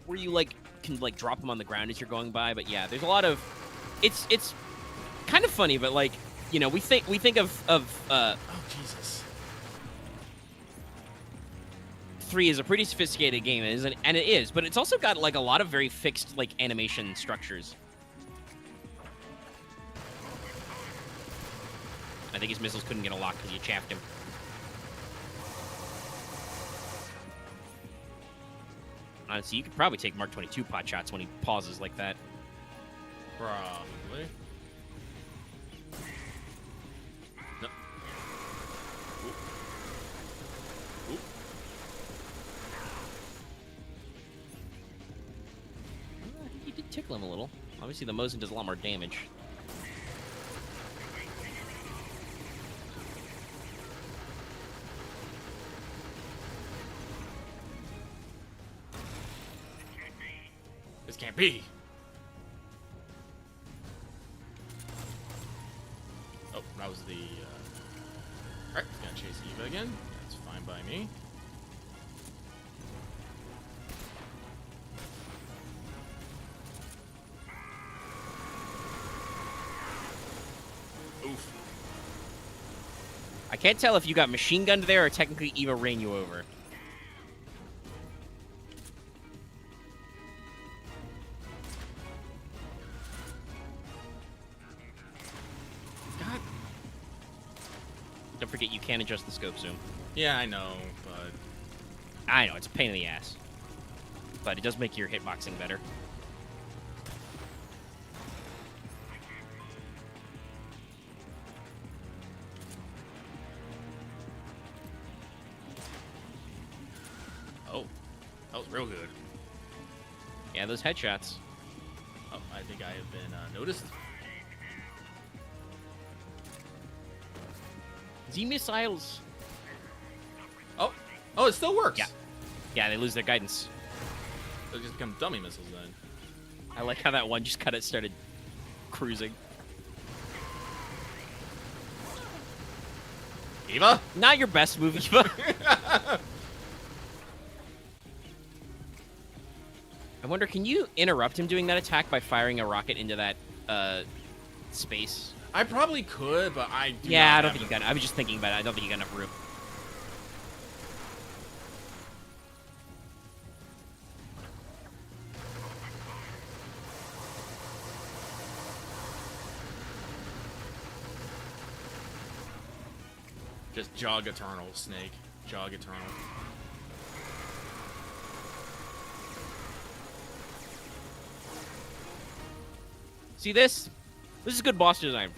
where you can drop them on the ground as you're going by. But yeah, there's a lot of. It's kind of funny, but we think of Oh Jesus. 3 is a pretty sophisticated game, and it is, but it's also got a lot of very fixed animation structures. I think his missiles couldn't get a lock because you chaffed him. Honestly, you could probably take Mark 22 pot shots when he pauses like that. Probably. No. Oop. Oop. I think you did tickle him a little. Obviously, the Mosin does a lot more damage. This can't be. Oh, that was the. Alright, gonna chase Eva again. That's fine by me. Oof. I can't tell if you got machine gunned there or technically Eva ran you over. God. Don't forget you can adjust the scope zoom. Yeah, I know, but I know, it's a pain in the ass. But it does make your hitboxing better. oh, that was real good. Yeah, those headshots. Oh, I think I have been noticed. Z-missiles. Oh, it still works. Yeah. Yeah, they lose their guidance. They just become dummy missiles then. I like how that one just kind of started cruising. Eva? Not your best move, Eva. I wonder, can you interrupt him doing that attack by firing a rocket into that space? I probably could, but I do Yeah, not I don't have think you got. I was just thinking about it. I don't think you got enough room. Just jog eternal, Snake. Jog eternal. See this? This is good boss design.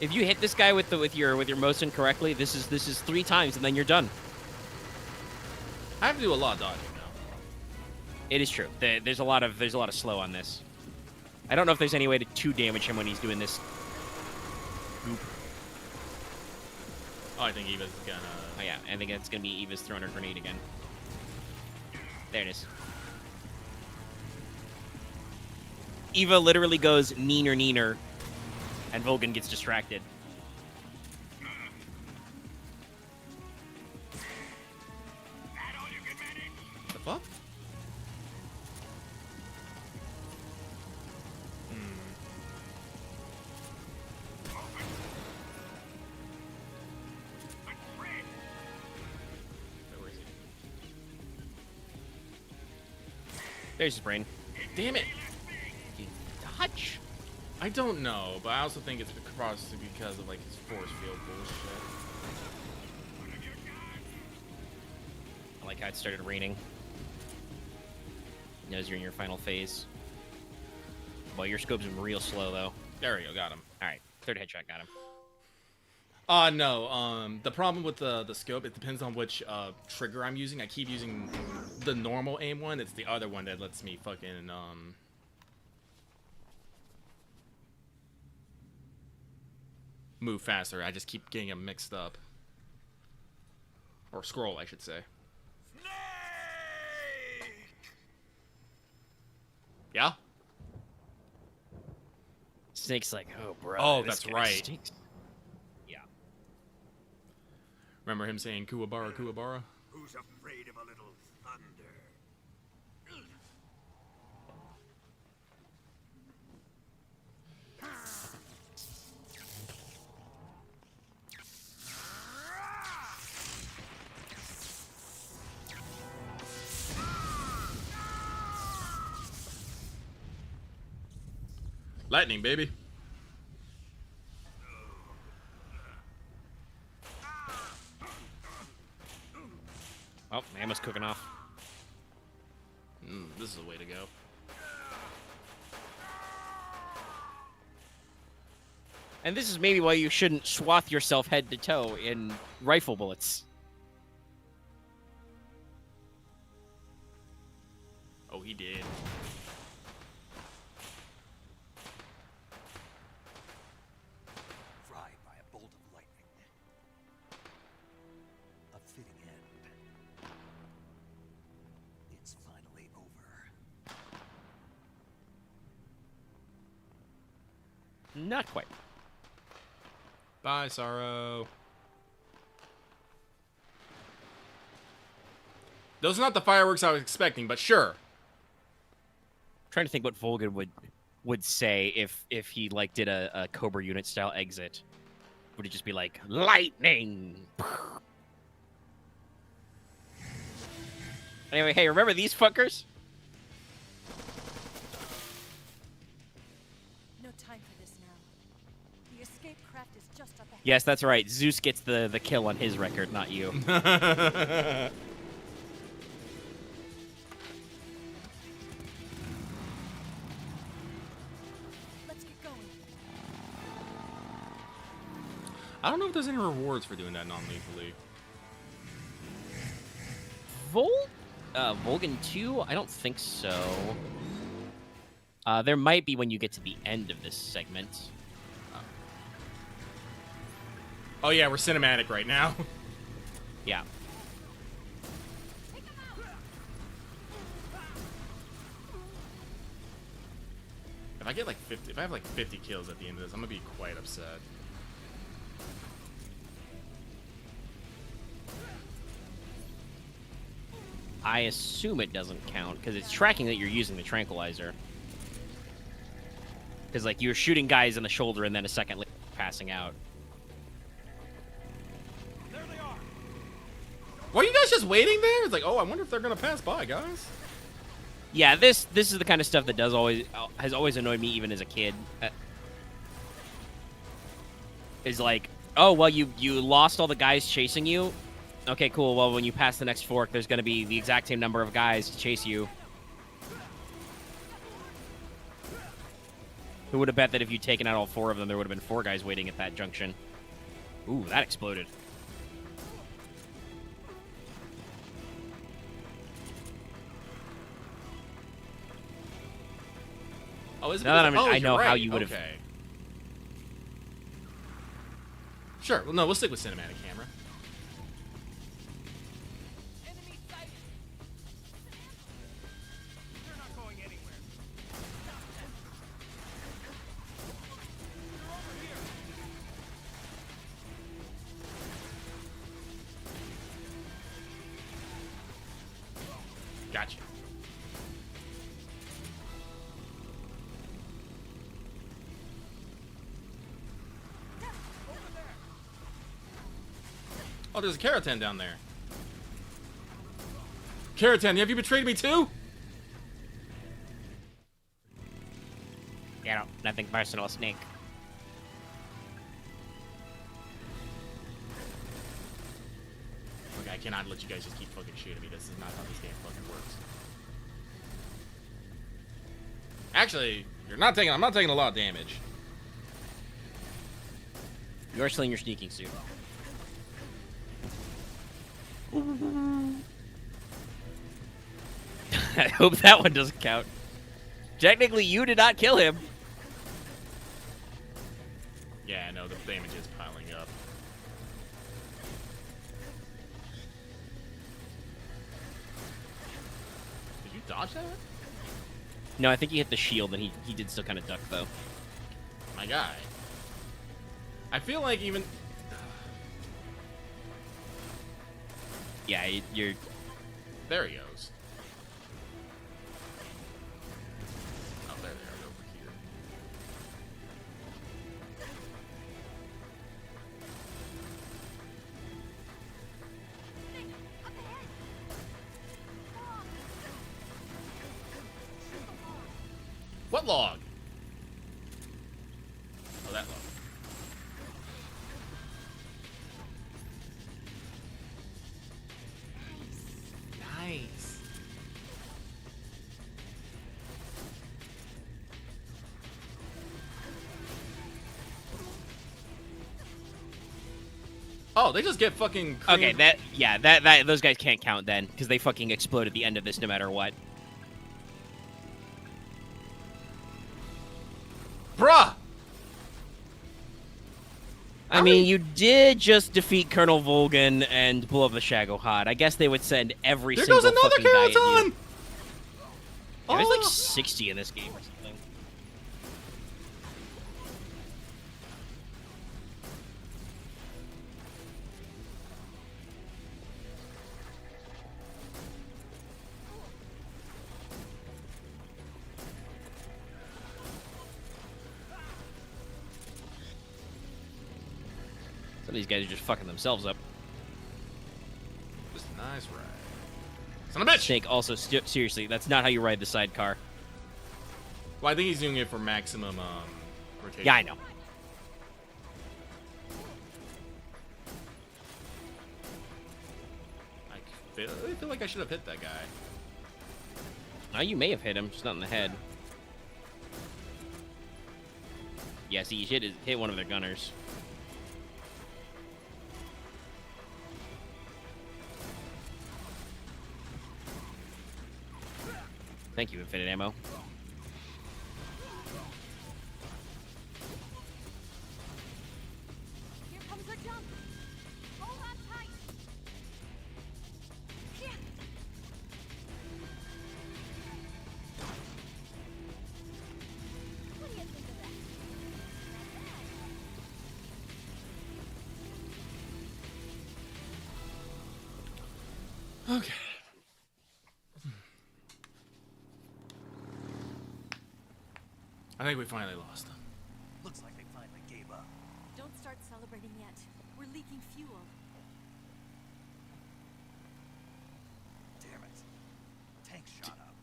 If you hit this guy with your Mosin correctly, this is 3 times and then you're done. I have to do a lot of dodging now. It is true. There's a lot of slow on this. I don't know if there's any way to damage him when he's doing this. Goop. Oh, I think Eva's gonna. Oh yeah, I think it's gonna be Eva's throwing her grenade again. There it is. Eva literally goes neener neener, and Volgin gets distracted. The fuck? There's his brain. Damn it! Touch. I don't know, but I also think it's possibly because of like his force field bullshit. I like how it started raining. Knows you're in your final phase. Well, your scope's been real slow though. There we go, got him. All right, third headshot got him. No, the problem with the scope, it depends on which trigger I'm using. I keep using the normal aim one. It's the other one that lets me fucking move faster. I just keep getting them mixed up. Or scroll, I should say. Yeah? Snake's like, oh, bro. Oh, this that's guy right. stinks. Yeah. Remember him saying Kuwabara, Kuwabara? Who's afraid of a little thunder? Lightning, baby. Oh, ammo's cooking off. This is the way to go. And this is maybe why you shouldn't swath yourself head to toe in rifle bullets. Oh, he did. Fried by a bolt of lightning. A fitting end. It's finally over. Not quite. Bye, Sorrow. Those are not the fireworks I was expecting, but sure. Trying to think what Volgin would say if he like did a Cobra unit style exit. Would he just be like lightning? Anyway, hey, remember these fuckers? No time for this now. The escape craft is just up ahead. Yes, that's right. Zeus gets the kill on his record, not you. Let's get going. I don't know if there's any rewards for doing that non-lethally. Volgin 2? I don't think so. There might be when you get to the end of this segment. Oh yeah, we're cinematic right now. Yeah. If I get like 50, if I have like 50 kills at the end of this, I'm gonna be quite upset. I assume it doesn't count because it's tracking that you're using the tranquilizer. Because like you're shooting guys in the shoulder and then a second later passing out. Were you guys just waiting there? It's like, oh, I wonder if they're gonna pass by, guys. Yeah, this is the kind of stuff that has always annoyed me even as a kid. Is like, oh well, you lost all the guys chasing you. Okay, cool. Well, when you pass the next fork, there's going to be the exact same number of guys to chase you. Who would have bet that if you'd taken out all 4 of them, there would have been 4 guys waiting at that junction? Ooh, that exploded. Oh, is it? Now that Oh, I know you're how right. you would have. Okay. Sure. Well, no, we'll stick with cinematic camera. Enemy sighted. They're not going anywhere. Gotcha. Oh, there's a Keratin down there. Keratin, have you betrayed me too? Yeah, no, nothing personal, Snake. Okay, I cannot let you guys just keep fucking shooting me. This is not how this game fucking works. Actually, I'm not taking a lot of damage. You're still in your sneaking suit. I hope that one doesn't count. Technically, you did not kill him. Yeah, I know, the damage is piling up. Did you dodge that? No, I think he hit the shield, and he did still kind of duck, though. My guy. I feel like even... Yeah, you're... There he goes. Oh, there they are, over here. What log? Oh, that log. Nice. Oh, they just get fucking creamed. Okay, those guys can't count then, because they fucking explode at the end of this no matter what. Bruh! I mean, you did just defeat Colonel Volgan and blow up the Shagohod. I guess they would send every There single goes another fucking guy at you. Keratin! Yeah, there's like Oh. 60 in this game or something. Some of these guys are just fucking themselves up. Just a nice ride. Son of a bitch! Snake also, seriously, that's not how you ride the sidecar. Well, I think he's doing it for maximum rotation. Yeah, I know. I feel like I should have hit that guy. Oh, you may have hit him, just not in the head. Yeah, see, you hit one of their gunners. Thank you, Infinite Ammo. Here comes a jump. Hold on tight. Yeah. What do you think of that? Okay. I think we finally lost them. Looks like they finally gave up. Don't start celebrating yet. We're leaking fuel. Damn it. Tank shot up.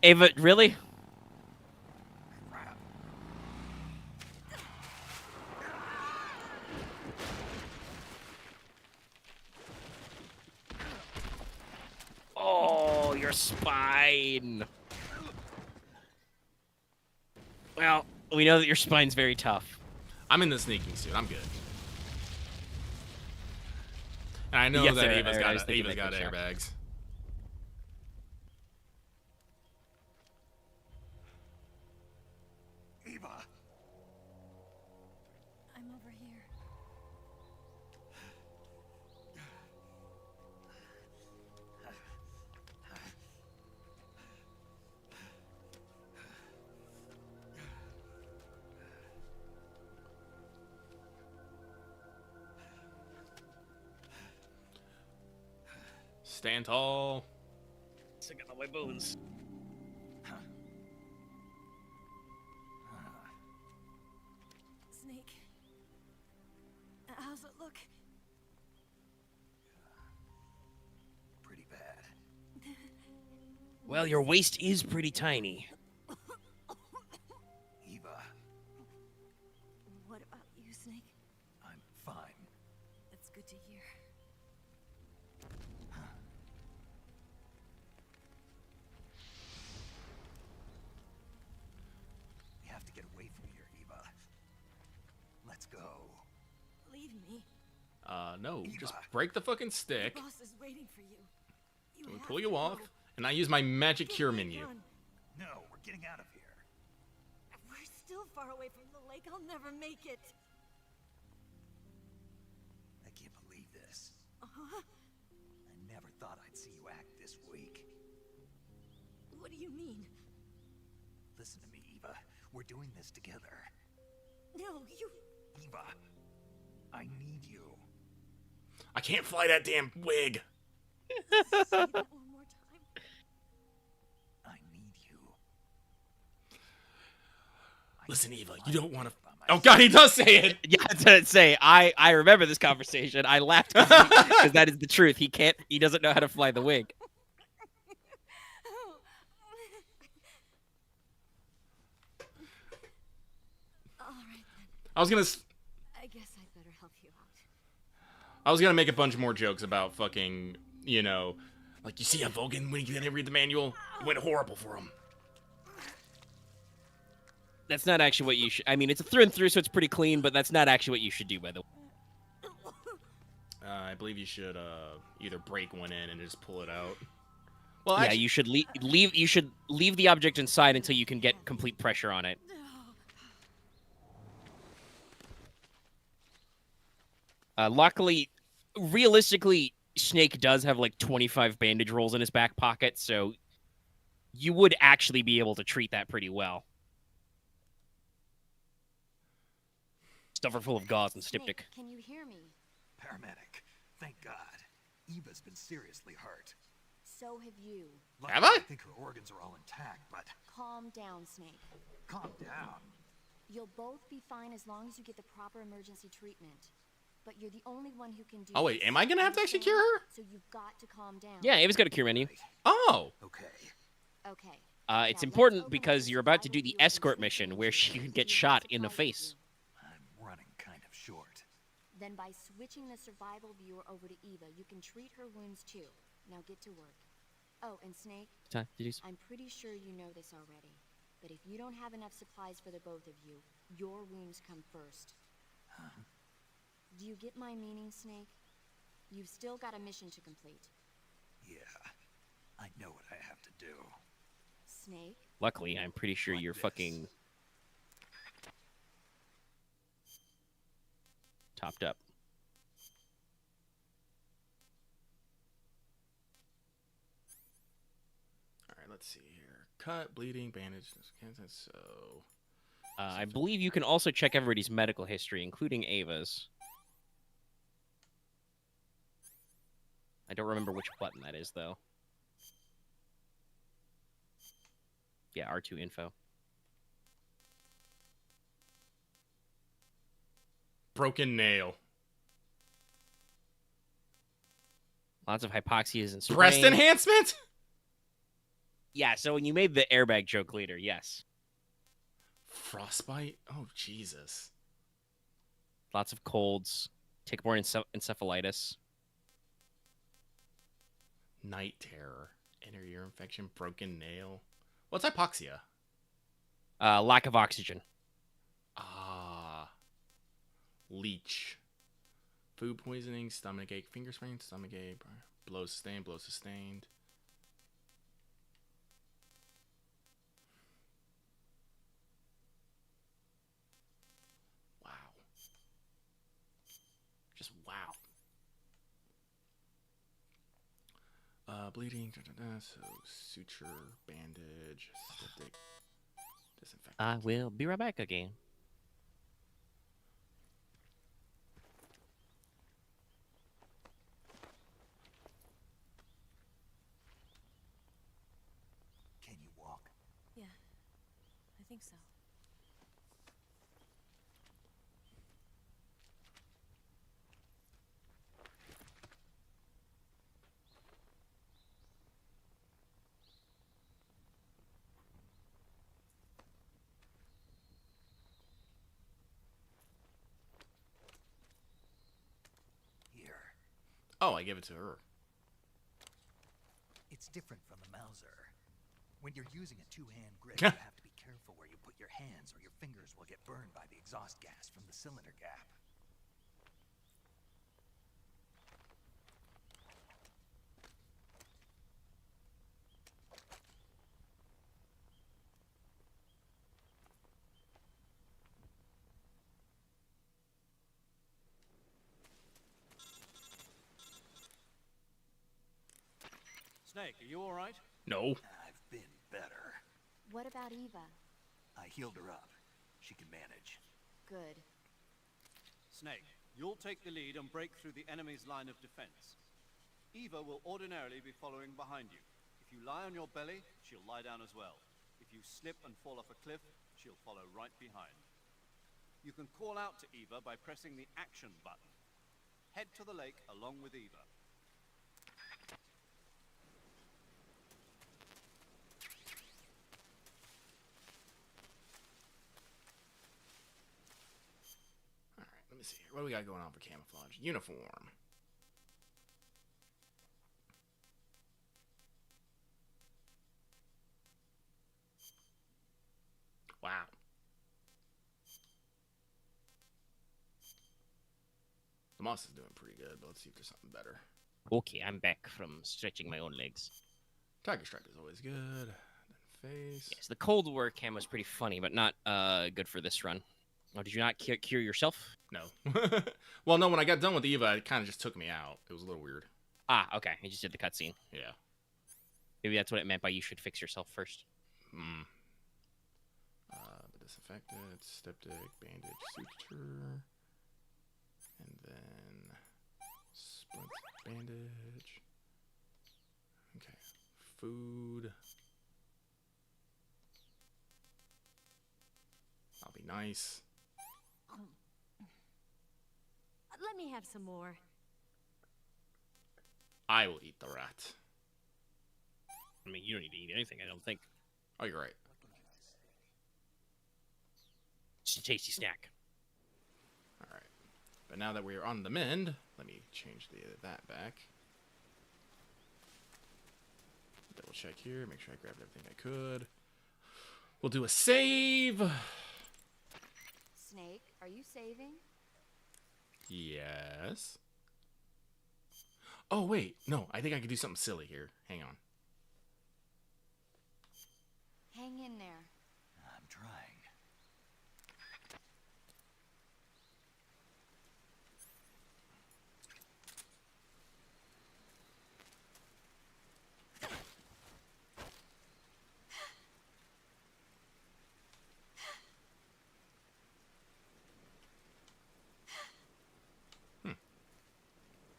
Ava, really? Crap. Oh, your spine. Well, we know that your spine's very tough. I'm in the sneaking suit. I'm good. And I know Yes, that I Ava's was got thinking that got good shot. airbags. Eva! I'm over here. Stand tall. Stick out all my bones. Snake. How's it look? Pretty bad. Well, your waist is pretty tiny. Eva, What about you, Snake? I'm fine. That's good to hear. We have to get away from here, Eva. Let's go. Leave me. No, just break the fucking stick. The boss is waiting for you. We have pull to you off, go. and I use my magic cure menu. Run. No, we're getting out of here. We're still far away from the lake. I'll never make it. I can't believe this. Uh-huh. I never thought I'd see you act this weak. What do you mean? Listen to me, Eva. We're doing this together. No, you... Eva, I need you. I can't fly that damn wig. Say that one more time. I need you. Listen, Eva, you don't want to... Oh, God, he does say it! Yeah, I was gonna say, I remember this conversation. I laughed because that is the truth. He doesn't know how to fly the wig. All right, then. I was gonna... I guess I'd better help you out. I was gonna make a bunch more jokes about fucking, you know, like, you see how Vulcan, when he didn't read the manual, it went horrible for him. That's not actually what you should... I mean, it's a through and through, so it's pretty clean, but that's not actually what you should do, by the way. I believe you should either break one in and just pull it out. Well, Yeah, actually, you should leave the object inside until you can get complete pressure on it. Luckily, realistically, Snake does have like 25 bandage rolls in his back pocket, so you would actually be able to treat that pretty well. Stuff are full of gauze and styptic. Snake, can you hear me? Paramedic, thank God. Eva's been seriously hurt. So have you. Have I? I think her organs are all intact, but Calm down, Snake. calm down. You'll both be fine as long as you get the proper emergency treatment. But you're the only one who can do Oh, wait, this, am I gonna have to actually cure her? So you've got to calm down. Yeah, Ava's got a cure menu. Oh! Okay. Okay. It's important because you're about to do the escort mission where she could get shot in the face. I'm running kind of short. Then by switching the survival viewer over to Eva, you can treat her wounds too. Now get to work. Oh, and Snake, I'm pretty sure you know this already. But if you don't have enough supplies for the both of you, your wounds come first. Huh? Do you get my meaning, Snake? You've still got a mission to complete. Yeah, I know what I have to do. Snake? Luckily, I'm pretty sure Like you're this. fucking topped up. Alright, let's see here. Cut, bleeding, bandage, so... I believe you can also check everybody's medical history, including Ava's. I don't remember which button that is, though. Yeah, R2 info. Broken nail. Lots of hypoxias and Breast sprain. enhancement? Yeah, so when you made the airbag joke later, yes. Frostbite? Oh, Jesus. Lots of colds, tick-borne encephalitis. Night terror. Inner ear infection, broken nail. What's hypoxia? Lack of oxygen. Ah. Leech. Food poisoning, stomach ache, finger sprain, stomach ache, blow sustained, blow sustained. Wow. Just wow. Bleeding, so suture, bandage, septic, disinfectant. I will be right back again. think so. Here. Oh, I give it to her. It's different from the Mauser. When you're using a two-hand grip, you have to be careful where you put your hands or your fingers will get burned by the exhaust gas from the cylinder gap. Snake, are you all right? No. I've been better. What about Eva? I healed her up. She can manage. Good. Snake, you'll take the lead and break through the enemy's line of defense. Eva will ordinarily be following behind you. If you lie on your belly, she'll lie down as well. If you slip and fall off a cliff, she'll follow right behind. You can call out to Eva by pressing the action button. Head to the lake along with Eva. Alright, let me see here. What do we got going on for camouflage? Uniform. Wow. The moss is doing pretty good, but let's see if there's something better. Okay, I'm back from stretching my own legs. Tiger Stripe is always good. Then face. Yes, the Cold War camo is pretty funny, but not good for this run. Oh, did you not cure yourself? No. Well, no, when I got done with Eva, it kind of just took me out. It was a little weird. Ah, okay. You just did the cutscene. Yeah. Maybe that's what it meant by you should fix yourself first. Hmm. But disinfectant, styptic, bandage, suture, and then splint bandage. Okay. Food. I'll be nice. Let me have some more. I will eat the rat. I mean, you don't need to eat anything, I don't think. Oh, you're right. It's a tasty snack. All right. But now that we're on the mend, let me change that back. Double check here, make sure I grabbed everything I could. We'll do a save. Snake, are you saving? Yes. Oh, wait. No, I think I could do something silly here. Hang on. Hang in there. I'm trying.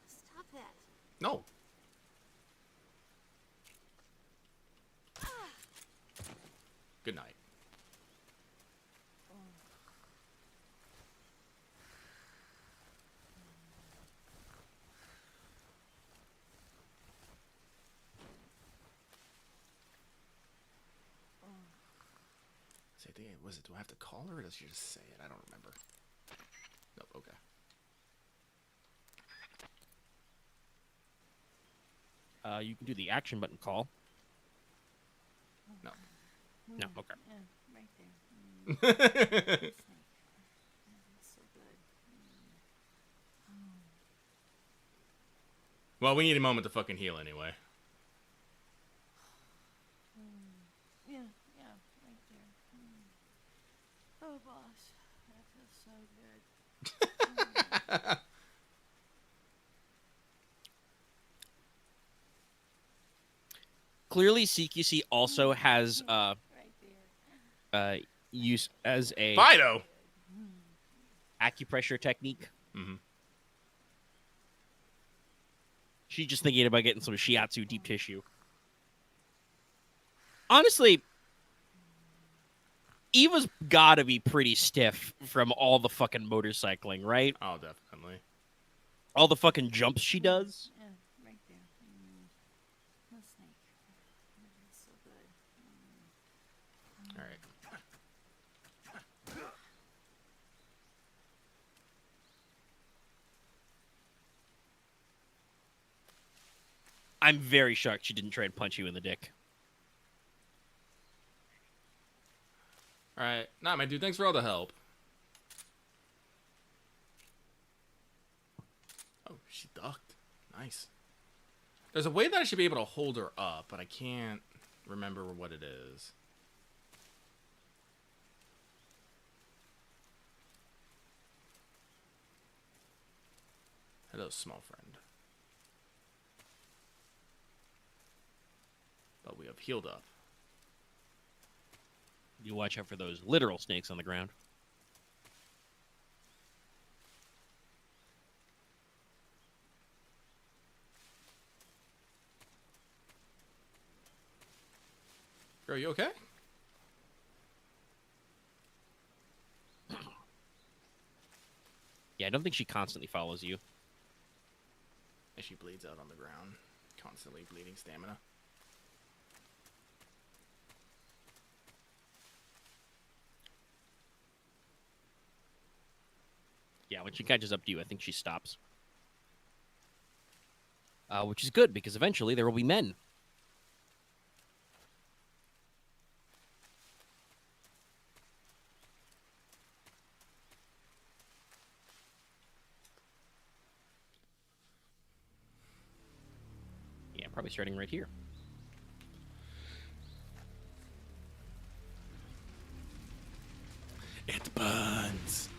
Stop that. No. Good night. Say, was it? Do I have to call her, or does she just say it? I don't remember. Nope. Okay. You can do the action button call. No. No, okay. Yeah, right there. Snake. That's so good. Well, we need a moment to fucking heal anyway. Yeah, right there. Oh, boss, that feels so good. Clearly, CQC also has Right there. use as a Fido. acupressure technique. Mm-hmm. She's just thinking about getting some shiatsu deep tissue. Honestly, Eva's gotta be pretty stiff from all the fucking motorcycling, right? Oh, definitely. All the fucking jumps she does. Yeah, right there. No snake. It's so good. All right. I'm very shocked she didn't try and punch you in the dick. All right. Nah, my dude, thanks for all the help. Oh, she ducked. Nice. There's a way that I should be able to hold her up, but I can't remember what it is. Hello, small friend. But we have healed up. You watch out for those literal snakes on the ground. Girl, you okay? Yeah, I don't think she constantly follows you. And she bleeds out on the ground. Constantly bleeding stamina. Yeah, when she catches up to you, I think she stops. Which is good, because eventually there will be men. Yeah, probably starting right here. It burns.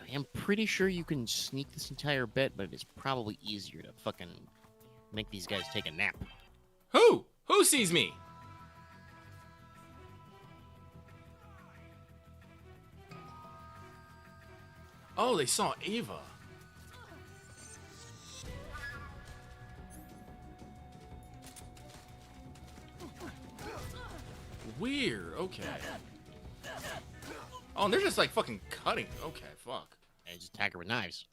I am pretty sure you can sneak this entire bit, but it's probably easier to fucking make these guys take a nap. Who? Who sees me? Oh, they saw Ava. Weird. Okay. Oh, and they're just like fucking cutting. Okay, fuck. And just attack her with knives.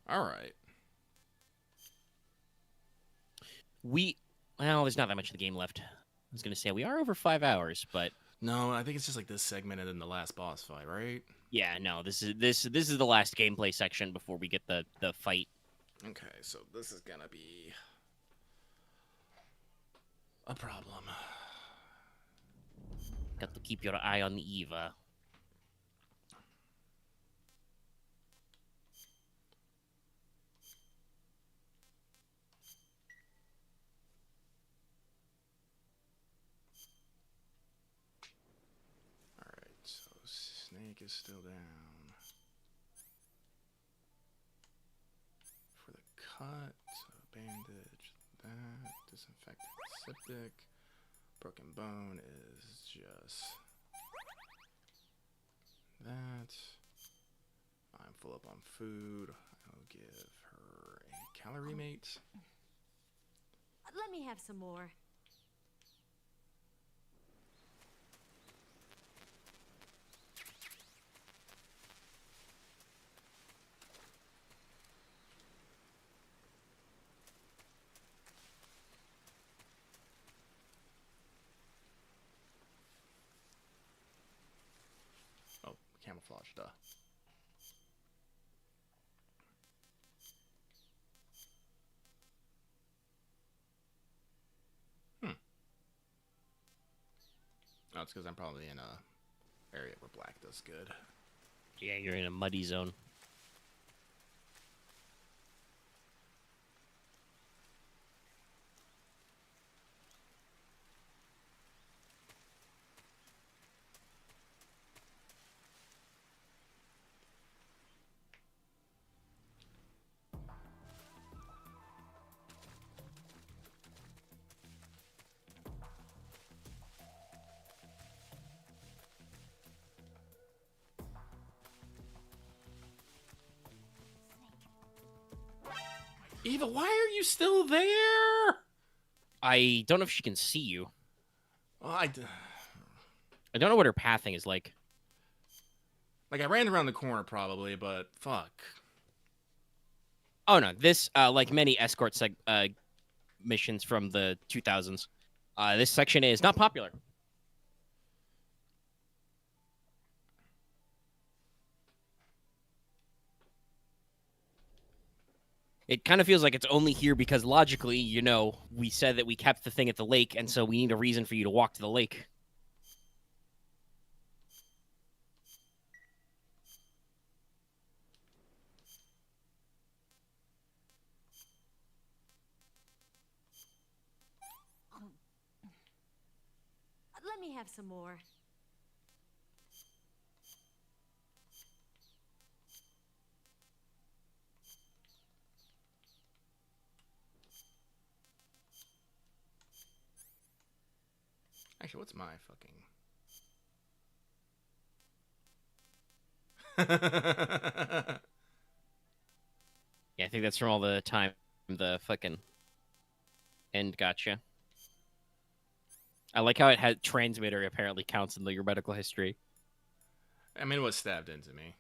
All right. Well, there's not that much of the game left. I was gonna say we are over 5 hours, but No, I think it's just like this segment and then the last boss fight, right? yeah, no, this is the last gameplay section before we get the fight. Okay, so this is gonna be a problem. Got to keep your eye on the Eva. Alright, so Snake is still down. For the cut, so bandage, that, disinfect septic. Broken bone is just that. I'm full up on food. I'll give her a calorie mate. Let me have some more. Oh, camouflage, duh. Oh, it's because I'm probably in a area where black does good. Yeah, you're in a muddy zone. Eva, why are you still there? I don't know if she can see you. Well, I don't know what her pathing is like. Like, I ran around the corner probably, but fuck. Oh no, this like many escort missions from the 2000s, this section is not popular. It kind of feels like it's only here because logically, you know, we said that we kept the thing at the lake, and so we need a reason for you to walk to the lake. Let me have some more. Actually, what's my fucking... Yeah, I think that's from all the time the fucking end gotcha. I like how it had transmitter apparently counts in your medical history. I mean, it was stabbed into me.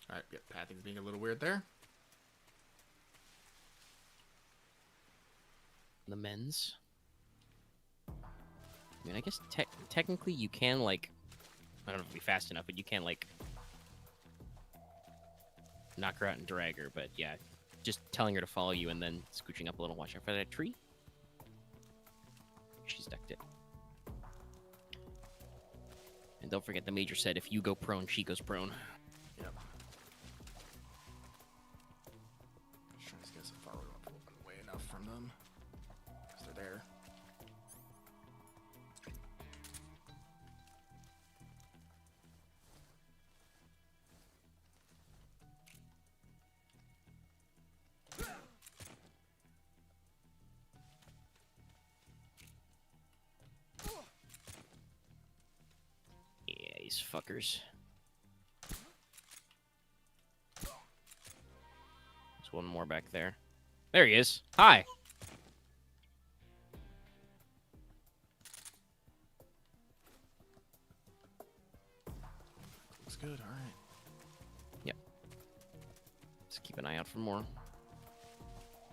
Alright, yeah, pathing's being a little weird there. The men's. I mean, I guess technically you can, like... I don't know if it'll be fast enough, but you can, like... knock her out and drag her, but yeah. Just telling her to follow you and then scooching up a little. Watch out for that tree. She's decked it. And don't forget the Major said, if you go prone, she goes prone. Yep. Just trying to get so far away enough from them. Because they're there. Yeah, these fuckers. There's one more back there. There he is. Hi. Looks good, alright. Yep. Just keep an eye out for more.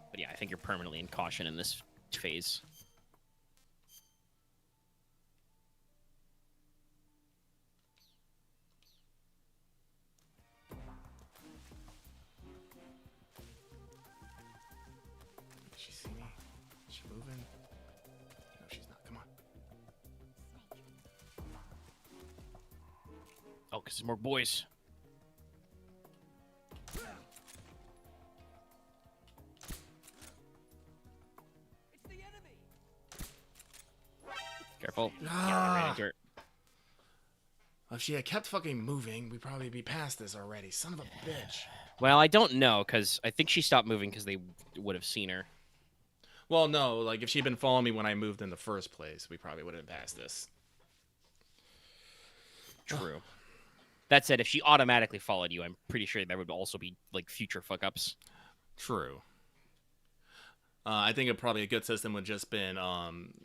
But yeah, I think you're permanently in caution in this phase. Did she see me? Is she moving? No, she's not. Come on. Oh, because there's more boys. Careful. Yeah, I ran into her. If she had kept fucking moving, we'd probably be past this already. Son of a bitch. Well, I don't know, because I think she stopped moving because they would have seen her. Well, no, like, if she'd been following me when I moved in the first place, we probably would have passed this. True. That said, if she automatically followed you, I'm pretty sure there would also be like future fuck ups. True. I think probably a good system would just been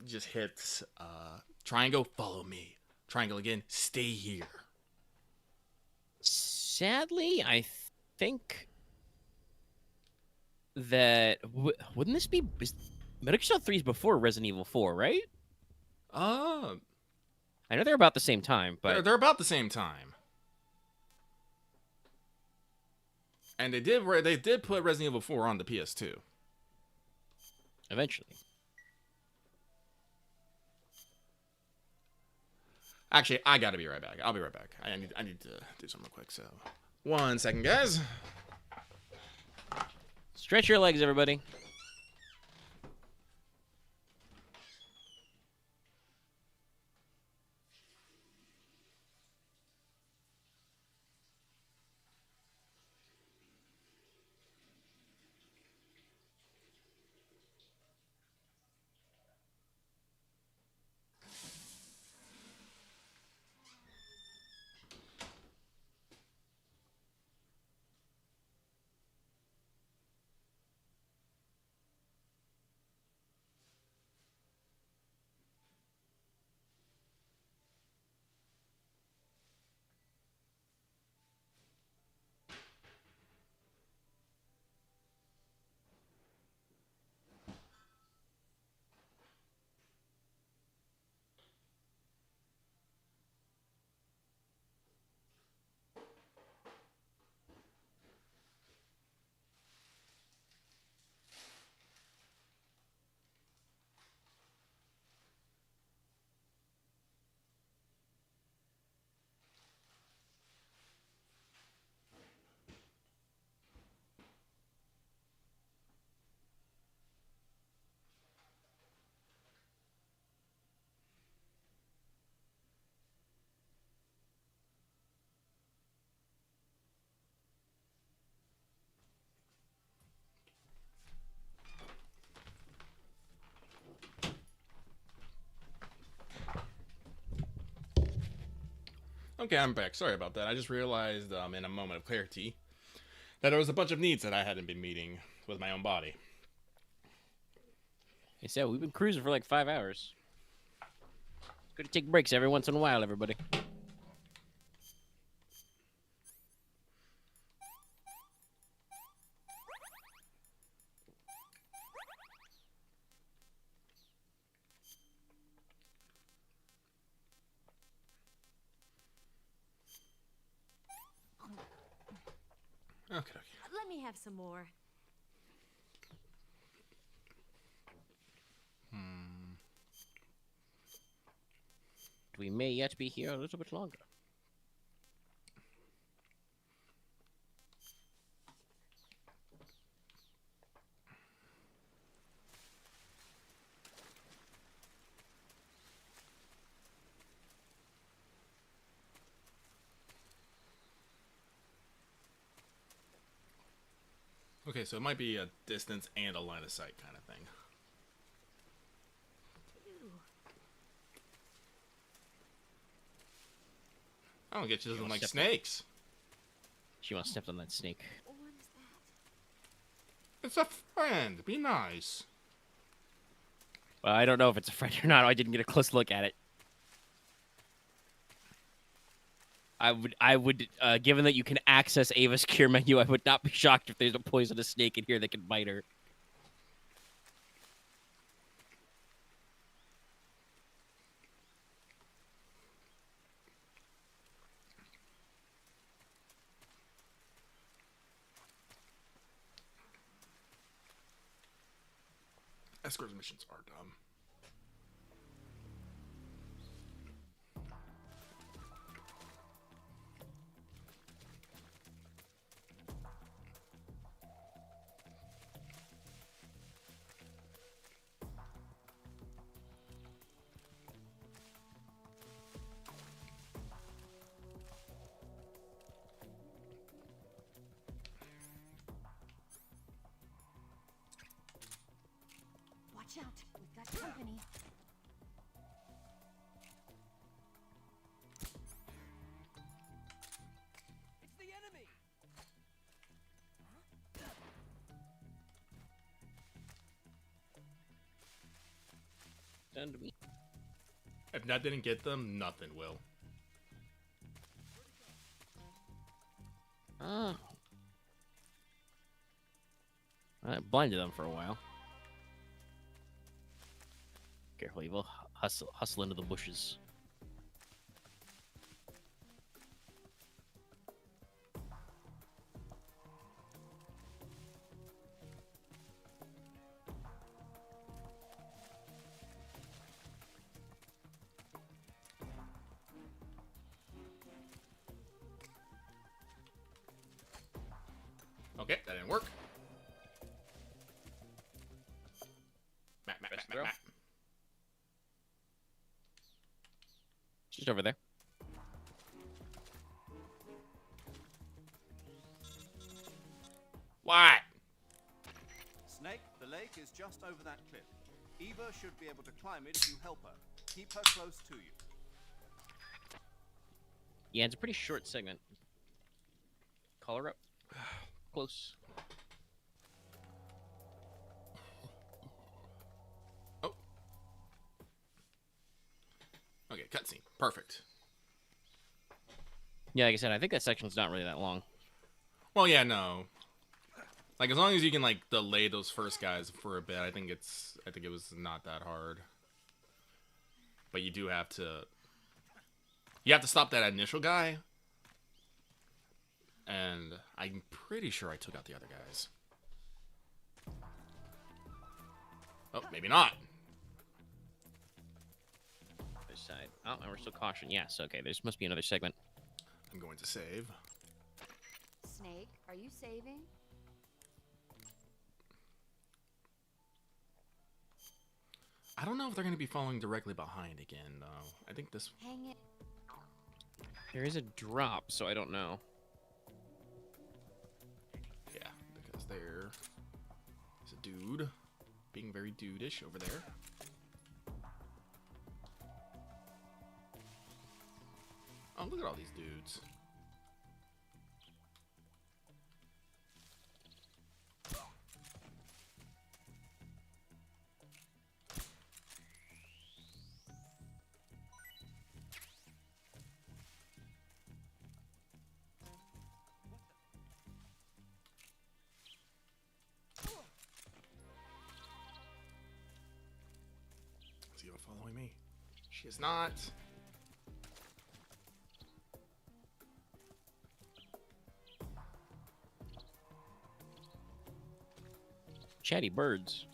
just hit triangle, follow me. Triangle again, stay here. Sadly, I think that wouldn't this be Metal Gear Solid 3 is before Resident Evil 4, right? I know they're about the same time, but they're about the same time. And they did put Resident Evil 4 on the PS2. Eventually. Actually, I gotta be right back. I'll be right back. I need to do something real quick. So, 1 second, guys. Stretch your legs, everybody. Okay, I'm back. Sorry about that. I just realized in a moment of clarity that there was a bunch of needs that I hadn't been meeting with my own body. I said we've been cruising for like 5 hours. Good to take breaks every once in a while, everybody. Okay. Let me have some more. We may yet be here a little bit longer. Okay, so it might be a distance and a line of sight kind of thing. I don't get you doesn't like snakes. She wants to step on that snake. What is that? It's a friend. Be nice. Well, I don't know if it's a friend or not. I didn't get a close look at it. I would, given that you can access Ava's cure menu, I would not be shocked if there's a poisonous snake in here that can bite her. Escort's missions are dumb. Watch out, we've got company. Send me. If that didn't get them, nothing will. Oh. I blinded them for a while. Careful, Evil. Hustle into the bushes. Okay, that didn't work. Map. Just over there. What? Snake, the lake is just over that cliff. Eva should be able to climb it if you help her. Keep her close to you. Yeah, it's a pretty short segment. Call her up. Close. Oh. Okay, cutscene. Perfect. Yeah, like I said, I think that section's not really that long. Well, yeah, no. Like, as long as you can, like, delay those first guys for a bit, I think it was not that hard. But you do have to... You have to stop that initial guy. And I'm pretty sure I took out the other guys. Oh, maybe not. Other side. Oh, and we're still caution. Yes, okay. There must be another segment. I'm going to save. Snake, are you saving? I don't know if they're going to be following directly behind again, though. I think this... Hang it. There is a drop, so I don't know. Yeah, because there's a dude being very dude-ish over there. Oh, look at all these dudes. Is Eva following me? She is not. Chatty birds.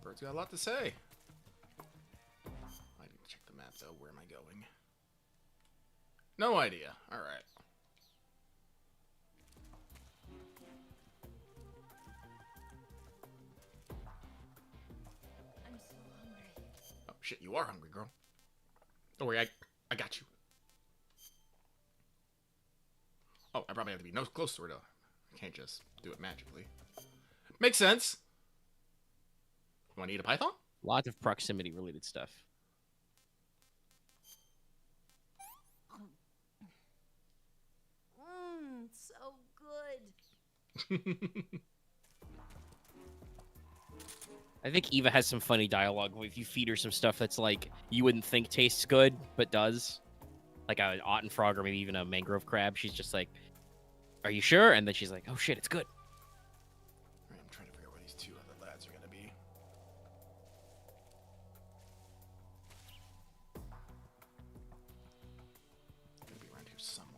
Bird's got a lot to say. I need to check the map, though. Where am I going? No idea. All right. I'm so hungry. Oh, shit, you are hungry, girl. Don't worry, I got you. Oh, I probably have to be no close to her, though. I can't just do it magically. Makes sense. You want to eat a python? Lots of proximity-related stuff. So good. I think Eva has some funny dialogue if you feed her some stuff that's like you wouldn't think tastes good, but does. Like a otten frog or maybe even a mangrove crab. She's just like, "Are you sure?" And then she's like, "Oh shit, it's good." Alright, I'm trying to figure out where these two other lads are gonna be. Gonna be around here somewhere.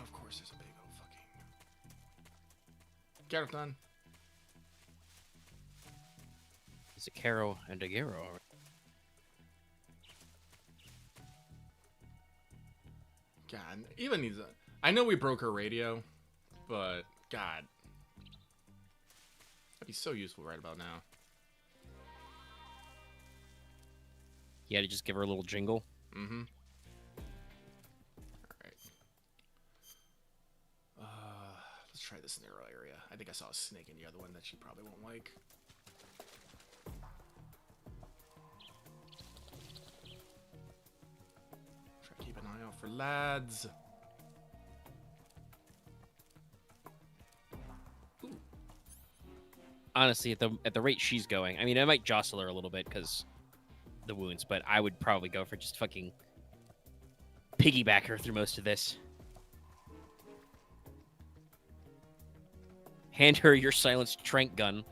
Of course, there's a big old fucking Garethon. It's a Caro and a Garo. God, Eva needs a... I know we broke her radio, but God. That'd be so useful right about now. Yeah, to just give her a little jingle. Mm-hmm. Alright. try this narrow area. I think I saw a snake in the other one that she probably won't like. Try to keep an eye out for lads. Honestly, at the rate she's going, I mean, I might jostle her a little bit because the wounds, but I would probably go for just fucking piggyback her through most of this. Hand her your silenced trank gun.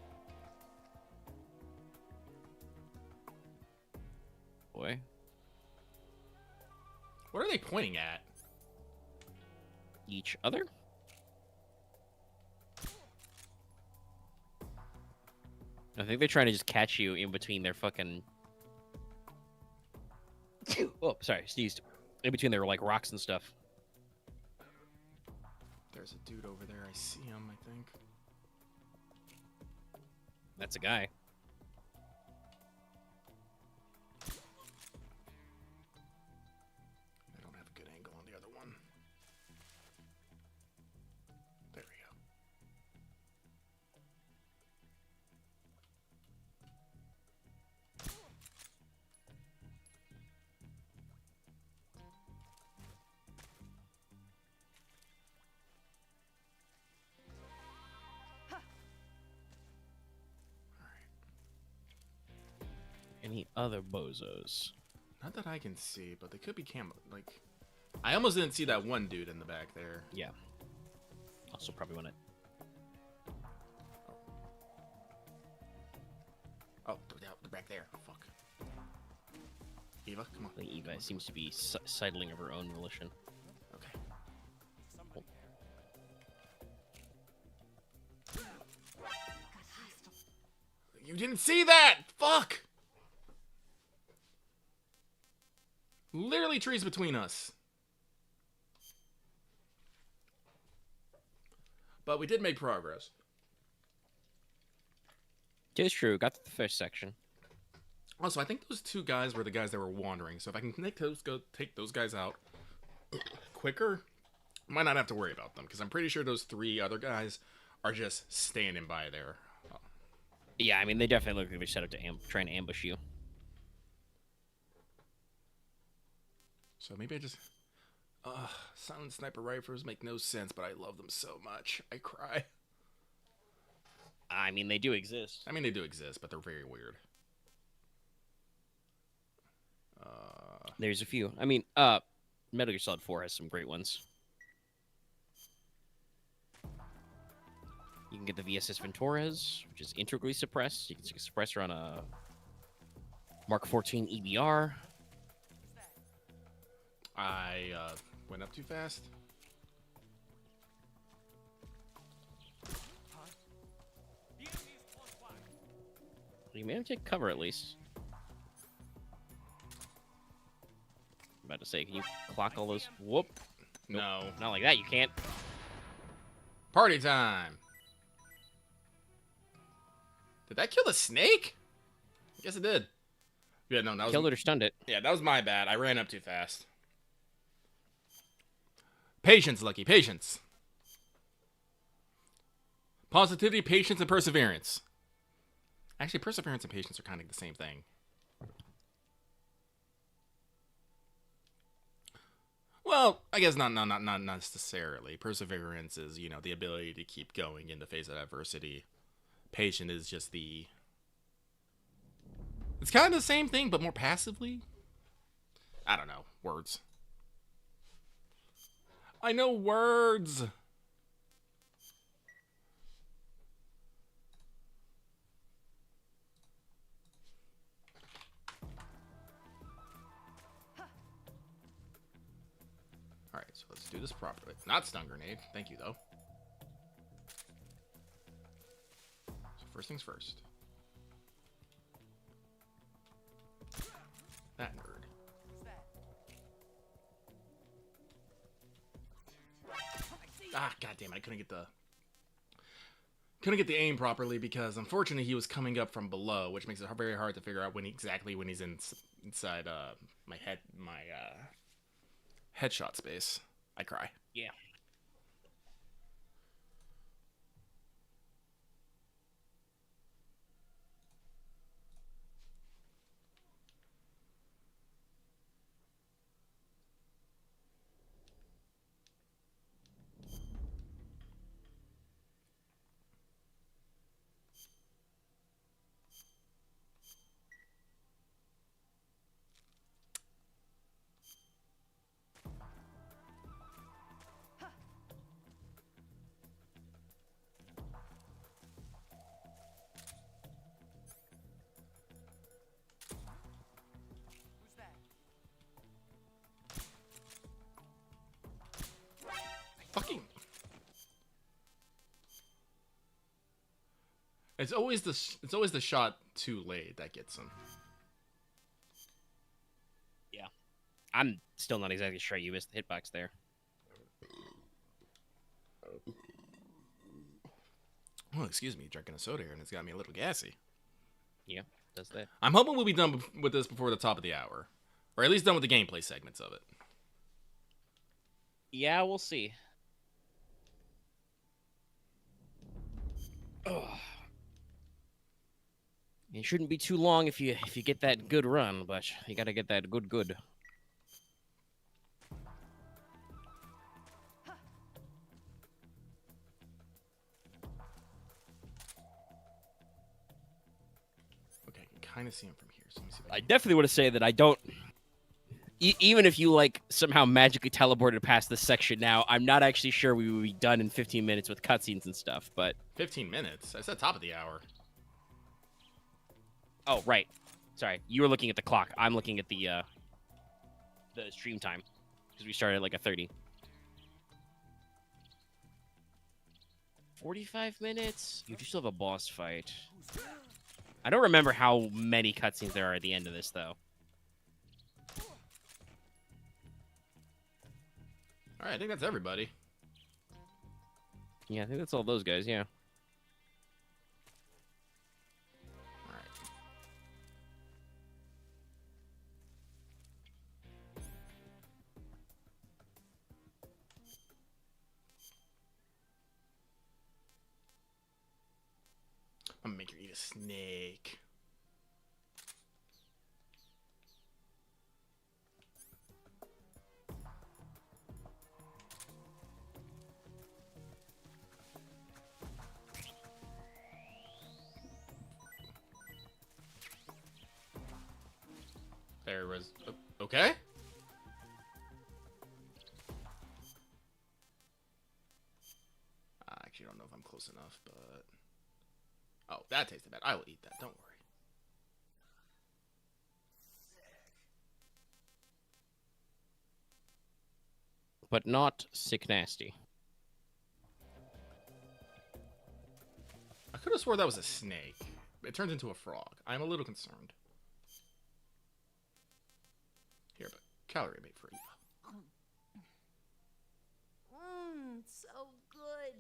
Boy. What are they pointing at? Each other? I think they're trying to just catch you in between their fucking... Oh, sorry, sneezed. In between their, like, rocks and stuff. There's a dude over there. I see him, I think. That's a guy. I don't have a good angle on the other one. There we go. Any other bozos? Not that I can see, but they could be camo. Like, I almost didn't see that one dude in the back there. Yeah. Also probably want it. Oh, they're back there. Oh, fuck. Eva, come on. I think Eva seems to be sidling of her own volition. Okay. You didn't see that! Fuck! Literally trees between us. But we did make progress. It is true. Got to the first section. Also, I think those two guys were the guys that were wandering. So if I can take those guys out quicker, I might not have to worry about them. Because I'm pretty sure those three other guys are just standing by there. Yeah, I mean, they definitely look like they're set up to try and ambush you. So maybe I just... silent sniper rifles make no sense, but I love them so much. I cry. I mean, they do exist. I mean, they do exist, but they're very weird. There's a few. I mean, Metal Gear Solid 4 has some great ones. You can get the VSS Ventores, which is integrally suppressed. You can stick a suppressor on a Mark 14 EBR. I went up too fast. You may have to take cover at least. I'm about to say, can you clock all those? Whoop. No. Not like that, you can't. Party time. Did that kill the snake? I guess it did. Yeah, no, that was... Killed it or stunned it. Yeah, that was my bad. I ran up too fast. Patience, Lucky. Patience. Positivity, patience, and perseverance. Actually, perseverance and patience are kind of the same thing. Well, I guess not necessarily. Perseverance is, you know, the ability to keep going in the face of adversity. Patience is just the... It's kind of the same thing, but more passively. I don't know. Words. I know words. Alright, so let's do this properly. Not stun grenade. Thank you, though. So first things first. That nerd. Ah, goddamn! I couldn't get the aim properly because unfortunately he was coming up from below, which makes it very hard to figure out exactly when he's inside my headshot space. I cry. Yeah. It's always the shot too late that gets him. Yeah. I'm still not exactly sure you missed the hitbox there. Oh, excuse me, drinking a soda here and it's got me a little gassy. Yeah, does that. I'm hoping we'll be done with this before the top of the hour. Or at least done with the gameplay segments of it. Yeah, we'll see. Ugh. It shouldn't be too long if you get that good run, but you gotta get that good. Okay, I can kind of see him from here. So let me see if I definitely want to say that I don't. Even if you like somehow magically teleported past this section now, I'm not actually sure we would be done in 15 minutes with cutscenes and stuff. But 15 minutes. I said top of the hour. oh right, sorry, you were looking at the clock. I'm looking at the stream time because we started at like a 30. 45 minutes. You do still have a boss fight. I don't remember how many cutscenes there are at the end of this though. All right, I think that's everybody. Yeah, I think that's all those guys. Yeah. All right. I'm gonna make her eat a snake. There was... Okay? I actually don't know if I'm close enough, but... Oh, that tasted bad. I will eat that. Don't worry. But not sick nasty. I could have swore that was a snake. It turns into a frog. I'm a little concerned. Here, but calorie bait for Eva. So good.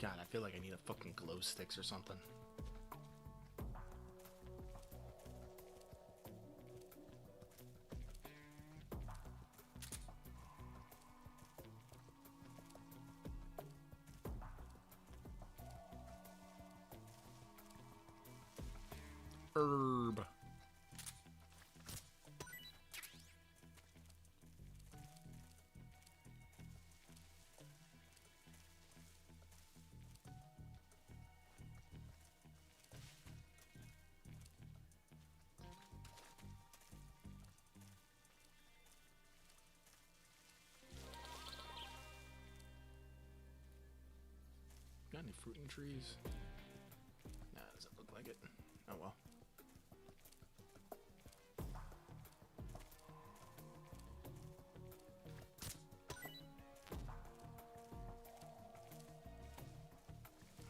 God, I feel like I need a fucking glow sticks or something. Herb. Got any fruiting trees? Nah, doesn't look like it. Oh well.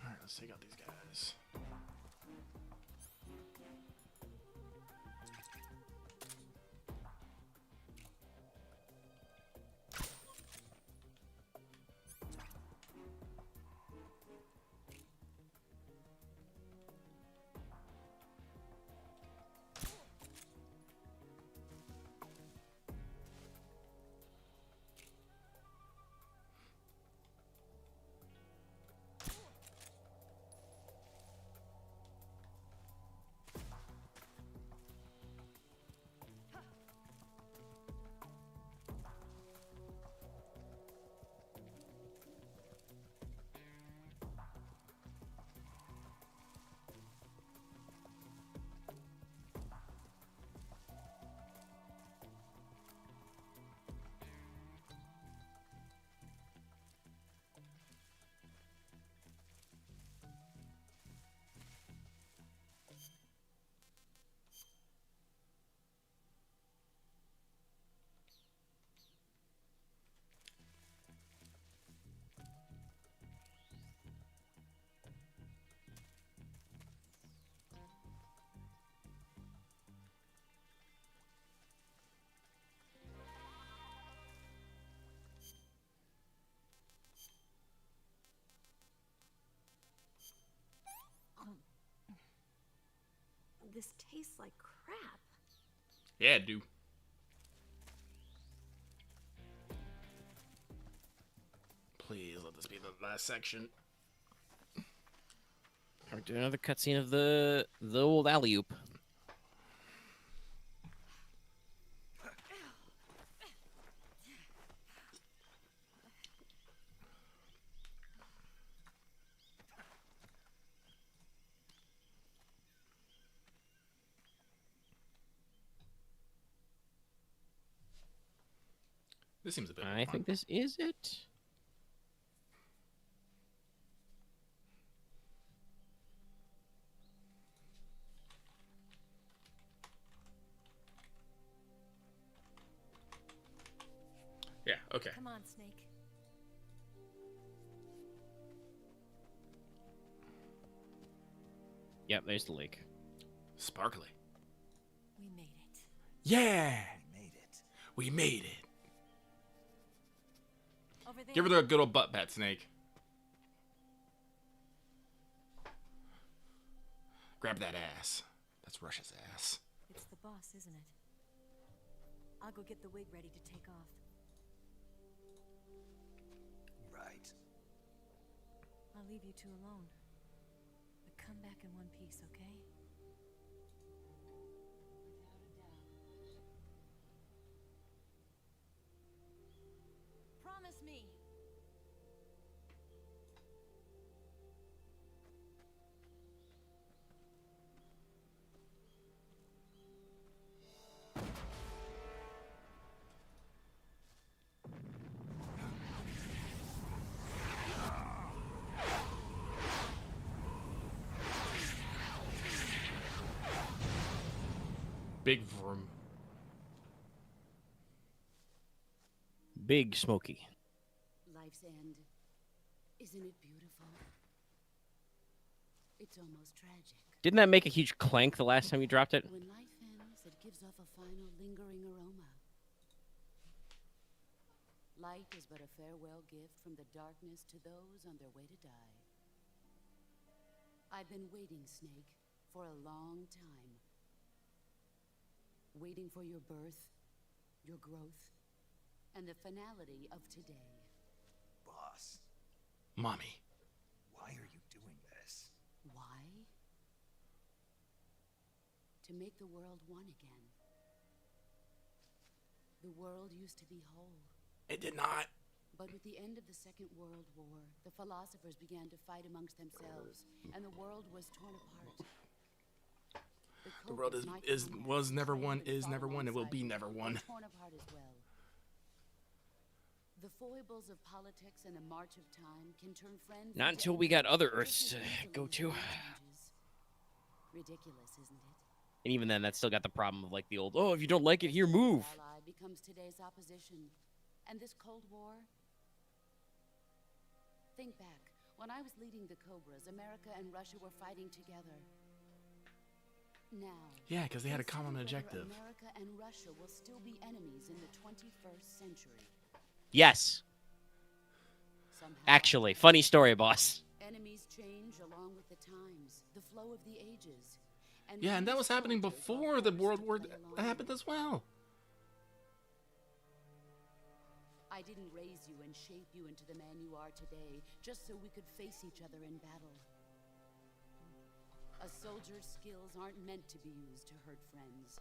Alright, let's take out these guys. This tastes like crap. Yeah, dude. Please let this be the last section. We're doing another cutscene of the old alley-oop. This seems a bit. I think this is it. Yeah. Okay. Come on, Snake. Yep, there's the lake. Sparkly. We made it. Yeah. We made it. We made it. Over there. Give her the good old butt pat, Snake. Grab that ass. That's Russia's ass. It's the boss, isn't it? I'll go get the wig ready to take off. Right. I'll leave you two alone. But come back in one piece, okay? Promise me. Big vroom. Big Smoky. Life's end. Isn't it beautiful? It's almost tragic. Didn't that make a huge clank the last time you dropped it? When life ends, it gives off a final lingering aroma. Light is but a farewell gift from the darkness to those on their way to die. I've been waiting, Snake, for a long time. Waiting for your birth, your growth, and the finality of today. Boss, Mommy. why are you doing this? Why? To make the world one again. The world used to be whole. It did not. But with the end of the Second World War, the philosophers began to fight amongst themselves, and the world was torn apart. The world was never one, is never one, and will be never one. Torn apart as well. The foibles of politics and the march of time can turn friends. Not into until we got enemies other just Earths as to easily go as to. time changes. Ridiculous, isn't it? And even then, that's still got the problem of like the old, oh, if you don't like it, here, move. Ally becomes today's opposition. And this Cold War? Think back. When I was leading the Cobras, America and Russia were fighting together. Now, Yeah, because they had a common consider whether objective. America and Russia will still be enemies in the 21st century. Yes. Somehow, Actually, funny story, boss. enemies change along with the times, the flow of the ages. Yeah, and that was happening before the World War happened as well. I didn't raise you and shape you into the man you are today just so we could face each other in battle. A soldier's skills aren't meant to be used to hurt friends.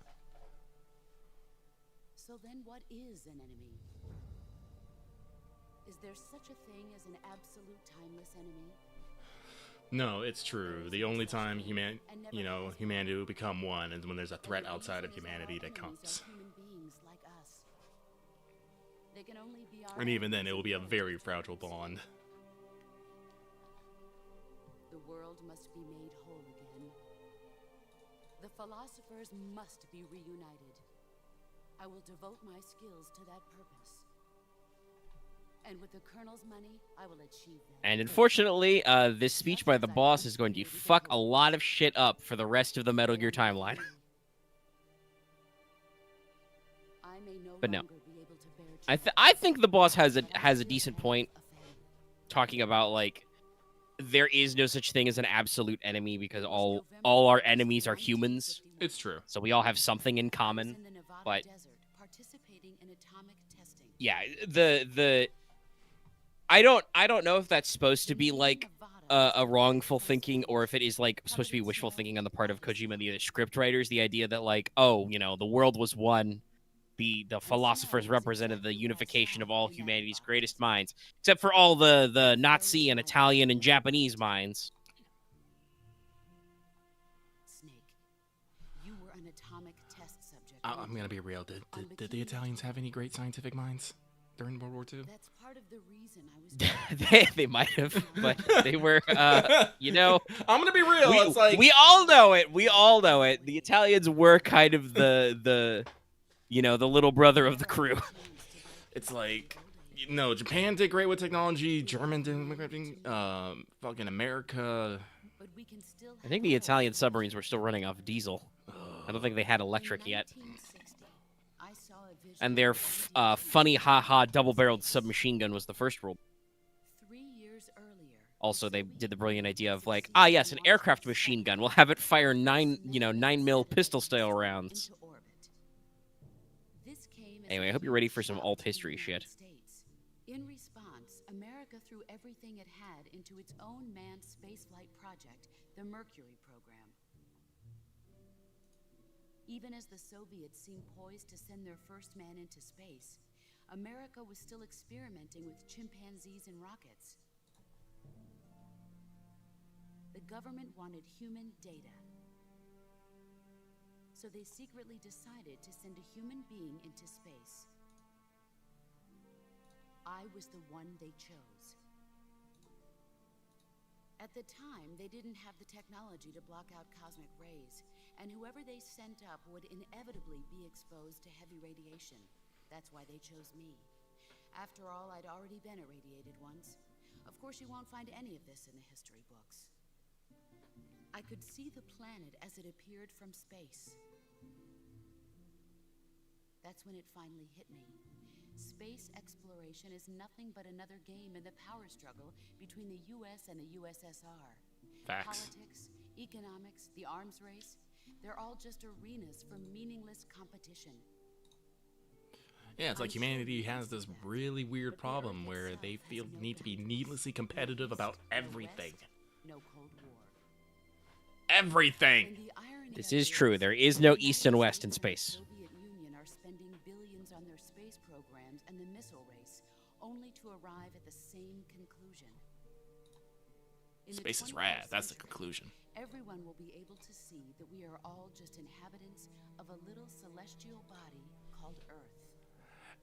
So then what is an enemy? Is there such a thing as an absolute timeless enemy? No, it's true. The only time humanity will become one is when there's a threat outside of humanity that comes. Human beings like us. They can only be our And even then, enemies it will be a if we very don't fragile fight. bond. The world must be made whole again. The philosophers must be reunited. I will devote my skills to that purpose. And with the Colonel's money, I will achieve that. And unfortunately, this speech by the boss is going to fuck a lot of shit up for the rest of the Metal Gear timeline. I may no But no. longer be able to bear I think the boss has a decent point, talking about like there is no such thing as an absolute enemy because all our enemies are humans. It's true. So we all have something in common. In the Nevada But desert, participating in atomic testing. yeah, the I don't know if that's supposed to be like a wrongful thinking or if it is like supposed to be wishful thinking on the part of Kojima and the other script writers. The idea that like, oh, you know, the world was one. The philosophers represented the unification of all humanity's greatest minds, except for all the Nazi and Italian and Japanese minds. Snake, you were an atomic test subject. I'm gonna be real. Did the Italians have any great scientific minds during World War II? That's part of the reason I was. they might have, but they were, you know. I'm gonna be real. It's like we all know it. We all know it. The Italians were kind of the you know, the little brother of the crew. It's like, you know, Japan did great with technology. German did fucking America. I think the Italian submarines were still running off diesel. I don't think they had electric yet. And their funny ha-ha double-barreled submachine gun was the first rule. 3 years earlier. Also, they did the brilliant idea of like, ah, yes, an aircraft machine gun. We'll have it fire 9mm pistol-style rounds. Anyway, I hope you're ready for some alt history shit. In response, America threw everything it had into its own manned spaceflight project, the Mercury program. Even as the Soviets seemed poised to send their first man into space, America was still experimenting with chimpanzees and rockets. The government wanted human data. So they secretly decided to send a human being into space. I was the one they chose. At the time, they didn't have the technology to block out cosmic rays, and whoever they sent up would inevitably be exposed to heavy radiation. That's why they chose me. After all, I'd already been irradiated once. Of course, you won't find any of this in the history books. I could see the planet as it appeared from space. That's when it finally hit me. Space exploration is nothing but another game in the power struggle between the US and the USSR. Facts. Politics, economics, the arms race, they're all just arenas for meaningless competition. Yeah, it's like humanity has this really weird problem where they need to be needlessly competitive about everything. No Cold War. Everything! This is true. There is no East and West in space. Soviet Union are spending billions on their space programs and the missile race, only to arrive at the same conclusion. In the Space is 21st rad. That's the century, conclusion. Everyone will be able to see that we are all just inhabitants of a little celestial body called Earth.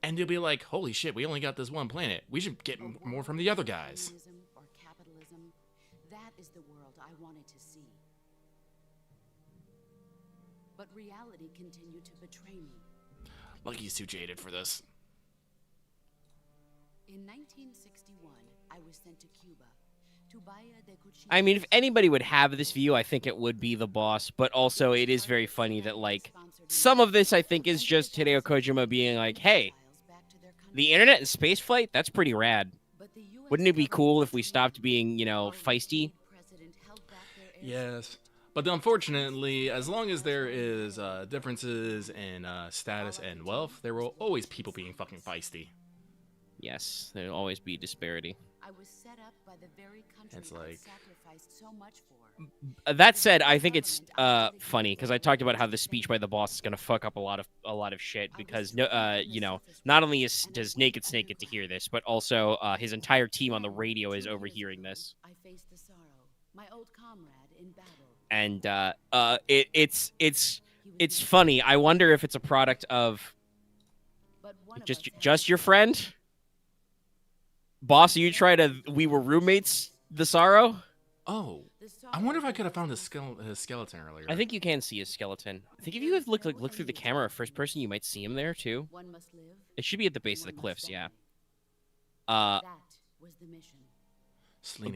And you'll be like, holy shit, we only got this one planet. We should get more from the other guys. Communism or capitalism, that is the world I wanted to see. But reality continued to betray me. Lucky's too jaded for this. In 1961, I was sent to Cuba. To Bahia de Cuchillo. I mean, if anybody would have this view, I think it would be the boss. But also, it is very funny that, like, some of this, I think, is just Hideo Kojima being like, hey, the internet and spaceflight, that's pretty rad. Wouldn't it be cool if we stopped being, you know, feisty? Yes. But unfortunately, as long as there is differences in status and wealth, there will always people being fucking feisty. Yes, there'll always be disparity. I was set up by the very country It's I like- sacrificed so much for. That said, I think it's funny because I talked about how the speech by the boss is gonna fuck up a lot of shit because you know, not only does Naked Snake get to hear this, but also his entire team on the radio is overhearing this. I faced the sorrow, my old comrade in battle. And it's funny. I wonder if it's a product of just your friend, boss. You try to. We were roommates. The sorrow. Oh, I wonder if I could have found his skeleton earlier. I think you can see his skeleton. I think if you have look through the camera first person, you might see him there too. One must live. It should be at the base of the cliffs. Yeah. That was the mission.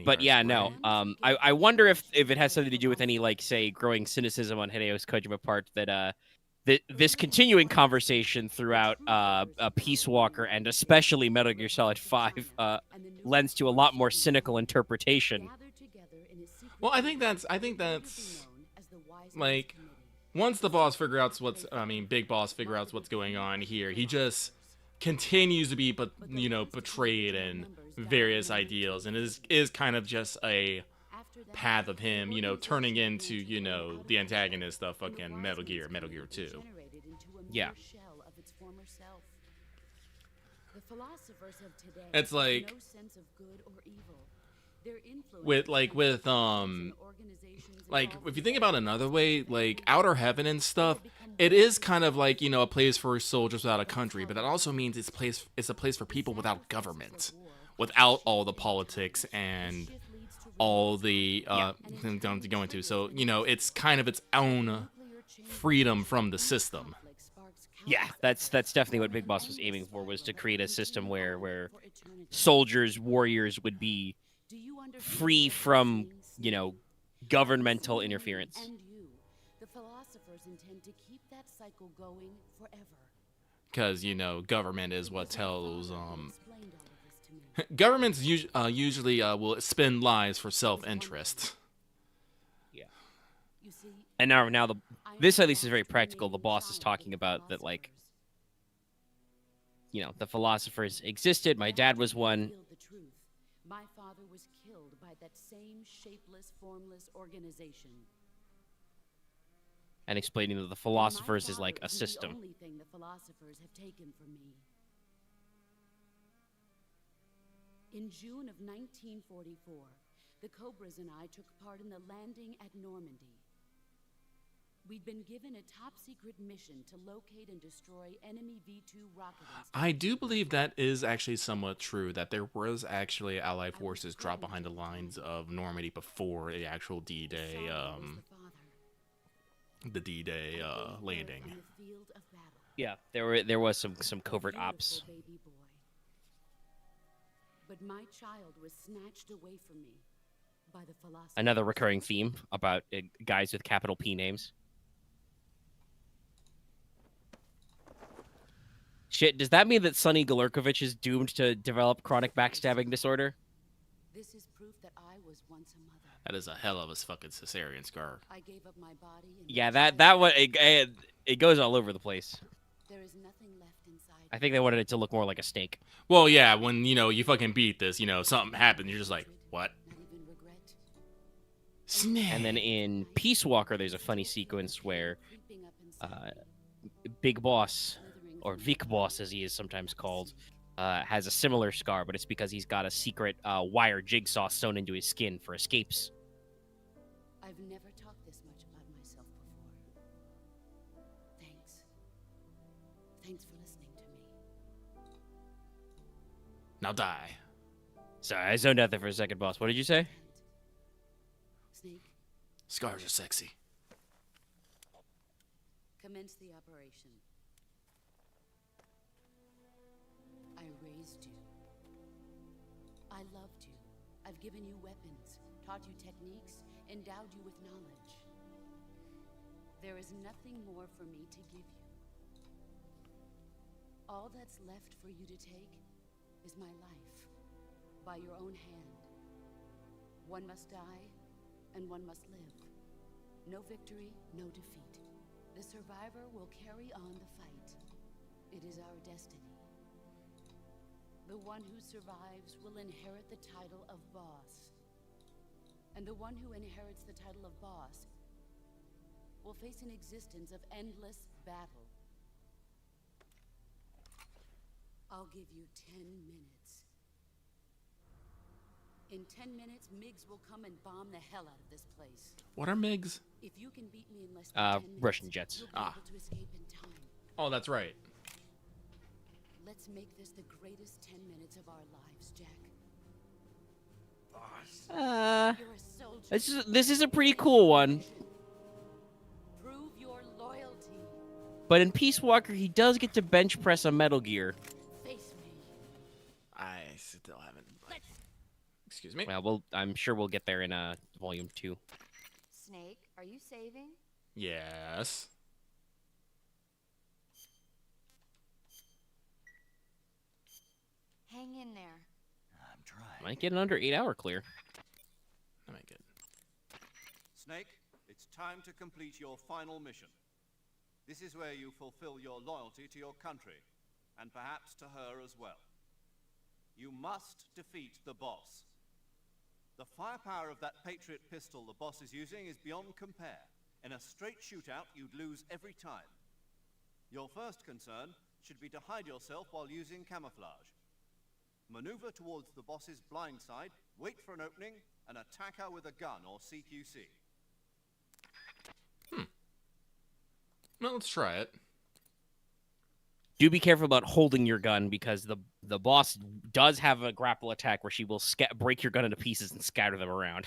But yeah, no. I wonder if it has something to do with any, like, say, growing cynicism on Hideo Kojima part that this continuing conversation throughout Peace Walker and especially Metal Gear Solid 5 lends to a lot more cynical interpretation Well, I think that's like once the boss figure out Big Boss figure out what's going on here, he just continues to be, betrayed in various ideals, and is kind of just a path of him, turning into, the antagonist of fucking Metal Gear 2. Yeah. It's like if you think about another way, like Outer Heaven and stuff, it is kind of like, a place for soldiers without a country, but that also means it's a place for people without government, without all the politics and all the things to go into. So, it's kind of its own freedom from the system. Yeah, that's definitely what Big Boss was aiming for, was to create a system where soldiers, warriors would be free from, governmental interference. And you, the philosophers, intend to keep that cycle going forever. Because, government is what tells, governments usually will spend lives for self-interest. Yeah. And now this at least is very practical. The boss is talking about that, like, the philosophers existed. My dad was one. My father was killed by that same shapeless, formless organization. And explaining that the philosophers is like a system. The only thing the philosophers have taken from me. In June of 1944, the Cobras and I took part in the landing at Normandy. We'd been given a top-secret mission to locate and destroy enemy V-2 rocket installations. I do believe that is actually somewhat true, that there was actually Allied forces dropped behind the lines of Normandy before the actual D-Day, landing. Yeah, there was some covert ops. But my child was snatched away from me by the philosophers. Another recurring theme about guys with capital P names. Shit, does that mean that Sonny Galerkovich is doomed to develop chronic backstabbing disorder? This is proof that I was once a mother. That is a hell of a fucking cesarean scar. I gave up my body. Yeah, that one it goes all over the place. There is nothing left inside. I think they wanted it to look more like a steak. Well, yeah, when you fucking beat this, something happened, you're just like, what? Snake. And then in Peace Walker, there's a funny sequence where Big Boss, or Vic Boss as he is sometimes called, has a similar scar, but it's because he's got a secret wire jigsaw sewn into his skin for escapes. I've never talked this much about myself before. Thanks. Thanks for listening to me. Now die. Sorry, I zoned out there for a second, boss. What did you say? Snake, Scars are sexy. commence the operation. I raised you. I loved you. I've given you weapons, taught you techniques, endowed you with knowledge. There is nothing more for me to give you. All that's left for you to take is my life, by your own hand. One must die, and one must live. No victory, no defeat. The survivor will carry on the fight. It is our destiny. The one who survives will inherit the title of boss. And the one who inherits the title of boss will face an existence of endless battle. I'll give you 10 minutes. In 10 minutes, MiGs will come and bomb the hell out of this place. What are MiGs? If you can beat me in less than 10 minutes, Russian jets. you'll be able to escape in time. Oh, that's right. Let's make this the greatest 10 minutes of our lives, Jack. Boss. You're a soldier. This is a pretty cool one. Prove your loyalty. But in Peace Walker, he does get to bench press a Metal Gear. Face me. I still haven't. Excuse me. Well, I'm sure we'll get there in Volume 2. Snake, are you saving? Yes. Hang in there. I'm trying. Might get an under 8-hour clear. That might get. Snake, it's time to complete your final mission. This is where you fulfill your loyalty to your country, and perhaps to her as well. You must defeat the boss. The firepower of that Patriot pistol the boss is using is beyond compare. In a straight shootout, you'd lose every time. Your first concern should be to hide yourself while using camouflage. Maneuver towards the boss's blind side, wait for an opening, and attack her with a gun or CQC. Well, let's try it. Do be careful about holding your gun because the boss does have a grapple attack where she will break your gun into pieces and scatter them around.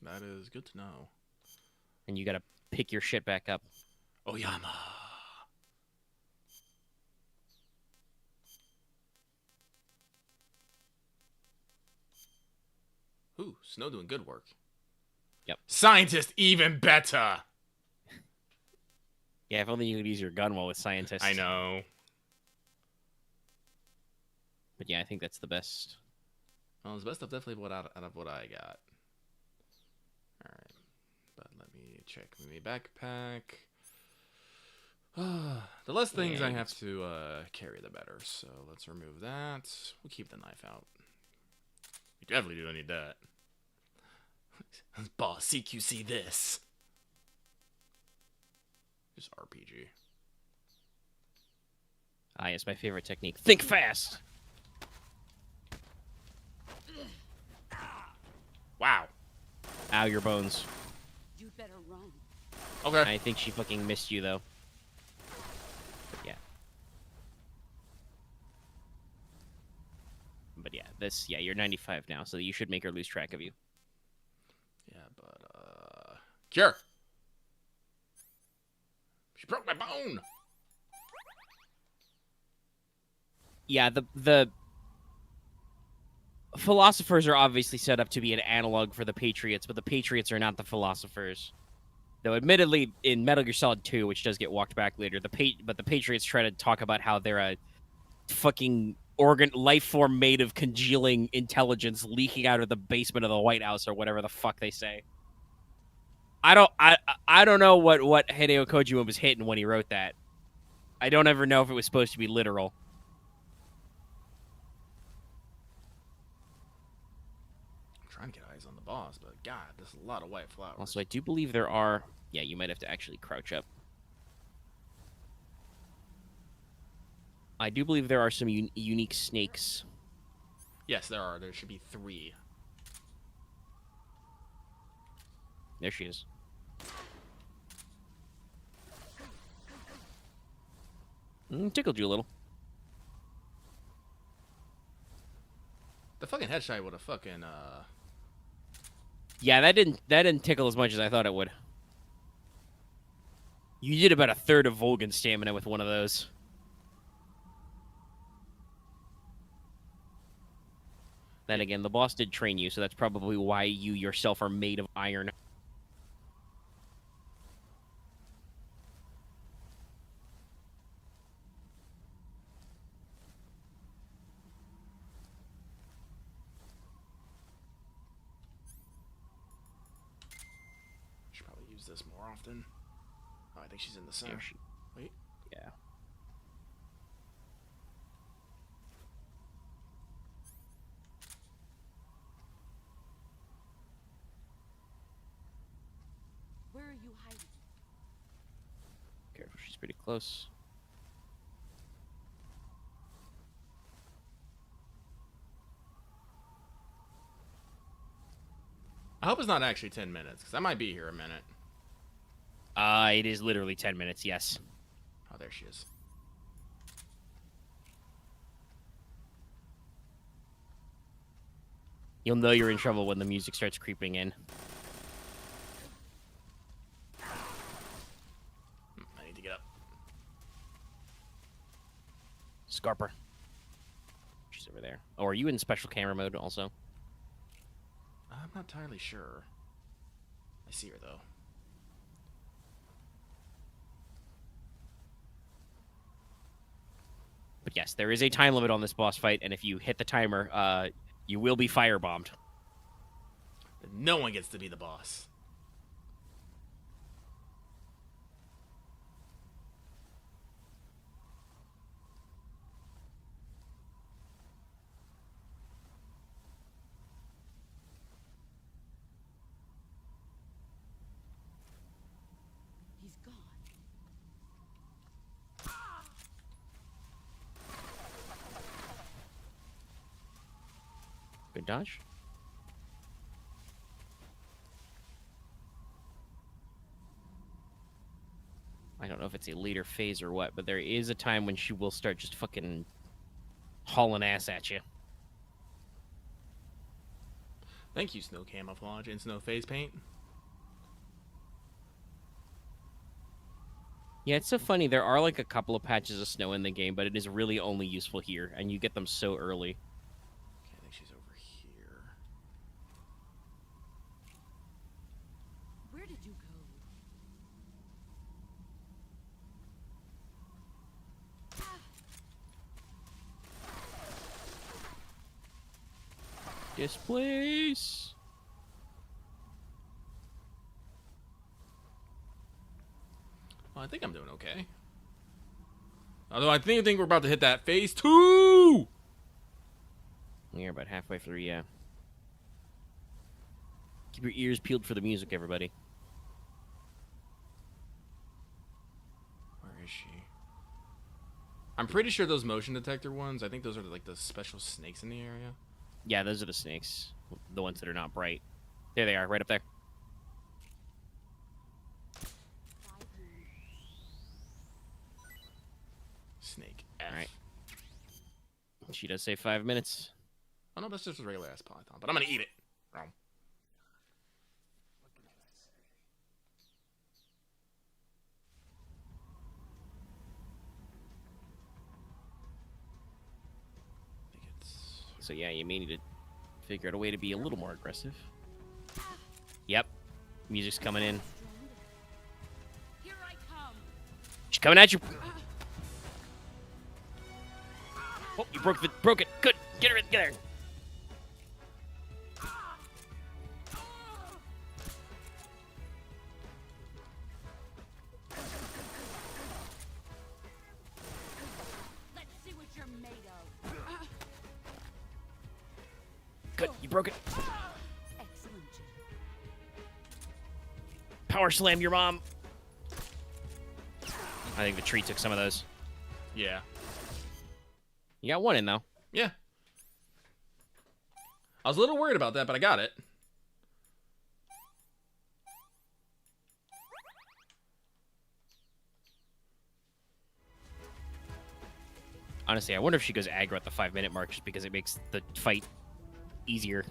That is good to know. And you gotta pick your shit back up. Oyama. Ooh, Snow doing good work. Yep. Scientist even better. Yeah, if only you could use your gun while with scientists. I know. But yeah, I think that's the best. Well, it's the best of definitely out of what I got. Alright. But let me check my backpack. The less things I have to carry, the better. So let's remove that. We'll keep the knife out. We definitely do need that. Boss, CQC this. Just RPG. Ah, yes, my favorite technique. Think fast! Wow. Ow, your bones. You'd better run. Okay. I think she fucking missed you, though. But yeah. But yeah, you're 95 now, so you should make her lose track of you. Yeah, but, Cure! She broke my bone! Yeah, the philosophers are obviously set up to be an analog for the Patriots, but the Patriots are not the philosophers. Though, admittedly, in Metal Gear Solid 2, which does get walked back later, the Patriots try to talk about how they're a fucking life form made of congealing intelligence leaking out of the basement of the White House or whatever the fuck they say. I don't know what Hideo Kojima was hitting when he wrote that. I don't ever know if it was supposed to be literal. I'm trying to get eyes on the boss, but God, there's a lot of white flowers. Also, I do believe there are... Yeah, you might have to actually crouch up. I do believe there are some unique snakes. Yes, there are. There should be 3. There she is. Tickled you a little. The fucking headshot would have fucking, Yeah, that didn't tickle as much as I thought it would. You did about a third of Volgan's stamina with one of those. Then again, the boss did train you, so that's probably why you yourself are made of iron. Should probably use this more often. Oh, I think she's in the center. Wait. Yeah. Where are you hiding? Careful, she's pretty close. I hope it's not actually 10 minutes, because I might be here a minute. It is literally 10 minutes, yes. Oh, there she is. You'll know you're in trouble when the music starts creeping in. I need to get up. Scarper. She's over there. Oh, are you in special camera mode also? I'm not entirely sure. I see her, though. But yes, there is a time limit on this boss fight, and if you hit the timer, you will be firebombed. No one gets to be the boss. gonna dodge. I don't know if it's a later phase or what, but there is a time when she will start just fucking hauling ass at you. Thank you, Snow Camouflage and Snow Phase Paint. Yeah, it's so funny. There are like a couple of patches of snow in the game, but it is really only useful here, and you get them so early. Okay, I think she's over here. Where did you go? Displace. Well, I think I'm doing okay. Although I think we're about to hit that phase 2. We're about halfway through, yeah. Keep your ears peeled for the music, everybody. Where is she? I'm pretty sure those motion detector ones, I think those are like the special snakes in the area. Yeah, those are the snakes. The ones that are not bright. There they are, right up there. Snake F. All right. She does say 5 minutes. Oh no, that's just a regular ass python, but I'm gonna eat it. Oh. So yeah, you may need to figure out a way to be a little more aggressive. Yep. Music's coming in. Here I come. She's coming at you. Oh, you broke it. Good. Get her in. Get her. Let's see what you're made of. Good. You broke it. Excellent. Power slam your mom. I think the tree took some of those. Yeah. You got one in, though. Yeah. I was a little worried about that, but I got it. Honestly, I wonder if she goes aggro at the 5-minute mark just because it makes the fight easier.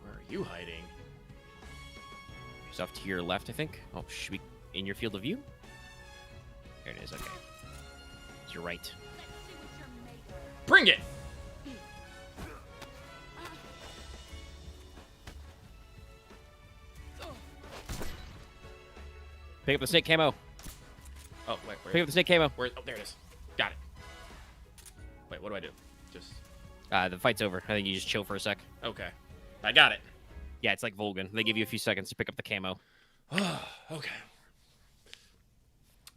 Where are you hiding? She's off to your left, I think. Oh, should be in your field of view? There it is, okay. It's your right. Bring it! Pick up the snake camo. Oh, wait, where? Pick up the snake camo. Where? Oh, there it is. Got it. Wait, what do I do? Just... The fight's over. I think you just chill for a sec. Okay. I got it. Yeah, it's like Volgan. They give you a few seconds to pick up the camo. Okay.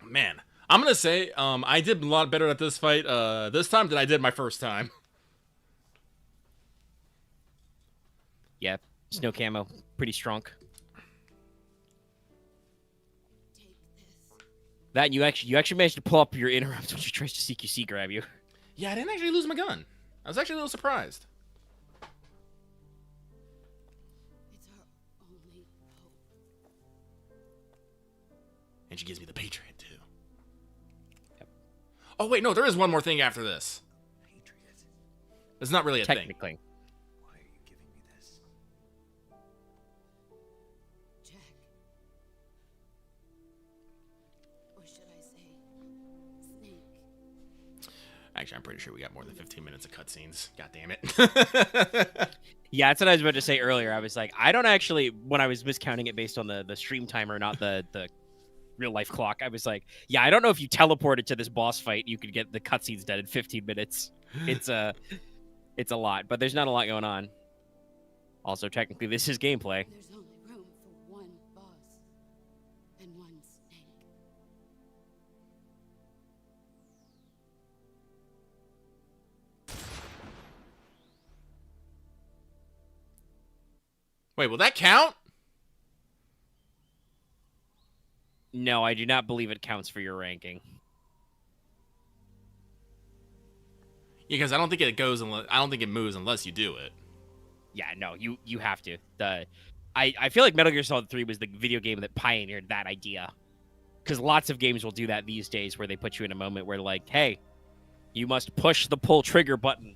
Man, I'm gonna say I did a lot better at this fight this time than I did my first time. Yeah, snow camo, pretty strong. That you actually managed to pull up your interrupts when she tries to CQC grab you. Yeah, I didn't actually lose my gun. I was actually a little surprised. It's our only hope. And she gives me the Patriot too. Yep. Oh wait, no, there is one more thing after this. Patriot? It's not really a thing. Technically. Why are you giving me this? Jack. Or should I say, Snake? Actually, I'm pretty sure we got more than 15 minutes of cutscenes. God damn it. Yeah, that's what I was about to say earlier. I was like, I don't actually, when I was miscounting it based on the stream timer, not the real life clock, I was like, yeah, I don't know if you teleported to this boss fight, you could get the cutscenes done in 15 minutes. It's a lot, but there's not a lot going on. Also, technically, this is gameplay. There's only room for one boss and one snake. Wait, will that count? No, I do not believe it counts for your ranking. Because I don't think it goes unless, I don't think it moves unless you do it. Yeah, no, you have to. I feel like Metal Gear Solid 3 was the video game that pioneered that idea. Because lots of games will do that these days, where they put you in a moment where, like, hey, you must push the pull trigger button.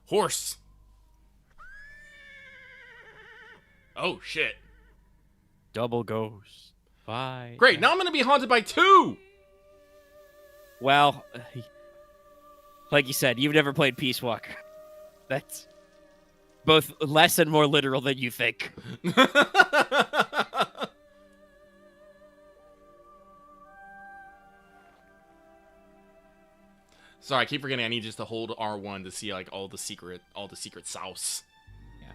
Horse. Oh, shit. Double ghost. Bye. Great, now I'm going to be haunted by 2! Well, like you said, you've never played Peace Walker. That's both less and more literal than you think. Sorry, I keep forgetting I need just to hold R1 to see like all the secret sauce. Yeah.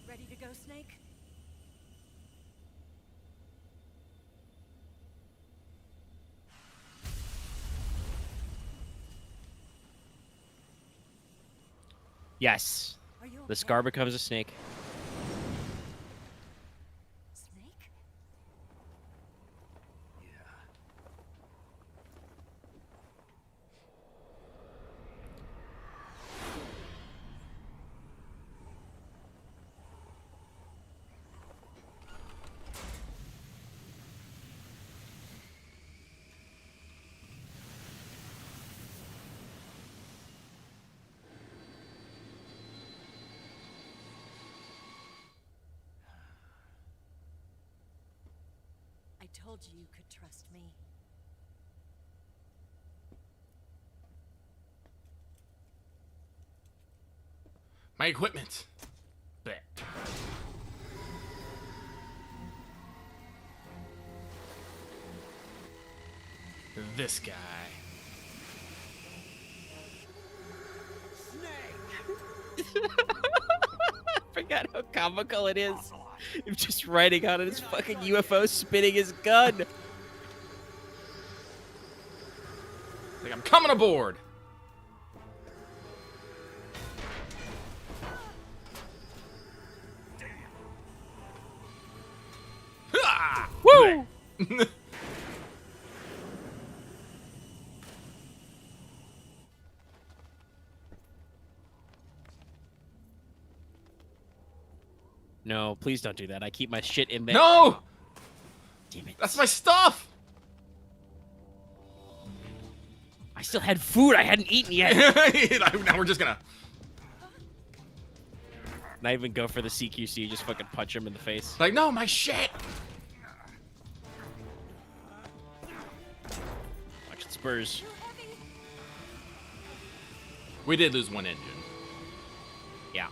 Ready to go, Snake? Yes. Are you The okay? scar becomes a snake. Snake? I told you you could trust me. My equipment. Bet. This guy. I forgot how comical it is. Him just riding out on his fucking UFO, spinning his gun. Like, I'm coming aboard. Ha! Woo! No, please don't do that. I keep my shit in there. No! Damn it. That's my stuff! I still had food I hadn't eaten yet. Now we're just gonna... Not even go for the CQC, just fucking punch him in the face. Like, no, my shit! Watch it, Spurs. We did lose one engine. Yeah.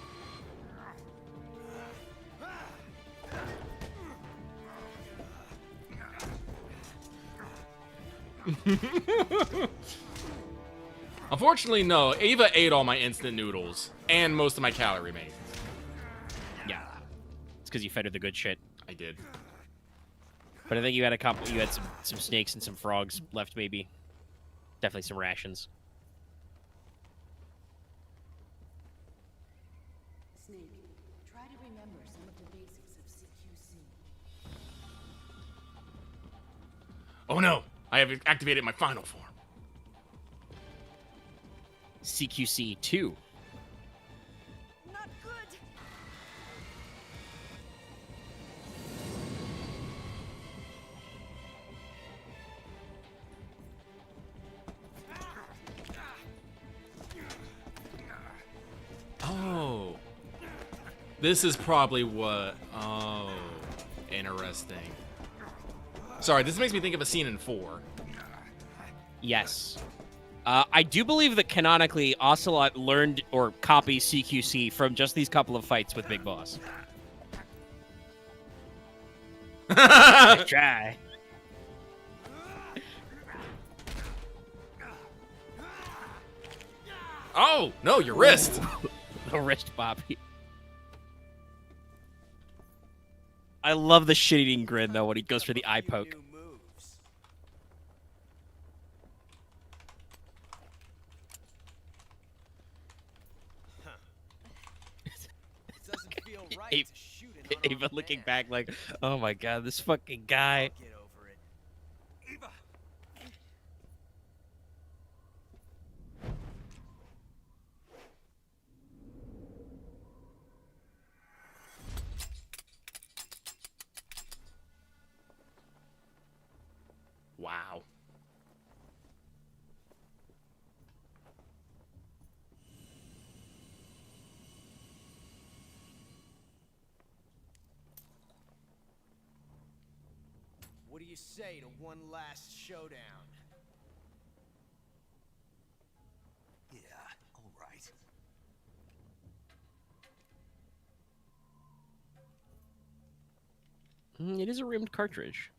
Unfortunately, no. Ava ate all my instant noodles and most of my calorie mains. Yeah. It's because you fed her the good shit. I did. But I think you had a couple. You had some snakes and some frogs left, maybe. Definitely some rations. Snake, try to remember some of the basics of CQC. Oh no! I have activated my final form. CQC 2. Not good. Oh. This is probably what... Oh. Interesting. Sorry, this makes me think of a scene in 4. Yes. I do believe that canonically Ocelot learned or copies CQC from just these couple of fights with Big Boss. Nice try. Oh, no, your wrist. The wrist Bobby. I love the shit-eating grin, though, when he goes for the eye poke. Doesn't feel right Ava, to shoot an Ava unarmed looking man. back like, oh my god, this fucking guy. Get over it. Eva! Wow. What do you say to one last showdown? Yeah, all right. It is a rimmed cartridge.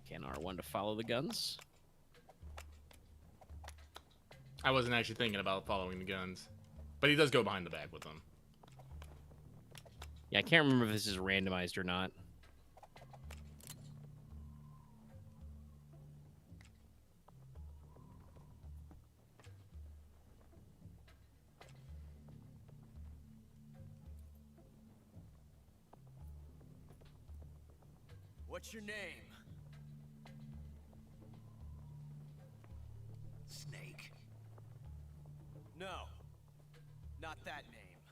Can R1 to follow the guns? I wasn't actually thinking about following the guns. But he does go behind the back with them. Yeah, I can't remember if this is randomized or not. What's your name? Snake. No. Not that name.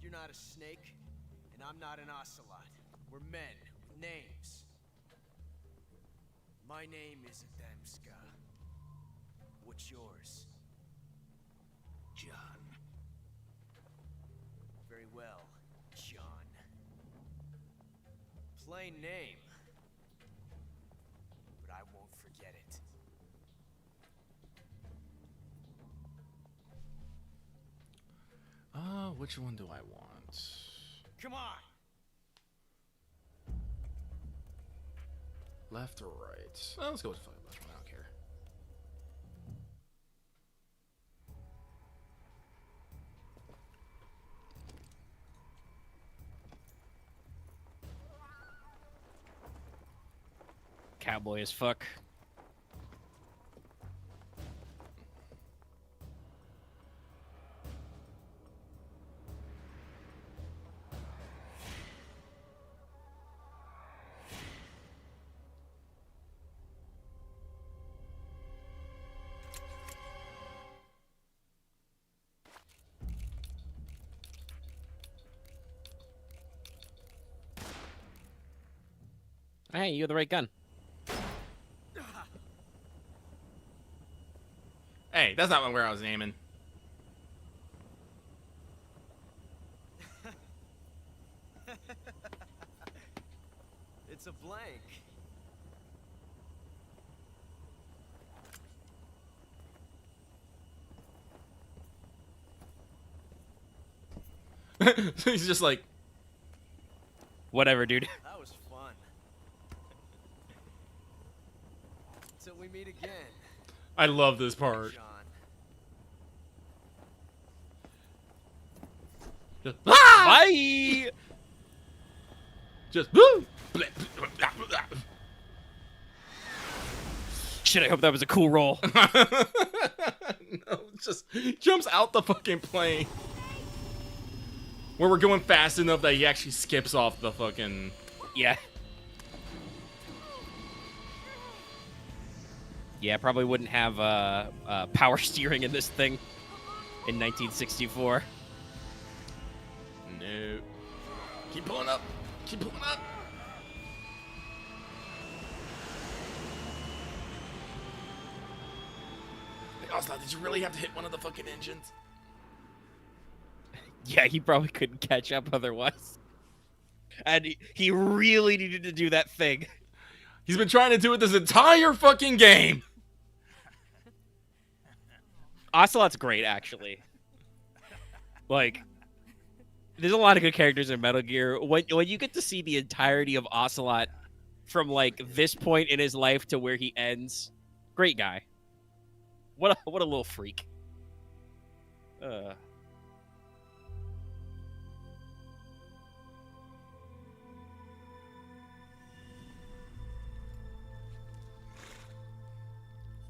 You're not a snake, and I'm not an ocelot. We're men with names. My name is Adamska. What's yours? John. Very well, John. Plain name. But I won't forget it. Which one do I want? Come on! Left or right? Well, let's go with the left one. I don't care. Cowboy as fuck. Hey, you have the right gun. Hey, that's not where I was aiming. It's a blank. He's just like, whatever, dude. That was fun. Till we meet again. I love this part. John. Just, ah! Bye! Just, woo! shit, I hope that was a cool roll. No, just jumps out the fucking plane. Where we're going fast enough that he actually skips off the fucking... Yeah. Yeah, probably wouldn't have power steering in this thing in 1964. No. Keep pulling up. Keep pulling up. Hey, Ocelot, did you really have to hit one of the fucking engines? Yeah, he probably couldn't catch up otherwise. And he really needed to do that thing. He's been trying to do it this entire fucking game. Ocelot's great, actually. Like, there's a lot of good characters in Metal Gear. When you get to see the entirety of Ocelot from, like, this point in his life to where he ends, great guy. What a little freak.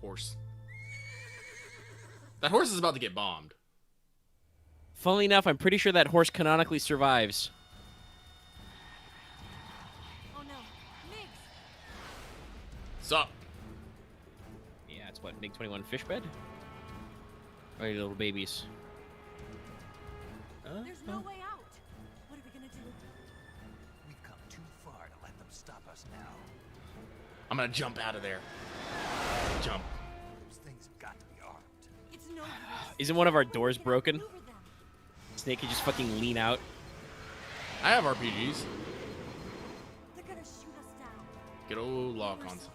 Horse. That horse is about to get bombed. Funnily enough, I'm pretty sure that horse canonically survives. Oh no, Mig! Sup? Yeah, it's what, MiG-21 fish bed? Or your little babies? There's no way out. What are we gonna do? We've come too far to let them stop us now. I'm gonna jump out of there. Jump. Those things have got to be armed. It's no use. Isn't one of our doors broken? Snake can just fucking lean out. I have RPGs. They're gonna shoot us down. Good old lock-ons.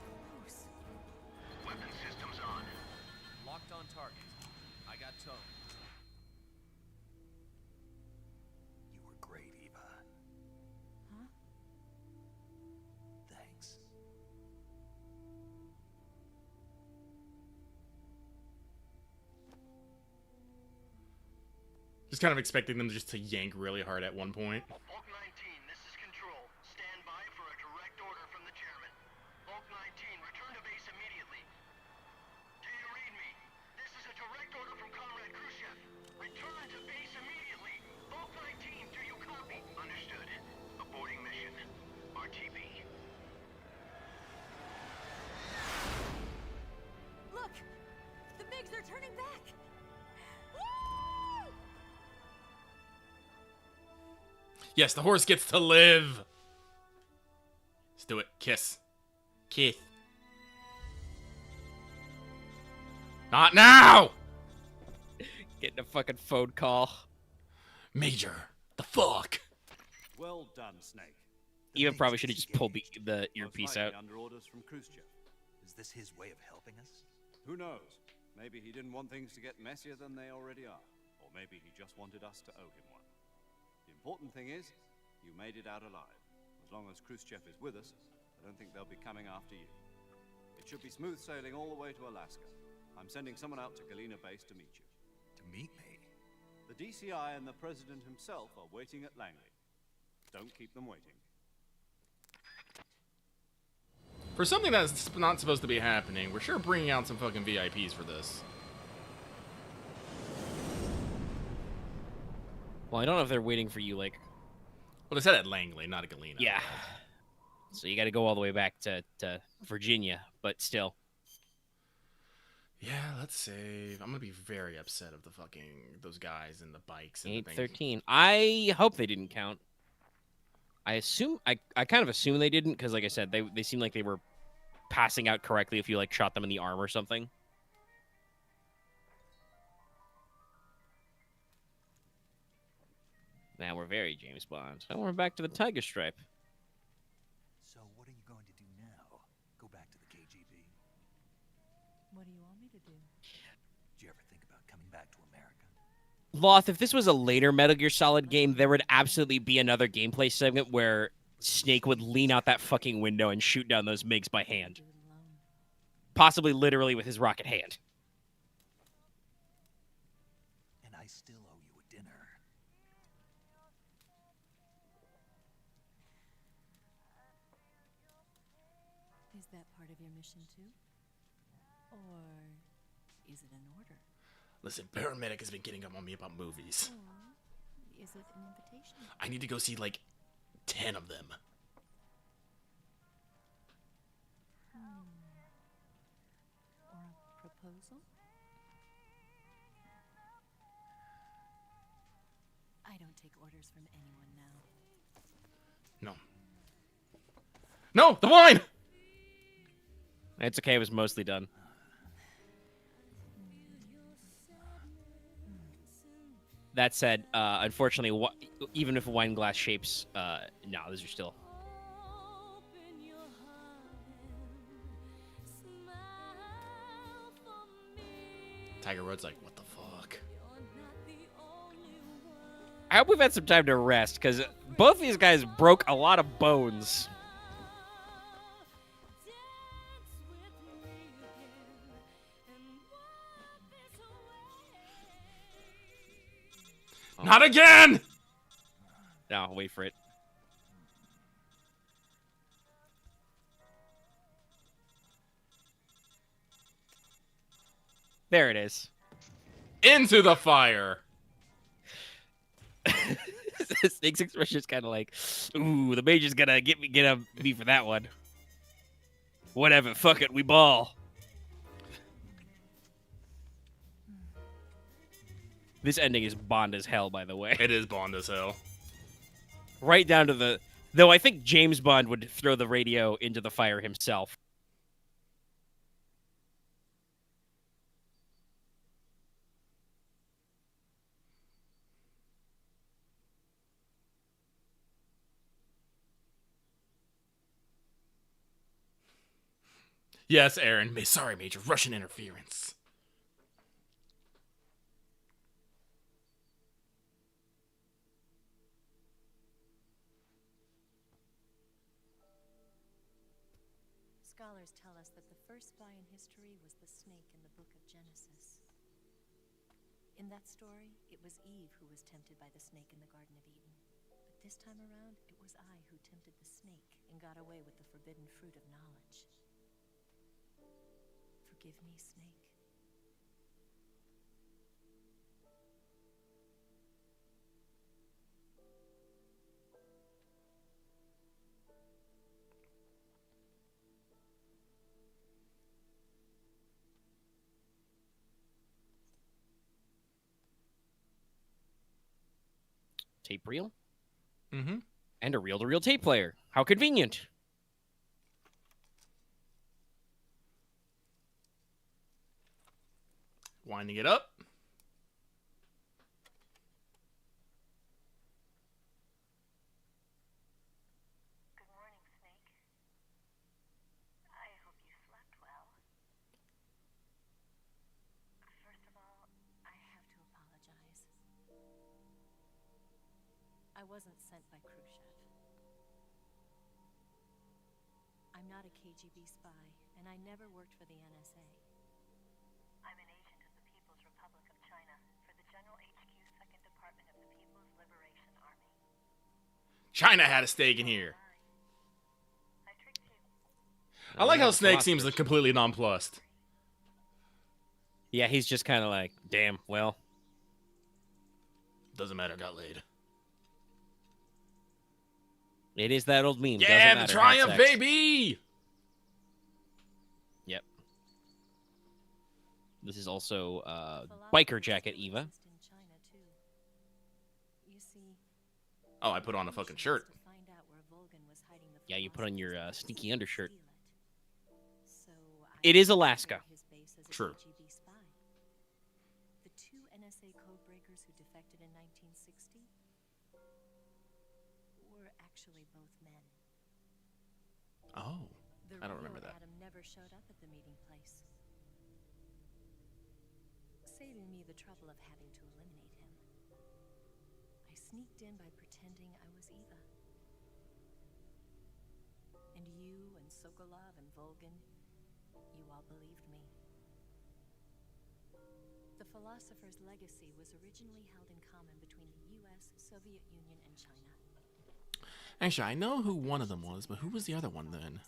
Weapon systems on. Locked on target. I got tone. You were great, Eva. Huh? Thanks. Just kind of expecting them just to yank really hard at one point. Bulk 19, this is Control. Stand by for a direct order from the chairman. Bulk 19, return to base immediately. Do you read me? This is a direct order from Comrade Khrushchev. Return to base immediately. Bulk 19, do you copy? Understood. Aborting mission. RTB. Look! The MiGs are turning back! Woo! Yes, the horse gets to live. Let's do it. Kiss. Kiss. Not now! Getting a fucking phone call. Major, the fuck? Well done, Snake. Even probably should have just pulled the Most earpiece likely out. under orders from Khrushchev. Is this his way of helping us? Who knows? Maybe he didn't want things to get messier than they already are. Or maybe he just wanted us to owe him one. The important thing is, you made it out alive. As long as Khrushchev is with us, I don't think they'll be coming after you. It should be smooth sailing all the way to Alaska. I'm sending someone out to Galena Base to meet you. To meet me? The DCI and the President himself are waiting at Langley. Don't keep them waiting. For something that's not supposed to be happening, we're sure bringing out some fucking VIPs for this. Well, I don't know if they're waiting for you, like... Well, they said at Langley, not at Galena. Yeah. So you gotta go all the way back to Virginia, but still. Yeah, let's save. I'm gonna be very upset of the fucking those guys and the bikes and the things. 813. I hope they didn't count. I kind of assume they didn't, because like I said, they seem like they were passing out correctly if you like shot them in the arm or something. Now we're very James Bond. Now we're back to the Tiger Stripe. So what are you going to do now? Go back to the KGB? What do you want me to do? Did you ever think about coming back to America? Loth, if this was a later Metal Gear Solid game, there would absolutely be another gameplay segment where Snake would lean out that fucking window and shoot down those MiGs by hand. Possibly literally with his rocket hand. And I still owe you a dinner. Is that part of your mission too? Or is it an order? Listen, Paramedic has been getting up on me about movies. Or is it an invitation? I need to go see like 10 of them. Or a proposal? I don't take orders from anyone now. No. No, the wine! It's okay. It was mostly done. That said, unfortunately, even if wine glass shapes, no, those are still. Tiger Woods like, what the fuck? I hope we've had some time to rest, because both these guys broke a lot of bones. Not again! No, wait for it. There it is. Into the fire! Snake's expression is kind of like, ooh, the Major's gonna get me for that one. Whatever, fuck it, we ball. This ending is Bond as hell, by the way. It is Bond as hell. Right down to the... Though I think James Bond would throw the radio into the fire himself. Yes, Aaron. Sorry, Major. Russian interference. Scholars tell us that the first spy in history was the snake in the book of Genesis. In that story, it was Eve who was tempted by the snake in the Garden of Eden. But this time around, it was I who tempted the snake and got away with the forbidden fruit of knowledge. Forgive me, Snake. Tape reel? Mm-hmm. And a reel-to-reel tape player. How convenient. Winding it up. Good morning, Snake. I hope you slept well. First of all, I have to apologize. I wasn't sent by Khrushchev. I'm not a KGB spy, and I never worked for the NSA. I'm an agent of the People's Republic of China for the General HQ 2nd Department of the People's Liberation Army. China had a stake in here. I tricked you. I like how Snake seems completely nonplussed. Yeah, he's just kind of like, damn, well. Doesn't matter, got laid. It is that old meme. Yeah, Doesn't the matter, triumph, had sex. baby! Yep. This is also biker jacket, Eva. Oh, I put on a fucking shirt. Yeah, you put on your sneaky undershirt. It is Alaska. True. The two NSA codebreakers who defected in 1960 were actually both men. Oh, I don't remember that. Adam never showed up at the meeting place, saving me the trouble of having to eliminate him. I sneaked in by pretending I was Eva. And you and Sokolov and Volgin, you all believed me. The philosopher's legacy was originally held in common between the US, Soviet Union, and China. Actually, I know who one of them was, but who was the other one then?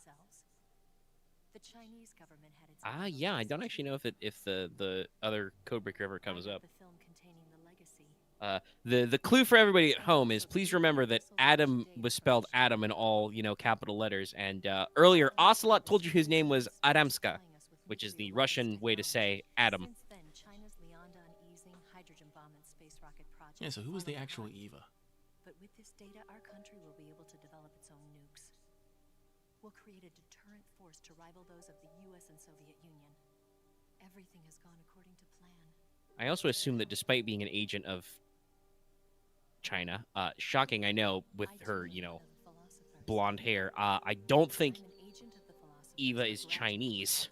The Chinese government had its Yeah, I don't actually know if the other Codebreaker ever comes up. the film containing the legacy. The clue for everybody at home is please remember that Adam was spelled Adam in all, capital letters. And earlier, Ocelot told you his name was Adamska, which is the Russian way to say Adam. Since then, China's Liandon-Easing hydrogen bomb and space rocket project. Yeah, so who was the actual Eva? But with this data, our country will be able to develop its own nukes. We'll create a deterrent force to rival those of the US and Soviet Union. Everything has gone according to plan. I also assume that despite being an agent of China, shocking I know with her, blonde hair, I don't think Eva is Chinese.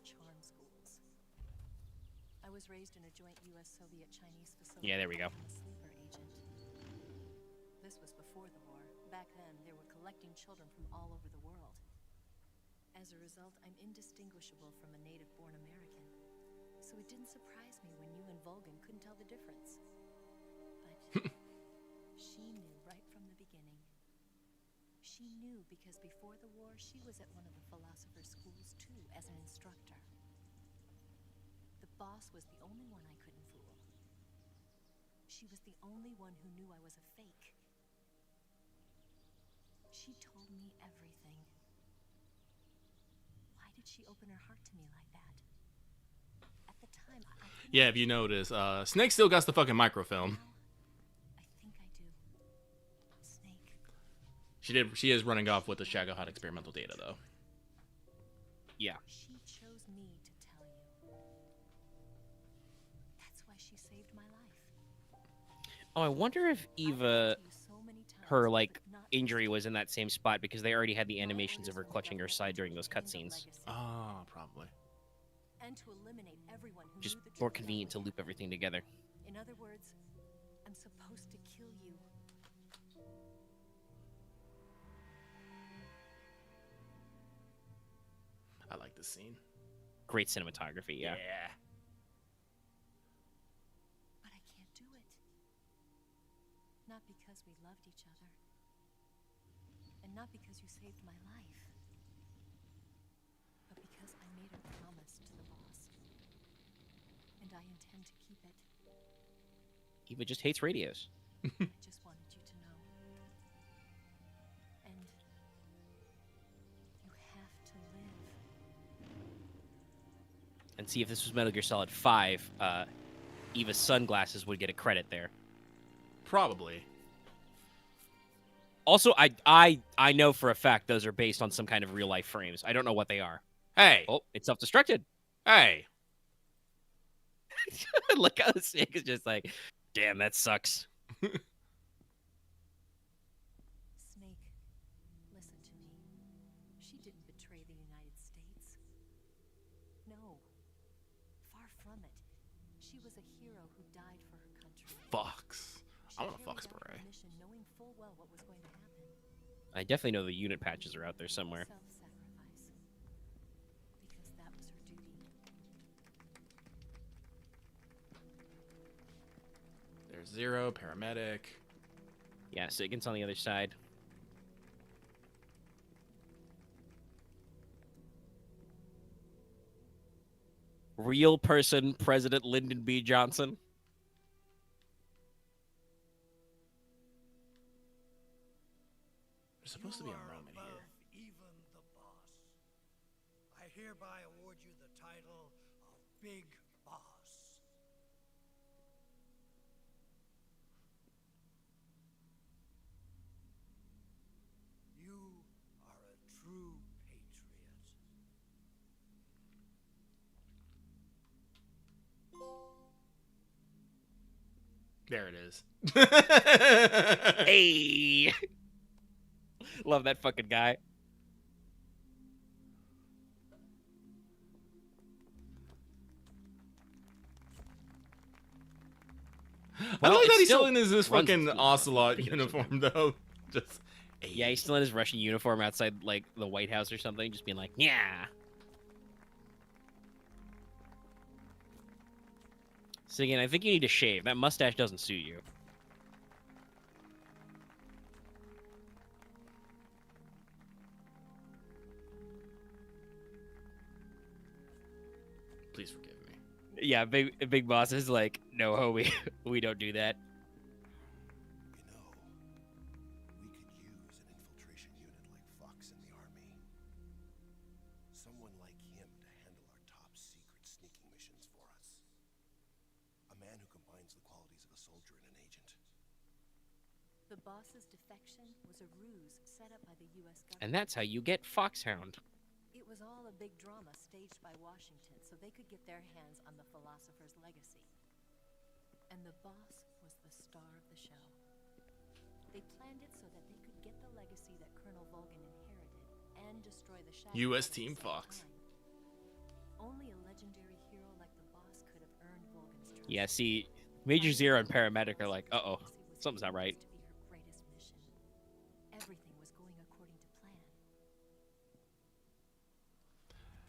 I was raised in a joint US-Soviet-Chinese facility. Yeah, there we go. A sleeper agent. This was before the war. Back then, they were collecting children from all over the world. As a result, I'm indistinguishable from a native-born American. So it didn't surprise me when you and Vulcan couldn't tell the difference. But she knew right from the beginning. She knew because before the war, she was at one of the philosopher's schools too, as an instructor. The boss was the only one I couldn't fool. She was the only one who knew I was a fake. She told me everything. Why did she open her heart to me like that? At the time, I Yeah, if you notice, Snake still got the fucking microfilm. I think I do. Snake. She is running off with the Shagohod experimental data, though. Yeah. She chose me to tell you. That's why she saved my life. Oh, I wonder if Eva, her, injury was in that same spot because they already had the animations of her clutching her side during those cutscenes. Oh, probably. And to eliminate everyone who Just knew the more truth convenient to about loop me. everything together. In other words, I'm supposed to kill you. I like this scene. Great cinematography, yeah. But I can't do it. Not because we loved each other. And not because you saved my life. But because I made a promise to the boss. And I intend to keep it. Eva just hates radios. I just wanted you to know. And you have to live. And see, if this was Metal Gear Solid 5, Eva's sunglasses would get a credit there. Probably. Also, I know for a fact those are based on some kind of real-life frames. I don't know what they are. Hey! Oh, it's self-destructed. Hey! Look how Snake is just like, damn, that sucks. Snake, listen to me. She didn't betray the United States. No. Far from it. She was a hero who died for her country. Fox. I want a She Fox carried out her beret. mission knowing full well what was going to happen. I definitely know the unit patches are out there somewhere. Self-sacrifice. Because that was her duty. There's Zero, paramedic. Yeah, Sigyn's on the other side. Real person, President Lyndon B. Johnson. There's supposed to be a moment here. Even the boss. I hereby award you the title of Big Boss. You are a true patriot. There it is. Hey! Love that fucking guy. I like it that he's still still in his runs fucking smooth. Ocelot uniform, though. Just, Yeah, he's still in his Russian uniform outside, the White House or something, just being like, yeah. Sigyn, I think you need to shave. That mustache doesn't suit you. Yeah, Big Boss is like, no, homie, we don't do that. You know, we could use an infiltration unit like Fox in the army. Someone like him to handle our top secret sneaking missions for us. A man who combines the qualities of a soldier and an agent. The boss's defection was a ruse set up by the U.S. government. And that's how you get Foxhound. It was all a big drama staged by Washington so they could get their hands on the philosopher's legacy. And the boss was the star of the show. They planned it so that they could get the legacy that Colonel Volgin inherited and destroy the shadow. U.S. at the Team same Fox. time. Only a legendary hero like the boss could have earned Volgin's trust. Yeah, see, Major Zero and Paramedic are like, uh-oh, something's not right. To be her greatest mission. Everything was going according to plan.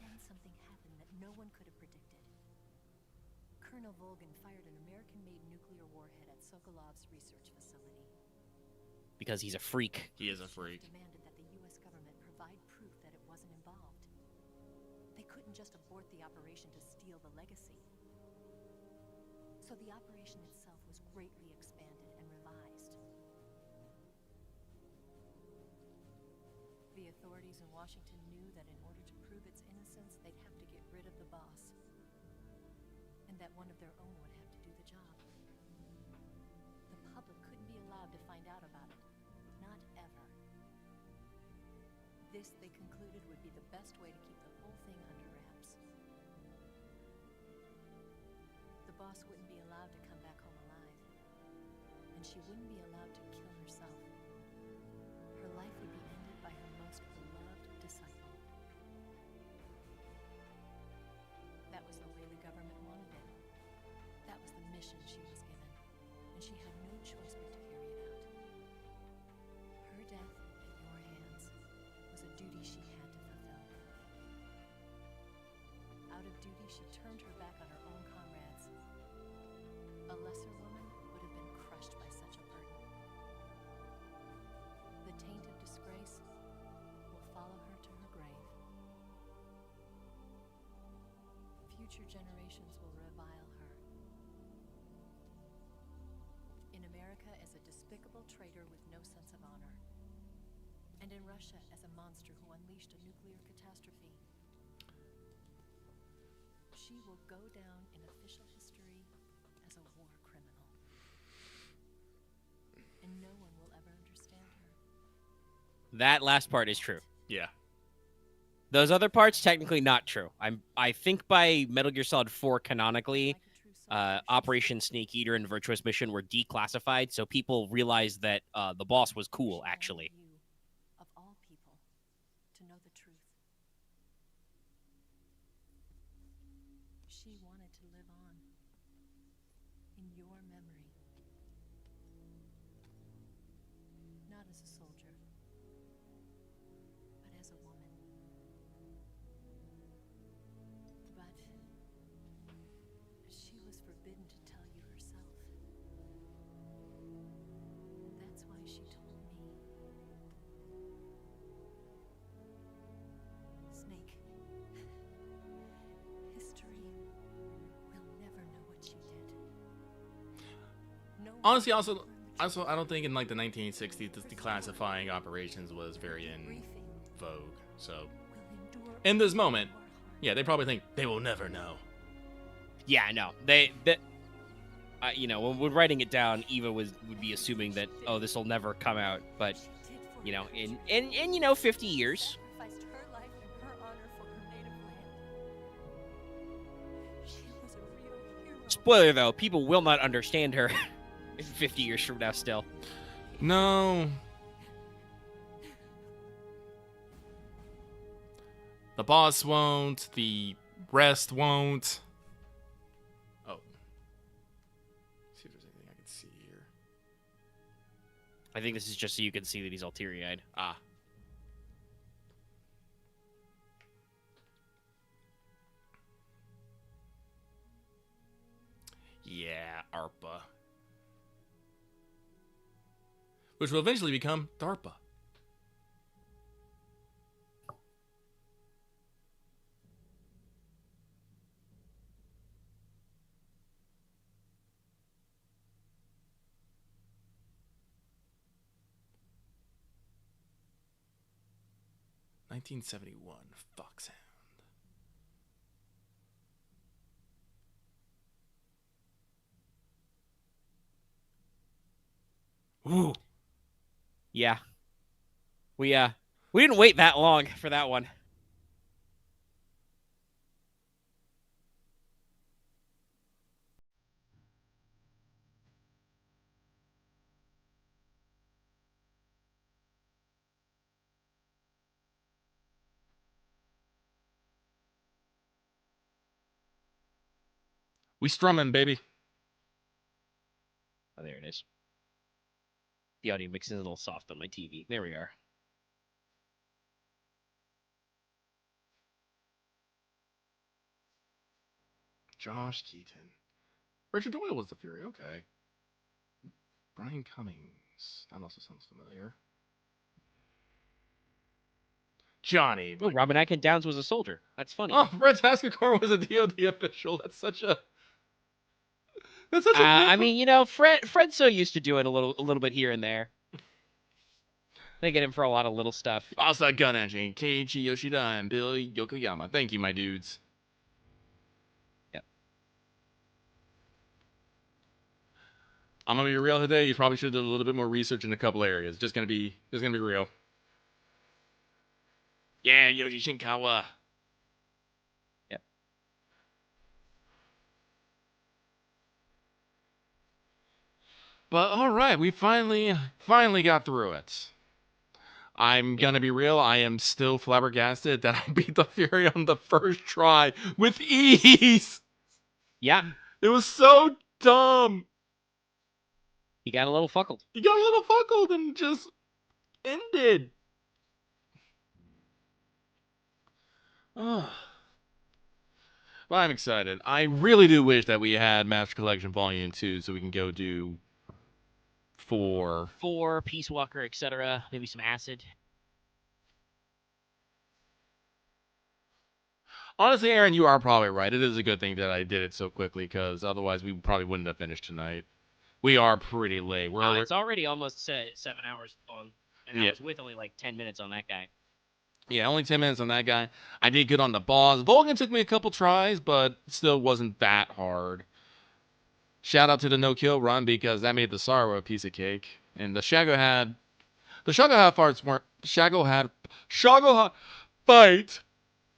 Then something happened that no one could have predicted. Colonel Volgin fired an American-made nuclear warhead at Sokolov's research facility. Because he's a freak. He is a freak. Demanded that the U.S. government provide proof that it wasn't involved. They couldn't just abort the operation to steal the legacy. So the operation itself was greatly expanded and revised. The authorities in Washington knew that in order to prove its innocence, they'd have to get rid of the boss. And that one of their own would have to do the job. The public couldn't be allowed to find out about it. Not ever. This, they concluded, would be the best way to keep the whole thing under wraps. The boss wouldn't be allowed to come back home alive. And she wouldn't be allowed to kill herself. Her life would be ended by her most beloved disciple. That was the way the government wanted it. That was the mission she was given. And she had no choice but to carry it out. Her death at your hands was a duty she had to fulfill. Out of duty, she turned her back on her own comrades. A lesser woman would have been crushed by such a burden. The taint of disgrace will follow her to her grave. Future generations will revile her. In America as a despicable traitor with no sense of honor. And in Russia as a monster who unleashed a nuclear catastrophe. She will go down in official history as a war criminal. And no one will ever understand her. That last part is true. Yeah. Those other parts, technically not true. I think by Metal Gear Solid 4 canonically, Operation Snake Eater and Virtuous Mission were declassified, so people realized that the boss was cool, actually. You, of all people, to know the truth. She wanted to live on in your memory. Not as a soldier, but as a woman. But she was forbidden to tell you herself. That's why she told me. Snake, history will never know what she did. No one Honestly, will also, learn the also, I don't think in like the 1960s, this declassifying operations was very in briefing vogue. So, will endure in this moment, your heart. yeah, they probably think they will never know. Yeah, I know. You know, when writing it down, Eva would be assuming that, oh, this will never come out. But, She did for you know, her in country. you know, 50 years. Sacrificed her life and her honor for her native land. She was a real hero. Spoiler, though, people will not understand her 50 years from now still. No. The boss won't. The rest won't. Oh. See if there's anything I can see here. I think this is just so you can see that he's all teary-eyed. Ah. Yeah, ARPA. Which will eventually become DARPA. 1971. Foxhound. Ooh. Yeah. We didn't wait that long for that one. We strumming, baby. Oh, there it is. The audio mix is a little soft on my TV. There we are. Josh Keaton. Richard Doyle was the Fury. Okay. Brian Cummings. That also sounds familiar. Johnny. Oh, Robin Atkin Downs was a soldier. That's funny. Oh, Red Tascacore was a DoD official. That's such a. That's such a. I mean, you know, Fred's so used to doing a little bit here and there. They get him for a lot of little stuff. Also, gun engine, Keiichi Yoshida and Bill Yokoyama. Thank you, my dudes. Yep. I'm gonna be real today. You probably should have done a little bit more research in a couple areas. Just gonna be real. Yeah, Yoshi Shinkawa. Yep. But all right, we finally got through it. I'm gonna be real. I am still flabbergasted that I beat the Fury on the first try with ease. Yeah. It was so dumb. He got a little fuckled. He got a little fuckled and just ended. But I'm excited. I really do wish that we had Master Collection Volume 2 so we can go do 4. 4, Peace Walker, etc. Maybe some acid. Honestly, Aaron, you are probably right. It is a good thing that I did it so quickly because otherwise we probably wouldn't have finished tonight. We are pretty late. It's already almost 7 hours long. And I was with only like 10 minutes on that guy. Yeah, only 10 minutes on that guy. I did good on the boss. Volgan took me a couple tries, but still wasn't that hard. Shout out to the no-kill run because that made the Sorrow a piece of cake. And the Shago had farts weren't... Shago fight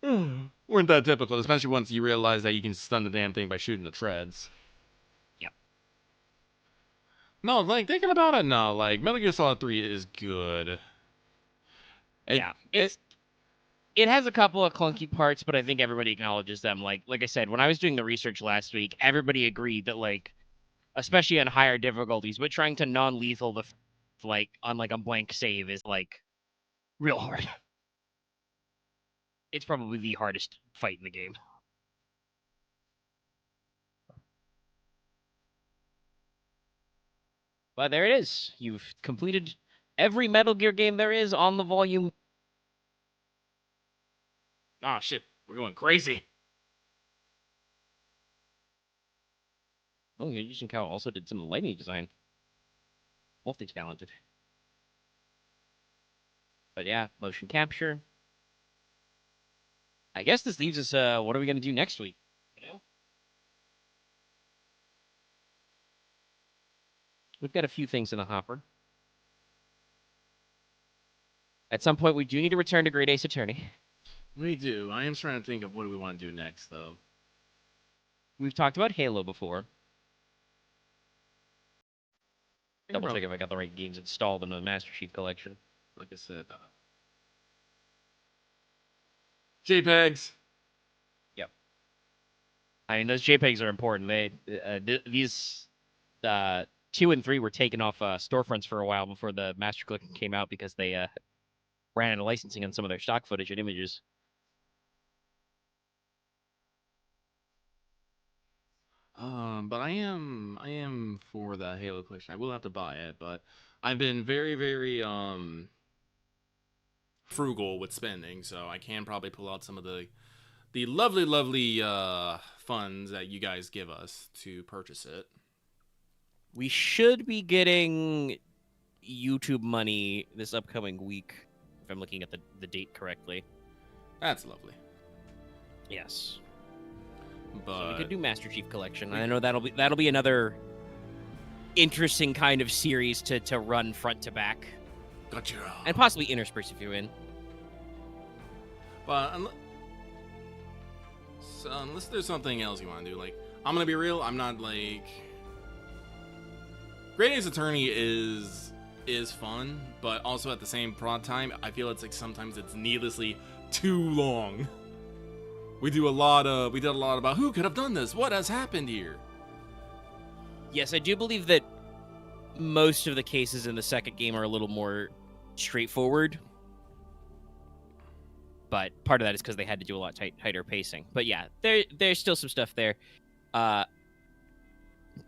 weren't that typical, especially once you realize that you can stun the damn thing by shooting the treads. Yep. No, like, thinking about it, no. Like, Metal Gear Solid 3 is good. It has a couple of clunky parts, but I think everybody acknowledges them. Like I said, when I was doing the research last week, everybody agreed that, like, especially on higher difficulties, but trying to non-lethal on a blank save is, like, real hard. It's probably the hardest fight in the game. But there it is. You've completed every Metal Gear game there is on the volume. Oh, shit. We're going crazy. Oh, Yuji Shinkawa also did some lighting design. Multi-talented. But yeah, motion capture. I guess this leaves us, what are we going to do next week? You know? We've got a few things in the hopper. At some point, we do need to return to Great Ace Attorney. We do. I am trying to think of what do we want to do next, though. We've talked about Halo before. Double check if I got the right games installed in the Master Chief Collection. Like I said, JPEGs. Yep. I mean, those JPEGs are important. These 2 and 3 were taken off storefronts for a while before the Master Collection came out because they ran out of licensing on some of their stock footage and images. But I am for the Halo collection. I will have to buy it, but I've been very, very frugal with spending, so I can probably pull out some of the lovely funds that you guys give us to purchase it. We should be getting YouTube money this upcoming week, if I'm looking at the date correctly. That's lovely. Yes. But So we could do Master Chief Collection. I know that'll be another interesting kind of series to run front to back. Gotcha. And possibly intersperse if you're in. But unless there's something else you want to do, like, I'm gonna be real, I'm not like Great Ace Attorney is fun, but also at the same time, I feel it's like sometimes it's needlessly too long. We did a lot about who could have done this, what has happened here. Yes, I do believe that most of the cases in the second game are a little more straightforward. But part of that is because they had to do a lot tighter pacing. But yeah, there's still some stuff there. But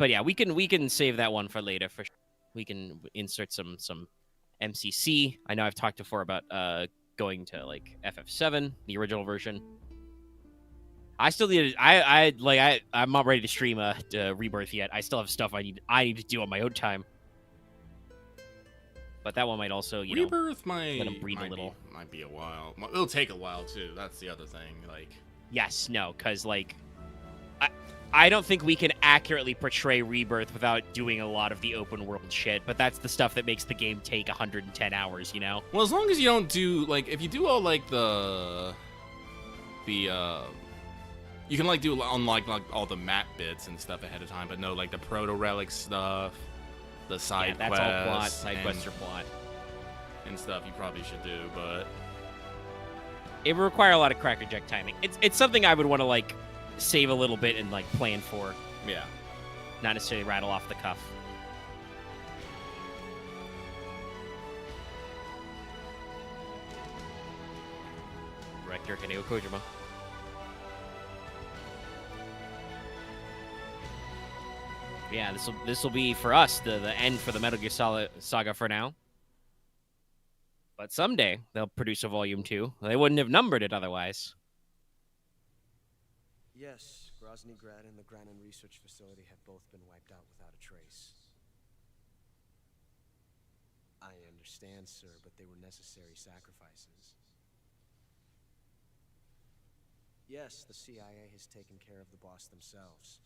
yeah, we can save that one for later. For sure. We can insert some MCC. I know I've talked before about going to like FF7, the original version. I still need. I'm not ready to stream Rebirth yet. I still have stuff I need to do on my own time. But that one might also, Rebirth might let them breathe a little. Might be a while. It'll take a while too. That's the other thing. Like, yes, no, because like, I don't think we can accurately portray Rebirth without doing a lot of the open world shit. But that's the stuff that makes the game take 110 hours. You know. Well, as long as you don't do like, if you do all like you can like do unlike like all the map bits and stuff ahead of time, but no like the proto relic stuff. The side that's quests, all plot. Side quests are plot. And stuff you probably should do, but it would require a lot of Crackerjack timing. It's something I would want to like save a little bit and like plan for. Yeah. Not necessarily rattle off the cuff. Director Hideo Kojima. Yeah, this will be for us the end for the Metal Gear Solid saga for now. But someday they'll produce a volume 2. They wouldn't have numbered it otherwise. Yes, Grozny Grad and the Granin Research Facility have both been wiped out without a trace. I understand, sir, but they were necessary sacrifices. Yes, the CIA has taken care of the boss themselves.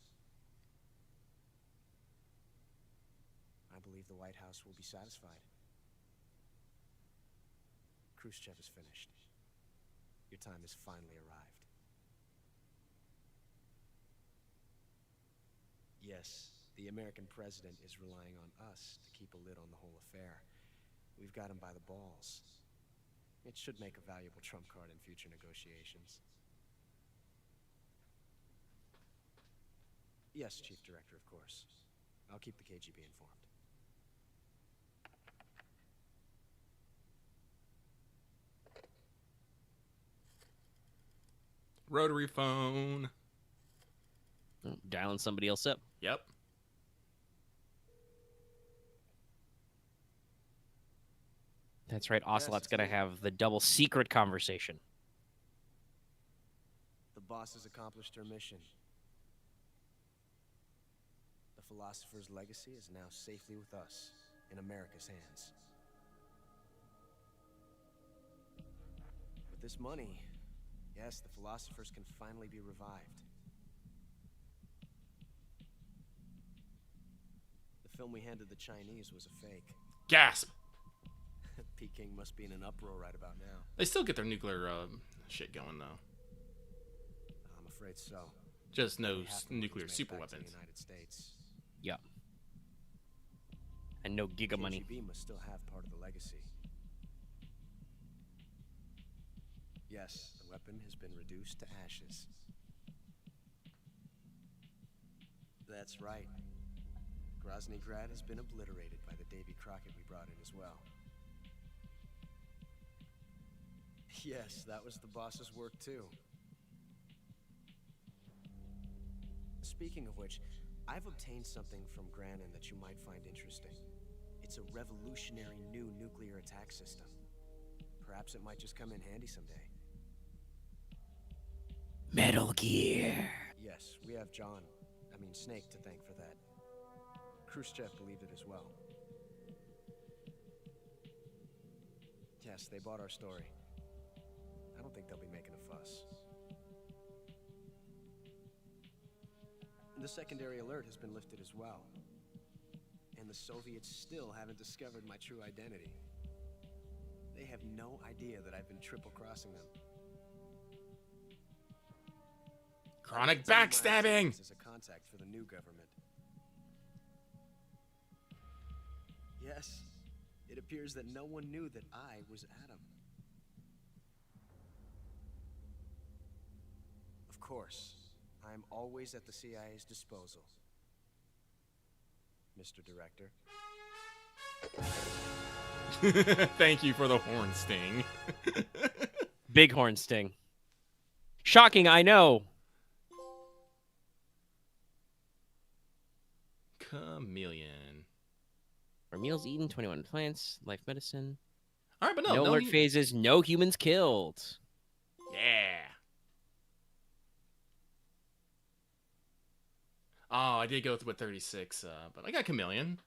I believe the White House will be satisfied. Khrushchev is finished. Your time has finally arrived. Yes, the American president is relying on us to keep a lid on the whole affair. We've got him by the balls. It should make a valuable trump card in future negotiations. Yes, Chief Director, of course. I'll keep the KGB informed. Rotary phone. Dialing somebody else up. Yep. That's right. Ocelot's going to have the double secret conversation. The boss has accomplished her mission. The philosopher's legacy is now safely with us, in America's hands. With this money, yes, the philosophers can finally be revived. The film we handed the Chinese was a fake. Gasp! Peking must be in an uproar right about now. They still get their nuclear shit going, though. I'm afraid so. Just no nuclear super weapons. United States. Yeah. And no giga money. KGB must still have part of the legacy. Yes, the weapon has been reduced to ashes. That's right. Grozny Grad has been obliterated by the Davy Crockett we brought in as well. Yes, that was the boss's work too. Speaking of which, I've obtained something from Granin that you might find interesting. It's a revolutionary new nuclear attack system. Perhaps it might just come in handy someday. Metal Gear. Yes, we have Snake to thank for that. Khrushchev believed it as well. guess they bought our story. I don't think they'll be making a fuss. The secondary alert has been lifted as well. And the Soviets still haven't discovered my true identity. They have no idea that I've been triple-crossing them. Chronic backstabbing! As a contact for the new government. Yes, it appears that no one knew that I was Adam. Of course, I'm always at the CIA's disposal, Mr. Director. Thank you for the horn sting. Big horn sting. Shocking, I know. Chameleon. Are meals eaten? 21 plants. Life medicine. All right, but no alert phases. No humans killed. Yeah. Oh, I did go with 36, but I got Chameleon.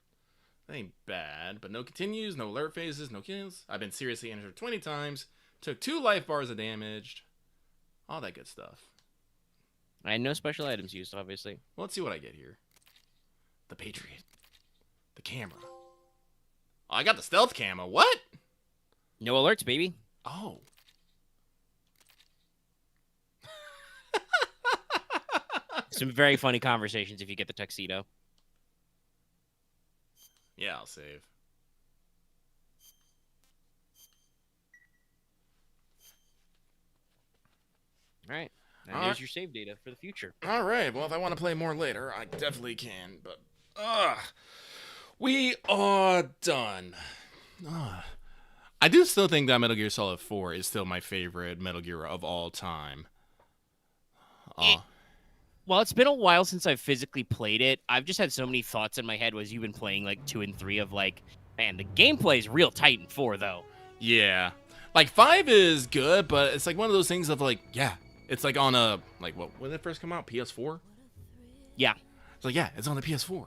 That ain't bad, but no continues, no alert phases, no kills. I've been seriously injured 20 times. Took 2 life bars of damage. All that good stuff. I had no special items used, obviously. Well, let's see what I get here. The Patriot. The camera. Oh, I got the stealth camo. What? No alerts, baby. Oh. Some very funny conversations if you get the tuxedo. Yeah, I'll save. All right. And there's your save data for the future. All right. Well, if I want to play more later, I definitely can. But, we are done. I do still think that Metal Gear Solid 4 is still my favorite Metal Gear of all time. Well, it's been a while since I've physically played it. I've just had so many thoughts in my head as you've been playing like 2 and 3 of like, man, the gameplay is real tight in 4 though. Yeah. Like 5 is good, but it's like one of those things of like, yeah, it's like on a, like what, when did it first come out? PS4? Yeah. It's like, yeah, it's on the PS4.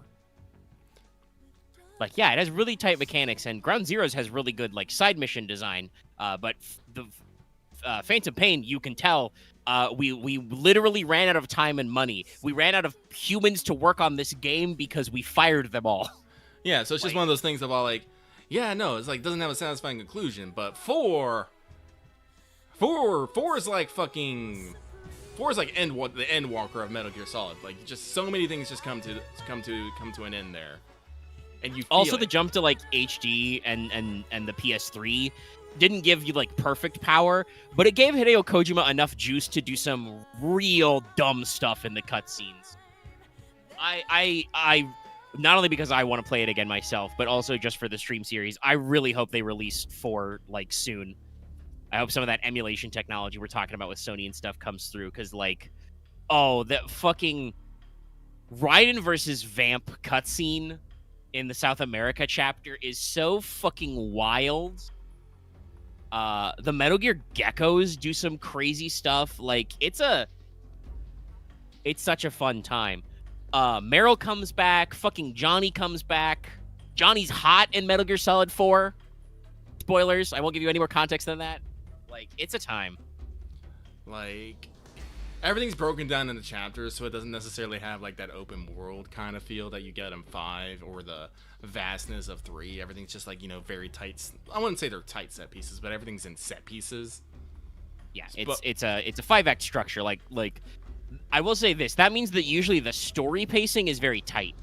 Like, yeah, it has really tight mechanics, and Ground Zeroes has really good like side mission design. But the Phantom Pain, you can tell, we literally ran out of time and money. We ran out of humans to work on this game because we fired them all. Yeah, so it's just one of those things of all like, yeah, no, it's like doesn't have a satisfying conclusion. But 4 is like fucking 4 is like the Endwalker of Metal Gear Solid. Like just so many things just come to an end there. And you also the jump to like HD and the PS3 didn't give you like perfect power, but it gave Hideo Kojima enough juice to do some real dumb stuff in the cutscenes. I not only because I want to play it again myself, but also just for the stream series. I really hope they release 4 like soon. I hope some of that emulation technology we're talking about with Sony and stuff comes through, because like, oh, that fucking Raiden versus Vamp cutscene in the South America chapter is so fucking wild. The Metal Gear geckos do some crazy stuff. Like, it's such a fun time. Meryl comes back. Fucking Johnny comes back. Johnny's hot in Metal Gear Solid 4. Spoilers. I won't give you any more context than that. Like, it's a time. Like, everything's broken down into chapters, so it doesn't necessarily have like that open world kind of feel that you get in 5 or the vastness of 3. Everything's just like, you know, very tight. I wouldn't say they're tight set pieces, but everything's in set pieces. Yeah, it's a 5-act structure. Like I will say this. That means that usually the story pacing is very tight.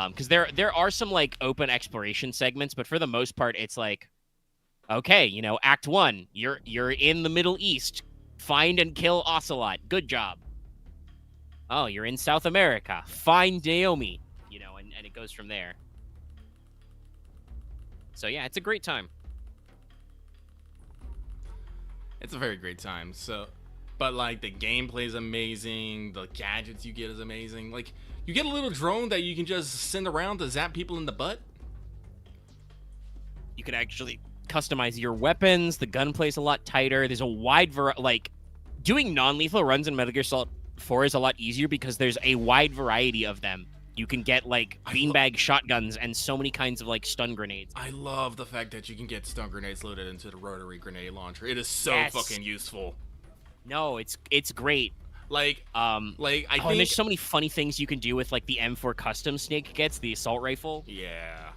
Because there are some like open exploration segments, but for the most part, it's like, okay, you know, Act 1, you're in the Middle East. Find and kill Ocelot. Good job. Oh, you're in South America. Find Naomi. You know, and it goes from there. So yeah, it's a great time. It's a very great time. So, but like the gameplay is amazing. The gadgets you get is amazing. Like you get a little drone that you can just send around to zap people in the butt. You can actually customize your weapons. The gunplay is a lot tighter. There's a wide variety. Like, doing non-lethal runs in Metal Gear Solid 4 is a lot easier because there's a wide variety of them. You can get like beanbag shotguns and so many kinds of like stun grenades. I love the fact that you can get stun grenades loaded into the rotary grenade launcher. It is so Yes. fucking useful. No, it's great. Like And think there's so many funny things you can do with like the M4 custom Snake gets, the assault rifle. Yeah.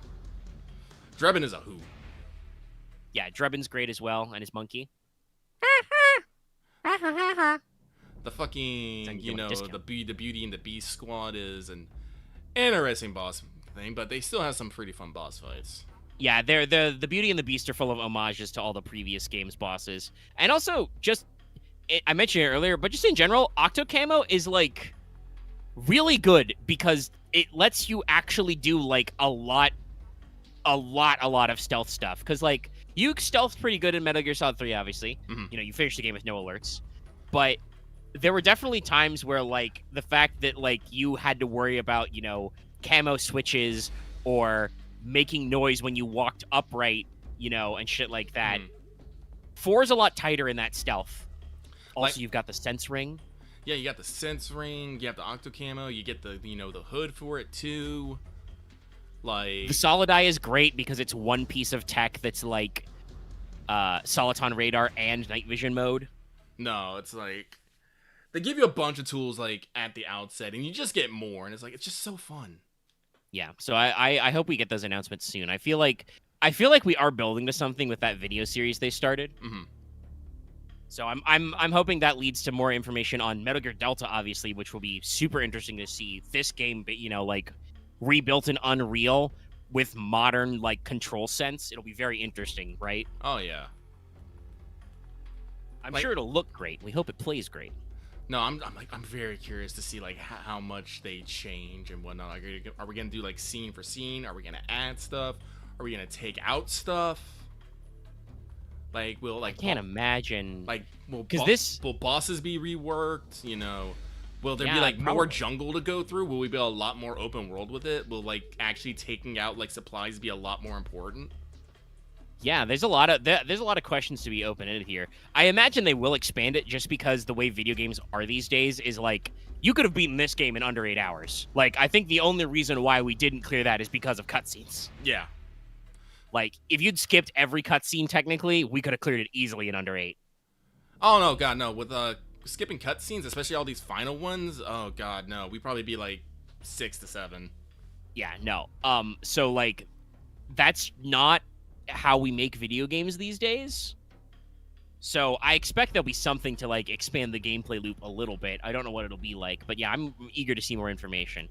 Drebin is a hoot. Yeah, Drebin's great as well, and his monkey. The fucking, Thank you you, know, discount. the Beauty and the Beast squad is an interesting boss thing, but they still have some pretty fun boss fights. Yeah, the Beauty and the Beast are full of homages to all the previous games bosses, and also I mentioned it earlier, but just in general, Octo Camo is like really good because it lets you actually do like a lot of stealth stuff. Because like you stealth pretty good in Metal Gear Solid 3, obviously. Mhm. You know, you finished the game with no alerts, but there were definitely times where like the fact that like you had to worry about, you know, camo switches or making noise when you walked upright, you know, and shit like that. 4 is a lot tighter in that stealth. Also, you've got the sense ring. Yeah, you got the sense ring, you have the Octo Camo, you get the, you know, the hood for it too. Like The Solid Eye is great because it's one piece of tech that's like Soliton radar and night vision mode. No, it's like they give you a bunch of tools like at the outset, and you just get more, and it's just so fun. Yeah, so I hope we get those announcements soon. I feel like we are building to something with that video series they started. Mm-hmm. So I'm hoping that leads to more information on Metal Gear Delta, obviously, which will be super interesting to see. This game, you know, like rebuilt in Unreal with modern like control sense. It'll be very interesting, right? Oh yeah. I'm Like- sure it'll look great. We hope it plays great. No, I'm very curious to see like how much they change and whatnot. Like, are we gonna do like scene for scene? Are we gonna add stuff? Are we gonna take out stuff? Like, will like I can't imagine. Like, will will bosses be reworked? You know, will there be Yeah, like more probably. jungle to go through? Will we be a lot more open world with it? Will like actually taking out like supplies be a lot more important? Yeah, there's a lot of questions to be open-ended here. I imagine they will expand it just because the way video games are these days is like you could have beaten this game in under 8 hours. Like I think the only reason why we didn't clear that is because of cutscenes. Yeah. Like if you'd skipped every cutscene, technically, we could have cleared it easily in under 8. Oh no, God no! With skipping cutscenes, especially all these final ones. Oh God, no! We'd probably be like 6 to 7. Yeah, no. So like that's not how we make video games these days. So I expect there'll be something to like expand the gameplay loop a little bit. I don't know what it'll be like, but yeah, I'm eager to see more information.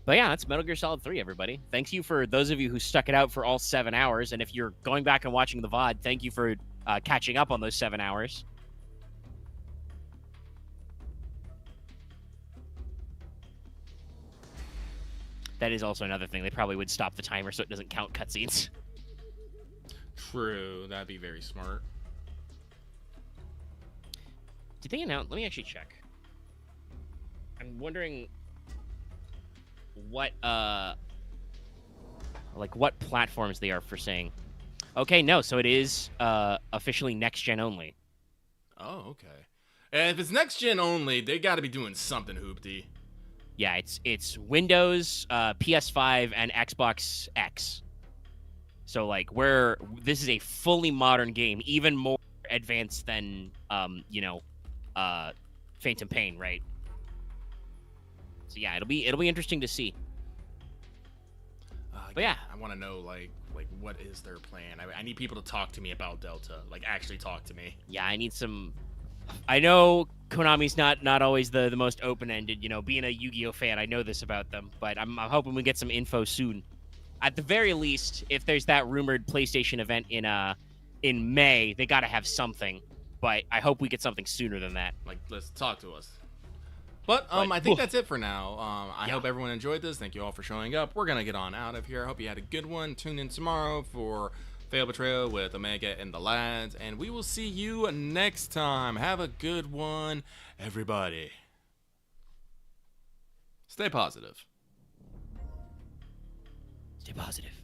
But yeah, that's Metal Gear Solid 3, everybody. Thank you for those of you who stuck it out for all 7 hours, and if you're going back and watching the VOD, thank you for catching up on those 7 hours. That is also another thing. They probably would stop the timer so it doesn't count cutscenes. True, that'd be very smart. Did they announce? Let me actually check. I'm wondering what what platforms they are for saying. Okay, no, so it is officially next gen only. Oh, okay. And if it's next gen only, they got to be doing something hoopty. Yeah, it's Windows, PS5, and Xbox X. So like this is a fully modern game, even more advanced than Phantom Pain, right? So yeah, it'll be interesting to see. But yeah, I want to know like what is their plan? I need people to talk to me about Delta. Like actually talk to me. Yeah, I need some. I know Konami's not always the most open-ended. You know, being a Yu-Gi-Oh fan, I know this about them. But I'm hoping we get some info soon. At the very least, if there's that rumored PlayStation event in May, they got to have something. But I hope we get something sooner than that. Like, let's talk to us. But I think that's it for now. I hope everyone enjoyed this. Thank you all for showing up. We're gonna get on out of here. I hope you had a good one. Tune in tomorrow for Fail Betrayal with Omega and the lads, and we will see you next time. Have a good one, everybody. Stay positive. Stay positive.